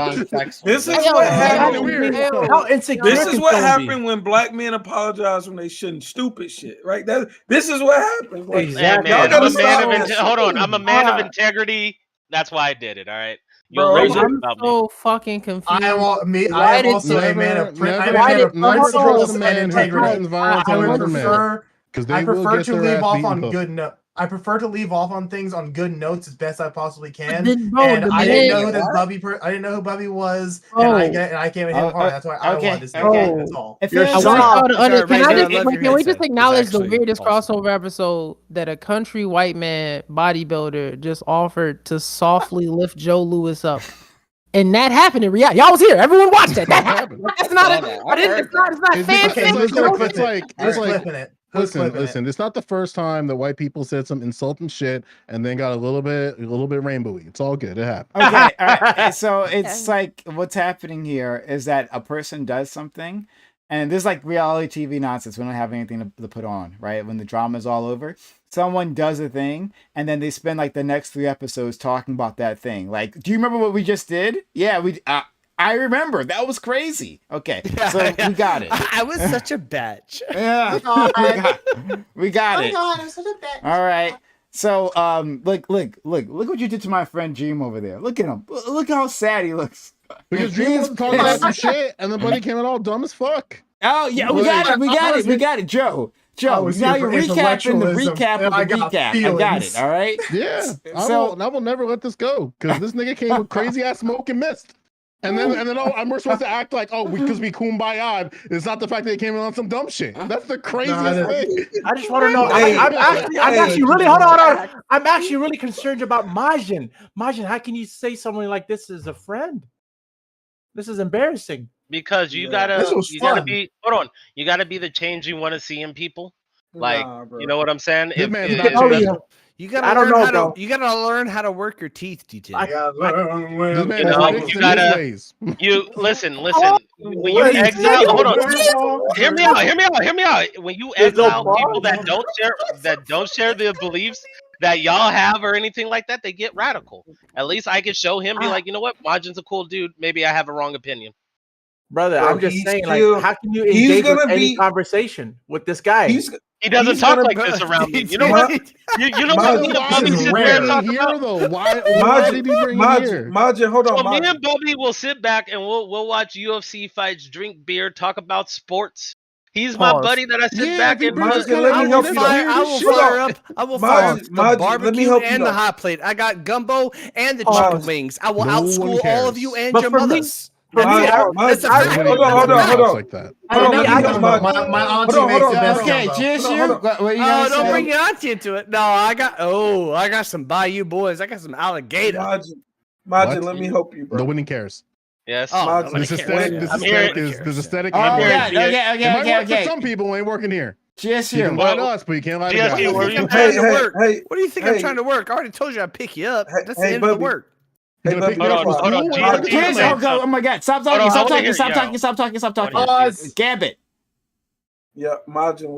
This is what happened. How This insignificant is what don't be. happened when black men apologize when they shouldn't. Stupid shit, right? This is what happens. Like, Exactly. y'all Man, gotta I'm a man stop of that shit. hold on. I'm a man of integrity. That's why I did it. All right. You'll Bro, learn I'm something about me. so fucking confused. I am Why did also a man of Never principles trust a and man who integrity. threatens violence I on would another man. prefer Because I they will prefer get to their leave ass off beaten on up. good note. I prefer to leave off on things on good notes as best I possibly can. then, bro, And the I didn't know man- who this Bubby. I didn't know who Bubby was, Bro. and I can't make him apart. That's why I okay, wanted to say okay. that. That's all. It You're feels I like want y'all to Sorry, can Razor, I I just love like, your can we headset. just acknowledge It's the actually weirdest awesome. crossover episode that a country white man bodybuilder just offered to softly lift Joe Lewis up? And that happened in reality. Y'all was here. Everyone watched that. That happened. That's not a, I didn't, it's not It's fan because- fiction. it's Who's like clipping it? Who's clipping it? listen. It's not the first time that white people said some insulting shit and then got a little bit rainbowy. It's all good. It happened. Okay, all right. So it's like what's happening here is that a person does something, and this is like reality TV nonsense. We don't have anything to put on, right? When the drama's all over, someone does a thing, and then they spend like the next 3 episodes talking about that thing. Like, do you remember what we just did? Yeah, I remember. That was crazy. Okay, so we got it. I was such a bitch. Yeah, we got it. I'm such a bitch. All right. So, look what you did to my friend Dream over there. Look at him. Look how sad he looks. Because Dream was talking about some shit, and the buddy came in all dumb as fuck. Oh yeah, we got it, Joe. Joe, now you're recapping the recap of the recap. I got it. All right. Yeah. So I will never let this go because this nigga came with crazy ass smoke and mist. And then we're supposed to act like, because we kumbaya. It's not the fact that they came in on some dumb shit. That's the craziest thing. I just want to know. I'm actually really hold on. I'm actually really concerned about Majin. Majin, how can you say something like this as a friend? This is embarrassing. Because you gotta be hold on. You gotta be the change you want to see in people. Like, you know what I'm saying? You You gotta I don't learn know, how bro. to. You gotta learn how to work your teeth, DJ. I gotta learn This well. man You is know, fixed you in his gotta. ways. You listen. When you exile, hold on. Hear me out. When you There's no exile people bar. that don't share the beliefs that y'all have or anything like that, they get radical. At least I could show him, be like, you know what, Majin's a cool dude. Maybe I have a wrong opinion. Brother, Bro, I'm just he's saying, still- like, how can you he's engage with gonna any be- conversation with this guy? He doesn't he's talk gonna like be- this around me. You know what? You know what? Me and Why Bubby is sit he there and bringing talk here about. though? Why did he bring it here? Majin, hold on, So me Majin. and Bubby will sit back and we'll watch UFC fights, drink beer, talk about sports. He's my Pause. buddy that I sit Yeah, back if he and brings this Majin, kind let of me I will help you energy fire. here, I this will shit- fire up. I will fire up the Majin, let me barbecue help you and the though. hot plate. I got gumbo and the Majin. chicken wings. I will No one outschool all of cares. you and But your for me- mothers. For me, That's a Majin, fact. Nobody- hold on. nobody talks Hold like that. on, I let me got help gumbo. Majin. My auntie Hold on, makes hold the on. best Okay, gumbo. just Hold you. on. What you Oh, gotta don't say? bring your auntie into it. No, I got some Bayou boys. I got some alligator. Majin, What? let me help you, bro. Nobody cares. yes. Oh, Majin, nobody This cares. aesthetic, this I'm here. aesthetic is this aesthetic. Oh, ain't here. working. okay. It might work Okay. for some people, ain't working here. Just You you. can lie to Well, us, but you can't lie to GSU, What do you God. were think you- I'm trying to work? hey, What do you think I'm hey. trying to work? I already told you I'd pick you up. Hey, That's the hey, end of the Bubby. work. You Hey, gonna pick me Bubby, up from hold on, school? What GSU. are you talking Just, about? oh my God! Stop Hold on, talking! I Stop wanna talking! hear- Stop yo. talking! Stop talking! Stop talking! Pause. Gambit. Yeah, Majin,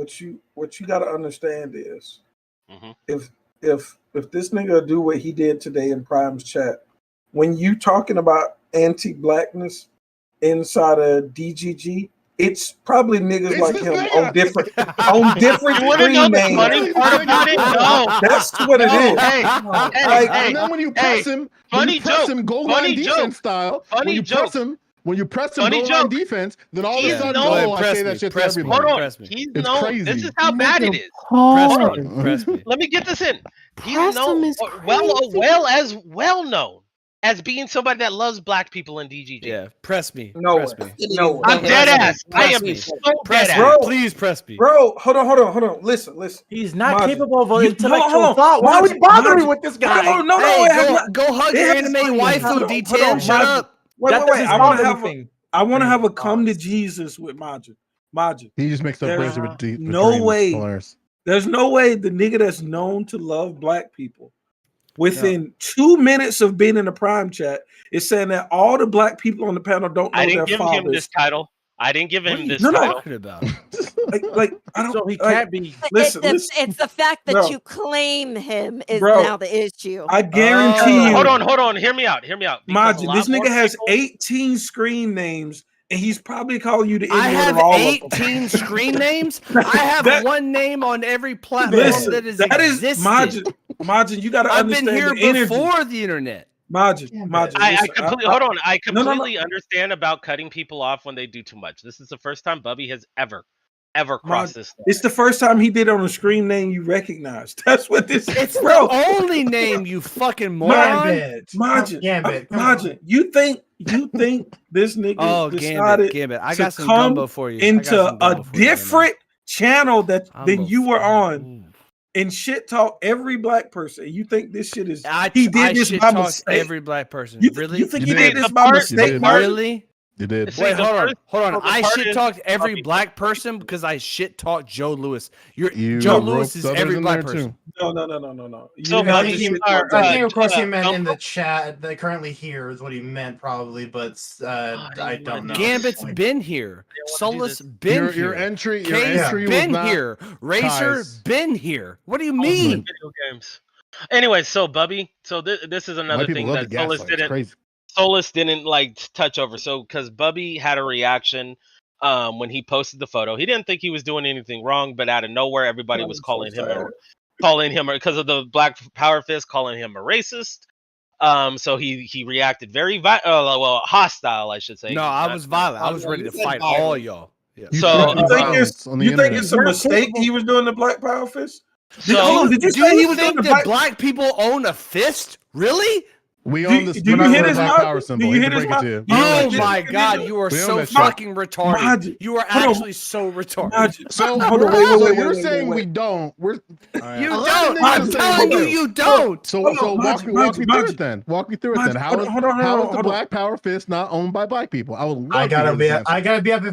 what you gotta understand is Mhm. if this nigga do what he did today in Prime's chat, when you talking about anti-blackness inside of DGG, it's probably niggas It's like this him nigga. on different You want to know screen the names. funny part about it? No. That's what it No, is. hey, Like, And then when you press him, funny joke, goal funny line joke, defense style. funny When you joke. press him, Funny goal line joke. defense, then all of a He's sudden, known- Go ahead, I press say me, that shit to press me. everybody. Hold on. Press me. He's It's known. crazy. This is how bad it is. Press Hold me. on. Press me. Let me get this in. He's Press him known is well known as being somebody that loves black people in DGG. Yeah, press me. No press way. me. No way. I'm dead ass. I Press am me. so Press dead me. ass. Please press me. Bro, hold on. Listen. He's not Majin, capable of you- intellectual hold on. thought. Why are we Majin, bothering Majin. with this guy? No, Hey, it has not. go hug it your has- anime waifu, hold on, D10. Shut Majin. up. Wait. That doesn't I want solve to have anything. a come to Jesus with Majin. He just makes up There's crazy with the no Kareem. way. Hilarious. There's no way the nigga that's known to love black people within 2 minutes of being in the Prime chat is saying that all the black people on the panel don't know I their didn't give him fathers. this title. I didn't give What are him you this No, no. title. talking about? Like I don't. So he like, can't be. Listen, It's the fact that Bro. you claim him is Bro. now the issue. I guarantee Oh. you. Hold on. Hear me out. Because a Majin, lot this more nigga has people- 18 screen names, and he's probably calling you the I N-word have on all of them. 18 screen names. I have That- one name on every platform Listen, that is that is existed. Majin, you got to I've been understand here the energy. before the internet. Majin, I listen, completely hold on. I no, no. completely understand about cutting people off when they do too much. This is the first time Bubby has ever crossed this line. It's the first time he did it on a screen name you recognize. That's what this is. It's Bro, the only name, you fucking moron. Majin, you think this nigga Oh, decided Gambit. I to got some come gumbo for you. I got into some a gumbo for you right now. different channel than I'm you were on Ooh. and shit talk every black person? You think this shit is I he did I this shit by talked mistake? every black person. You, Really? you think You he did. did this by You mistake, did. Martin? Really? You did. See, Wait, the hold on. first- Hold on. the I part shit is- talked every Bubby- black person because I shit talked Joe Lewis. You Joe roped Lewis is others every in black there, person. too. No. You So, did No, not Bubby, just he, shit are, talk I Joe. think, of course, he meant Gumbo- in the chat that currently here is what he meant, probably, but I don't know. Gambit's been here. Solus been Your here. entry K's was been not here. Racer Kai's. been here. What do you Also mean? video games. Anyway, so Bubby, so this is another White people thing love that the gaslight. It's crazy. Solus didn't like touch over. So because Bubby had a reaction when he posted the photo, he didn't think he was doing anything wrong, but out of nowhere, everybody was calling him because of the Black Power Fist, calling him a racist. So he reacted very hostile, I should say. No, I was violent. I was ready to fight all y'all. Yeah. So you think it's a mistake he was doing the Black Power Fist? So Did you do say you he was doing think the that black people own a fist? Really? We own this. Do you hear this? Power symbol. Do you hear this? Oh my God, you are so fucking retarded. You are actually so retarded. So you're saying we don't? You don't. I'm telling you, you don't. So walk me through it then. Walk me through it then. How is the Black Power fist not owned by black people? I would love. I gotta be up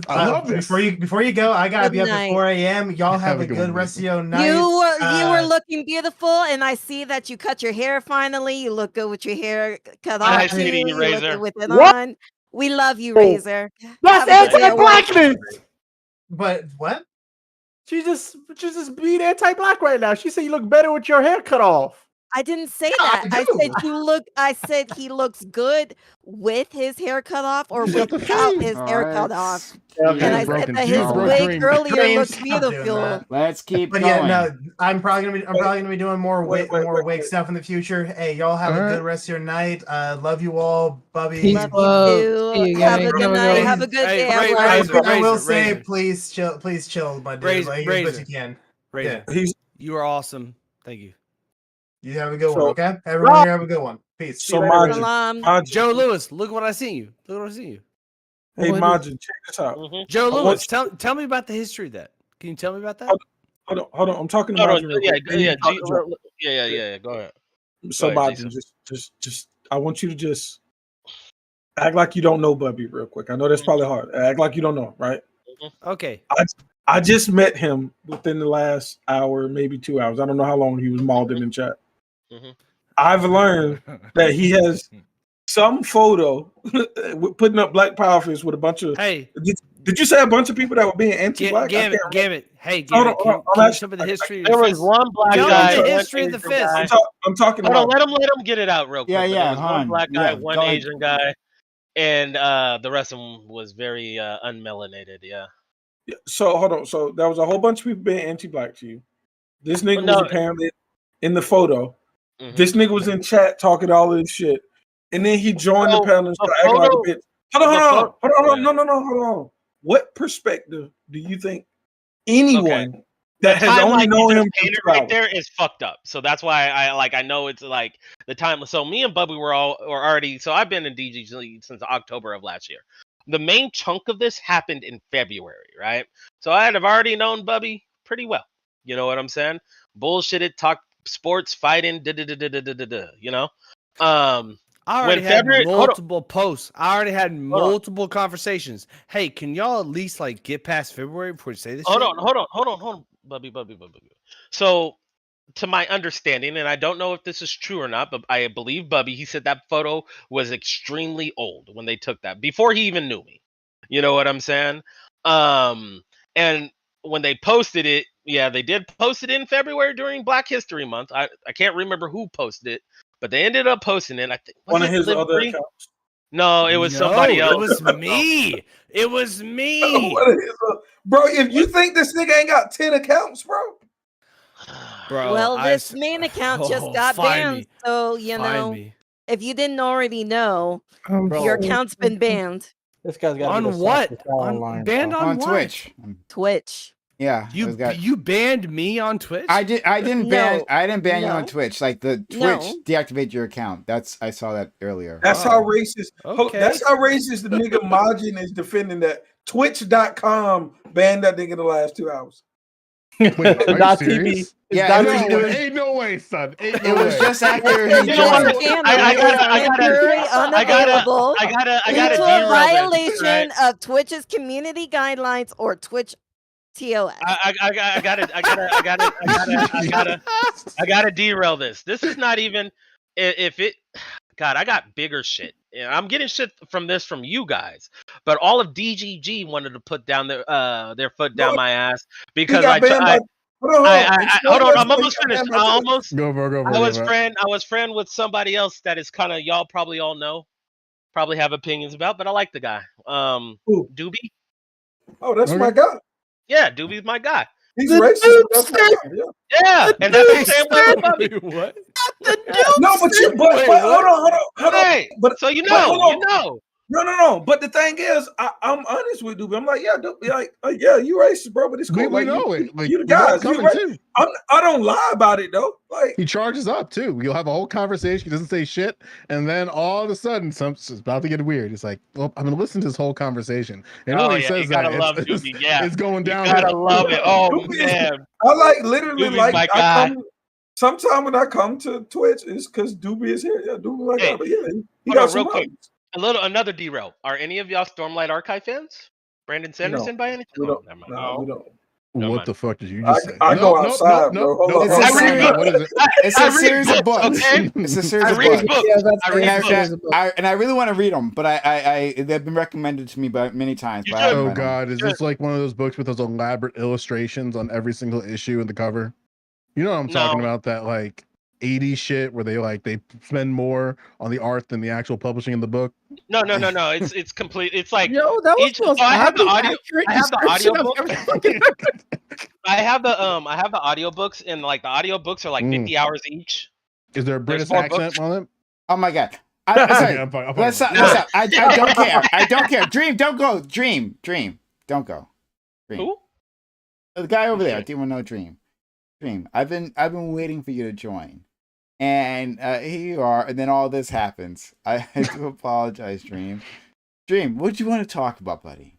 before you go. I gotta be up at 4 a.m. Y'all have a good rest of your night. You were looking beautiful, and I see that you cut your hair finally. You look good with your hair cut off. Nice meeting you, Razor. With it on. We love you, Razor. That's anti-blackness. But what? She's just being anti-black right now. She said you look better with your hair cut off. I didn't say that. I said he looks good with his hair cut off or without his hair cut off. And I said that his wig earlier looked beautiful. Let's keep going. Yeah, no, I'm probably gonna be doing more wig stuff in the future. Hey, y'all have a good rest of your night. Love you all, Bubby. Love you too. Have a good night. Have a good day. I will say, please chill, my dude. Like, as you can. Yeah. You are awesome. Thank you. You have a good one, okay? Everyone here have a good one. Peace. So Joe Lewis, look what I seen you. Look what I seen you. Hey, Majin, check this out. Joe Lewis, tell me about the history of that. Can you tell me about that? Hold on. I'm talking to Majin. Yeah. Go ahead. So Majin, just I want you to just act like you don't know Bubby real quick. I know that's probably hard. Act like you don't know, right? Okay. I just met him within the last hour, maybe 2 hours. I don't know how long he was mauled in chat. I've learned that he has some photo putting up Black Power Fist with a bunch of. Hey, did you say a bunch of people that were being anti-black? Give it. Hey, give it. Can you show me the history? There was one black guy. The history of the fist. I'm talking about. Let him get it out real quick. Yeah. There was one black guy, one Asian guy, and the rest of them was very unmelanated. Yeah. So hold on. So there was a whole bunch of people being anti-black to you. This nigga was apparently in the photo. This nigga was in chat talking all of this shit, and then he joined the panel and started acting like a bitch. Hold on. What perspective do you think anyone that has only known him right there is fucked up? So that's why I know it's like the time. So me and Bubby were already. So I've been in DGG since October of last year. The main chunk of this happened in February, right? So I have already known Bubby pretty well. You know what I'm saying? Bullshitted, talk sports, fighting, you know? I already had multiple posts. I already had multiple conversations. Hey, can y'all at least like get past February before you say this? Hold on, Bubby. So, to my understanding, and I don't know if this is true or not, but I believe Bubby, he said that photo was extremely old when they took that, before he even knew me. You know what I'm saying? And when they posted it, they did post it in February during Black History Month. I can't remember who posted it, but they ended up posting it. I think one of his other accounts. No, it was somebody else. It was me. It was me. Bro, if you think this nigga ain't got 10 accounts, bro. Well, this main account just got banned. So, if you didn't already know, your account's been banned. This guy's got on what? Banned on what? Twitch. Twitch. Yeah. You banned me on Twitch? I didn't ban you on Twitch. Like the Twitch deactivate your account. I saw that earlier. That's how racist. Okay. That's how racist the nigga Majin is defending that. Twitch.com banned that nigga in the last 2 hours. Wait, TV. Yeah, ain't no way, son. It was just after he joined. I gotta a violation of Twitch's community guidelines or Twitch TOS. I gotta derail this. This is not even God, I got bigger shit. I'm getting shit from you guys, but all of DGG wanted to put down their foot down my ass because hold on, I'm almost finished. I was friend with somebody else that is kind of y'all probably all know, probably have opinions about, but I like the guy. Doobie. Oh, that's my guy. Yeah, Doobie's my guy. He's racist. Yeah, and that's the same way with Bubby. What? No, but hold on. Hey, but so you know. No. But the thing is, I'm honest with Doobie. I'm like, yeah, yeah, you racist, bro. But it's cool. We know it. You the we know it's guys. You coming right. too. I don't lie about it though. Like he charges up too. You'll have a whole conversation. He doesn't say shit, and then all of a sudden, it's about to get weird. It's like, well, I'm gonna listen to this whole conversation, and when he says that, it's going down. You gotta love it. Oh man, I like literally Doobie's like my I guy. come. Sometime when I come to Twitch, it's because Doobie is here. Yeah, Doobie my guy. But yeah, he Hold got on, some real quick. knowledge. Another derail. Are any of y'all Stormlight Archive fans? Brandon Sanderson by any chance? We don't. Never mind. No, we don't. What the fuck did you just say? I go outside, bro. Hold on. It's a series. What is it? It's a series of books. Okay? It's a series I of read books. books. And I really want to read them, but they've been recommended to me by many times. But I haven't Oh read 'em. God, is this like one of those books with those elaborate illustrations on every single issue and the cover? You know what I'm talking about? That like 80s shit where they spend more on the art than the actual publishing of the book. No. It's complete. It's like Yo, that was supposed to I have the be audio. accurate I have the description of audiobook. I have the audiobooks, and like the audiobooks are like 50 hours each. Is there a British more accent on it? Oh my God. Sorry. I'm What's up? I don't care. I don't care. Dream, don't go. Dream, don't go. Dream. Who? The guy over there. Do you want to know Dream? Dream. I've been waiting for you to join. And here you are, and then all this happens. I do apologize, Dream. Dream, what do you want to talk about, buddy?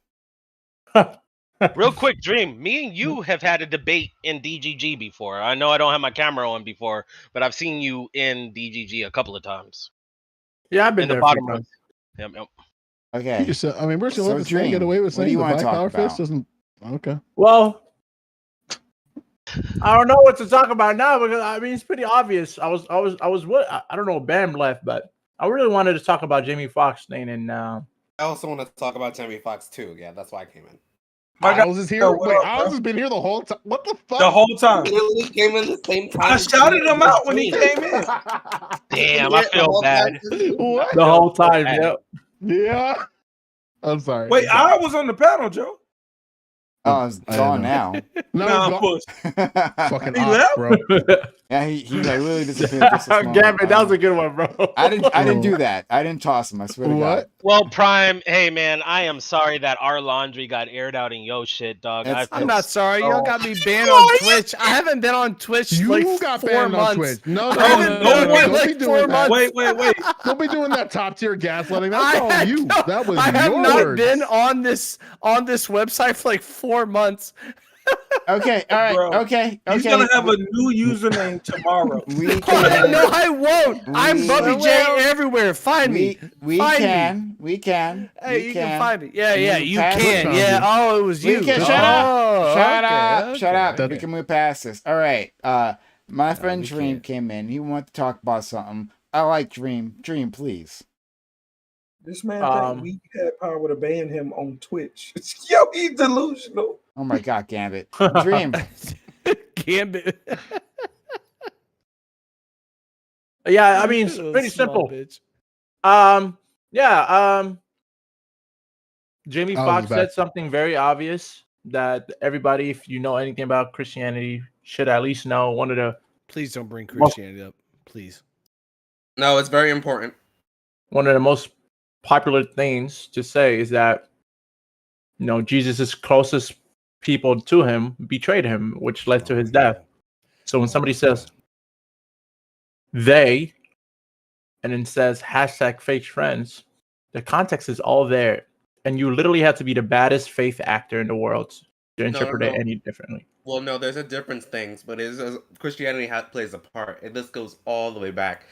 Real quick, Dream. Me and you have had a debate in DGG before. I know I don't have my camera on before, but I've seen you in DGG a couple of times. Yeah, I've been in there the bottom a few row. Yep. Okay. I mean, we're still So let this Dream, man get away with what do saying you the wanna Black talk Power about? Fist doesn't. Okay. Well, I don't know what to talk about now because I mean it's pretty obvious. I don't know. Bam left, but I really wanted to talk about Jamie Foxx thing, and I also want to talk about Jamie Foxx too. Yeah, that's why I came in. Oz is here. Wait, Oz has been here the whole time. What the fuck? The whole time. He literally came in the same time. I shouted him out when he came in. Damn, I feel bad. What? the whole time. Yep. Yeah. I'm sorry. Wait, I was on the panel, Joe. Oh, it's gone now. No, Nah, it's push. fucking He Oz, left? bro. Yeah, he like really disappeared. Just this moment. Gavin, that was a good one, bro. I didn't do that. I didn't toss him. I swear to God. Well, Prime, hey man, I am sorry that our laundry got aired out in yo shit, dog. I'm not sorry. Y'all got me banned on Twitch. I haven't been on Twitch You like got 4 banned months. on Twitch. No, I haven't been on don't like be 4 doing that. months. Wait. Don't be doing that top tier gaslighting. That's all you. That was I have your not words. been on this website for like 4 months. Okay, all right, Bro, okay. He's gonna have a new username tomorrow. We can. No, I won't. I'm Bubby J everywhere. Find me. We Find can. me. Hey, you can find me. Yeah, you past can. it. Yeah. Oh, it was you. We can. Shut Oh, up. Shut okay. up. We can move past this. All right. My friend Dream came in. He wanted to talk about something. I like Dream. Dream, please. This man think we had power to ban him on Twitch. Yo, he's delusional. Oh my God, Gambit. Dream. Gambit. Yeah, I mean it's pretty simple. Jamie Foxx said something very obvious that everybody, if you know anything about Christianity, should at least know. One of the Please don't bring Christianity up. Please. No, it's very important. One of the most popular things to say is that Jesus' closest people to him betrayed him, which led to his death. So when somebody says they and then says #fake friends, the context is all there, and you literally have to be the baddest faith actor in the world to interpret it any differently. Well, no, there's a difference things, but Christianity plays a part, and this goes all the way back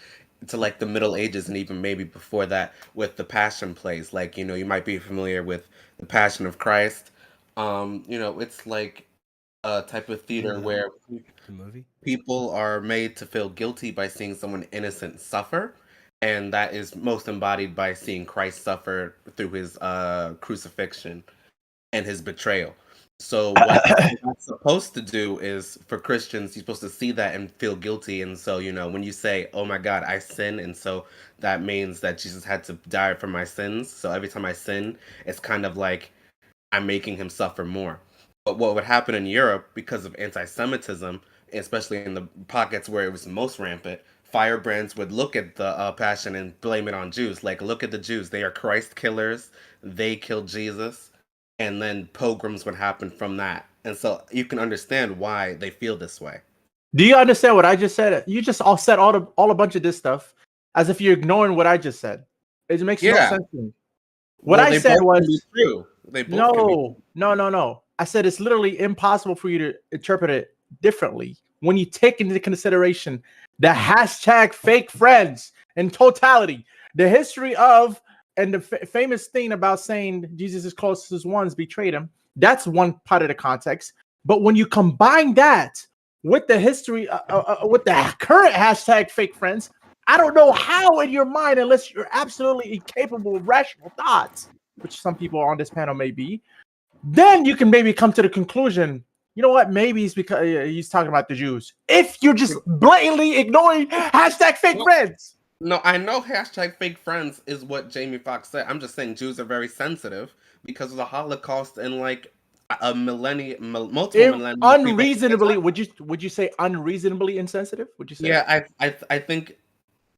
to like the Middle Ages and even maybe before that with the Passion plays. Like, you might be familiar with the Passion of Christ. It's like a type of theater where people are made to feel guilty by seeing someone innocent suffer, and that is most embodied by seeing Christ suffer through his crucifixion and his betrayal. So what that's supposed to do is, for Christians, you're supposed to see that and feel guilty. And so, when you say, oh my God, I sin, and so that means that Jesus had to die for my sins. So every time I sin, it's kind of like I'm making him suffer more. But what would happen in Europe, because of anti-Semitism, especially in the pockets where it was most rampant, firebrands would look at the Passion and blame it on Jews. Like, look at the Jews; they are Christ killers. They killed Jesus, and then pogroms would happen from that. And so you can understand why they feel this way. Do you understand what I just said? You just all said all a bunch of this stuff as if you're ignoring what I just said. It makes no sense to me. What I said was true. They both no. I said it's literally impossible for you to interpret it differently when you take into consideration the hashtag fake friends in totality, the history of, and the famous thing about saying Jesus' closest ones betrayed him. That's one part of the context. But when you combine that with the history, with the current hashtag fake friends, I don't know how in your mind, unless you're absolutely incapable of rational thoughts, which some people on this panel may be, then you can maybe come to the conclusion, you know what, maybe it's because he's talking about the Jews. If you're just blatantly ignoring hashtag fake friends. No, I know hashtag fake friends is what Jamie Foxx said. I'm just saying Jews are very sensitive because of the Holocaust and like a millennium, multiple millennia. Unreasonably, would you say unreasonably insensitive? Would you say? Yeah, I think.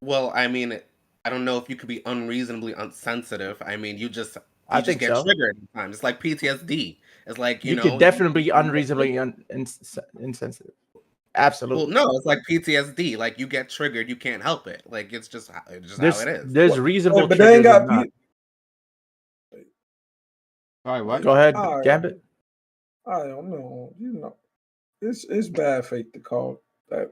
Well, I mean, I don't know if you could be unreasonably insensitive. I mean, you just get triggered at times. It's like PTSD. It's like you know, could definitely be unreasonably insensitive. Absolutely. Well, no, it's like PTSD. Like you get triggered, you can't help it. Like it's just how it is. There's reasonable, but they ain't got. All right, what? Go ahead, Gambit. I don't know. You know, it's bad faith to call that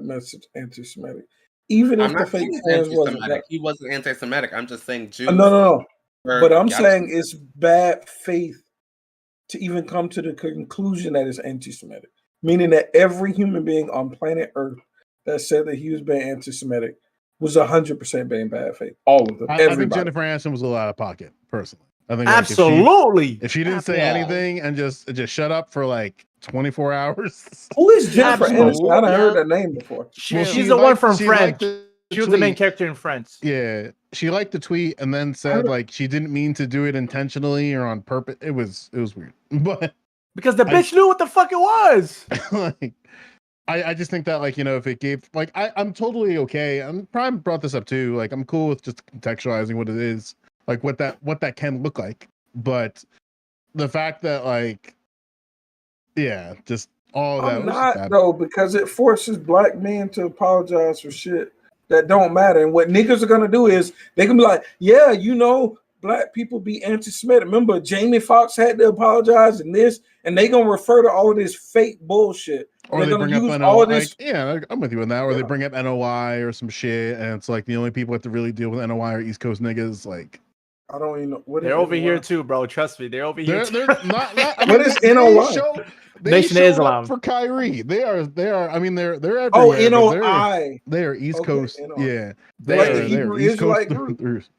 message anti-Semitic. Even if the fake fans wasn't. He wasn't anti-Semitic. I'm just saying Jews. No. But I'm saying it's bad faith to even come to the conclusion that it's anti-Semitic. Meaning that every human being on planet Earth that said that he was being anti-Semitic was 100% being bad faith. All of them. I think Jennifer Aniston was a little out of pocket, personally. I think absolutely. If she didn't say anything and just shut up for like 24 hours. Who is Jennifer Aniston? I haven't heard that name before. She's the one from Friends. She was the main character in Friends. Yeah, she liked the tweet and then said like she didn't mean to do it intentionally or on purpose. It was weird, but because the bitch knew what the fuck it was. Like, I just think that like if it gave like I'm totally okay. I'm Prime brought this up too. Like I'm cool with just contextualizing what it is, like what that can look like. But the fact that like, yeah, just all of that. I'm not though, because it forces black men to apologize for shit that don't matter. And what niggas are gonna do is they can be like, yeah, black people be anti-Semitic. Remember, Jamie Foxx had to apologize and this, and they gonna refer to all of this fake bullshit. Or they're they gonna bring use up all of this. Like, yeah, I'm with you on that. Or they bring up NOI or some shit, and it's like the only people that have to really deal with NOI are East Coast niggas. Like, I don't even know what they're over here too, bro. Trust me, they're over here. They're not I mean, what is NOI? Nation of Islam for Kyrie. They are. I mean, they're everywhere. Oh, NOI. They are East Coast. NOI. Yeah, they're East Coast.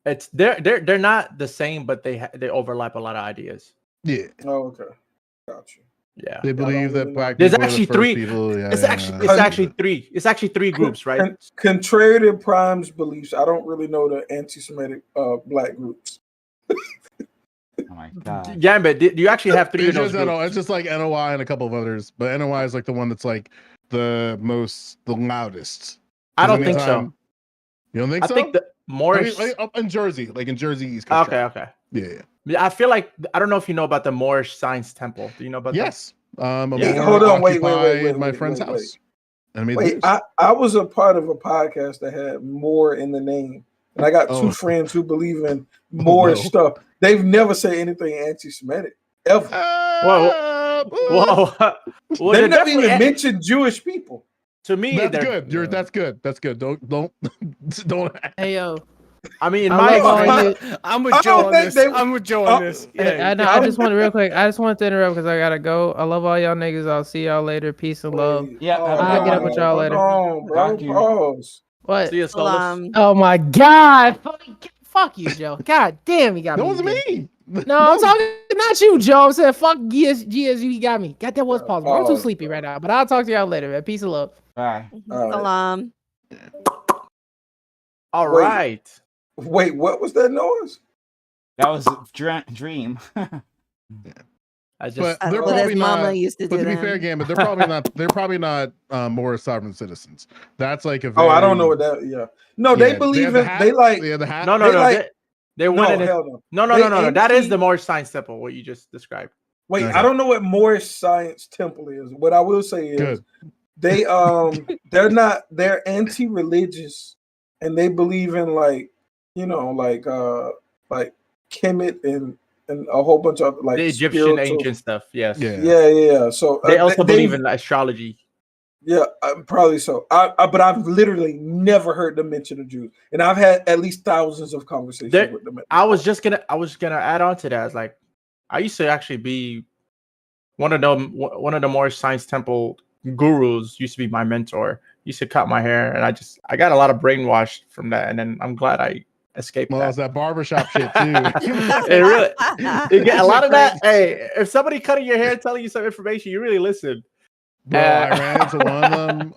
It's they're not the same, but they overlap a lot of ideas. Yeah. Oh, okay. Gotcha. Yeah. They believe that black there's people actually are the three. People. Yeah, it's actually three. It's actually three groups, right? Contrary to Prime's beliefs, I don't really know the anti-Semitic black groups. Oh my god. Gambit, do you actually have three of those groups? It's just like NOI and a couple of others, but NOI is like the one that's like the loudest. I don't think so. You don't think so? I think the Moorish up in Jersey, East Coast. Okay. Yeah. I feel like I don't know if you know about the Moorish Science Temple. Do you know about that? Yes. Hold on, wait, my friend's house. I was a part of a podcast that had more in the name, and I got two friends who believe in more stuff. They've never said anything anti-Semitic ever. Whoa. Well, they never even mentioned Jewish people. To me, that's good. That's good. That's good. Don't. Hey yo. I mean, I'm with Joe on this. I'm with Joe on this. Yeah, I just want to real quick. I just wanted to interrupt because I gotta go. I love all y'all niggas. I'll see y'all later. Peace and love. Yeah, I'll get up with y'all later. What? See you, Oh my god! Fuck you, Joe. God damn, he got me. That was me. No, I'm talking not you, Joe. I'm saying fuck GSU. He got me. God, that was possible. I'm too sleepy right now, but I'll talk to y'all later, man. Peace and love. Bye. Salam. All right. Wait, what was that noise? That was Dream. I But just they're what probably his mama not. used to But do to be to fair, him. Gambit, they're probably not. They're probably not more sovereign citizens. That's like a very. Oh, I don't know what that. Yeah, no, they believe in. They like. They have the hat. No, They like. they went in it. Hell No, They that is anti- the Moorish Science Temple. What you just described. Wait, Okay. I don't know what Moorish Science Temple is. What I will say is Good. they they're anti-religious, and they believe in like Kemet and a whole bunch of like The Egyptian spiritual ancient stuff. Yes. Yeah. So They also believe in astrology. Yeah, probably so. But I've literally never heard them mention the Jews, and I've had at least thousands of conversations with them. I was gonna add on to that. It's like I used to actually be one of the Moorish Science Temple gurus. Used to be my mentor. Used to cut my hair, and I got a lot of brainwashed from that. And then I'm glad I escaped. Well, that. it's that barbershop shit too. It really, you get a lot of that. Hey, if somebody cutting your hair telling you some information, you really listen. Bro, I ran into one of them.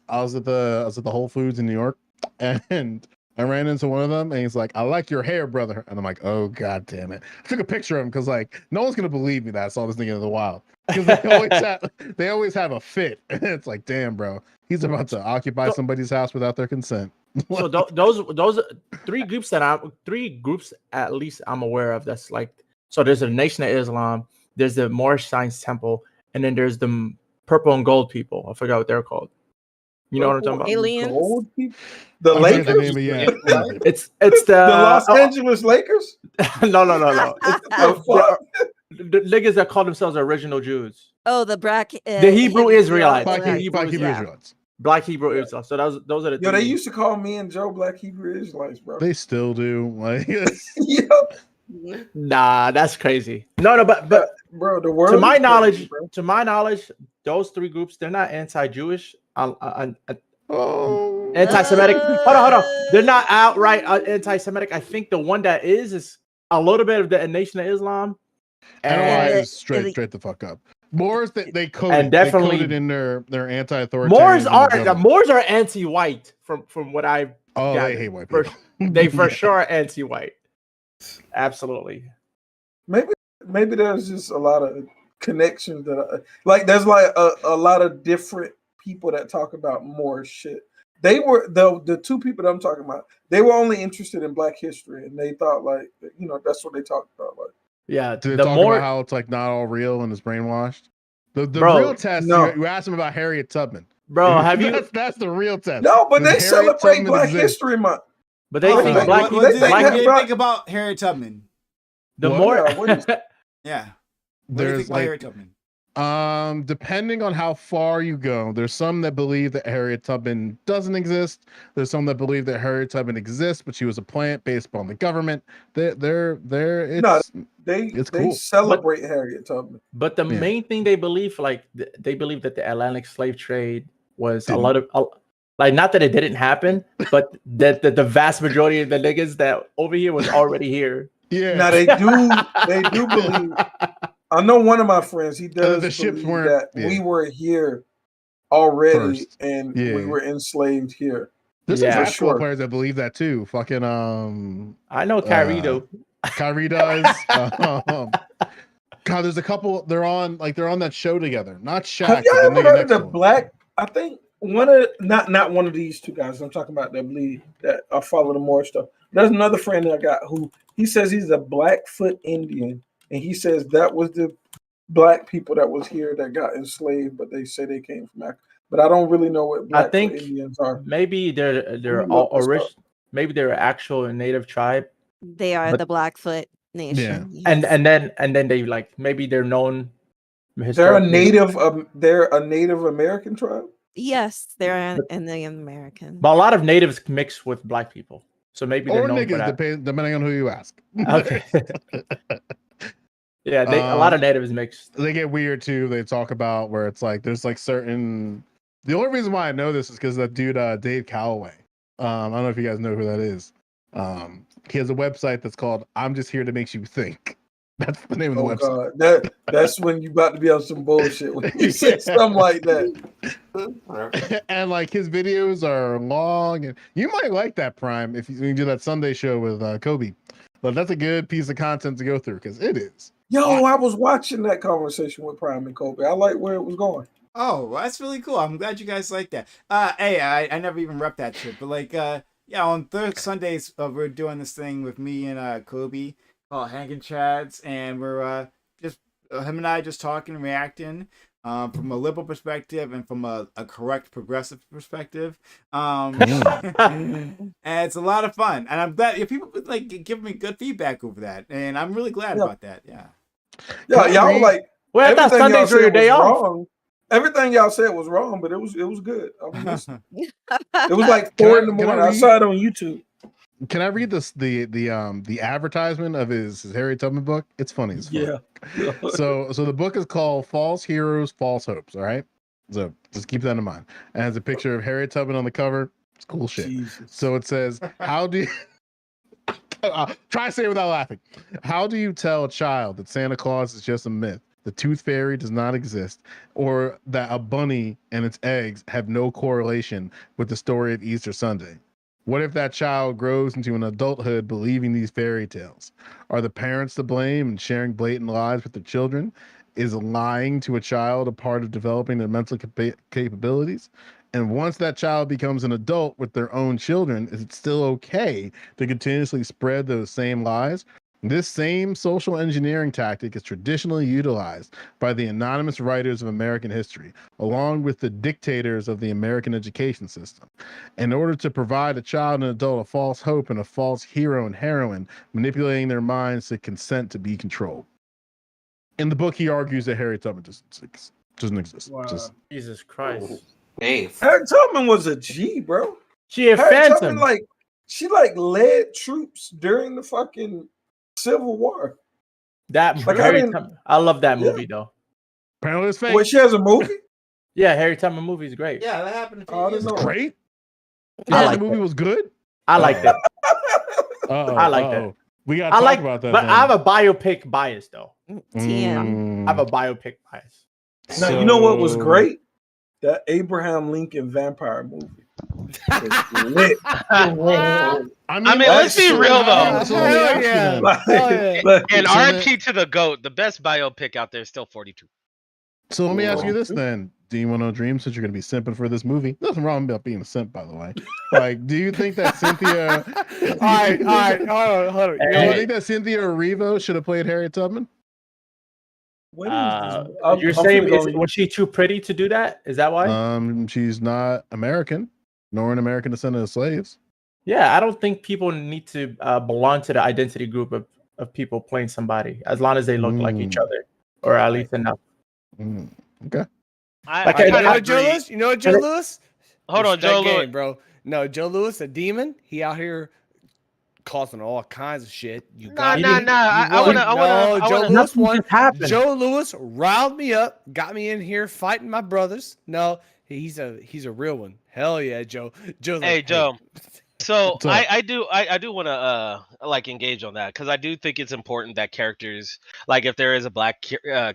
I was at the Whole Foods in New York, and I ran into one of them, and he's like, "I like your hair, brother," and I'm like, "Oh god damn it!" I took a picture of him because like no one's gonna believe me that I saw this nigga in the wild because they always have a fit, and it's like, damn, bro, he's about to occupy somebody's house without their consent. So those three groups at least I'm aware of. That's like, so there's the Nation of Islam, there's the Moorish Science Temple, and then there's the purple and gold people. I forgot what they're called. You know what I'm talking about? Aliens. Gold people? The Lakers? It's the Los Angeles Lakers? No. The niggas that call themselves original Jews. Oh, the black. The Hebrew Israelites. Black Hebrew Israelites. Black Hebrew Israelites. So those are the. Yo, they used to call me and Joe Black Hebrew Israelites, bro. They still do. Like, Nah, that's crazy. No, but bro, the world. To my knowledge, those three groups, they're not anti-Jewish. Anti-Semitic. Hold on. They're not outright anti-Semitic. I think the one that is a little bit of the Nation of Islam. And straight the fuck up. Moors they coded, and definitely they coded in their anti-authoritarian. Moors are anti-white from what I've. They hate white people. They for sure are anti-white. Absolutely. Maybe there's just a lot of connections that there's like a lot of different people that talk about more shit. They were the two people that I'm talking about. They were only interested in Black history, and they thought that's what they talked about. Like, yeah, did they talk about how it's like not all real and it's brainwashed? The real test. No. You asked him about Harriet Tubman, bro. Have you? That's the real test. No, but they celebrate Black History Month. But they think what do you think about Harriet Tubman? The more, yeah. What do you think about Harriet Tubman? Depending on how far you go, there's some that believe that Harriet Tubman doesn't exist. There's some that believe that Harriet Tubman exists, but she was a plant based upon the government. They celebrate Harriet Tubman. But the main thing they believe, they believe that the Atlantic slave trade was a lot of. Not that it didn't happen, but that the vast majority of the niggas that over here was already here. Yeah. Now they do believe. I know one of my friends. He does the ships believe that we were here already and we were enslaved here. There's some basketball players that believe that too. Fucking I know Kyrie though. Kyrie does. God, there's a couple. They're on that show together. Not Shaq. Have you ever heard of the Black? I think one of not one of these two guys. I'm talking about that believe that I follow the more stuff. There's another friend that I got who he says he's a Blackfoot Indian, and he says that was the Black people that was here that got enslaved, but they say they came from Africa. But I don't really know what Blackfoot Indians are. Maybe they're all original. Maybe they're an actual native tribe. They are the Blackfoot Nation. Yeah. Yes. And then they maybe they're known. They're a native. They're a Native American tribe. Yes, they're in the American. But a lot of natives mix with Black people, so maybe they're known for that. Depending on who you ask. Okay. Yeah, a lot of natives mix. They get weird too. They talk about where it's like there's like certain. The only reason why I know this is because that dude Dave Calloway. I don't know if you guys know who that is. He has a website that's called "I'm Just Here to Make You Think." That's the name of the website. God. That's when you about to be on some bullshit when you say something like that. And like his videos are long, and you might like that, Prime, if you do that Sunday show with Kobe. But that's a good piece of content to go through because it is. Yo, I was watching that conversation with Prime and Kobe. I like where it was going. Oh, well, that's really cool. I'm glad you guys like that. Hey, I never even rep that shit, but like, yeah, on Sundays we're doing this thing with me and Kobe called Hanging Chads, and we're just him and I just talking and reacting. From a liberal perspective and from a correct progressive perspective. And it's a lot of fun. And I'm glad people like giving me good feedback over that. And I'm really glad about that. Yeah. Yeah, y'all like well, I thought Sundays were your day off. Wrong. Everything y'all said was wrong, but it was good. I mean, it was like 4 in the morning. I saw it on YouTube. Can I read this the advertisement of his Harriet Tubman book? It's funny as fuck. Yeah. So the book is called False Heroes, False Hopes. All right. So just keep that in mind. It has a picture of Harriet Tubman on the cover. It's cool shit. Jesus. So it says, "How do you try to say it without laughing? How do you tell a child that Santa Claus is just a myth, the Tooth Fairy does not exist, or that a bunny and its eggs have no correlation with the story of Easter Sunday? What if that child grows into an adulthood believing these fairy tales? Are the parents to blame in sharing blatant lies with their children? Is lying to a child a part of developing their mental capabilities? And once that child becomes an adult with their own children, is it still okay to continuously spread those same lies? This same social engineering tactic is traditionally utilized by the anonymous writers of American history, along with the dictators of the American education system, in order to provide a child and adult a false hope and a false hero and heroine, manipulating their minds to consent to be controlled." In the book, he argues that Harriet Tubman doesn't exist. Wow. Jesus Christ. Dave. Harriet Tubman was a G, bro. She a Harriet phantom. Tubman, she led troops during the fucking Civil War. I love that movie though. Panelist fake. Wait, she has a movie? Yeah, Harriet Tubman movie is great. Yeah, that happened. It's great. I The movie was good. I liked it. I liked it. We gotta talk about that. But I have a biopic bias though. TM. I have a biopic bias. Now, you know what was great? That Abraham Lincoln vampire movie. Lit. I mean, let's be real though. And RIP to the GOAT, the best biopic out there is still 42. So let me ask you this then. Do you want to dream since you're going to be simping for this movie? Nothing wrong about being a simp, by the way. Like, do you think that Cynthia... All right, hold on. Do you think that Cynthia Erivo should have played Harriet Tubman? You're saying was she too pretty to do that? Is that why? She's not American, nor an American descendant of slaves. Yeah, I don't think people need to belong to the identity group of people playing somebody, as long as they look like each other, or at least enough. Okay. You know Joe Lewis? Hold on, Joe Lewis, bro. No, Joe Lewis, a demon. He out here causing all kinds of shit. I want Joe Lewis won. Joe Lewis riled me up, got me in here fighting my brothers. No, he's a real one. Hell yeah, Joe. Hey, Joe. So I do want to engage on that, because I do think it's important that characters, like if there is a black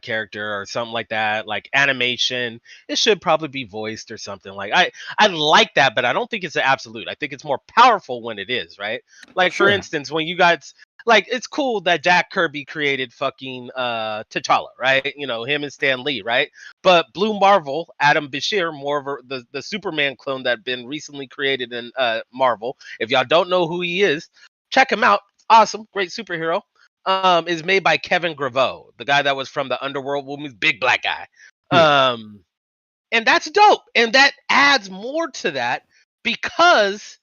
character or something like that, like animation, it should probably be voiced or something. Like I like that, but I don't think it's an absolute. I think it's more powerful when it is, right? Like for instance, when you guys it's cool that Jack Kirby created fucking T'Challa, right? You know, him and Stan Lee, right? But Blue Marvel, Adam Bashir, more of the Superman clone that been recently created in Marvel. If y'all don't know who he is, check him out. Awesome, great superhero. Is made by Kevin Graveau, the guy that was from the Underworld movies, big black guy. And that's dope. And that adds more to that because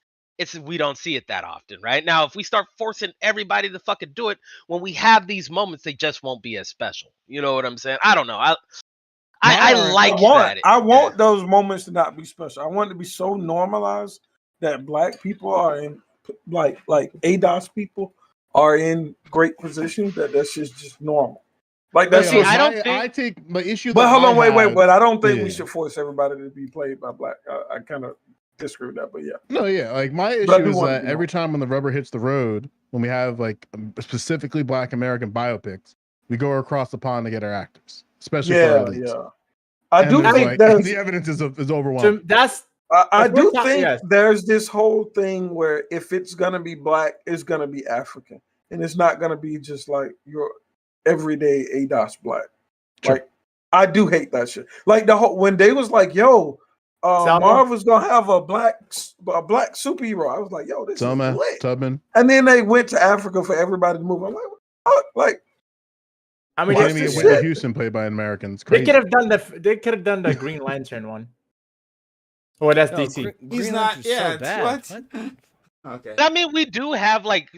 we don't see it that often, right? Now, if we start forcing everybody to fucking do it, when we have these moments, they just won't be as special. You know what I'm saying? I don't know. I want those moments to not be special. I want it to be so normalized that black people are in, like ADOS people are in great positions, that's just normal. Like that's I take my issue. But hold on, wait. But I don't think we should force everybody to be played by black. I kind of disagree with that, but yeah. No, yeah. Like my issue is that every time when the rubber hits the road, when we have like specifically Black American biopics, we go across the pond to get our actors, especially for our leads. Yeah. I do think the evidence is overwhelming. I do think there's this whole thing where if it's gonna be black, it's gonna be African, and it's not gonna be just like everyday ADOS black. Sure. Like I do hate that shit. Like the whole when they was like, "Yo, Marvel's gonna have a black superhero," I was like, "Yo, this is lit." Tubman. And then they went to Africa for everybody to move. I'm like, what the fuck? Like, I mean, Whitney Houston played by an American. It's crazy. They could have done They could have done the Green Lantern one. Or that's No, DC. He's not. Yeah. so bad. What? Okay. I mean, we do have like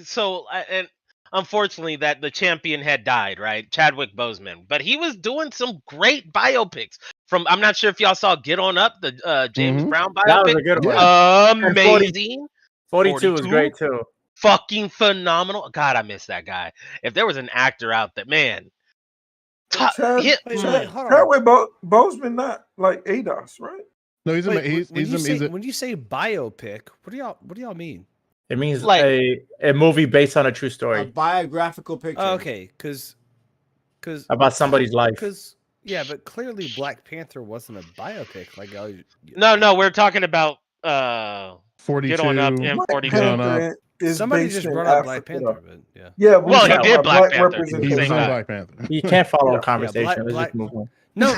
and unfortunately that the champion had died, right? Chadwick Boseman, but he was doing some great biopics. I'm not sure if y'all saw Get On Up, the James Brown biopic. That was a good one. Amazing. 42 was great too. Fucking phenomenal. God, I miss that guy. If there was an actor out there, man. Chadwick Boseman not like ADOS, right? No, he's when you say biopic, what do y'all mean? It means like a movie based on a true story. A biographical picture. Oh, okay, because about somebody's life. Because but clearly Black Panther wasn't a biopic. Like no, we're talking about 42. Get On Up and 42. Somebody just brought up Black Panther, but yeah. Yeah, well, he did Black Panther. He was on Black Panther. You can't follow a conversation. Let's just move on. No.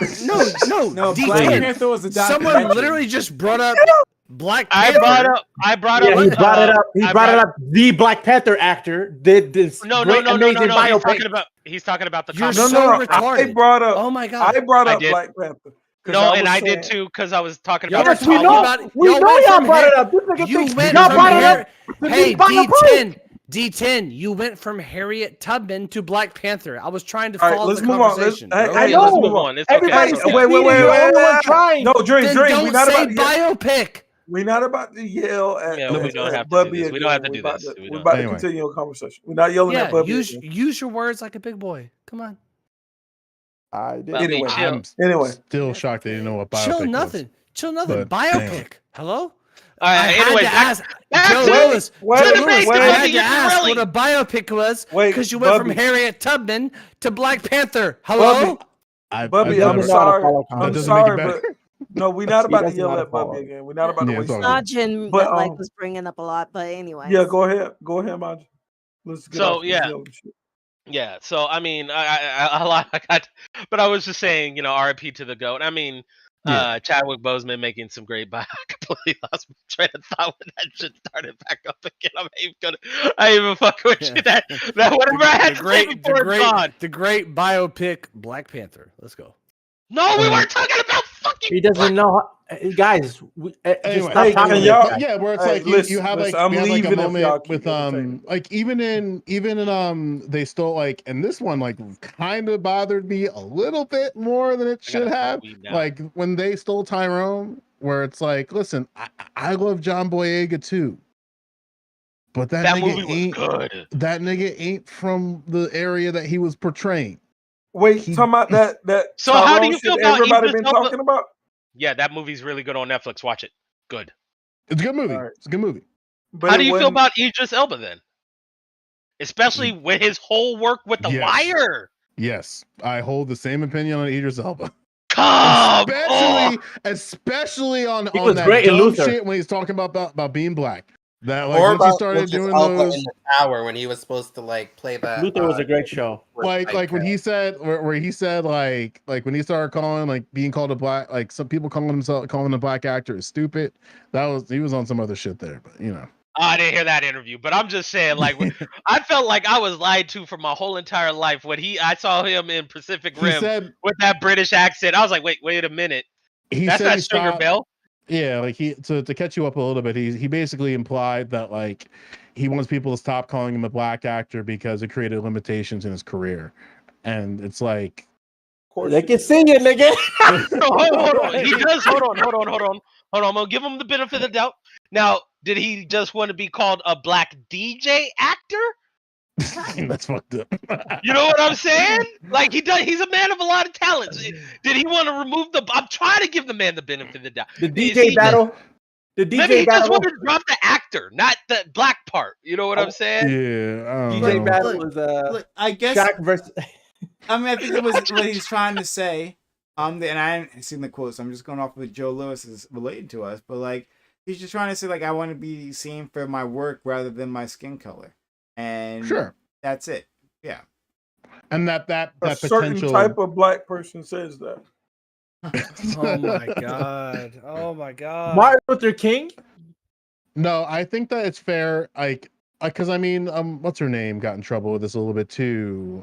Black Panther was a documentary. Someone literally just brought up Black Panther. I brought up. He brought it up. He brought it up. The Black Panther actor did this amazing biopic. He's talking about the. You're so retarded. I brought up. Oh my god! I brought up Black Panther. No, and I did too because I was talking about. Yes, we know. We know y'all brought it up. You went from Hey, D10, you went from Harriet Tubman to Black Panther. I was trying to follow the conversation. I know. Let's move on. It's Everybody's okay. wait. You're the only one trying. No, Dream. Don't We're not say about biopic. We're not about to yell at. Yeah, we don't have to do this. We don't have to do this. We're about to continue a conversation. We're not yelling at Bubby. Use your words like a big boy. Come on. I did. Anyway, still shocked they didn't know what biopic Chill nothing. But, biopic. Hello? All right. Anyway, Joe Lewis. I had to ask what a biopic was because you went from Harriet Tubman to Black Panther. Hello? Bubby, I'm sorry. I'm sorry, but no, we're not about to yell at Bubby again. We're not about to waste time. Majin was bringing up a lot, but anyway. Yeah, go ahead, Majin. Let's get off this yelling shit. Yeah, so I mean, but I was just saying, RIP to the GOAT. I mean, Chadwick Boseman making some great I completely lost my train of thought when that shit started back up again. I ain't even fucking with you. That whatever I had to say before it's gone. The great biopic Black Panther. Let's go. No, we weren't talking about fucking. He doesn't know, guys. Anyway, where it's like you have like I'm leaving a moment with like even in they stole like, and this one like kind of bothered me a little bit more than it should have. Like when they stole Tyrone, where it's like, listen, I love John Boyega too, but that nigga ain't good. That nigga ain't from the area that he was portraying. Wait, talking about that. So how do you feel about everybody been talking about? Yeah, that movie's really good on Netflix. Watch it. Good. It's a good movie. Right. It's a good movie. But how do you feel about Idris Elba then? Especially with his whole work with The Wire. Yes, I hold the same opinion on Idris Elba. Especially on that dumb shit when he's talking about being black. That like once he started doing those in the tower when he was supposed to play that. Luther was a great show. Like when he said where he said like when he started calling being called a black, like some people calling a black actor is stupid. He was on some other shit there, but I didn't hear that interview, but I'm just saying, I felt like I was lied to for my whole entire life when I saw him in Pacific Rim with that British accent. I was like, wait a minute, that's not Stringer Bell. Yeah, like to catch you up a little bit, he basically implied that like he wants people to stop calling him a black actor because it created limitations in his career, and it's like, they can sing it, nigga. Hold on. He does. Hold on. I'm gonna give him the benefit of the doubt. Now, did he just want to be called a black DJ actor? That's fucked up. You know what I'm saying? Like he's a man of a lot of talents. Did he want to remove I'm trying to give the man the benefit of the doubt. The DJ battle. Maybe he just wanted to drop the actor, not the black part. You know what I'm saying? Yeah. DJ battle was look, I guess. Shaq versus. I mean, I think it was what he's trying to say. And I haven't seen the quote, so I'm just going off what Joe Lewis is related to us. But he's just trying to say I want to be seen for my work rather than my skin color. And sure, that's it. Yeah. and that a certain potential type of black person says that. Oh my god! Oh my god! Martin Luther King? No, I think that it's fair. Like, because I mean, what's her name got in trouble with this a little bit too.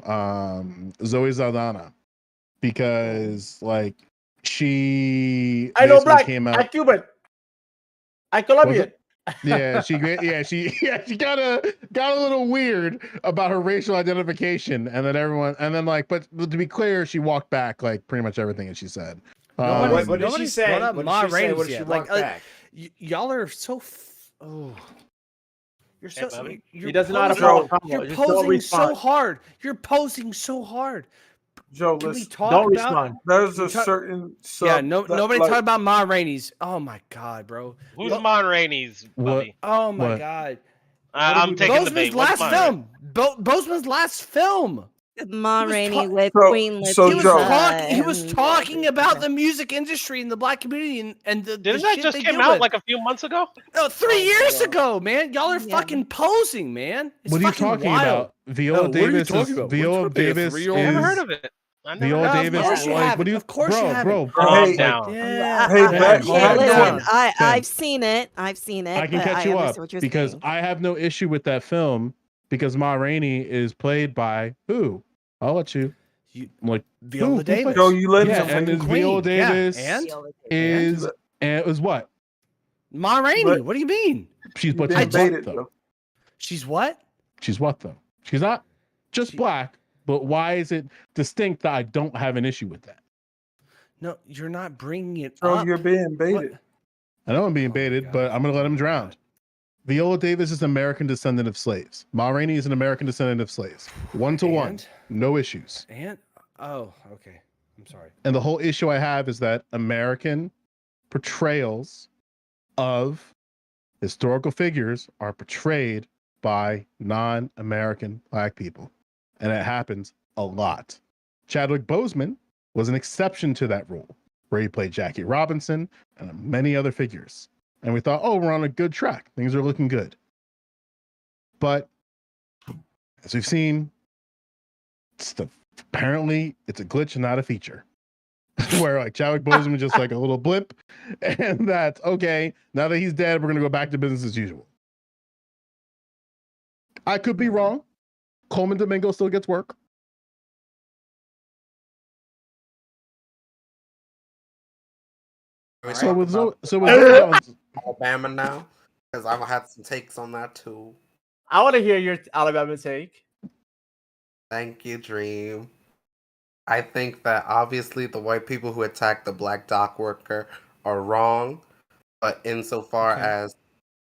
Zoe Saldana, because like she I know basically black. came I'm out. Cuban. I Colombian. Yeah, she got a little weird about her racial identification, and then like, but to be clear, she walked back like pretty much everything that she said. What did she say? Brought up What Ma did she say? Rainey's What did she yet. walk back? Y'all are so. You're so. Bobby? You're He doesn't know how to posing- follow. You're Just don't posing so respond. hard. You're posing so hard. Joe, Can we listen. talk Don't about? respond. There's Can we a talk- certain Yeah, sub that, nobody like, talk about Ma Rainey's. Oh my god, bro. Who's Mon Rainey's, Bobby? Oh my What? god. I'm taking the bait. Bozeman's What's last Mon film. Bozeman's last film. Ma He was Rainey ta- with So- Queen so Latifah. Joe- He was talking about the music industry in the black community and the Didn't the that shit just they came deal out with. like a few months ago? No, 3 years ago, man. Y'all are fucking posing, man. It's What are you fucking talking wild. about? Viola what are you Davis talking is about? Viola What's with Davis the 3-year-old? is Never heard of it. I never Viola heard of Davis. Of course you Like, haven't. what do you? Of course you bro, haven't. Calm like, down. Yeah. Hey, back- calm Yeah, down. listen, Ken. I've seen it. I've seen it. I can but catch you understand up what you're because saying. I have no issue with that film because Ma Rainey is played by who? I'll let you. Like Viola who Davis. plays- Joe, you let Yeah, him and say is Viola Queen. Yeah, Davis and? is what? Ma Rainey. But- What do you mean? She's You but been she's what baited, though? Joe. She's what? She's what though? She's not just black, but why is it distinct that I don't have an issue with that? No, you're not bringing it Joe, up. you're being baited. What? I know I'm being Oh my baited, God. but I'm gonna let him drown. Viola Davis is an American descendant of slaves. Ma Rainey is an American descendant of slaves. 1-to-1, And? no issues. And oh, okay. I'm sorry. And the whole issue I have is that American portrayals of historical figures are portrayed by non-American black people. And it happens a lot. Chadwick Boseman was an exception to that rule, where he played Jackie Robinson and many other figures. And we thought, oh, we're on a good track. Things are looking good. But as we've seen, apparently it's a glitch and not a feature. Where like Chadwick Boseman is just like a little blip, and that's okay. Now that he's dead, we're gonna go back to business as usual. I could be wrong. Coleman Domingo still gets work. So with Alabama now, because I've had some takes on that too. I want to hear your Alabama take. Thank you, Dream. I think that obviously the white people who attacked the black dock worker are wrong, but insofar as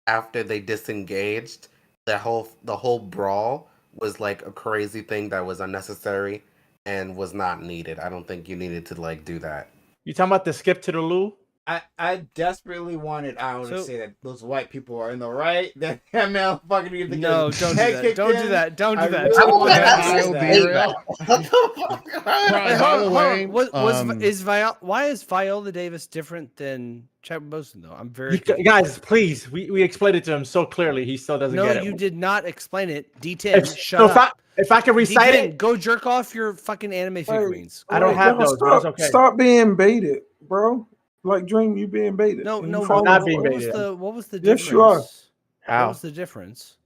after they disengaged, the whole brawl was like a crazy thing that was unnecessary and was not needed. I don't think you needed to like do that. You talking about the skip to the loo? I desperately wanted Al to say that those white people are in the right. That motherfucker needs to No, get don't his do head that. kicked Don't in. do that. Don't do I that. really Don't do wanted that. By the way, Why is Viola Davis different than Chadwick Boseman though? I'm very confused. Guys, please. We explained it to him so clearly. He still doesn't No, get it. you did not explain it. D10, shut so up. if I can recite D10, it, go jerk off your fucking anime figurines. I don't have those. But it's okay. Stop being baited, bro. Like Dream, you being baited. No, and no. you falling not for being it. baited. What was the difference? Yes, you are. How? What was the difference?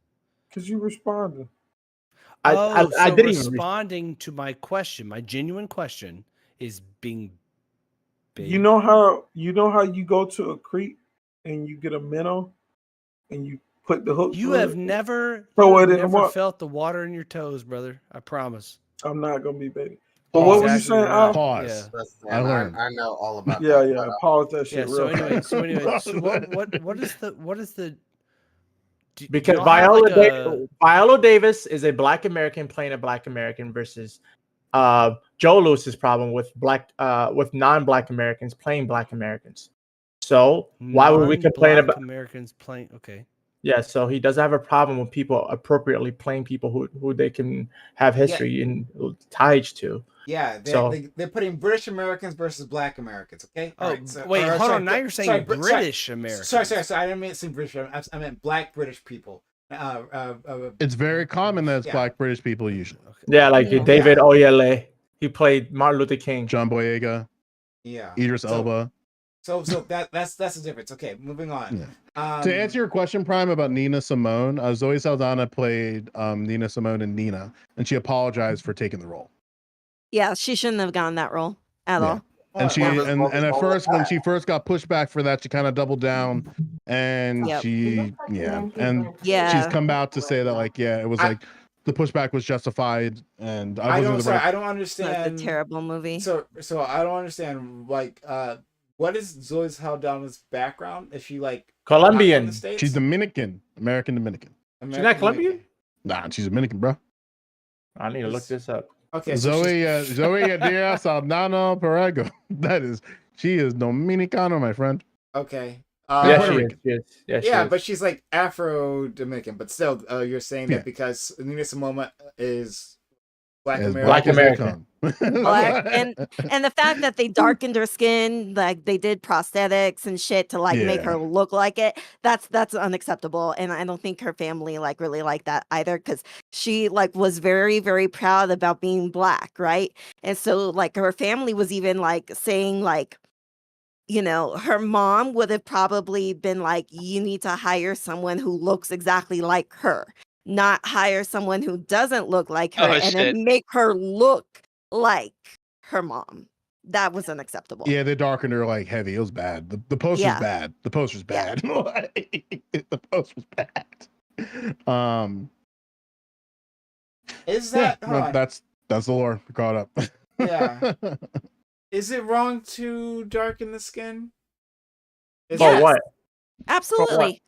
Because you responded. I So didn't even responding to my question, my genuine question, is being baited. You know how you go to a creek and you get a minnow and you put the hook. You through have it, never, throw you it have in the never water. felt the water in your toes, brother. I promise. I'm not gonna be baited. But what were you Exactly saying, right. Al? Pause. Yeah. Listen, I learned. I know all about Yeah, that. yeah. Pause that shit Yeah. So real anyway, fast. so what is the because y'all have Viola, like a- Viola Davis is a black American playing a black American versus Joe Lewis's problem with non-black Americans playing black Americans. So why would we complain about Americans playing? Okay. Yeah, so he doesn't have a problem with people appropriately playing people who they can have history and ties to. Yeah, they're putting British Americans versus Black Americans. Okay. Oh, All right, so, wait, hold sorry, on. Now you're saying British Americans. Sorry. I didn't mean to say British. I meant Black British people. It's very common that it's Yeah. black British people usually. Yeah, like David Oyele. He played Martin Luther King. John Boyega. Yeah. Idris Elba. So that's the difference. Okay, moving on. To answer your question, Prime, about Nina Simone, Zoe Saldana played Nina Simone and Nina, and she apologized for taking the role. Yeah, she shouldn't have gotten that role at all. And she and at first, when she first got pushed back for that, she kind of doubled down, and Yep. she's Yeah. come out to say that it was like the pushback was justified, and I don't That's understand. a terrible movie. So I don't understand. What is Zoe Saldana's background? Is she like Colombian? not from the States? She's Dominican, American Dominican. She's not Colombian? Nah, she's Dominican, bro. I need to look this up. Okay, Zoe Díaz Saldana Perego. She is Dominicano, my friend. Okay. Yes, but she's like Afro-Dominican, but still, you're saying that because Nina Simone is Black American. Black, and the fact that they darkened her skin, like they did prosthetics and shit to like make her look like it, that's unacceptable. And I don't think her family like really liked that either, because she like was very, very proud about being black, right? And so like her family was even like saying like, you know, her mom would have probably been like, you need to hire someone who looks exactly like her, not hire someone who doesn't look like her then make her look like her mom. That was unacceptable. Yeah, they darkened her like heavy. It was bad. The poster's bad. The poster's bad. The poster's bad. Is that that's the lore. We caught up. Yeah. Is it wrong to darken the skin? For what? Absolutely.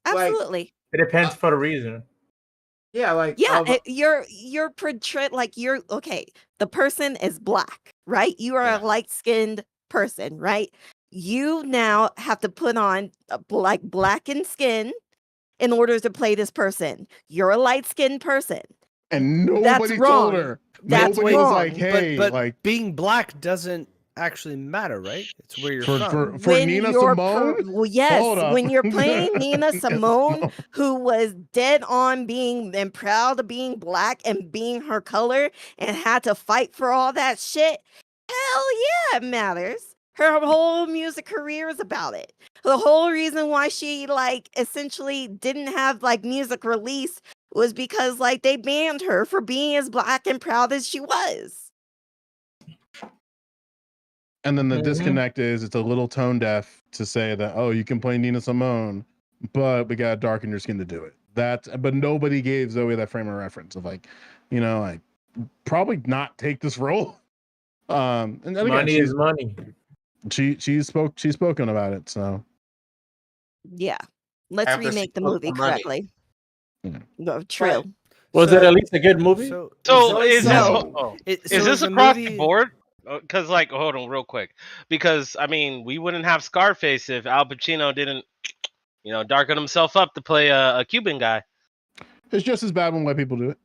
Absolutely. It depends for the reason. Yeah, like you're portrayed like you're okay. The person is black, right? You are a light-skinned person, right? You now have to put on like blackened skin in order to play this person. You're a light-skinned person. And nobody told her. That's nobody wrong. was like, hey, but like being black doesn't actually matter, right? It's where you're from. For Nina Simone? Yes, when you're playing Nina Simone, who was dead on being and proud of being black and being her color and had to fight for all that shit, hell yeah, it matters. Her whole music career is about it. The whole reason why she like essentially didn't have like music release was because like they banned her for being as black and proud as she was. And then the disconnect is it's a little tone deaf to say that, oh, you can play Nina Simone, but we gotta darken your skin to do it. But nobody gave Zoe that frame of reference of like, you know, like probably not take this role. And again, money is money. She's spoken about it, so yeah. Let's remake the movie correctly. No, true. Right. Was it at least a good movie? So is this across the board? Because like, hold on, real quick. Because I mean, we wouldn't have Scarface if Al Pacino didn't, you know, darken himself up to play a Cuban guy. It's just as bad when white people do it.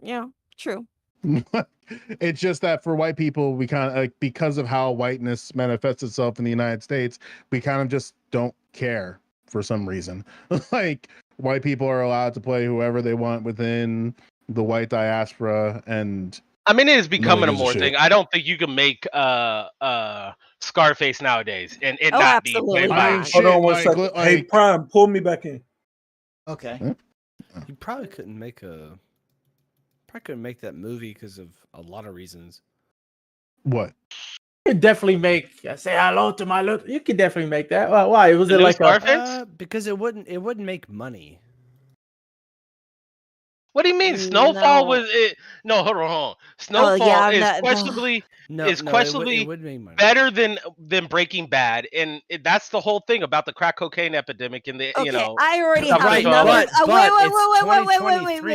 Yeah, true. It's just that for white people, we kind of like, because of how whiteness manifests itself in the United States, we kind of just don't care for some reason. Like white people are allowed to play whoever they want within the white diaspora, and I mean, it is becoming a more thing. I don't think you can make Scarface nowadays and it not be played by. Hold on one second. Hey, Prime, pull me back in. Okay. You probably couldn't make that movie because of a lot of reasons. What? You could definitely make say hello to my little. You could definitely make that. Why? Was it like Scarface? Because it wouldn't make money. What do you mean? Snowfall was it? No, hold on. Snowfall is questionably better than Breaking Bad, and that's the whole thing about the crack cocaine epidemic in the I already have another.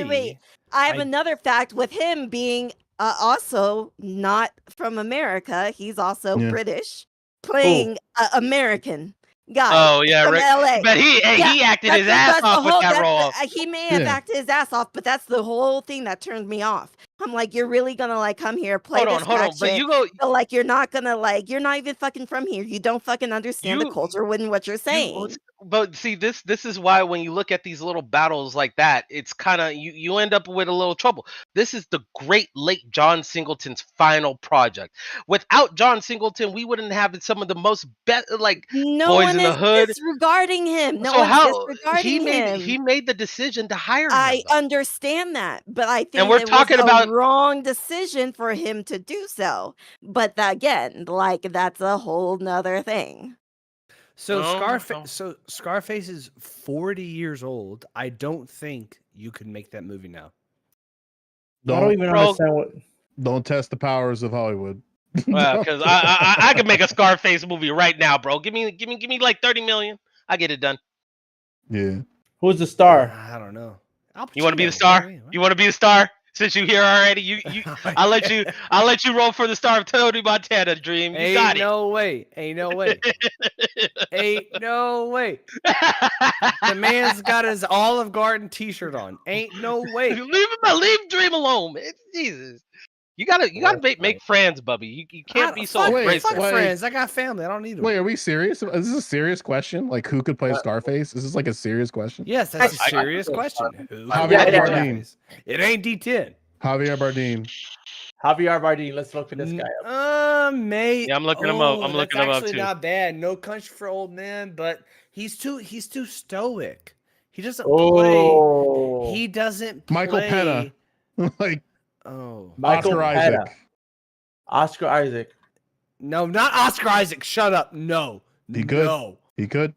Wait. I have another fact with him being also not from America. He's also British, playing American guy. Oh yeah, from LA. But he acted his ass off with that role. He may have acted his ass off, but that's the whole thing that turned me off. I'm like, you're really gonna like come here, play this crack shit, but you go like you're not gonna like, you're not even fucking from here. You don't fucking understand the culture and what you're saying. But see, this is why when you look at these little battles like that, it's kind of you end up with a little trouble. This is the great late John Singleton's final project. Without John Singleton, we wouldn't have some of the most like No Boys one in the is Hood. disregarding him. No So one's how disregarding him. he made the decision to hire him. I understand that, but I And think we're it was talking a about wrong decision for him to do so. But again, like that's a whole nother thing. So No, Scarface is 40 years old. I don't think you can make that movie now. I don't even understand what. Don't test the powers of Hollywood. Well, because I could make a Scarface movie right now, bro. Give me like 30 million. I get it done. Yeah. Who's the star? I don't know. You want to be the star? You want to be the star? Since you here already, I'll let you roll for the star of Tony Montana. Dream, you got it. Ain't no way. Ain't no way. The man's got his Olive Garden T-shirt on. Ain't no way. Leave Dream alone, man. Jesus. You gotta make friends, Bubby. You can't be so fuck friends. I got family. I don't need them. Wait, are we serious? Is this a serious question? Like, who could play Scarface? Is this like a serious question? Yes, that's a serious question. Who? Javier Bardem. It ain't D10. Javier Bardem. Javier Bardem. Let's look at this guy up. Mate. Yeah, I'm looking him up. I'm looking him up actually too. not bad. No Country for Old Men, but he's too stoic. He doesn't play. He doesn't play. Michael Pena. Like, Michael Oscar Pena. Isaac. Oscar Isaac. No, not Oscar Isaac. Shut up. No. He could. No. He could.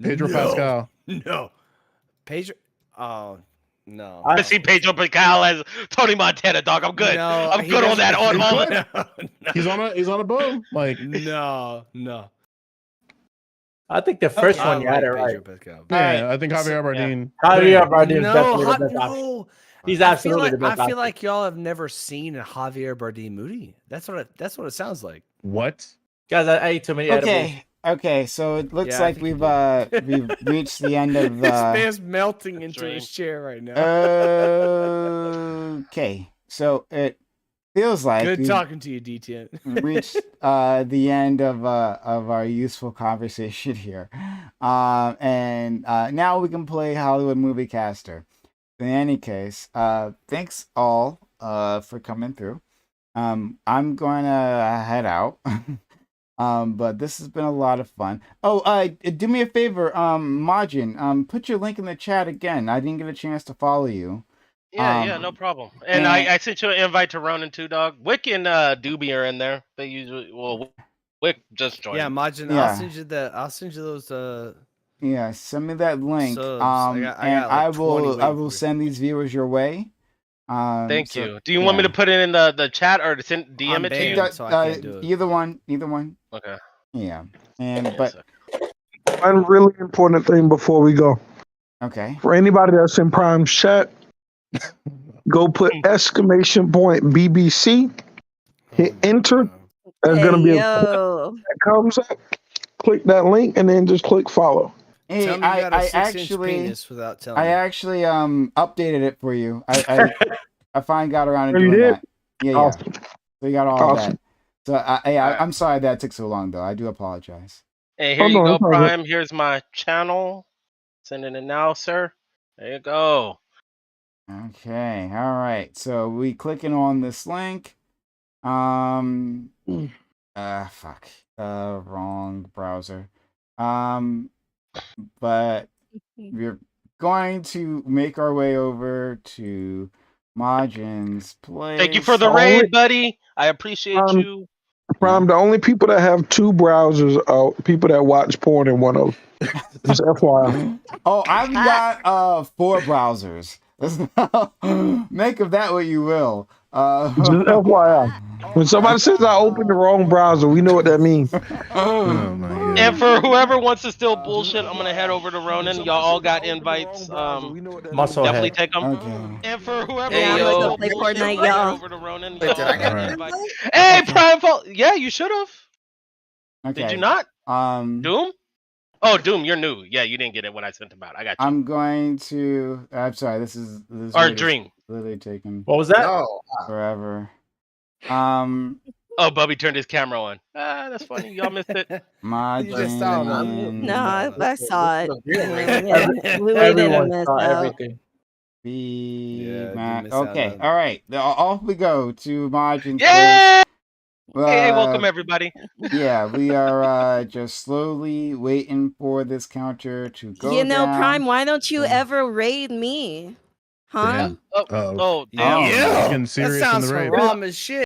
Pedro Pascal. No. Pedro. Oh. No. I see Pedro Pascal as Tony Montana, dog. I'm good. No, I'm good on that. He's on a boom. Like, no. I think the first one you had it right. Yeah, I think Javier Bardem. Javier Bardem is No, definitely the best option. He's absolutely the best I feel option. like y'all have never seen a Javier Bardem movie. That's what it sounds like. What? Guys, I ate too many edibles. Okay, so it looks Yeah, I like think we've reached the end of This man's melting into his chair right now. Okay, so it feels like Good we've talking to you, D10. reached the end of our useful conversation here, and now we can play Hollywood Movie Caster. In any case, thanks all for coming through. I'm going to head out. But this has been a lot of fun. Oh, do me a favor, Majin, put your link in the chat again. I didn't get a chance to follow you. Yeah, no problem. And I sent you an invite to Ronan too, dog. Wick and Doobie are in there. They usually Wick just joined. Yeah, Majin, Yeah. I'll send you those Yeah, send me that link. Subs. And I will waiting send these viewers your way. Thank you. Do you want me to put it in the chat or to send DM it to you? so I can't do it. Either one. Okay. Yeah. But One really important thing before we go. Okay. For anybody that's in Prime's chat, go put exclamation point BBC, hit enter. There's gonna be a that comes up. Click that link and then just click follow. Hey, Tell me you got a I 6-inch actually penis without telling I me. actually updated it for you. I finally got around to Oh, you doing did? that. Yeah. Awesome. So you got all Awesome. that. So I'm sorry that took so long though. I do apologize. Hey, here Oh, you no, go, it's all good. Prime. Here's my channel. Sending it now, sir. There you go. Okay. All right. So we clicking on this link. Fuck. Wrong browser. But we're going to make our way over to Majin's place. Thank you for the raid, buddy. I appreciate you. Prime, the only people that have two browsers are people that watch porn in one of them. Just FYI. Oh, I've got 4 browsers. Make of that what you will. Just FYI. When somebody says I opened the wrong browser, we know what that means. And for whoever wants to steal bullshit, I'm gonna head over to Ronan. Y'all all got invites. Definitely take them. Okay. And for whoever Yeah, I'm wants gonna to go play steal bullshit, Fortnite, head y'all. over to Ronan. Wait, did I get Y'all an invite. invite? Hey, Prime Fault. Yeah, you should have. Okay. Did you not? Doom? Oh, Doom, you're new. Yeah, you didn't get it when I sent them out. I got you. I'm going to. I'm sorry. This Or raid is Dream. literally taking. What was that? No. Forever. Oh, Bubby turned his camera on. Ah, that's funny. Y'all missed it. Margin. No, I saw it. We didn't Everyone miss saw out. everything. Okay, all right. Off we go to Margin. Yeah. Hey, welcome everybody. Yeah, we are just slowly waiting for this counter to go You know, down. Prime, why don't you ever raid me? Huh? Damn. Oh, damn. Yeah. It's getting That serious in sounds the raid. haram as shit.